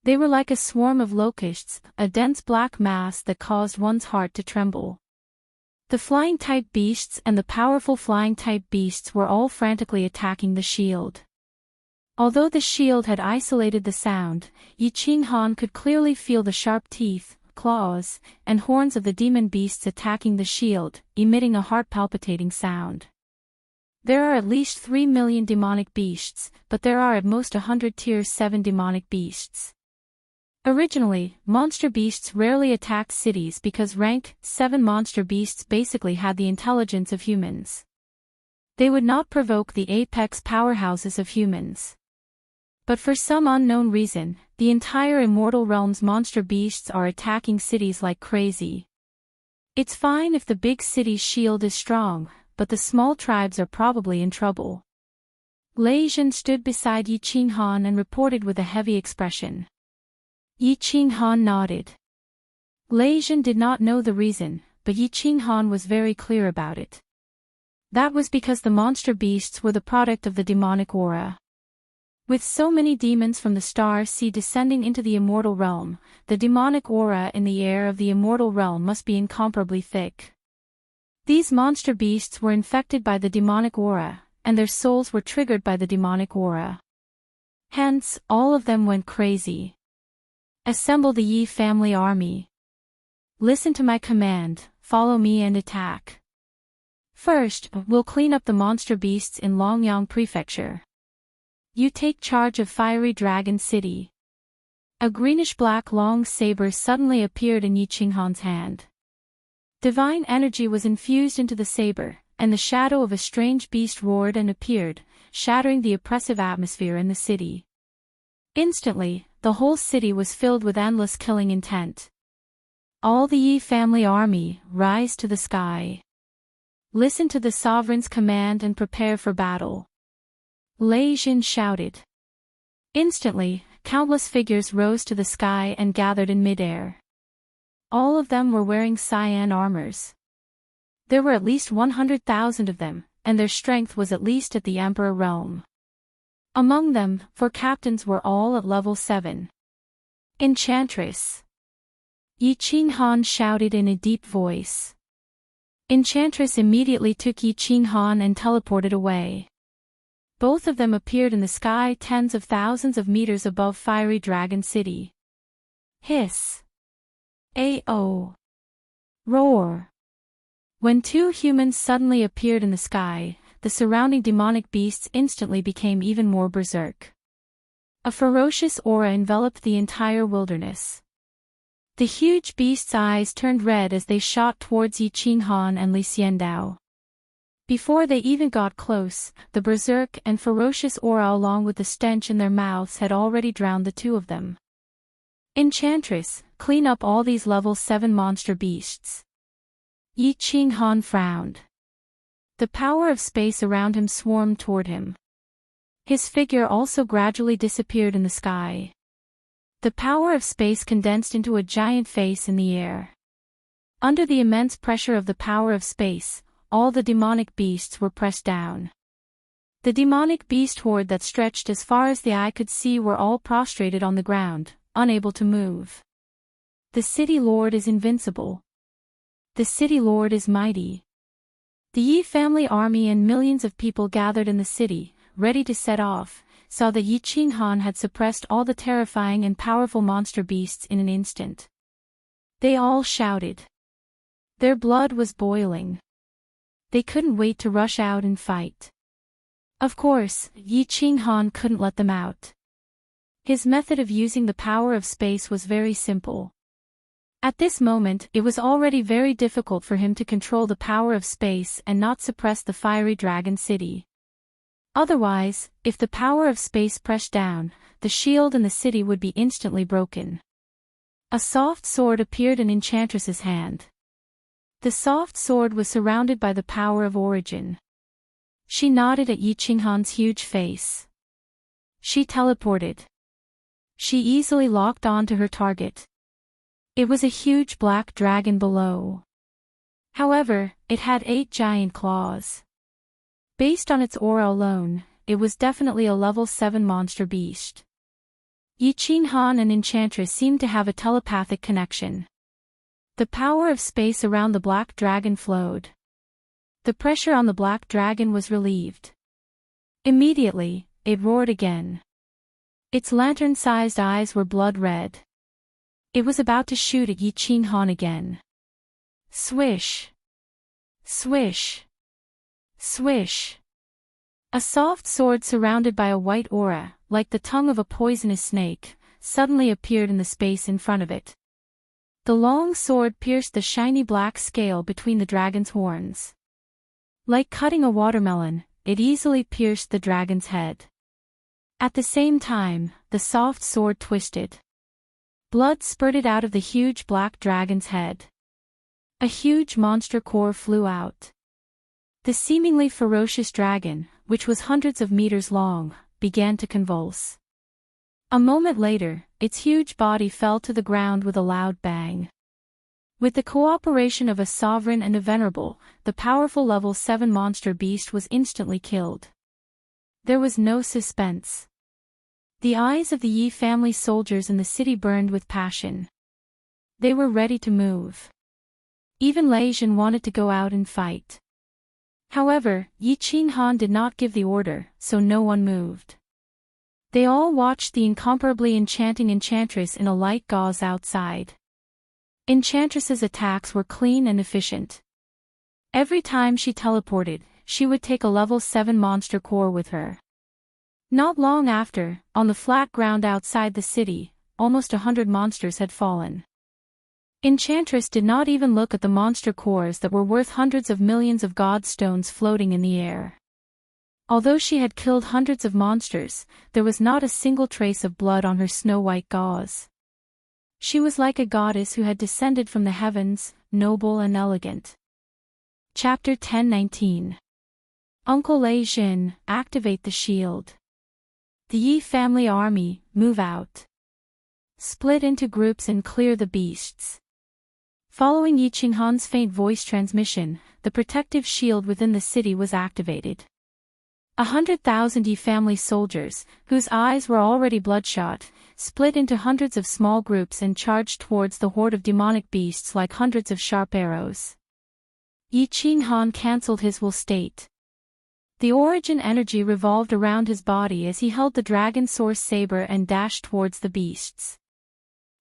They were like a swarm of locusts, a dense black mass that caused one's heart to tremble. The flying-type beasts and the powerful flying-type beasts were all frantically attacking the shield. Although the shield had isolated the sound, Yi Qinghan could clearly feel the sharp teeth, claws, and horns of the demon beasts attacking the shield, emitting a heart-palpitating sound. There are at least 3 million demonic beasts, but there are at most 100 Tier 7 demonic beasts. Originally, monster beasts rarely attacked cities because rank 7 monster beasts basically had the intelligence of humans. They would not provoke the apex powerhouses of humans. But for some unknown reason, the entire Immortal Realm's monster beasts are attacking cities like crazy. It's fine if the big city's shield is strong, but the small tribes are probably in trouble. Lei Zhen stood beside Yi Qinghan and reported with a heavy expression. Yi Qinghan nodded. Lei Zhen did not know the reason, but Yi Qinghan was very clear about it. That was because the monster beasts were the product of the demonic aura. With so many demons from the star sea descending into the immortal realm, the demonic aura in the air of the immortal realm must be incomparably thick. These monster beasts were infected by the demonic aura, and their souls were triggered by the demonic aura. Hence, all of them went crazy. Assemble the Yi family army. Listen to my command, follow me and attack. First, we'll clean up the monster beasts in Longyang Prefecture. You take charge of Fiery Dragon City. A greenish-black long saber suddenly appeared in Yi Qinghan's hand. Divine energy was infused into the saber, and the shadow of a strange beast roared and appeared, shattering the oppressive atmosphere in the city. Instantly, the whole city was filled with endless killing intent. All the Yi family army, rise to the sky. Listen to the sovereign's command and prepare for battle. Lei Jin shouted. Instantly, countless figures rose to the sky and gathered in midair. All of them were wearing cyan armors. There were at least 100,000 of them, and their strength was at least at the Emperor realm. Among them, 4 captains were all at level 7. Enchantress. Yi Qinghan shouted in a deep voice. Enchantress immediately took Yi Qinghan and teleported away. Both of them appeared in the sky tens of thousands of meters above Fiery Dragon City. Hiss. Ao. Roar. When 2 humans suddenly appeared in the sky, the surrounding demonic beasts instantly became even more berserk. A ferocious aura enveloped the entire wilderness. The huge beasts' eyes turned red as they shot towards Yi Qinghan and Li Xiandao. Before they even got close, the berserk and ferocious aura along with the stench in their mouths had already drowned the 2 of them. Enchantress, clean up all these level 7 monster beasts. Yi Qinghan frowned. The power of space around him swarmed toward him. His figure also gradually disappeared in the sky. The power of space condensed into a giant face in the air. Under the immense pressure of the power of space, all the demonic beasts were pressed down. The demonic beast horde that stretched as far as the eye could see were all prostrated on the ground, unable to move. The city lord is invincible. The city lord is mighty. The Yi family army and millions of people gathered in the city, ready to set off, saw that Yi Qinghan had suppressed all the terrifying and powerful monster beasts in an instant. They all shouted. Their blood was boiling. They couldn't wait to rush out and fight. Of course, Yi Qinghan couldn't let them out. His method of using the power of space was very simple. At this moment, it was already very difficult for him to control the power of space and not suppress the Fiery Dragon City. Otherwise, if the power of space pressed down, the shield in the city would be instantly broken. A soft sword appeared in Enchantress's hand. The soft sword was surrounded by the power of origin. She nodded at Yi Qinghan's huge face. She teleported. She easily locked on to her target. It was a huge black dragon below. However, it had 8 giant claws. Based on its aura alone, it was definitely a level 7 monster beast. Yi Qinghan and Enchantress seemed to have a telepathic connection. The power of space around the black dragon flowed. The pressure on the black dragon was relieved. Immediately, it roared again. Its lantern-sized eyes were blood red. It was about to shoot at Yi Qinghan again. Swish! Swish! Swish! A soft sword surrounded by a white aura, like the tongue of a poisonous snake, suddenly appeared in the space in front of it. The long sword pierced the shiny black scale between the dragon's horns. Like cutting a watermelon, it easily pierced the dragon's head. At the same time, the soft sword twisted. Blood spurted out of the huge black dragon's head. A huge monster core flew out. The seemingly ferocious dragon, which was hundreds of meters long, began to convulse. A moment later, its huge body fell to the ground with a loud bang. With the cooperation of a sovereign and a venerable, the powerful level 7 monster beast was instantly killed. There was no suspense. The eyes of the Yi family soldiers in the city burned with passion. They were ready to move. Even Lei Jin wanted to go out and fight. However, Yi Qinghan did not give the order, so no one moved. They all watched the incomparably enchanting Enchantress in a light gauze outside. Enchantress's attacks were clean and efficient. Every time she teleported, she would take a level 7 monster core with her. Not long after, on the flat ground outside the city, almost 100 monsters had fallen. Enchantress did not even look at the monster cores that were worth hundreds of millions of god stones floating in the air. Although she had killed hundreds of monsters, there was not a single trace of blood on her snow-white gauze. She was like a goddess who had descended from the heavens, noble and elegant. Chapter 10:19. Uncle Lei Jin, activate the shield. The Yi family army, move out. Split into groups and clear the beasts. Following Yi Qinghan's faint voice transmission, the protective shield within the city was activated. 100,000 Yi family soldiers, whose eyes were already bloodshot, split into hundreds of small groups and charged towards the horde of demonic beasts like hundreds of sharp arrows. Yi Qinghan cancelled his will state. The origin energy revolved around his body as he held the dragon source saber and dashed towards the beasts.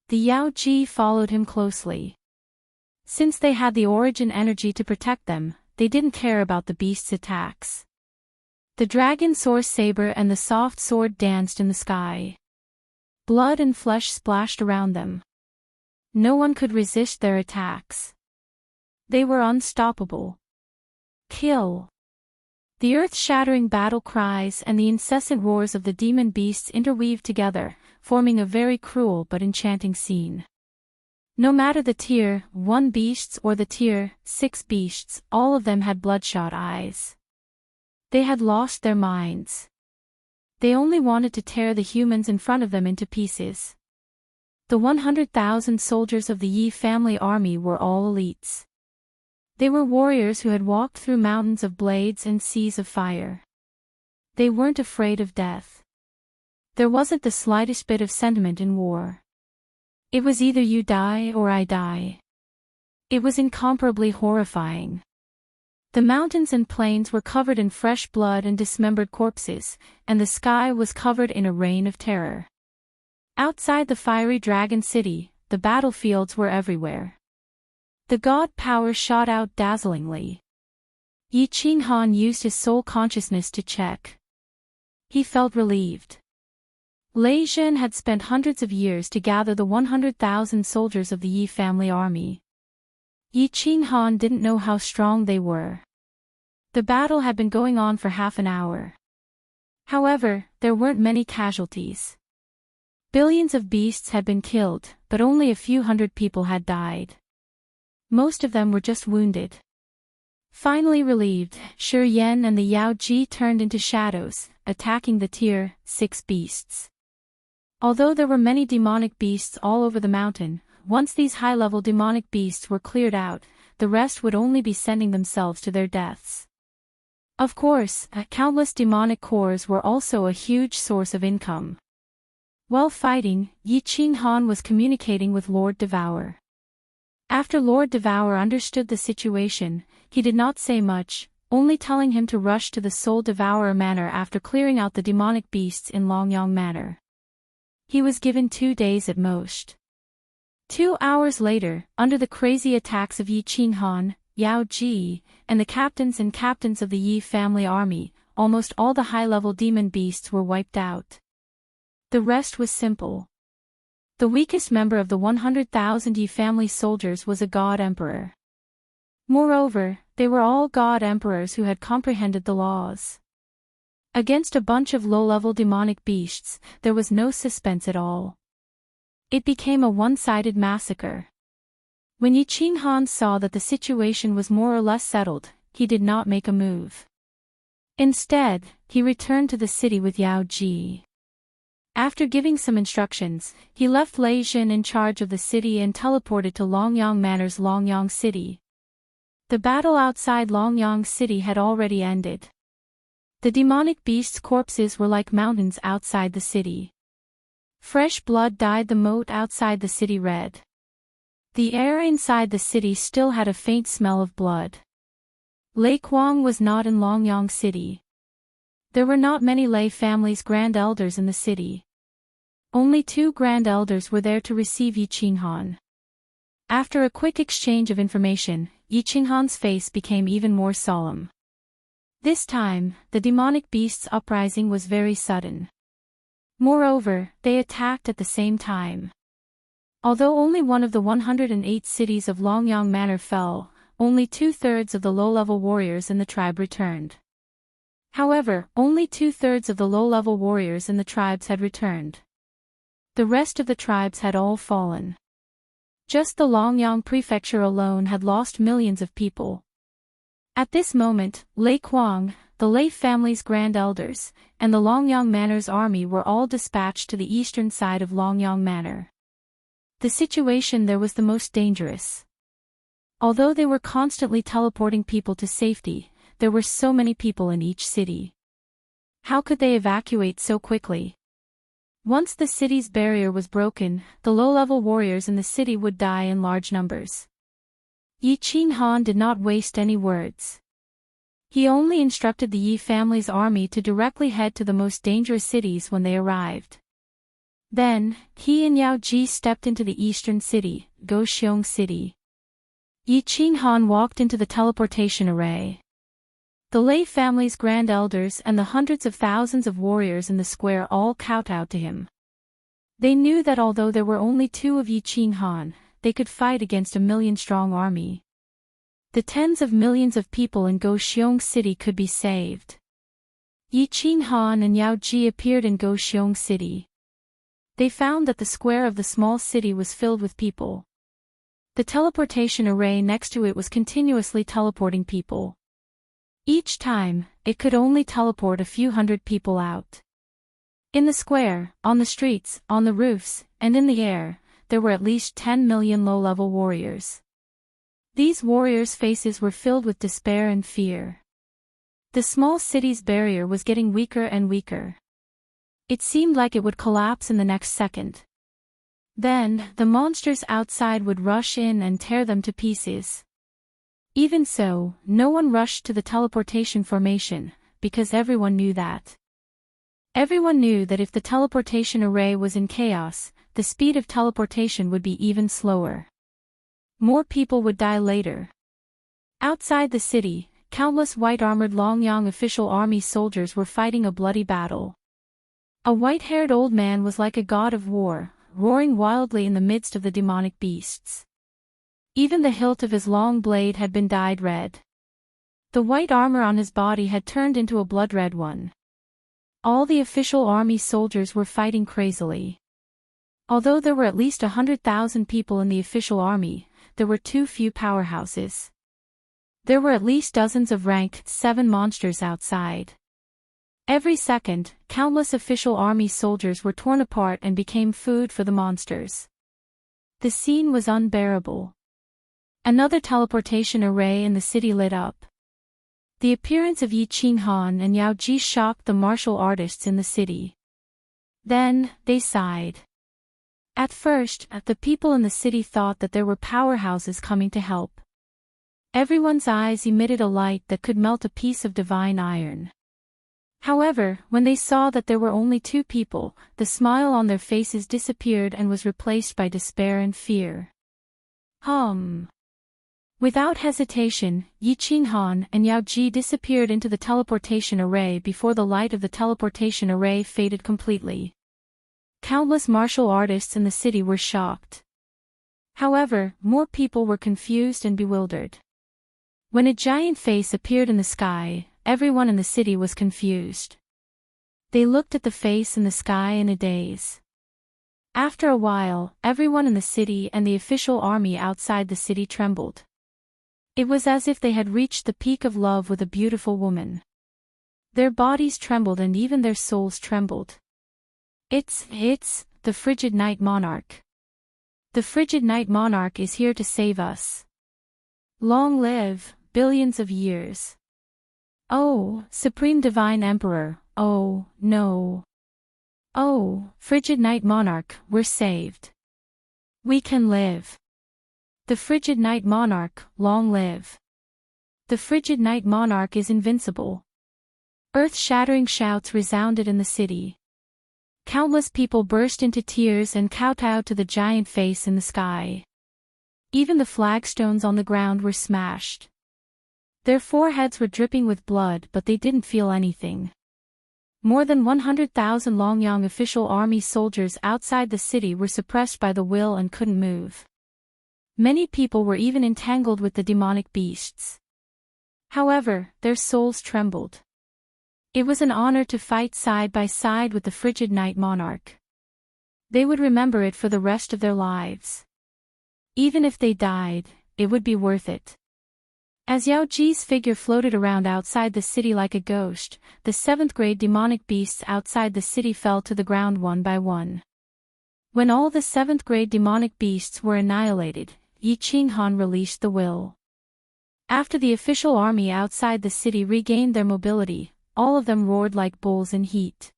The Yao Ji followed him closely. Since they had the origin energy to protect them, they didn't care about the beasts' attacks. The dragon source saber and the soft sword danced in the sky. Blood and flesh splashed around them. No one could resist their attacks. They were unstoppable. Kill! The earth-shattering battle cries and the incessant roars of the demon beasts interweaved together, forming a very cruel but enchanting scene. No matter the tier 1 beasts or the tier 6 beasts, all of them had bloodshot eyes. They had lost their minds. They only wanted to tear the humans in front of them into pieces. The 100,000 soldiers of the Yi family army were all elites. They were warriors who had walked through mountains of blades and seas of fire. They weren't afraid of death. There wasn't the slightest bit of sentiment in war. It was either you die or I die. It was incomparably horrifying. The mountains and plains were covered in fresh blood and dismembered corpses, and the sky was covered in a rain of terror. Outside the fiery dragon city, the battlefields were everywhere. The god power shot out dazzlingly. Yi Qinghan used his soul consciousness to check. He felt relieved. Lei Jin had spent hundreds of years to gather the 100,000 soldiers of the Yi family army. Yi Qinghan didn't know how strong they were. The battle had been going on for half an hour. However, there weren't many casualties. Billions of beasts had been killed, but only a few hundred people had died. Most of them were just wounded. Finally relieved, Shi Yan and the Yao Ji turned into shadows, attacking the tier 6 beasts. Although there were many demonic beasts all over the mountain, once these high-level demonic beasts were cleared out, the rest would only be sending themselves to their deaths. Of course, countless demonic cores were also a huge source of income. While fighting, Yi Qinghan was communicating with Lord Devour. After Lord Devour understood the situation, he did not say much, only telling him to rush to the Soul Devourer Manor after clearing out the demonic beasts in Longyang Manor. He was given 2 days at most. 2 hours later, under the crazy attacks of Yi Qinghan, Yao Ji, and the captains of the Yi family army, almost all the high-level demon beasts were wiped out. The rest was simple. The weakest member of the 100,000 Yi family soldiers was a god emperor. Moreover, they were all god emperors who had comprehended the laws. Against a bunch of low-level demonic beasts, there was no suspense at all. It became a one-sided massacre. When Yi Qinghan saw that the situation was more or less settled, he did not make a move. Instead, he returned to the city with Yao Ji. After giving some instructions, he left Lei Jin in charge of the city and teleported to Longyang Manor's Longyang City. The battle outside Longyang City had already ended. The demonic beasts' corpses were like mountains outside the city. Fresh blood dyed the moat outside the city red. The air inside the city still had a faint smell of blood. Lei Kuang was not in Longyang City. There were not many Lei family's grand elders in the city. Only 2 grand elders were there to receive Yi Qinghan. After a quick exchange of information, Yi Qinghan's face became even more solemn. This time, the demonic beast's uprising was very sudden. Moreover, they attacked at the same time. Although only one of the 108 cities of Longyang Manor fell, only 2/3 of the low-level warriors in the tribe returned. However, only 2/3 of the low-level warriors in the tribes had returned. The rest of the tribes had all fallen. Just the Longyang prefecture alone had lost millions of people. At this moment, Lei Kuang, the Lei family's grand elders, and the Longyang Manor's army were all dispatched to the eastern side of Longyang Manor. The situation there was the most dangerous. Although they were constantly teleporting people to safety, there were so many people in each city. How could they evacuate so quickly? Once the city's barrier was broken, the low-level warriors in the city would die in large numbers. Yi Qinghan did not waste any words. He only instructed the Yi family's army to directly head to the most dangerous cities when they arrived. Then, he and Yao Ji stepped into the eastern city, Goxiong City. Yi Qinghan walked into the teleportation array. The Lei family's grand elders and the hundreds of thousands of warriors in the square all kowtowed to him. They knew that although there were only 2 of Yi Qinghan, they could fight against a million-strong army. The tens of millions of people in Goxiong City could be saved. Yi Qinghan and Yao Ji appeared in Goxiong City. They found that the square of the small city was filled with people. The teleportation array next to it was continuously teleporting people. Each time, it could only teleport a few hundred people out. In the square, on the streets, on the roofs, and in the air, there were at least 10 million low-level warriors. These warriors' faces were filled with despair and fear. The small city's barrier was getting weaker and weaker. It seemed like it would collapse in the next second. Then, the monsters outside would rush in and tear them to pieces. Even so, no one rushed to the teleportation formation, because everyone knew that. Everyone knew that if the teleportation array was in chaos, the speed of teleportation would be even slower. More people would die later. Outside the city, countless white-armored Longyang official army soldiers were fighting a bloody battle. A white-haired old man was like a god of war, roaring wildly in the midst of the demonic beasts. Even the hilt of his long blade had been dyed red. The white armor on his body had turned into a blood-red one. All the official army soldiers were fighting crazily. Although there were at least 100,000 people in the official army, there were too few powerhouses. There were at least dozens of ranked 7 monsters outside. Every second, countless official army soldiers were torn apart and became food for the monsters. The scene was unbearable. Another teleportation array in the city lit up. The appearance of Yi Qinghan and Yao Ji shocked the martial artists in the city. Then, they sighed. At first, the people in the city thought that there were powerhouses coming to help. Everyone's eyes emitted a light that could melt a piece of divine iron. However, when they saw that there were only 2 people, the smile on their faces disappeared and was replaced by despair and fear. Without hesitation, Yi Qinghan and Yao Ji disappeared into the teleportation array before the light of the teleportation array faded completely. Countless martial artists in the city were shocked. However, more people were confused and bewildered. When a giant face appeared in the sky, everyone in the city was confused. They looked at the face in the sky in a daze. After a while, everyone in the city and the official army outside the city trembled. It was as if they had reached the peak of love with a beautiful woman. Their bodies trembled and even their souls trembled. It's the frigid night monarch. The frigid night monarch is here to save us. Long live, billions of years. Oh, Supreme Divine Emperor, oh, no. Oh, frigid night monarch, we're saved. We can live. The frigid night monarch, long live. The frigid night monarch is invincible. Earth-shattering shouts resounded in the city. Countless people burst into tears and kowtowed to the giant face in the sky. Even the flagstones on the ground were smashed. Their foreheads were dripping with blood, but they didn't feel anything. More than 100,000 Longyang official army soldiers outside the city were suppressed by the will and couldn't move. Many people were even entangled with the demonic beasts. However, their souls trembled. It was an honor to fight side by side with the frigid night monarch. They would remember it for the rest of their lives. Even if they died, it would be worth it. As Yao Ji's figure floated around outside the city like a ghost, the 7th-grade demonic beasts outside the city fell to the ground one by one. When all the 7th-grade demonic beasts were annihilated, Yi Qinghan released the will. After the official army outside the city regained their mobility, all of them roared like bulls in heat.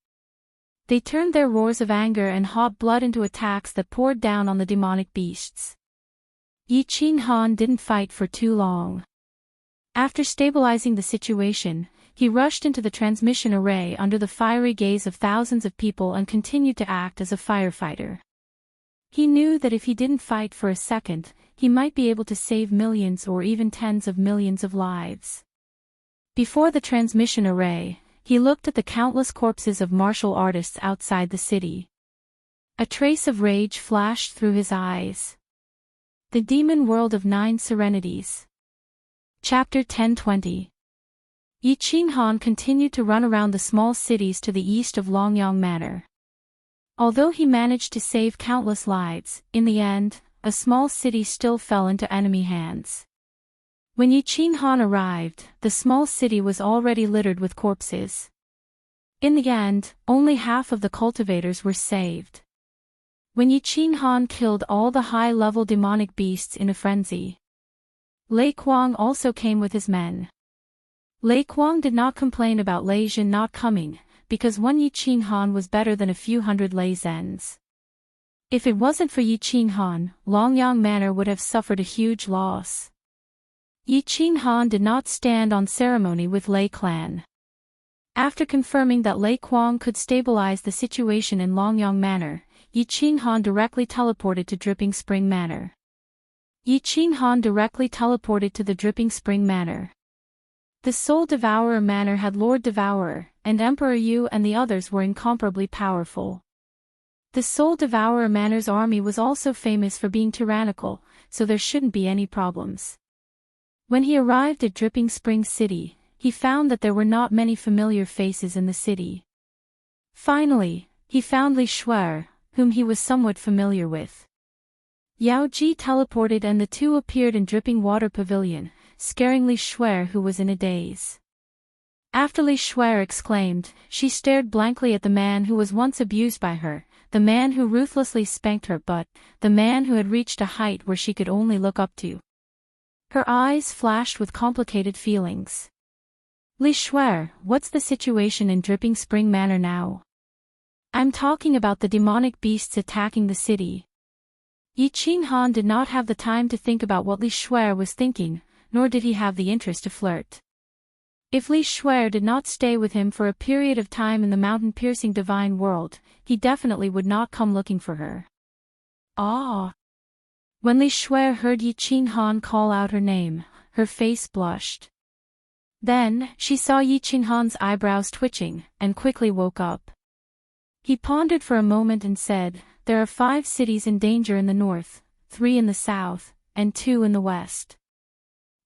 They turned their roars of anger and hot blood into attacks that poured down on the demonic beasts. Yi Qinghan didn't fight for too long. After stabilizing the situation, he rushed into the transmission array under the fiery gaze of thousands of people and continued to act as a firefighter. He knew that if he didn't fight for a second, he might be able to save millions or even tens of millions of lives. Before the transmission array, he looked at the countless corpses of martial artists outside the city. A trace of rage flashed through his eyes. The Demon World of 9 Serenities. Chapter 1020. Yi Qinghan continued to run around the small cities to the east of Longyang Manor. Although he managed to save countless lives, in the end, a small city still fell into enemy hands. When Yi Qinghan arrived, the small city was already littered with corpses. In the end, only half of the cultivators were saved. When Yi Qinghan killed all the high-level demonic beasts in a frenzy, Lei Kuang also came with his men. Lei Kuang did not complain about Lei Jin not coming, because one Yi Qinghan was better than a few hundred Lei Zens. If it wasn't for Yi Qinghan, Longyang Manor would have suffered a huge loss. Yi Qinghan did not stand on ceremony with Lei clan. After confirming that Lei Kuang could stabilize the situation in Longyang Manor, Yi Qinghan directly teleported to Dripping Spring Manor. Yi Qinghan directly teleported to the Dripping Spring Manor. The Soul Devourer Manor had Lord Devourer, and Emperor Yu and the others were incomparably powerful. The Soul Devourer Manor's army was also famous for being tyrannical, so there shouldn't be any problems. When he arrived at Dripping Spring City, he found that there were not many familiar faces in the city. Finally, he found Li Shuer, whom he was somewhat familiar with. Yao Ji teleported and the two appeared in Dripping Water Pavilion, scaring Li Shuer, who was in a daze. After Li Shuer exclaimed, she stared blankly at the man who was once abused by her, the man who ruthlessly spanked her butt, the man who had reached a height where she could only look up to. Her eyes flashed with complicated feelings. Li Shuer, what's the situation in Dripping Spring Manor now? I'm talking about the demonic beasts attacking the city. Yi Qinghan did not have the time to think about what Li Shuer was thinking, nor did he have the interest to flirt. If Li Shuer did not stay with him for a period of time in the mountain-piercing divine world, he definitely would not come looking for her. Ah! When Li Shuer heard Yi Qinghan call out her name, her face blushed. Then, she saw Yi Qinghan's eyebrows twitching, and quickly woke up. He pondered for a moment and said, there are 5 cities in danger in the north, 3 in the south, and 2 in the west.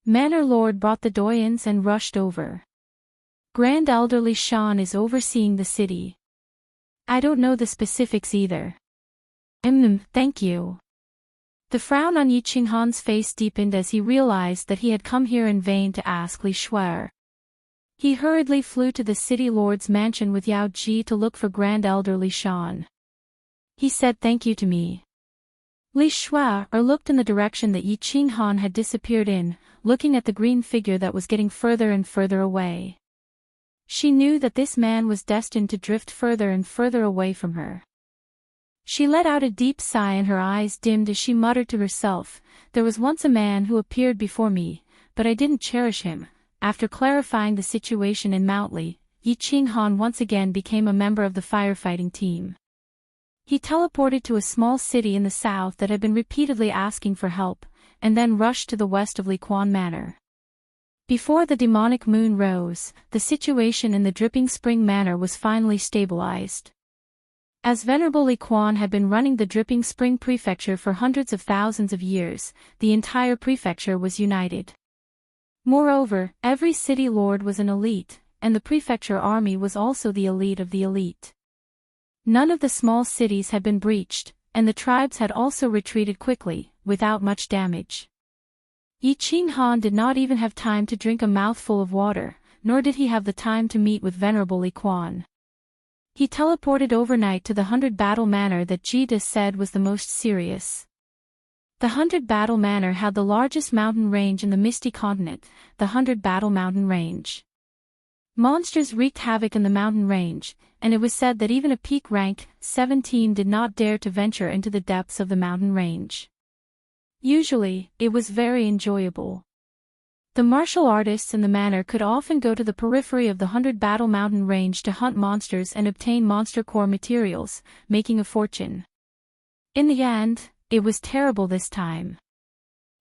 Manor Lord brought the doyens and rushed over. Grand Elder Li Shan is overseeing the city. I don't know the specifics either. Thank you. The frown on Yi Qinghan's face deepened as he realized that he had come here in vain to ask Li Shuer. He hurriedly flew to the city lord's mansion with Yao Ji to look for Grand Elder Li Shan. He said thank you to me. Li Shuer looked in the direction that Yi Qinghan had disappeared in, looking at the green figure that was getting further and further away. She knew that this man was destined to drift further and further away from her. She let out a deep sigh and her eyes dimmed as she muttered to herself, there was once a man who appeared before me, but I didn't cherish him. After clarifying the situation in Mount Li, Yi Qinghan once again became a member of the firefighting team. He teleported to a small city in the south that had been repeatedly asking for help, and then rushed to the west of Liquan Manor. Before the demonic moon rose, the situation in the Dripping Spring Manor was finally stabilized. As Venerable Li Quan had been running the Dripping Spring Prefecture for hundreds of thousands of years, the entire prefecture was united. Moreover, every city lord was an elite, and the prefecture army was also the elite of the elite. None of the small cities had been breached, and the tribes had also retreated quickly, without much damage. Yi Qinghan did not even have time to drink a mouthful of water, nor did he have the time to meet with Venerable Li Quan. He teleported overnight to the 100 Battle Manor that Jida said was the most serious. The 100 Battle Manor had the largest mountain range in the Misty Continent, the 100 Battle Mountain Range. Monsters wreaked havoc in the mountain range, and it was said that even a peak rank 17 did not dare to venture into the depths of the mountain range. Usually, it was very enjoyable. The martial artists in the manor could often go to the periphery of the 100 Battle Mountain Range to hunt monsters and obtain monster core materials, making a fortune. In the end, it was terrible this time.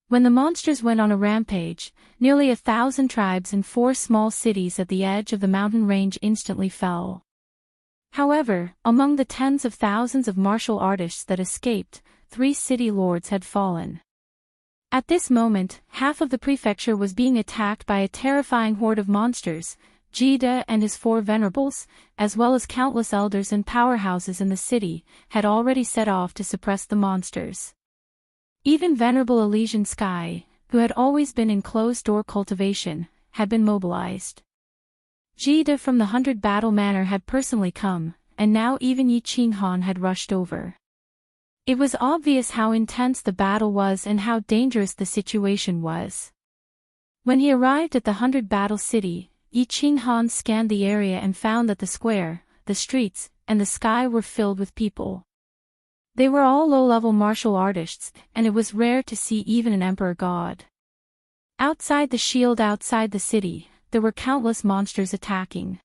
When the monsters went on a rampage, nearly 1,000 tribes and 4 small cities at the edge of the mountain range instantly fell. However, among the tens of thousands of martial artists that escaped, 3 city lords had fallen. At this moment, half of the prefecture was being attacked by a terrifying horde of monsters. Jida and his 4 venerables, as well as countless elders and powerhouses in the city, had already set off to suppress the monsters. Even Venerable Elysian Sky, who had always been in closed-door cultivation, had been mobilized. Jida from the 100 Battle Manor had personally come, and now even Yi Qinghan had rushed over. It was obvious how intense the battle was and how dangerous the situation was. When he arrived at the 100 Battle City, Yi Qinghan scanned the area and found that the square, the streets, and the sky were filled with people. They were all low-level martial artists, and it was rare to see even an emperor god. Outside the shield outside the city, there were countless monsters attacking.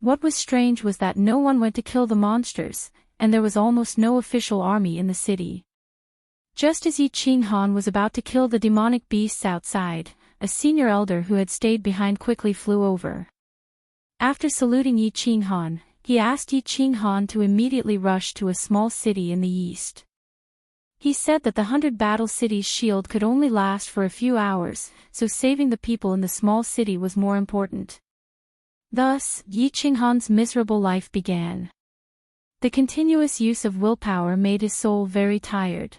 What was strange was that no one went to kill the monsters, and there was almost no official army in the city. Just as Yi Qinghan was about to kill the demonic beasts outside, a senior elder who had stayed behind quickly flew over. After saluting Yi Qinghan, he asked Yi Qinghan to immediately rush to a small city in the east. He said that the 100 Battle City's shield could only last for a few hours, so saving the people in the small city was more important. Thus, Yi Qinghan's miserable life began. The continuous use of willpower made his soul very tired.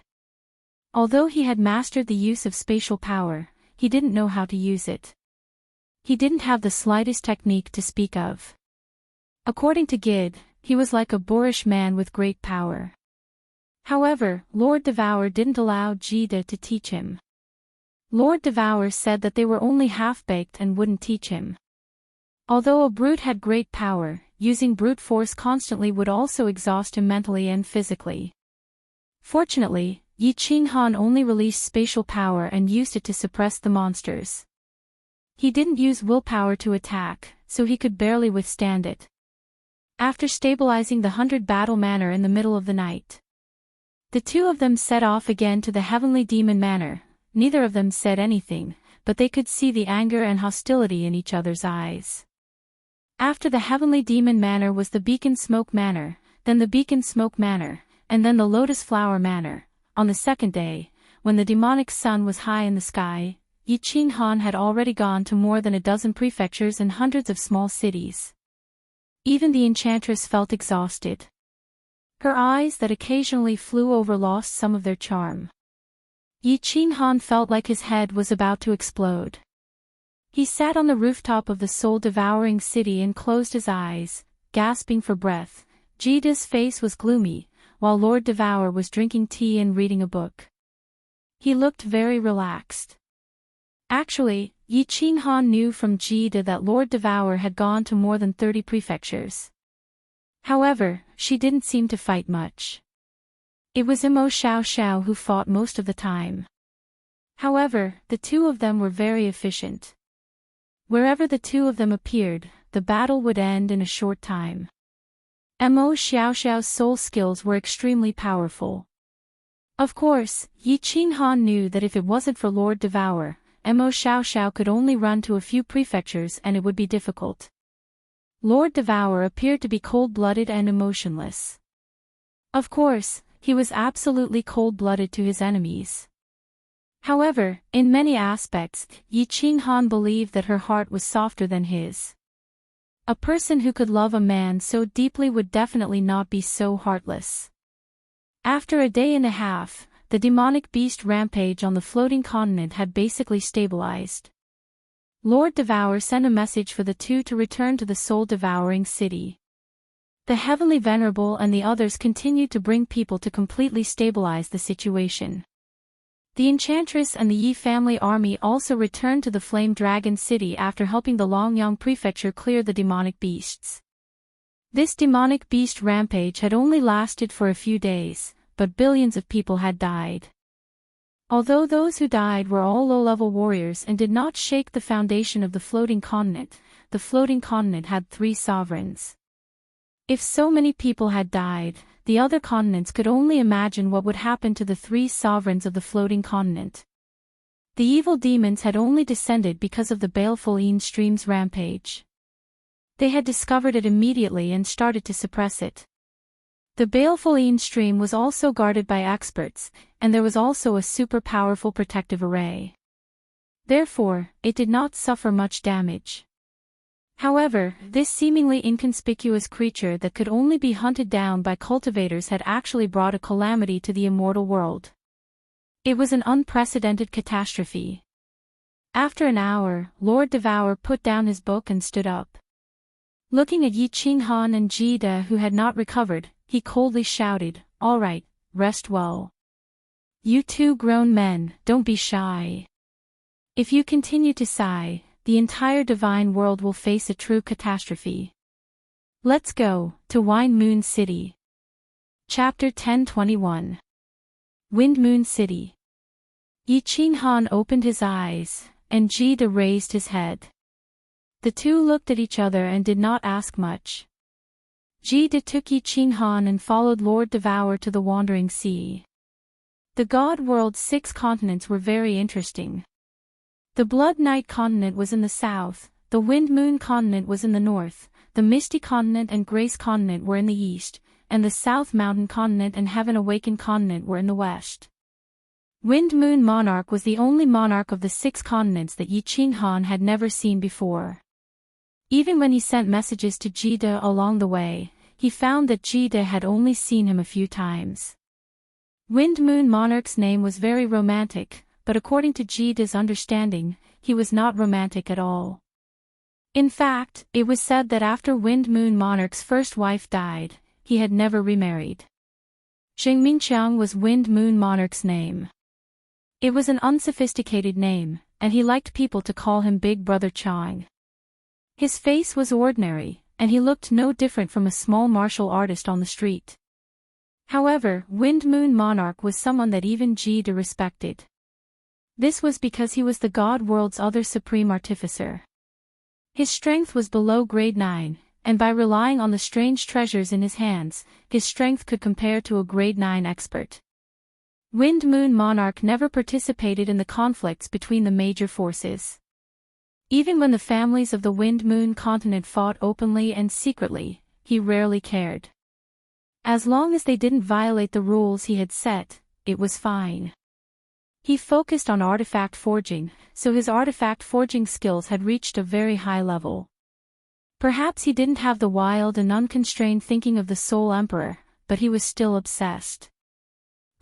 Although he had mastered the use of spatial power, he didn't know how to use it. He didn't have the slightest technique to speak of. According to Gid, he was like a boorish man with great power. However, Lord Devour didn't allow Jida to teach him. Lord Devour said that they were only half-baked and wouldn't teach him. Although a brute had great power, using brute force constantly would also exhaust him mentally and physically. Fortunately, Yi Qinghan only released spatial power and used it to suppress the monsters. He didn't use willpower to attack, so he could barely withstand it. After stabilizing the 100 Battle Manor in the middle of the night, the 2 of them set off again to the Heavenly Demon Manor. Neither of them said anything, but they could see the anger and hostility in each other's eyes. After the Heavenly Demon Manor was the Beacon Smoke Manor, then the Beacon Smoke Manor, and then the Lotus Flower Manor. On the second day, when the demonic sun was high in the sky, Yi Qinghan had already gone to more than a dozen prefectures and hundreds of small cities. Even the enchantress felt exhausted. Her eyes that occasionally flew over lost some of their charm. Yi Qinghan felt like his head was about to explode. He sat on the rooftop of the soul-devouring city and closed his eyes, gasping for breath. Jida's face was gloomy, while Lord Devour was drinking tea and reading a book. He looked very relaxed. Actually, Yi Qinghan knew from Jida that Lord Devour had gone to more than 30 prefectures. However, she didn't seem to fight much. It was Imo Xiao Xiao who fought most of the time. However, the 2 of them were very efficient. Wherever the 2 of them appeared, the battle would end in a short time. Imo Xiao Xiao's soul skills were extremely powerful. Of course, Yi Qinghan knew that if it wasn't for Lord Devour, Mo Xiao Xiao could only run to a few prefectures and it would be difficult. Lord Devourer appeared to be cold-blooded and emotionless. Of course, he was absolutely cold-blooded to his enemies. However, in many aspects, Yi Qinghan believed that her heart was softer than his. A person who could love a man so deeply would definitely not be so heartless. After a day and a half, the demonic beast rampage on the floating continent had basically stabilized. Lord Devourer sent a message for the two to return to the soul-devouring city. The Heavenly Venerable and the others continued to bring people to completely stabilize the situation. The Enchantress and the Yi family army also returned to the Flame Dragon City after helping the Longyang Prefecture clear the demonic beasts. This demonic beast rampage had only lasted for a few days, but billions of people had died. Although those who died were all low-level warriors and did not shake the foundation of the floating continent had 3 sovereigns. If so many people had died, the other continents could only imagine what would happen to the 3 sovereigns of the floating continent. The evil demons had only descended because of the baleful Yin stream's rampage. They had discovered it immediately and started to suppress it. The baleful Yin stream was also guarded by experts, and there was also a super powerful protective array. Therefore, it did not suffer much damage. However, this seemingly inconspicuous creature that could only be hunted down by cultivators had actually brought a calamity to the immortal world. It was an unprecedented catastrophe. After an hour, Lord Devourer put down his book and stood up. Looking at Yi Qinghan and Ji De who had not recovered, he coldly shouted, "All right, rest well. You 2 grown men, don't be shy. If you continue to sigh, the entire divine world will face a true catastrophe. Let's go to Wine Moon City." Chapter 10:21. Wind Moon City. Yi Qinghan opened his eyes, and Ji De raised his head. The two looked at each other and did not ask much. Ji De took Yi Qinghan and followed Lord Devourer to the Wandering Sea. The God World's 6 continents were very interesting. The Blood Night continent was in the south, the Wind Moon continent was in the north, the Misty continent and Grace continent were in the east, and the South Mountain continent and Heaven Awakened continent were in the west. Wind Moon Monarch was the only monarch of the 6 continents that Yi Qinghan had never seen before. Even when he sent messages to Ji De along the way, he found that Ji De had only seen him a few times. Wind Moon Monarch's name was very romantic, but according to Ji De's understanding, he was not romantic at all. In fact, it was said that after Wind Moon Monarch's first wife died, he had never remarried. Zhengmingqiang was Wind Moon Monarch's name. It was an unsophisticated name, and he liked people to call him Big Brother Chang. His face was ordinary, and he looked no different from a small martial artist on the street. However, Wind Moon Monarch was someone that even Ji De respected. This was because he was the God World's other supreme artificer. His strength was below grade 9, and by relying on the strange treasures in his hands, his strength could compare to a grade 9 expert. Wind Moon Monarch never participated in the conflicts between the major forces. Even when the families of the Wind Moon continent fought openly and secretly, he rarely cared. As long as they didn't violate the rules he had set, it was fine. He focused on artifact forging, so his artifact forging skills had reached a very high level. Perhaps he didn't have the wild and unconstrained thinking of the Soul Emperor, but he was still obsessed.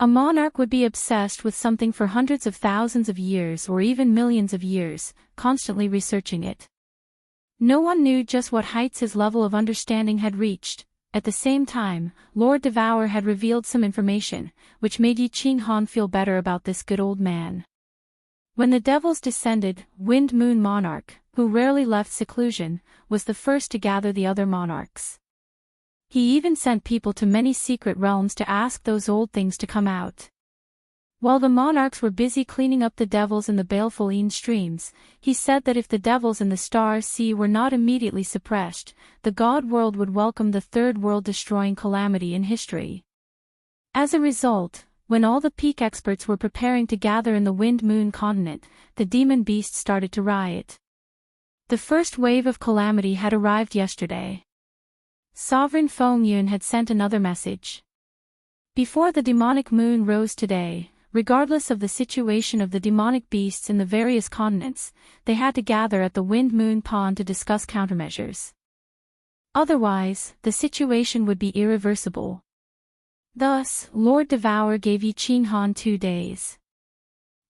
A monarch would be obsessed with something for hundreds of thousands of years or even millions of years, constantly researching it. No one knew just what heights his level of understanding had reached. At the same time, Lord Devourer had revealed some information, which made Yi Qinghan feel better about this good old man. When the devils descended, Wind Moon Monarch, who rarely left seclusion, was the first to gather the other monarchs. He even sent people to many secret realms to ask those old things to come out. While the monarchs were busy cleaning up the devils in the baleful Yin streams, he said that if the devils in the Star Sea were not immediately suppressed, the God World would welcome the third world-destroying calamity in history. As a result, When all the peak experts were preparing to gather in the Wind-Moon continent, the demon beast started to riot. The first wave of calamity had arrived yesterday. Sovereign Feng Yun had sent another message. Before the demonic moon rose today, regardless of the situation of the demonic beasts in the various continents, they had to gather at the Wind-Moon Pond to discuss countermeasures. Otherwise, the situation would be irreversible. Thus, Lord Devour gave Yi Qinghan 2 days.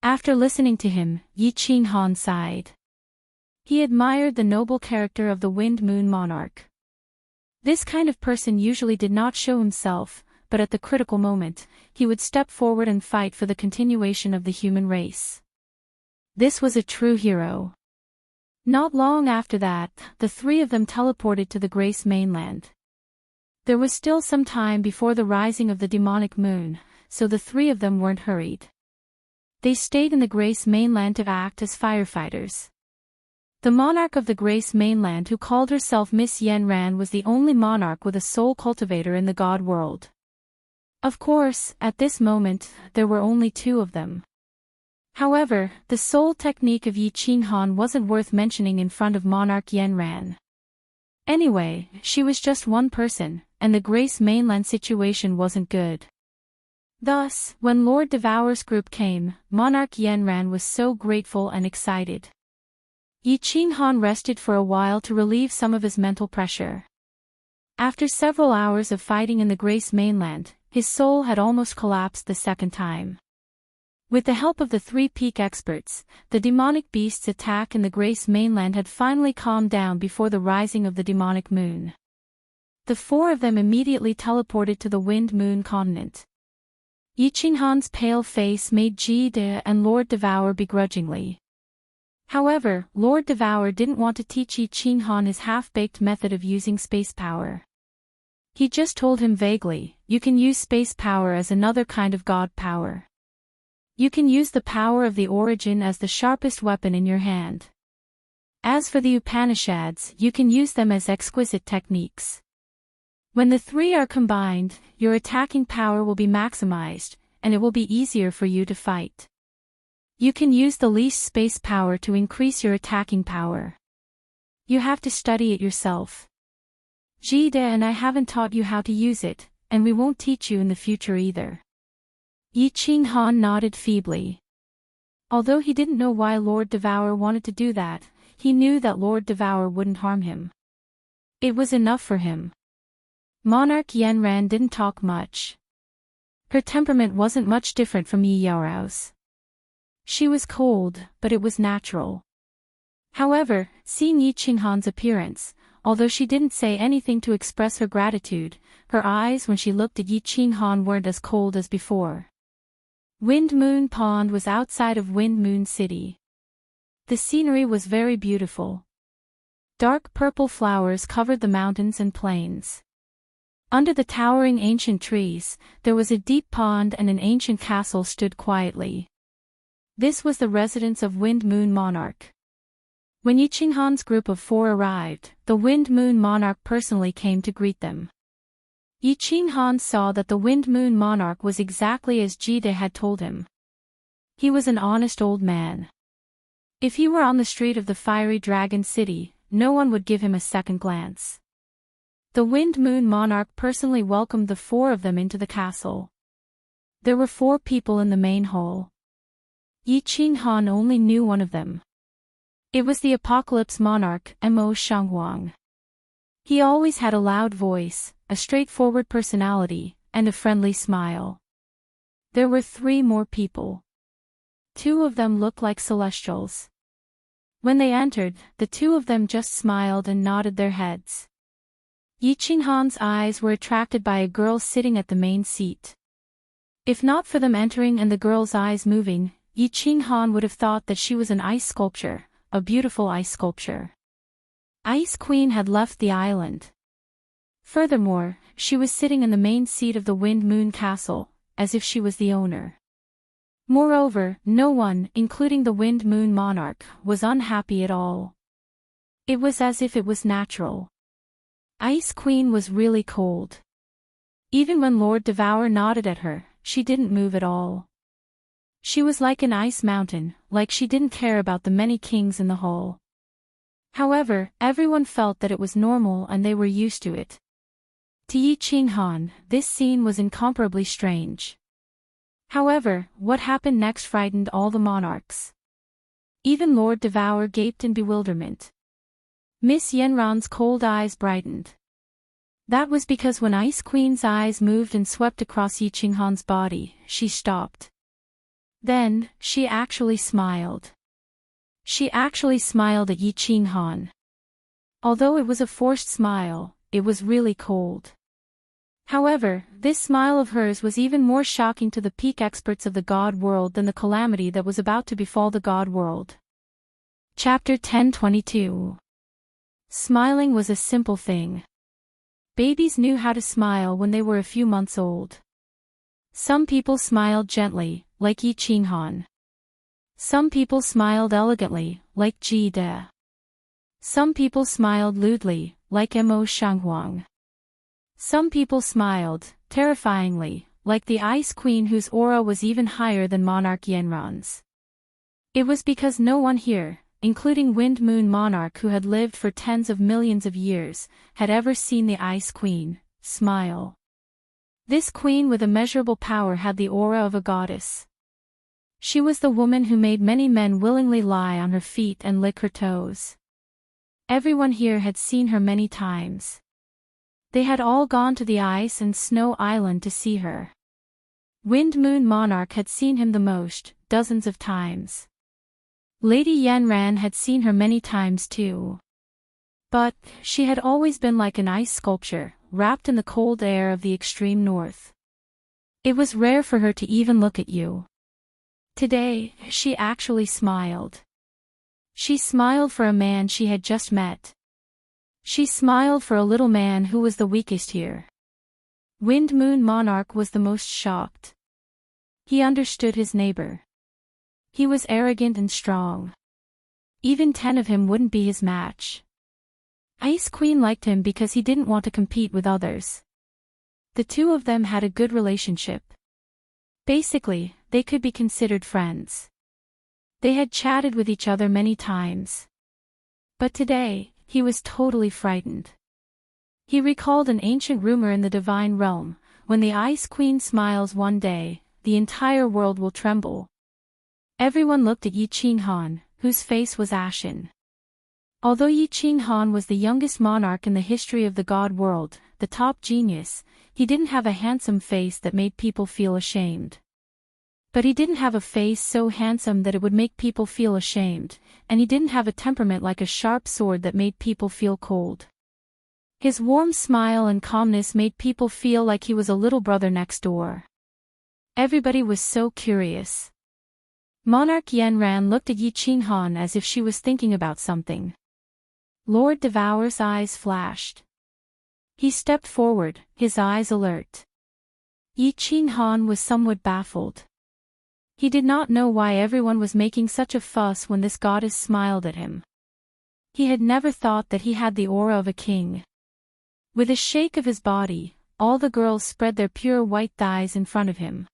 After listening to him, Yi Qinghan sighed. He admired the noble character of the Wind-Moon monarch. This kind of person usually did not show himself, but at the critical moment, he would step forward and fight for the continuation of the human race. This was a true hero. Not long after that, the three of them teleported to the Grace mainland. There was still some time before the rising of the demonic moon, so the three of them weren't hurried. They stayed in the Grace mainland to act as firefighters. The monarch of the Grace mainland, who called herself Miss Yenran, was the only monarch with a soul cultivator in the god world. Of course, at this moment, there were only 2 of them. However, the soul technique of Yi Qinghan wasn't worth mentioning in front of Monarch Yenran. Anyway, she was just one person, and the Grace mainland situation wasn't good. Thus, when Lord Devour's group came, Monarch Yenran was so grateful and excited. Yi Qinghan rested for a while to relieve some of his mental pressure. After several hours of fighting in the Grace mainland, his soul had almost collapsed the second time. With the help of the 3 peak experts, the demonic beast's attack in the Grace mainland had finally calmed down before the rising of the demonic moon. The 4 of them immediately teleported to the Wind-Moon continent. Yi Qinghan's pale face made Ji De and Lord Devour begrudgingly. However, Lord Devour didn't want to teach Yi Qinghan his half-baked method of using space power. He just told him vaguely, you can use space power as another kind of god power. You can use the power of the origin as the sharpest weapon in your hand. As for the Upanishads, you can use them as exquisite techniques. When the 3 are combined, your attacking power will be maximized, and it will be easier for you to fight. You can use the least space power to increase your attacking power. You have to study it yourself. Ji De and I haven't taught you how to use it, and we won't teach you in the future either. Yi Qinghan nodded feebly. Although he didn't know why Lord Devour wanted to do that, he knew that Lord Devour wouldn't harm him. It was enough for him. Monarch Yenran didn't talk much. Her temperament wasn't much different from Yi Yaorao's. She was cold, but it was natural. However, seeing Yi Qinghan's appearance, although she didn't say anything to express her gratitude, her eyes when she looked at Yi Qinghan weren't as cold as before. Wind-Moon Pond was outside of Wind-Moon City. The scenery was very beautiful. Dark purple flowers covered the mountains and plains. Under the towering ancient trees, there was a deep pond and an ancient castle stood quietly. This was the residence of Wind-Moon Monarch. When Yi Qinghan's group of 4 arrived, the Wind-Moon Monarch personally came to greet them. Yi Qinghan saw that the Wind-Moon Monarch was exactly as Ji De had told him. He was an honest old man. If he were on the street of the Fiery Dragon City, no one would give him a second glance. The Wind-Moon Monarch personally welcomed the 4 of them into the castle. There were 4 people in the main hall. Yi Qinghan only knew one of them. It was the Apocalypse Monarch, Mo Shanghuang. He always had a loud voice, a straightforward personality, and a friendly smile. There were 3 more people. 2 of them looked like celestials. When they entered, the 2 of them just smiled and nodded their heads. Yi Qinghan's eyes were attracted by a girl sitting at the main seat. If not for them entering and the girl's eyes moving, Yi Qinghan would have thought that she was an ice sculpture, a beautiful ice sculpture. Ice Queen had left the island. Furthermore, she was sitting in the main seat of the Wind-Moon Castle, as if she was the owner. Moreover, no one, including the Wind-Moon Monarch, was unhappy at all. It was as if it was natural. Ice Queen was really cold. Even when Lord Devour nodded at her, she didn't move at all. She was like an ice mountain, like she didn't care about the many kings in the hall. However, everyone felt that it was normal and they were used to it. To Yi Qinghan, this scene was incomparably strange. However, what happened next frightened all the monarchs. Even Lord Devour gaped in bewilderment. Miss Yenran's cold eyes brightened. That was because when Ice Queen's eyes moved and swept across Yi Qinghan's body, she stopped. Then, she actually smiled. She actually smiled at Yi Qinghan. Although it was a forced smile, it was really cold. However, this smile of hers was even more shocking to the peak experts of the God world than the calamity that was about to befall the God world. Chapter 1022. Smiling was a simple thing. Babies knew how to smile when they were a few months old. Some people smiled gently, like Yi Qinghan. Some people smiled elegantly, like Ji De. Some people smiled lewdly, like Mo Shanghuang. Some people smiled, terrifyingly, like the Ice Queen whose aura was even higher than Monarch Yenran's. It was because no one here, including Wind Moon Monarch who had lived for tens of millions of years, had ever seen the Ice Queen smile. This queen with immeasurable power had the aura of a goddess. She was the woman who made many men willingly lie on her feet and lick her toes. Everyone here had seen her many times. They had all gone to the ice and snow island to see her. Wind Moon Monarch had seen him the most, dozens of times. Lady Yenran had seen her many times too. But, she had always been like an ice sculpture, wrapped in the cold air of the extreme north. It was rare for her to even look at you. Today, she actually smiled. She smiled for a man she had just met. She smiled for a little man who was the weakest here. Wind Moon Monarch was the most shocked. He understood his neighbor. He was arrogant and strong. Even 10 of him wouldn't be his match. Ice Queen liked him because he didn't want to compete with others. The two of them had a good relationship. Basically, they could be considered friends. They had chatted with each other many times. But today, he was totally frightened. He recalled an ancient rumor in the divine realm: when the Ice Queen smiles one day, the entire world will tremble. Everyone looked at Yi Qinghan, whose face was ashen. Although Yi Qinghan was the youngest monarch in the history of the God world, the top genius, he didn't have a handsome face that made people feel ashamed. But he didn't have a face so handsome that it would make people feel ashamed, and he didn't have a temperament like a sharp sword that made people feel cold. His warm smile and calmness made people feel like he was a little brother next door. Everybody was so curious. Monarch Yenran looked at Yi Qinghan as if she was thinking about something. Lord Devour's eyes flashed. He stepped forward, his eyes alert. Yi Qinghan was somewhat baffled. He did not know why everyone was making such a fuss when this goddess smiled at him. He had never thought that he had the aura of a king. With a shake of his body, all the girls spread their pure white thighs in front of him.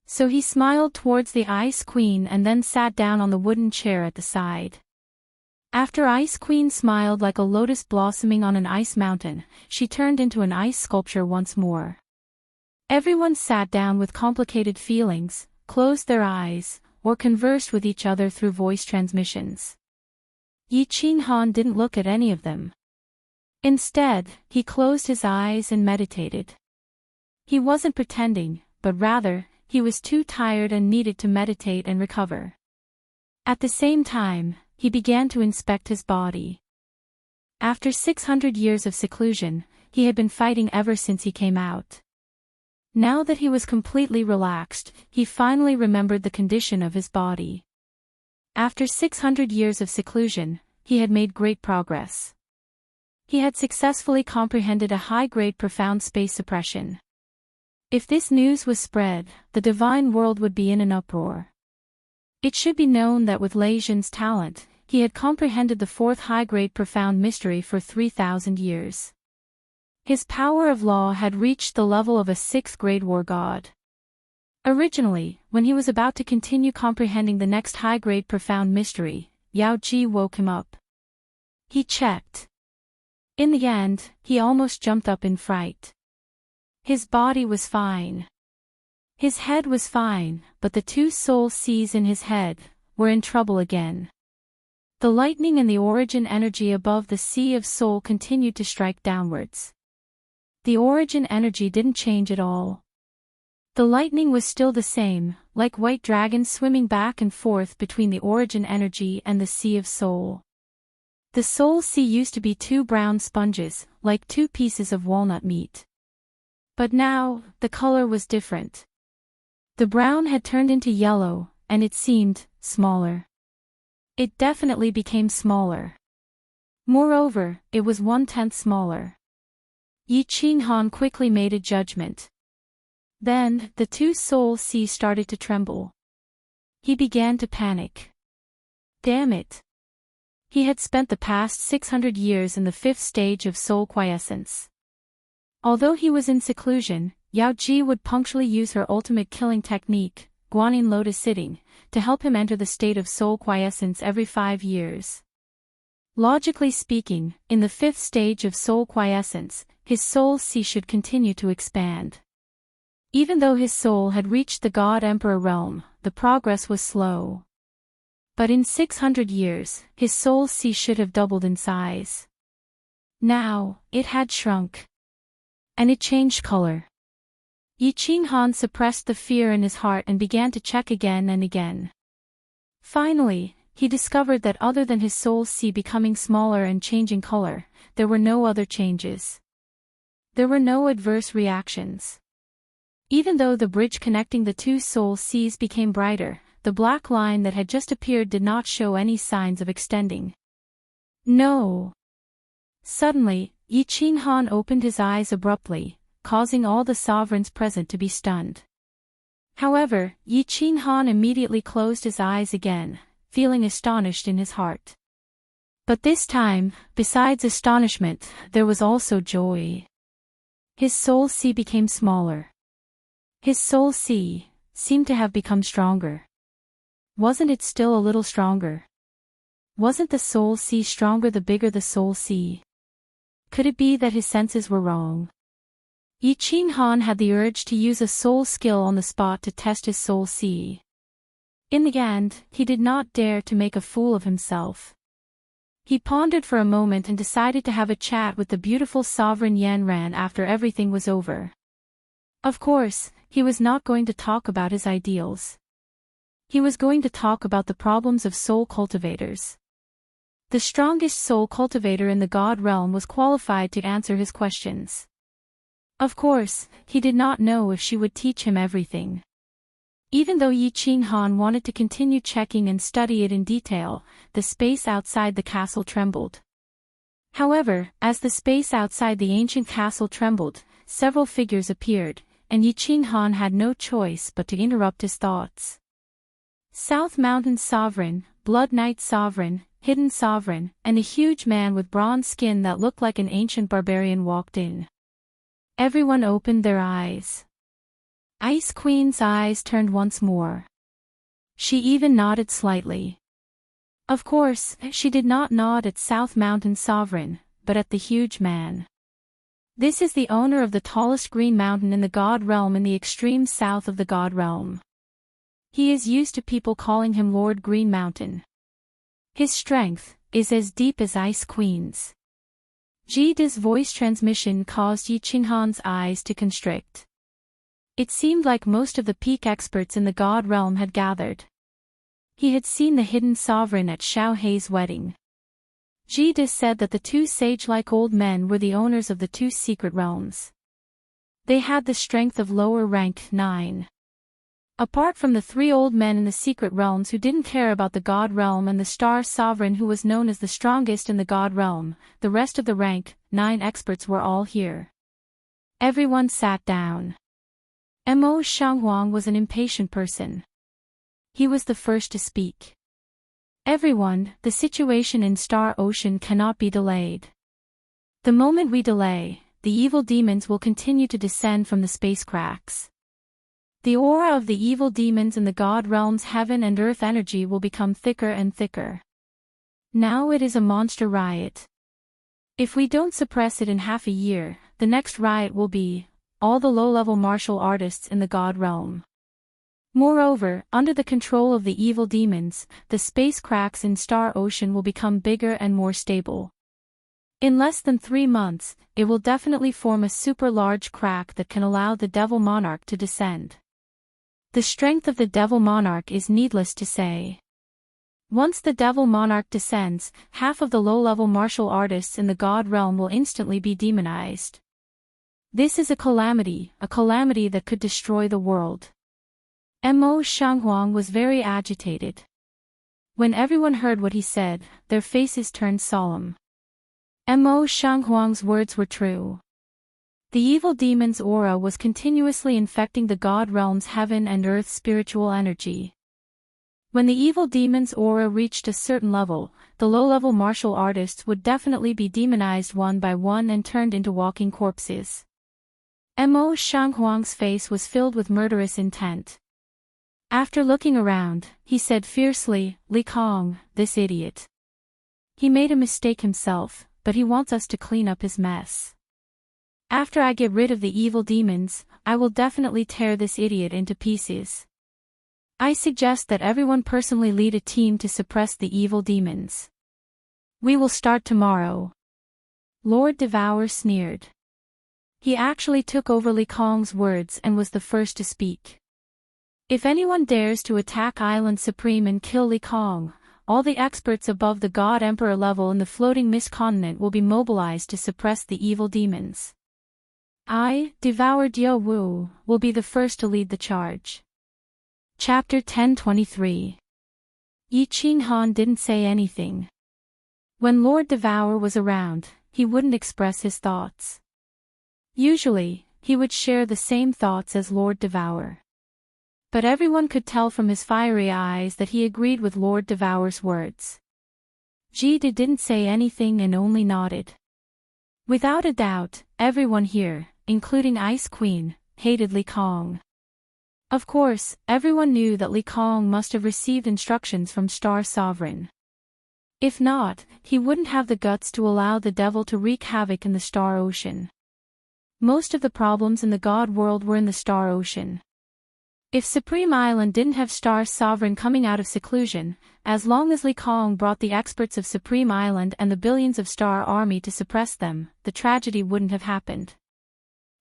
So he smiled towards the Ice Queen and then sat down on the wooden chair at the side. After Ice Queen smiled like a lotus blossoming on an ice mountain, she turned into an ice sculpture once more. Everyone sat down with complicated feelings, closed their eyes, or conversed with each other through voice transmissions. Yi Qinghan didn't look at any of them. Instead, he closed his eyes and meditated. He wasn't pretending, but rather, he was too tired and needed to meditate and recover. At the same time, he began to inspect his body. After 600 years of seclusion, he had been fighting ever since he came out. Now that he was completely relaxed, he finally remembered the condition of his body. After 600 years of seclusion, he had made great progress. He had successfully comprehended a high-grade profound space suppression. If this news was spread, the divine world would be in an uproar. It should be known that with Lei Zhen's talent, he had comprehended the fourth high-grade profound mystery for 3,000 years. His power of law had reached the level of a sixth-grade war god. Originally, when he was about to continue comprehending the next high-grade profound mystery, Yao Ji woke him up. He checked. In the end, he almost jumped up in fright. His body was fine. His head was fine, but the two soul seas in his head were in trouble again. The lightning and the origin energy above the sea of soul continued to strike downwards. The origin energy didn't change at all. The lightning was still the same, like white dragons swimming back and forth between the origin energy and the sea of soul. The soul sea used to be two brown sponges, like two pieces of walnut meat. But now, the color was different. The brown had turned into yellow, and it seemed smaller. It definitely became smaller. Moreover, it was 1/10 smaller. Yi Qinghan quickly made a judgment. Then, the two soul seas started to tremble. He began to panic. Damn it! He had spent the past 600 years in the fifth stage of soul quiescence. Although he was in seclusion, Yao Ji would punctually use her ultimate killing technique, Guanyin Lotus Sitting, to help him enter the state of soul quiescence every 5 years. Logically speaking, in the fifth stage of soul quiescence, his soul sea should continue to expand. Even though his soul had reached the God Emperor realm, the progress was slow. But in 600 years, his soul sea should have doubled in size. Now, it had shrunk. And it changed color. Yi Qinghan suppressed the fear in his heart and began to check again and again. Finally, he discovered that other than his soul sea becoming smaller and changing color, there were no other changes. There were no adverse reactions. Even though the bridge connecting the two soul seas became brighter, the black line that had just appeared did not show any signs of extending. No! Suddenly, Yi Qinghan opened his eyes abruptly, causing all the sovereigns present to be stunned. However, Yi Qinghan immediately closed his eyes again, feeling astonished in his heart. But this time, besides astonishment, there was also joy. His soul sea became smaller. His soul sea seemed to have become stronger. Wasn't it still a little stronger? Wasn't the soul sea stronger the bigger the soul sea? Could it be that his senses were wrong? Yi Qinghan had the urge to use a soul skill on the spot to test his soul sea. In the end, he did not dare to make a fool of himself. He pondered for a moment and decided to have a chat with the beautiful sovereign Yanran after everything was over. Of course, he was not going to talk about his ideals. He was going to talk about the problems of soul cultivators. The strongest soul cultivator in the God realm was qualified to answer his questions. Of course, he did not know if she would teach him everything. Even though Yi Qinghan wanted to continue checking and study it in detail, the space outside the castle trembled. However, as the space outside the ancient castle trembled, several figures appeared, and Yi Qinghan had no choice but to interrupt his thoughts. South Mountain Sovereign, Blood Knight Sovereign, Hidden Sovereign, and a huge man with bronze skin that looked like an ancient barbarian walked in. Everyone opened their eyes. Ice Queen's eyes turned once more. She even nodded slightly. Of course, she did not nod at South Mountain Sovereign, but at the huge man. This is the owner of the tallest green mountain in the God realm in the extreme south of the God realm. He is used to people calling him Lord Green Mountain. His strength is as deep as Ice Queen's. Jida's voice transmission caused Yi Qinghan's eyes to constrict. It seemed like most of the peak experts in the God realm had gathered. He had seen the hidden sovereign at Xiao Hei's wedding. Jida said that the two sage-like old men were the owners of the two secret realms. They had the strength of lower rank 9. Apart from the 3 old men in the secret realms who didn't care about the God realm and the star sovereign who was known as the strongest in the God realm, the rest of the rank 9 experts were all here. Everyone sat down. Mo Shanghuang was an impatient person. He was the first to speak. Everyone, the situation in Star Ocean cannot be delayed. The moment we delay, the evil demons will continue to descend from the space cracks. The aura of the evil demons in the god realm's heaven and earth energy will become thicker and thicker. Now it is a monster riot. If we don't suppress it in half a year, the next riot will be all the low-level martial artists in the god realm. Moreover, under the control of the evil demons, the space cracks in Star Ocean will become bigger and more stable. In less than 3 months, it will definitely form a super large crack that can allow the Devil Monarch to descend. The strength of the Devil Monarch is needless to say. Once the Devil Monarch descends, half of the low-level martial artists in the god realm will instantly be demonized. This is a calamity that could destroy the world. Mo Shanghuang was very agitated. When everyone heard what he said, their faces turned solemn. Mo Shanghuang's words were true. The evil demon's aura was continuously infecting the god realm's heaven and earth spiritual energy. When the evil demon's aura reached a certain level, the low-level martial artists would definitely be demonized one by one and turned into walking corpses. Mo Shanghuang's face was filled with murderous intent. After looking around, he said fiercely, "Li Kong, this idiot. He made a mistake himself, but he wants us to clean up his mess. After I get rid of the evil demons, I will definitely tear this idiot into pieces. I suggest that everyone personally lead a team to suppress the evil demons. We will start tomorrow." Lord Devour sneered. He actually took over Li Kong's words and was the first to speak. If anyone dares to attack Island Supreme and kill Li Kong, all the experts above the God Emperor level in the floating mist continent will be mobilized to suppress the evil demons. I, Devour Dio Wu, will be the first to lead the charge. Chapter 1023. Yi Qinghan didn't say anything. When Lord Devour was around, he wouldn't express his thoughts. Usually, he would share the same thoughts as Lord Devour. But everyone could tell from his fiery eyes that he agreed with Lord Devour's words. Jide didn't say anything and only nodded. Without a doubt, everyone here, including Ice Queen, hated Li Kong. Of course, everyone knew that Li Kong must have received instructions from Star Sovereign. If not, he wouldn't have the guts to allow the devil to wreak havoc in the Star Ocean. Most of the problems in the God world were in the Star Ocean. If Supreme Island didn't have Star Sovereign coming out of seclusion, as long as Li Kong brought the experts of Supreme Island and the billions of Star Army to suppress them, the tragedy wouldn't have happened.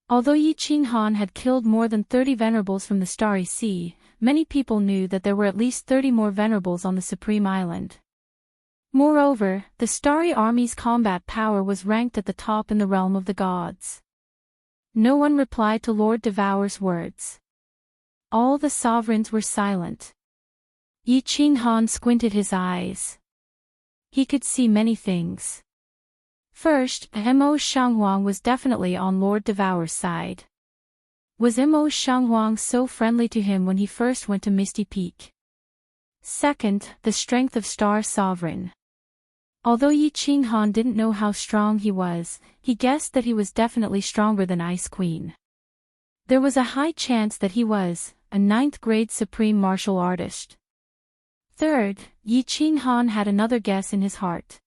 Although Yi Qinghan had killed more than 30 venerables from the Starry Sea, many people knew that there were at least 30 more venerables on the Supreme Island. Moreover, the Starry Army's combat power was ranked at the top in the realm of the gods. No one replied to Lord Devour's words. All the sovereigns were silent. Yi Qinghan squinted his eyes. He could see many things. First, Mo Shanghuang was definitely on Lord Devour's side. Was Mo Shanghuang so friendly to him when he first went to Misty Peak? Second, the strength of Star Sovereign. Although Yi Qinghan didn't know how strong he was, he guessed that he was definitely stronger than Ice Queen. There was a high chance that he was a 9th-grade supreme martial artist. Third, Yi Qinghan had another guess in his heart.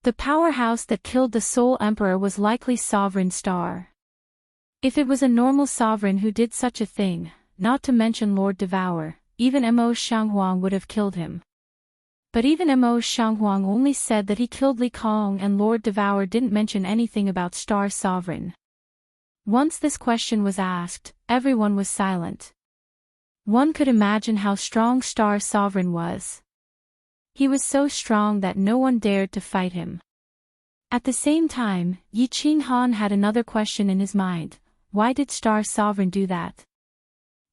The powerhouse that killed the Soul Emperor was likely Sovereign Star. If it was a normal sovereign who did such a thing, not to mention Lord Devour, even Mo Shanghuang would have killed him. But even Mo Shanghuang only said that he killed Li Kong and Lord Devour didn't mention anything about Star Sovereign. Once this question was asked, everyone was silent. One could imagine how strong Star Sovereign was. He was so strong that no one dared to fight him. At the same time, Yi Qinghan had another question in his mind. Why did Star Sovereign do that?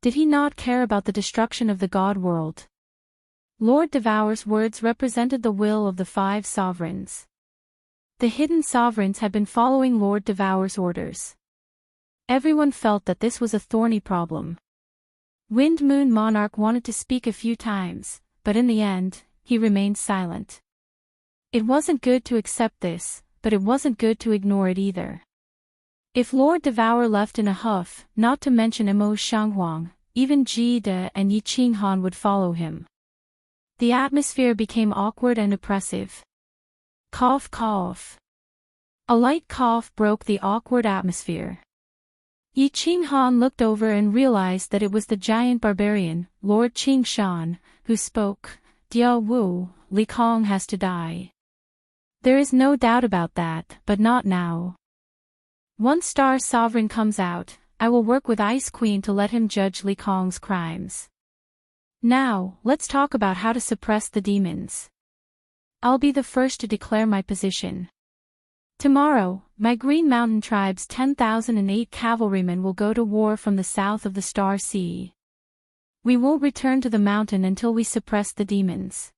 Did he not care about the destruction of the God world? Lord Devour's words represented the will of the 5 sovereigns. The hidden sovereigns had been following Lord Devour's orders. Everyone felt that this was a thorny problem. Wind Moon Monarch wanted to speak a few times, but in the end, he remained silent. It wasn't good to accept this, but it wasn't good to ignore it either. If Lord Devour left in a huff, not to mention Mo Shanghuang, even Jide and Yi Qinghan would follow him. The atmosphere became awkward and oppressive. Cough, cough. A light cough broke the awkward atmosphere. Yi Qinghan looked over and realized that it was the giant barbarian, Lord Qingshan, who spoke. Dia Wu, Li Kong has to die. There is no doubt about that, but not now. Once Star Sovereign comes out, I will work with Ice Queen to let him judge Li Kong's crimes. Now, let's talk about how to suppress the demons. I'll be the first to declare my position. Tomorrow, my Green Mountain Tribe's 10,008 cavalrymen will go to war from the south of the Star Sea. We won't return to the mountain until we suppress the demons.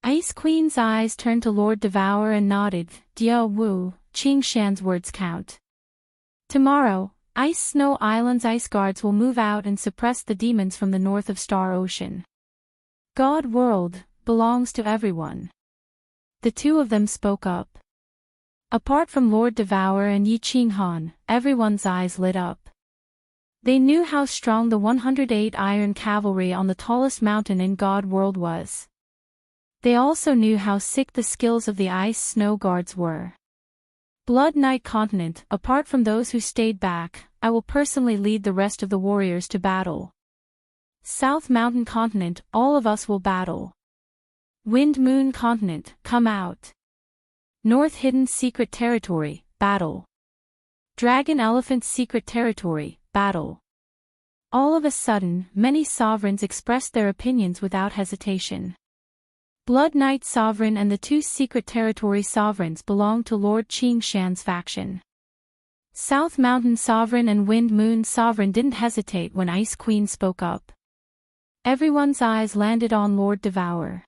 Ice Queen's eyes turned to Lord Devour and nodded. Dia Wu, Qingshan's words count. Tomorrow, Ice Snow Island's ice guards will move out and suppress the demons from the north of Star Ocean. God World belongs to everyone. The two of them spoke up. Apart from Lord Devour and Yi Qinghan, everyone's eyes lit up. They knew how strong the 108 Iron Cavalry on the tallest mountain in God World was. They also knew how sick the skills of the Ice Snow Guards were. Blood Knight Continent, apart from those who stayed back, I will personally lead the rest of the warriors to battle. South Mountain Continent, all of us will battle. Wind Moon Continent, come out. North Hidden Secret Territory, battle. Dragon Elephant Secret Territory, battle. All of a sudden, many sovereigns expressed their opinions without hesitation. Blood Knight Sovereign and the two Secret Territory Sovereigns belonged to Lord Qingshan's faction. South Mountain Sovereign and Wind Moon Sovereign didn't hesitate when Ice Queen spoke up. Everyone's eyes landed on Lord Devour.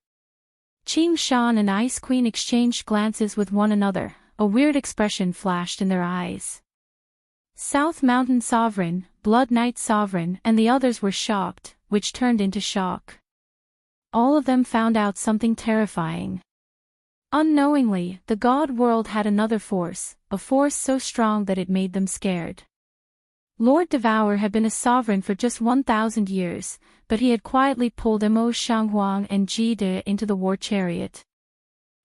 Qingshan and Ice Queen exchanged glances with one another, a weird expression flashed in their eyes. South Mountain Sovereign, Blood Knight Sovereign and the others were shocked, which turned into shock. All of them found out something terrifying. Unknowingly, the God World had another force, a force so strong that it made them scared. Lord Devour had been a sovereign for just 1,000 years, but he had quietly pulled Mo Shanghuang and Jide into the war chariot.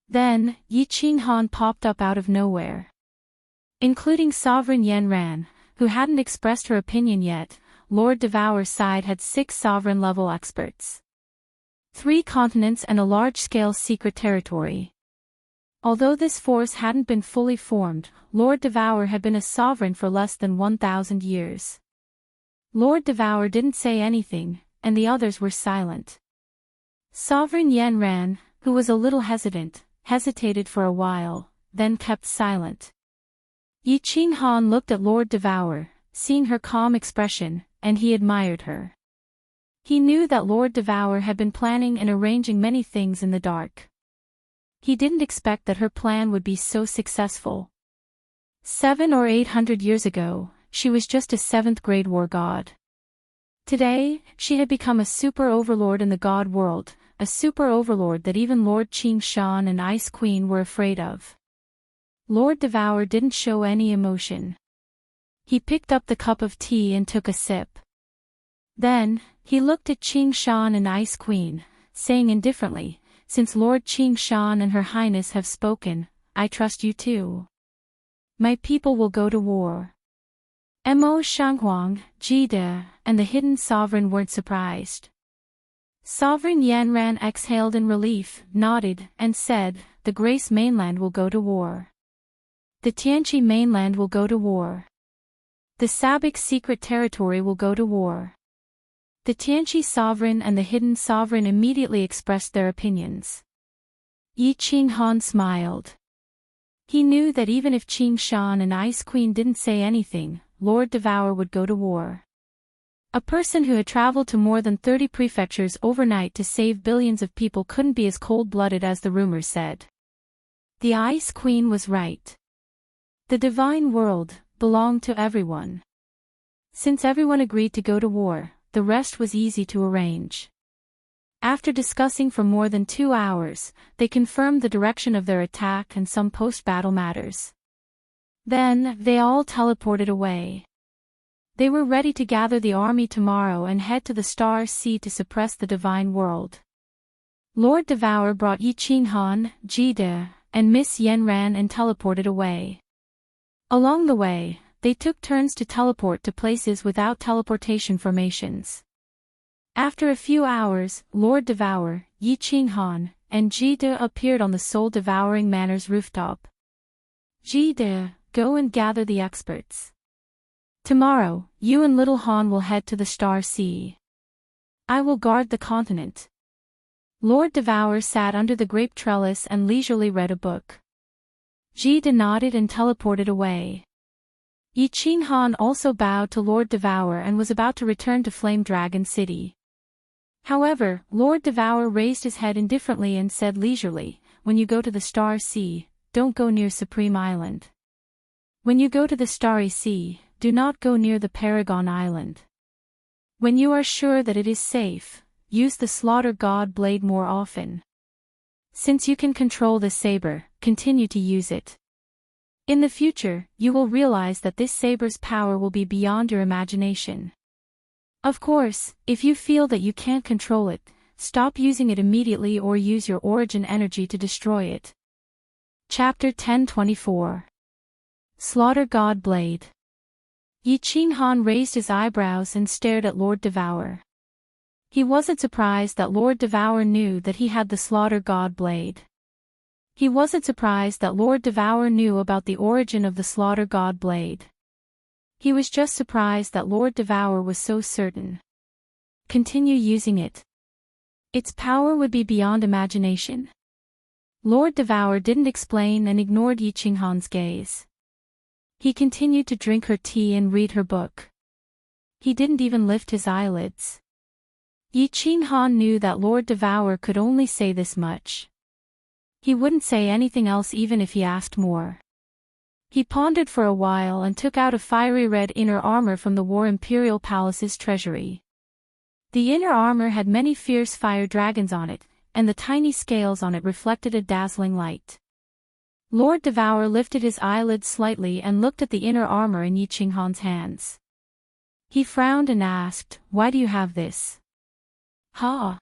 Then, Yi Qinghan popped up out of nowhere. Including Sovereign Yanran, who hadn't expressed her opinion yet, Lord Devour's side had 6 sovereign-level experts. 3 continents and a large-scale secret territory. Although this force hadn't been fully formed, Lord Devour had been a sovereign for less than 1,000 years. Lord Devour didn't say anything, and the others were silent. Sovereign Yanran, who was a little hesitated for a while, then kept silent. Yi Qinghan looked at Lord Devour, seeing her calm expression, and he admired her. He knew that Lord Devour had been planning and arranging many things in the dark. He didn't expect that her plan would be so successful. 700 or 800 years ago, she was just a 7th-grade war god. Today, she had become a super overlord in the God World, a super overlord that even Lord Qingshan and Ice Queen were afraid of. Lord Devour didn't show any emotion. He picked up the cup of tea and took a sip. Then, he looked at Qingshan and Ice Queen, saying indifferently, "Since Lord Qingshan and Her Highness have spoken, I trust you too. My people will go to war." Mo Shanghuang, Jide, and the Hidden Sovereign weren't surprised. Sovereign Yanran exhaled in relief, nodded, and said, "The Grace Mainland will go to war. The Tianqi Mainland will go to war. The Sabic Secret Territory will go to war." The Tianqi Sovereign and the Hidden Sovereign immediately expressed their opinions. Yi Qinghan smiled. He knew that even if Qingshan and Ice Queen didn't say anything, Lord Devour would go to war. A person who had traveled to more than 30 prefectures overnight to save billions of people couldn't be as cold-blooded as the rumors said. The Ice Queen was right. The divine world belonged to everyone. Since everyone agreed to go to war, the rest was easy to arrange. After discussing for more than 2 hours, they confirmed the direction of their attack and some post-battle matters. Then, they all teleported away. They were ready to gather the army tomorrow and head to the Star Sea to suppress the divine world. Lord Devour brought Yi Qinghan, Jide, and Miss Yenran and teleported away. Along the way, they took turns to teleport to places without teleportation formations. After a few hours, Lord Devour, Yi Qinghan, and Jide appeared on the soul-devouring manor's rooftop. Jide, go and gather the experts. Tomorrow, you and Little Han will head to the Star Sea. I will guard the continent. Lord Devour sat under the grape trellis and leisurely read a book. Jide nodded and teleported away. Yi Qinghan also bowed to Lord Devour and was about to return to Flame Dragon City. However, Lord Devour raised his head indifferently and said leisurely, "When you go to the Star Sea, don't go near Supreme Island. When you go to the Starry Sea, do not go near the Paragon Island. When you are sure that it is safe, use the Slaughter God blade more often. Since you can control the saber, continue to use it. In the future, you will realize that this saber's power will be beyond your imagination. Of course, if you feel that you can't control it, stop using it immediately or use your origin energy to destroy it." Chapter 1024. Slaughter God Blade. Yi Qinghan raised his eyebrows and stared at Lord Devour. He wasn't surprised that Lord Devour knew that he had the Slaughter God Blade. He wasn't surprised that Lord Devour knew about the origin of the Slaughter God Blade. He was just surprised that Lord Devour was so certain. Continue using it. Its power would be beyond imagination. Lord Devour didn't explain and ignored Yi Qinghan's gaze. He continued to drink her tea and read her book. He didn't even lift his eyelids. Yi Qinghan knew that Lord Devour could only say this much. He wouldn't say anything else even if he asked more. He pondered for a while and took out a fiery red inner armor from the War Imperial Palace's treasury. The inner armor had many fierce fire dragons on it, and the tiny scales on it reflected a dazzling light. Lord Devour lifted his eyelids slightly and looked at the inner armor in Yi Qinghan's hands. He frowned and asked, "Why do you have this?" "Ha!"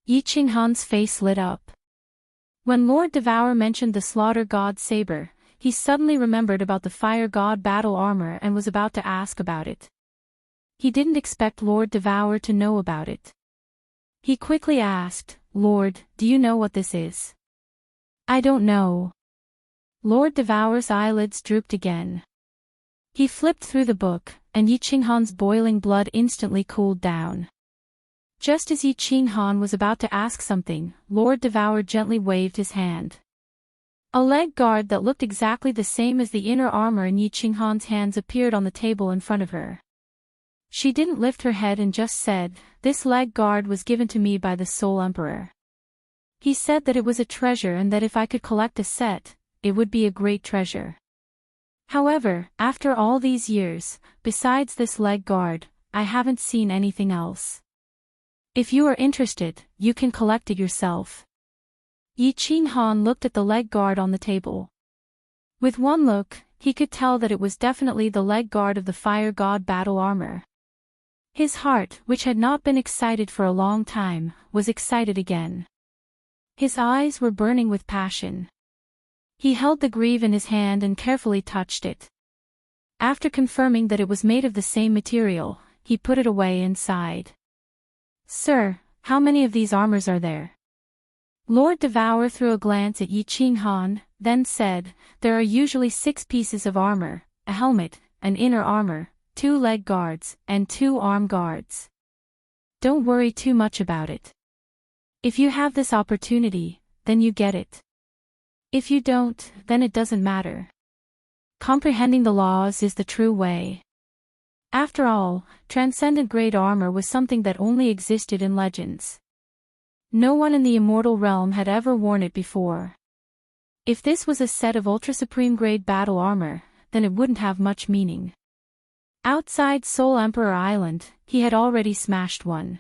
Yi Qinghan's face lit up. When Lord Devour mentioned the Slaughter God saber, he suddenly remembered about the Fire God battle armor and was about to ask about it. He didn't expect Lord Devour to know about it. He quickly asked, "Lord, do you know what this is?" "I don't know." Lord Devour's eyelids drooped again. He flipped through the book, and Yi Qinghan's boiling blood instantly cooled down. Just as Yi Qinghan was about to ask something, Lord Devour gently waved his hand. A leg guard that looked exactly the same as the inner armor in Yi Qinghan's hands appeared on the table in front of her. She didn't lift her head and just said, "This leg guard was given to me by the Soul Emperor. He said that it was a treasure and that if I could collect a set, it would be a great treasure. However, after all these years, besides this leg guard, I haven't seen anything else. If you are interested, you can collect it yourself." Yi Qinghan looked at the leg guard on the table. With one look, he could tell that it was definitely the leg guard of the Fire God battle armor. His heart, which had not been excited for a long time, was excited again. His eyes were burning with passion. He held the greave in his hand and carefully touched it. After confirming that it was made of the same material, he put it away and sighed. "Sir, how many of these armors are there?" Lord Devour threw a glance at Yi Qinghan, then said, "There are usually 6 pieces of armor, a helmet, an inner armor, 2 leg guards, and 2 arm guards. Don't worry too much about it. If you have this opportunity, then you get it. If you don't, then it doesn't matter. Comprehending the laws is the true way." After all, transcendent grade armor was something that only existed in legends. No one in the immortal realm had ever worn it before. If this was a set of ultra-supreme grade battle armor, then it wouldn't have much meaning. Outside Soul Emperor Island, he had already smashed one.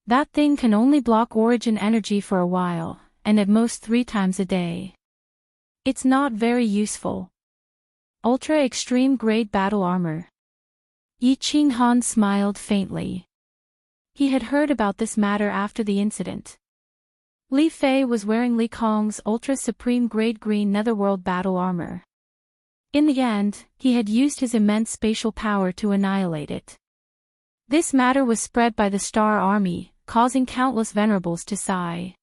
That thing can only block origin energy for a while, and at most 3 times a day. It's not very useful. Ultra-extreme grade battle armor. Yi Qinghan smiled faintly. He had heard about this matter after the incident. Li Fei was wearing Li Kong's Ultra Supreme Grade Green Netherworld battle armor. In the end, he had used his immense spatial power to annihilate it. This matter was spread by the Star Army, causing countless venerables to sigh.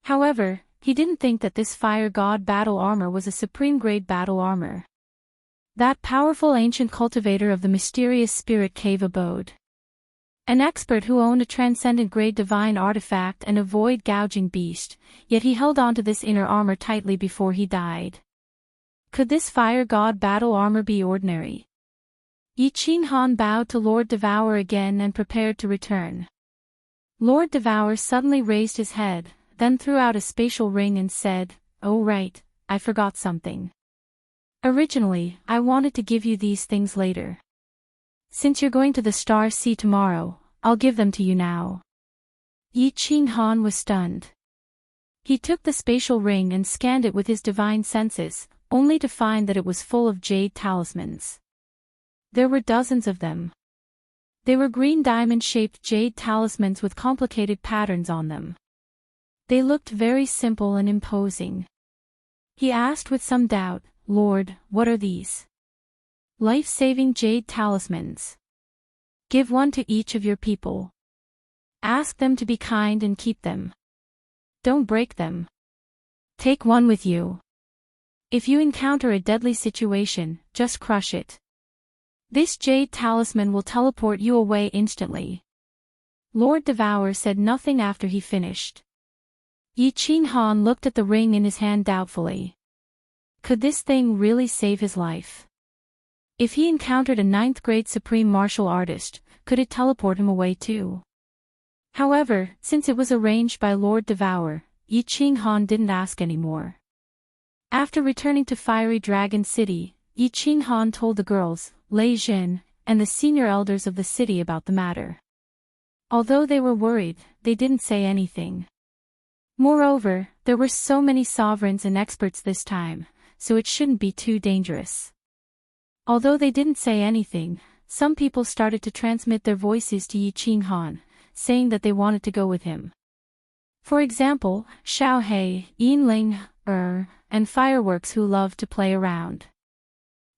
However, he didn't think that this Fire God battle armor was a supreme grade battle armor. That powerful ancient cultivator of the mysterious spirit cave abode. An expert who owned a transcendent grade divine artifact and a void gouging beast, yet he held on to this inner armor tightly before he died. Could this Fire God battle armor be ordinary? Yi Qinghan bowed to Lord Devour again and prepared to return. Lord Devour suddenly raised his head, then threw out a spatial ring and said, "Oh right, I forgot something. Originally, I wanted to give you these things later. Since you're going to the Star Sea tomorrow, I'll give them to you now." Yi Qinghan was stunned. He took the spatial ring and scanned it with his divine senses, only to find that it was full of jade talismans. There were dozens of them. They were green diamond-shaped jade talismans with complicated patterns on them. They looked very simple and imposing. He asked with some doubt, "Lord, what are these?" "Life-saving jade talismans. Give one to each of your people. Ask them to be kind and keep them. Don't break them. Take one with you. If you encounter a deadly situation, just crush it. This jade talisman will teleport you away instantly." Lord Devour said nothing after he finished. Yi Qinghan looked at the ring in his hand doubtfully. Could this thing really save his life? If he encountered a 9th grade supreme martial artist, could it teleport him away too? However, since it was arranged by Lord Devour, Yi Qinghan didn't ask anymore. After returning to Fiery Dragon City, Yi Qinghan told the girls, Lei Jin, and the senior elders of the city about the matter. Although they were worried, they didn't say anything. Moreover, there were so many sovereigns and experts this time, so it shouldn't be too dangerous. Although they didn't say anything, some people started to transmit their voices to Yi Qinghan, saying that they wanted to go with him. For example, Xiaohei, Yinling, and Fireworks who loved to play around.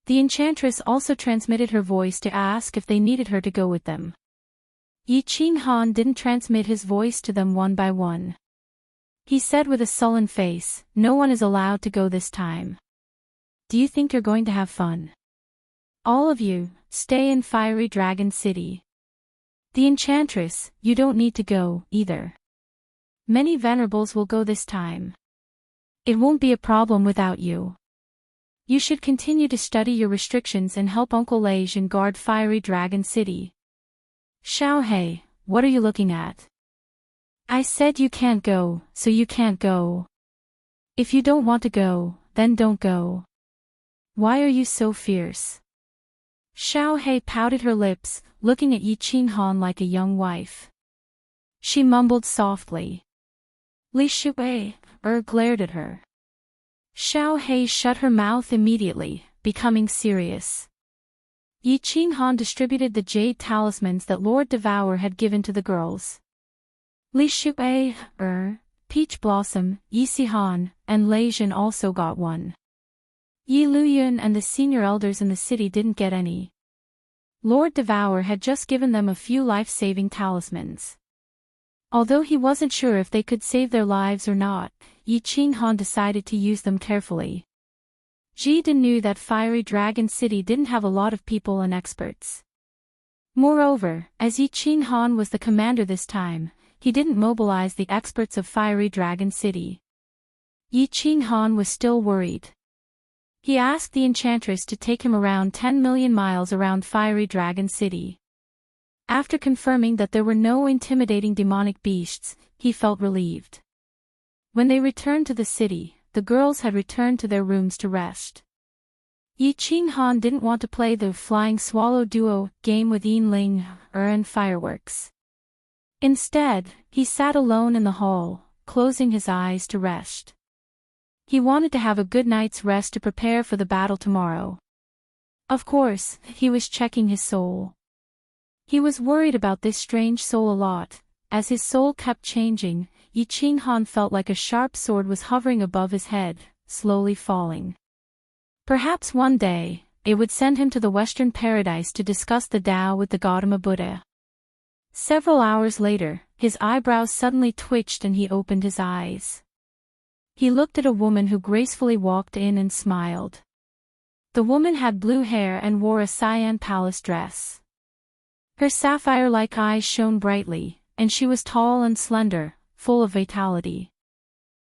The enchantress also transmitted her voice to ask if they needed her to go with them. Yi Qinghan didn't transmit his voice to them one by one. He said with a sullen face, "No one is allowed to go this time. Do you think you're going to have fun? All of you, stay in Fiery Dragon City. The enchantress, you don't need to go, either. Many venerables will go this time. It won't be a problem without you. You should continue to study your restrictions and help Uncle Lei Jin guard Fiery Dragon City." "Xiaohei, what are you looking at? I said you can't go, so you can't go. If you don't want to go, then don't go. Why are you so fierce?" Xiaohei pouted her lips, looking at Yi Qinghan like a young wife. She mumbled softly. Li Shui glared at her. Xiaohei shut her mouth immediately, becoming serious. Yi Qinghan distributed the jade talismans that Lord Devour had given to the girls. Li Shui, Peach Blossom, Yi Sihan, and Lei Jin also got one. Yi Luyun and the senior elders in the city didn't get any. Lord Devour had just given them a few life-saving talismans. Although he wasn't sure if they could save their lives or not, Yi Qinghan decided to use them carefully. Jiden knew that Fiery Dragon City didn't have a lot of people and experts. Moreover, as Yi Qinghan was the commander this time, he didn't mobilize the experts of Fiery Dragon City. Yi Qinghan was still worried. He asked the enchantress to take him around 10 million miles around Fiery Dragon City. After confirming that there were no intimidating demonic beasts, he felt relieved. When they returned to the city, the girls had returned to their rooms to rest. Yi Qinghan didn't want to play the Flying Swallow Duo game with Yinling, and Fireworks. Instead, he sat alone in the hall, closing his eyes to rest. He wanted to have a good night's rest to prepare for the battle tomorrow. Of course, he was checking his soul. He was worried about this strange soul a lot. As his soul kept changing, Yi Qinghan felt like a sharp sword was hovering above his head, slowly falling. Perhaps one day, it would send him to the Western Paradise to discuss the Tao with the Gautama Buddha. Several hours later, his eyebrows suddenly twitched and he opened his eyes. He looked at a woman who gracefully walked in and smiled. The woman had blue hair and wore a cyan palace dress. Her sapphire-like eyes shone brightly, and she was tall and slender, full of vitality.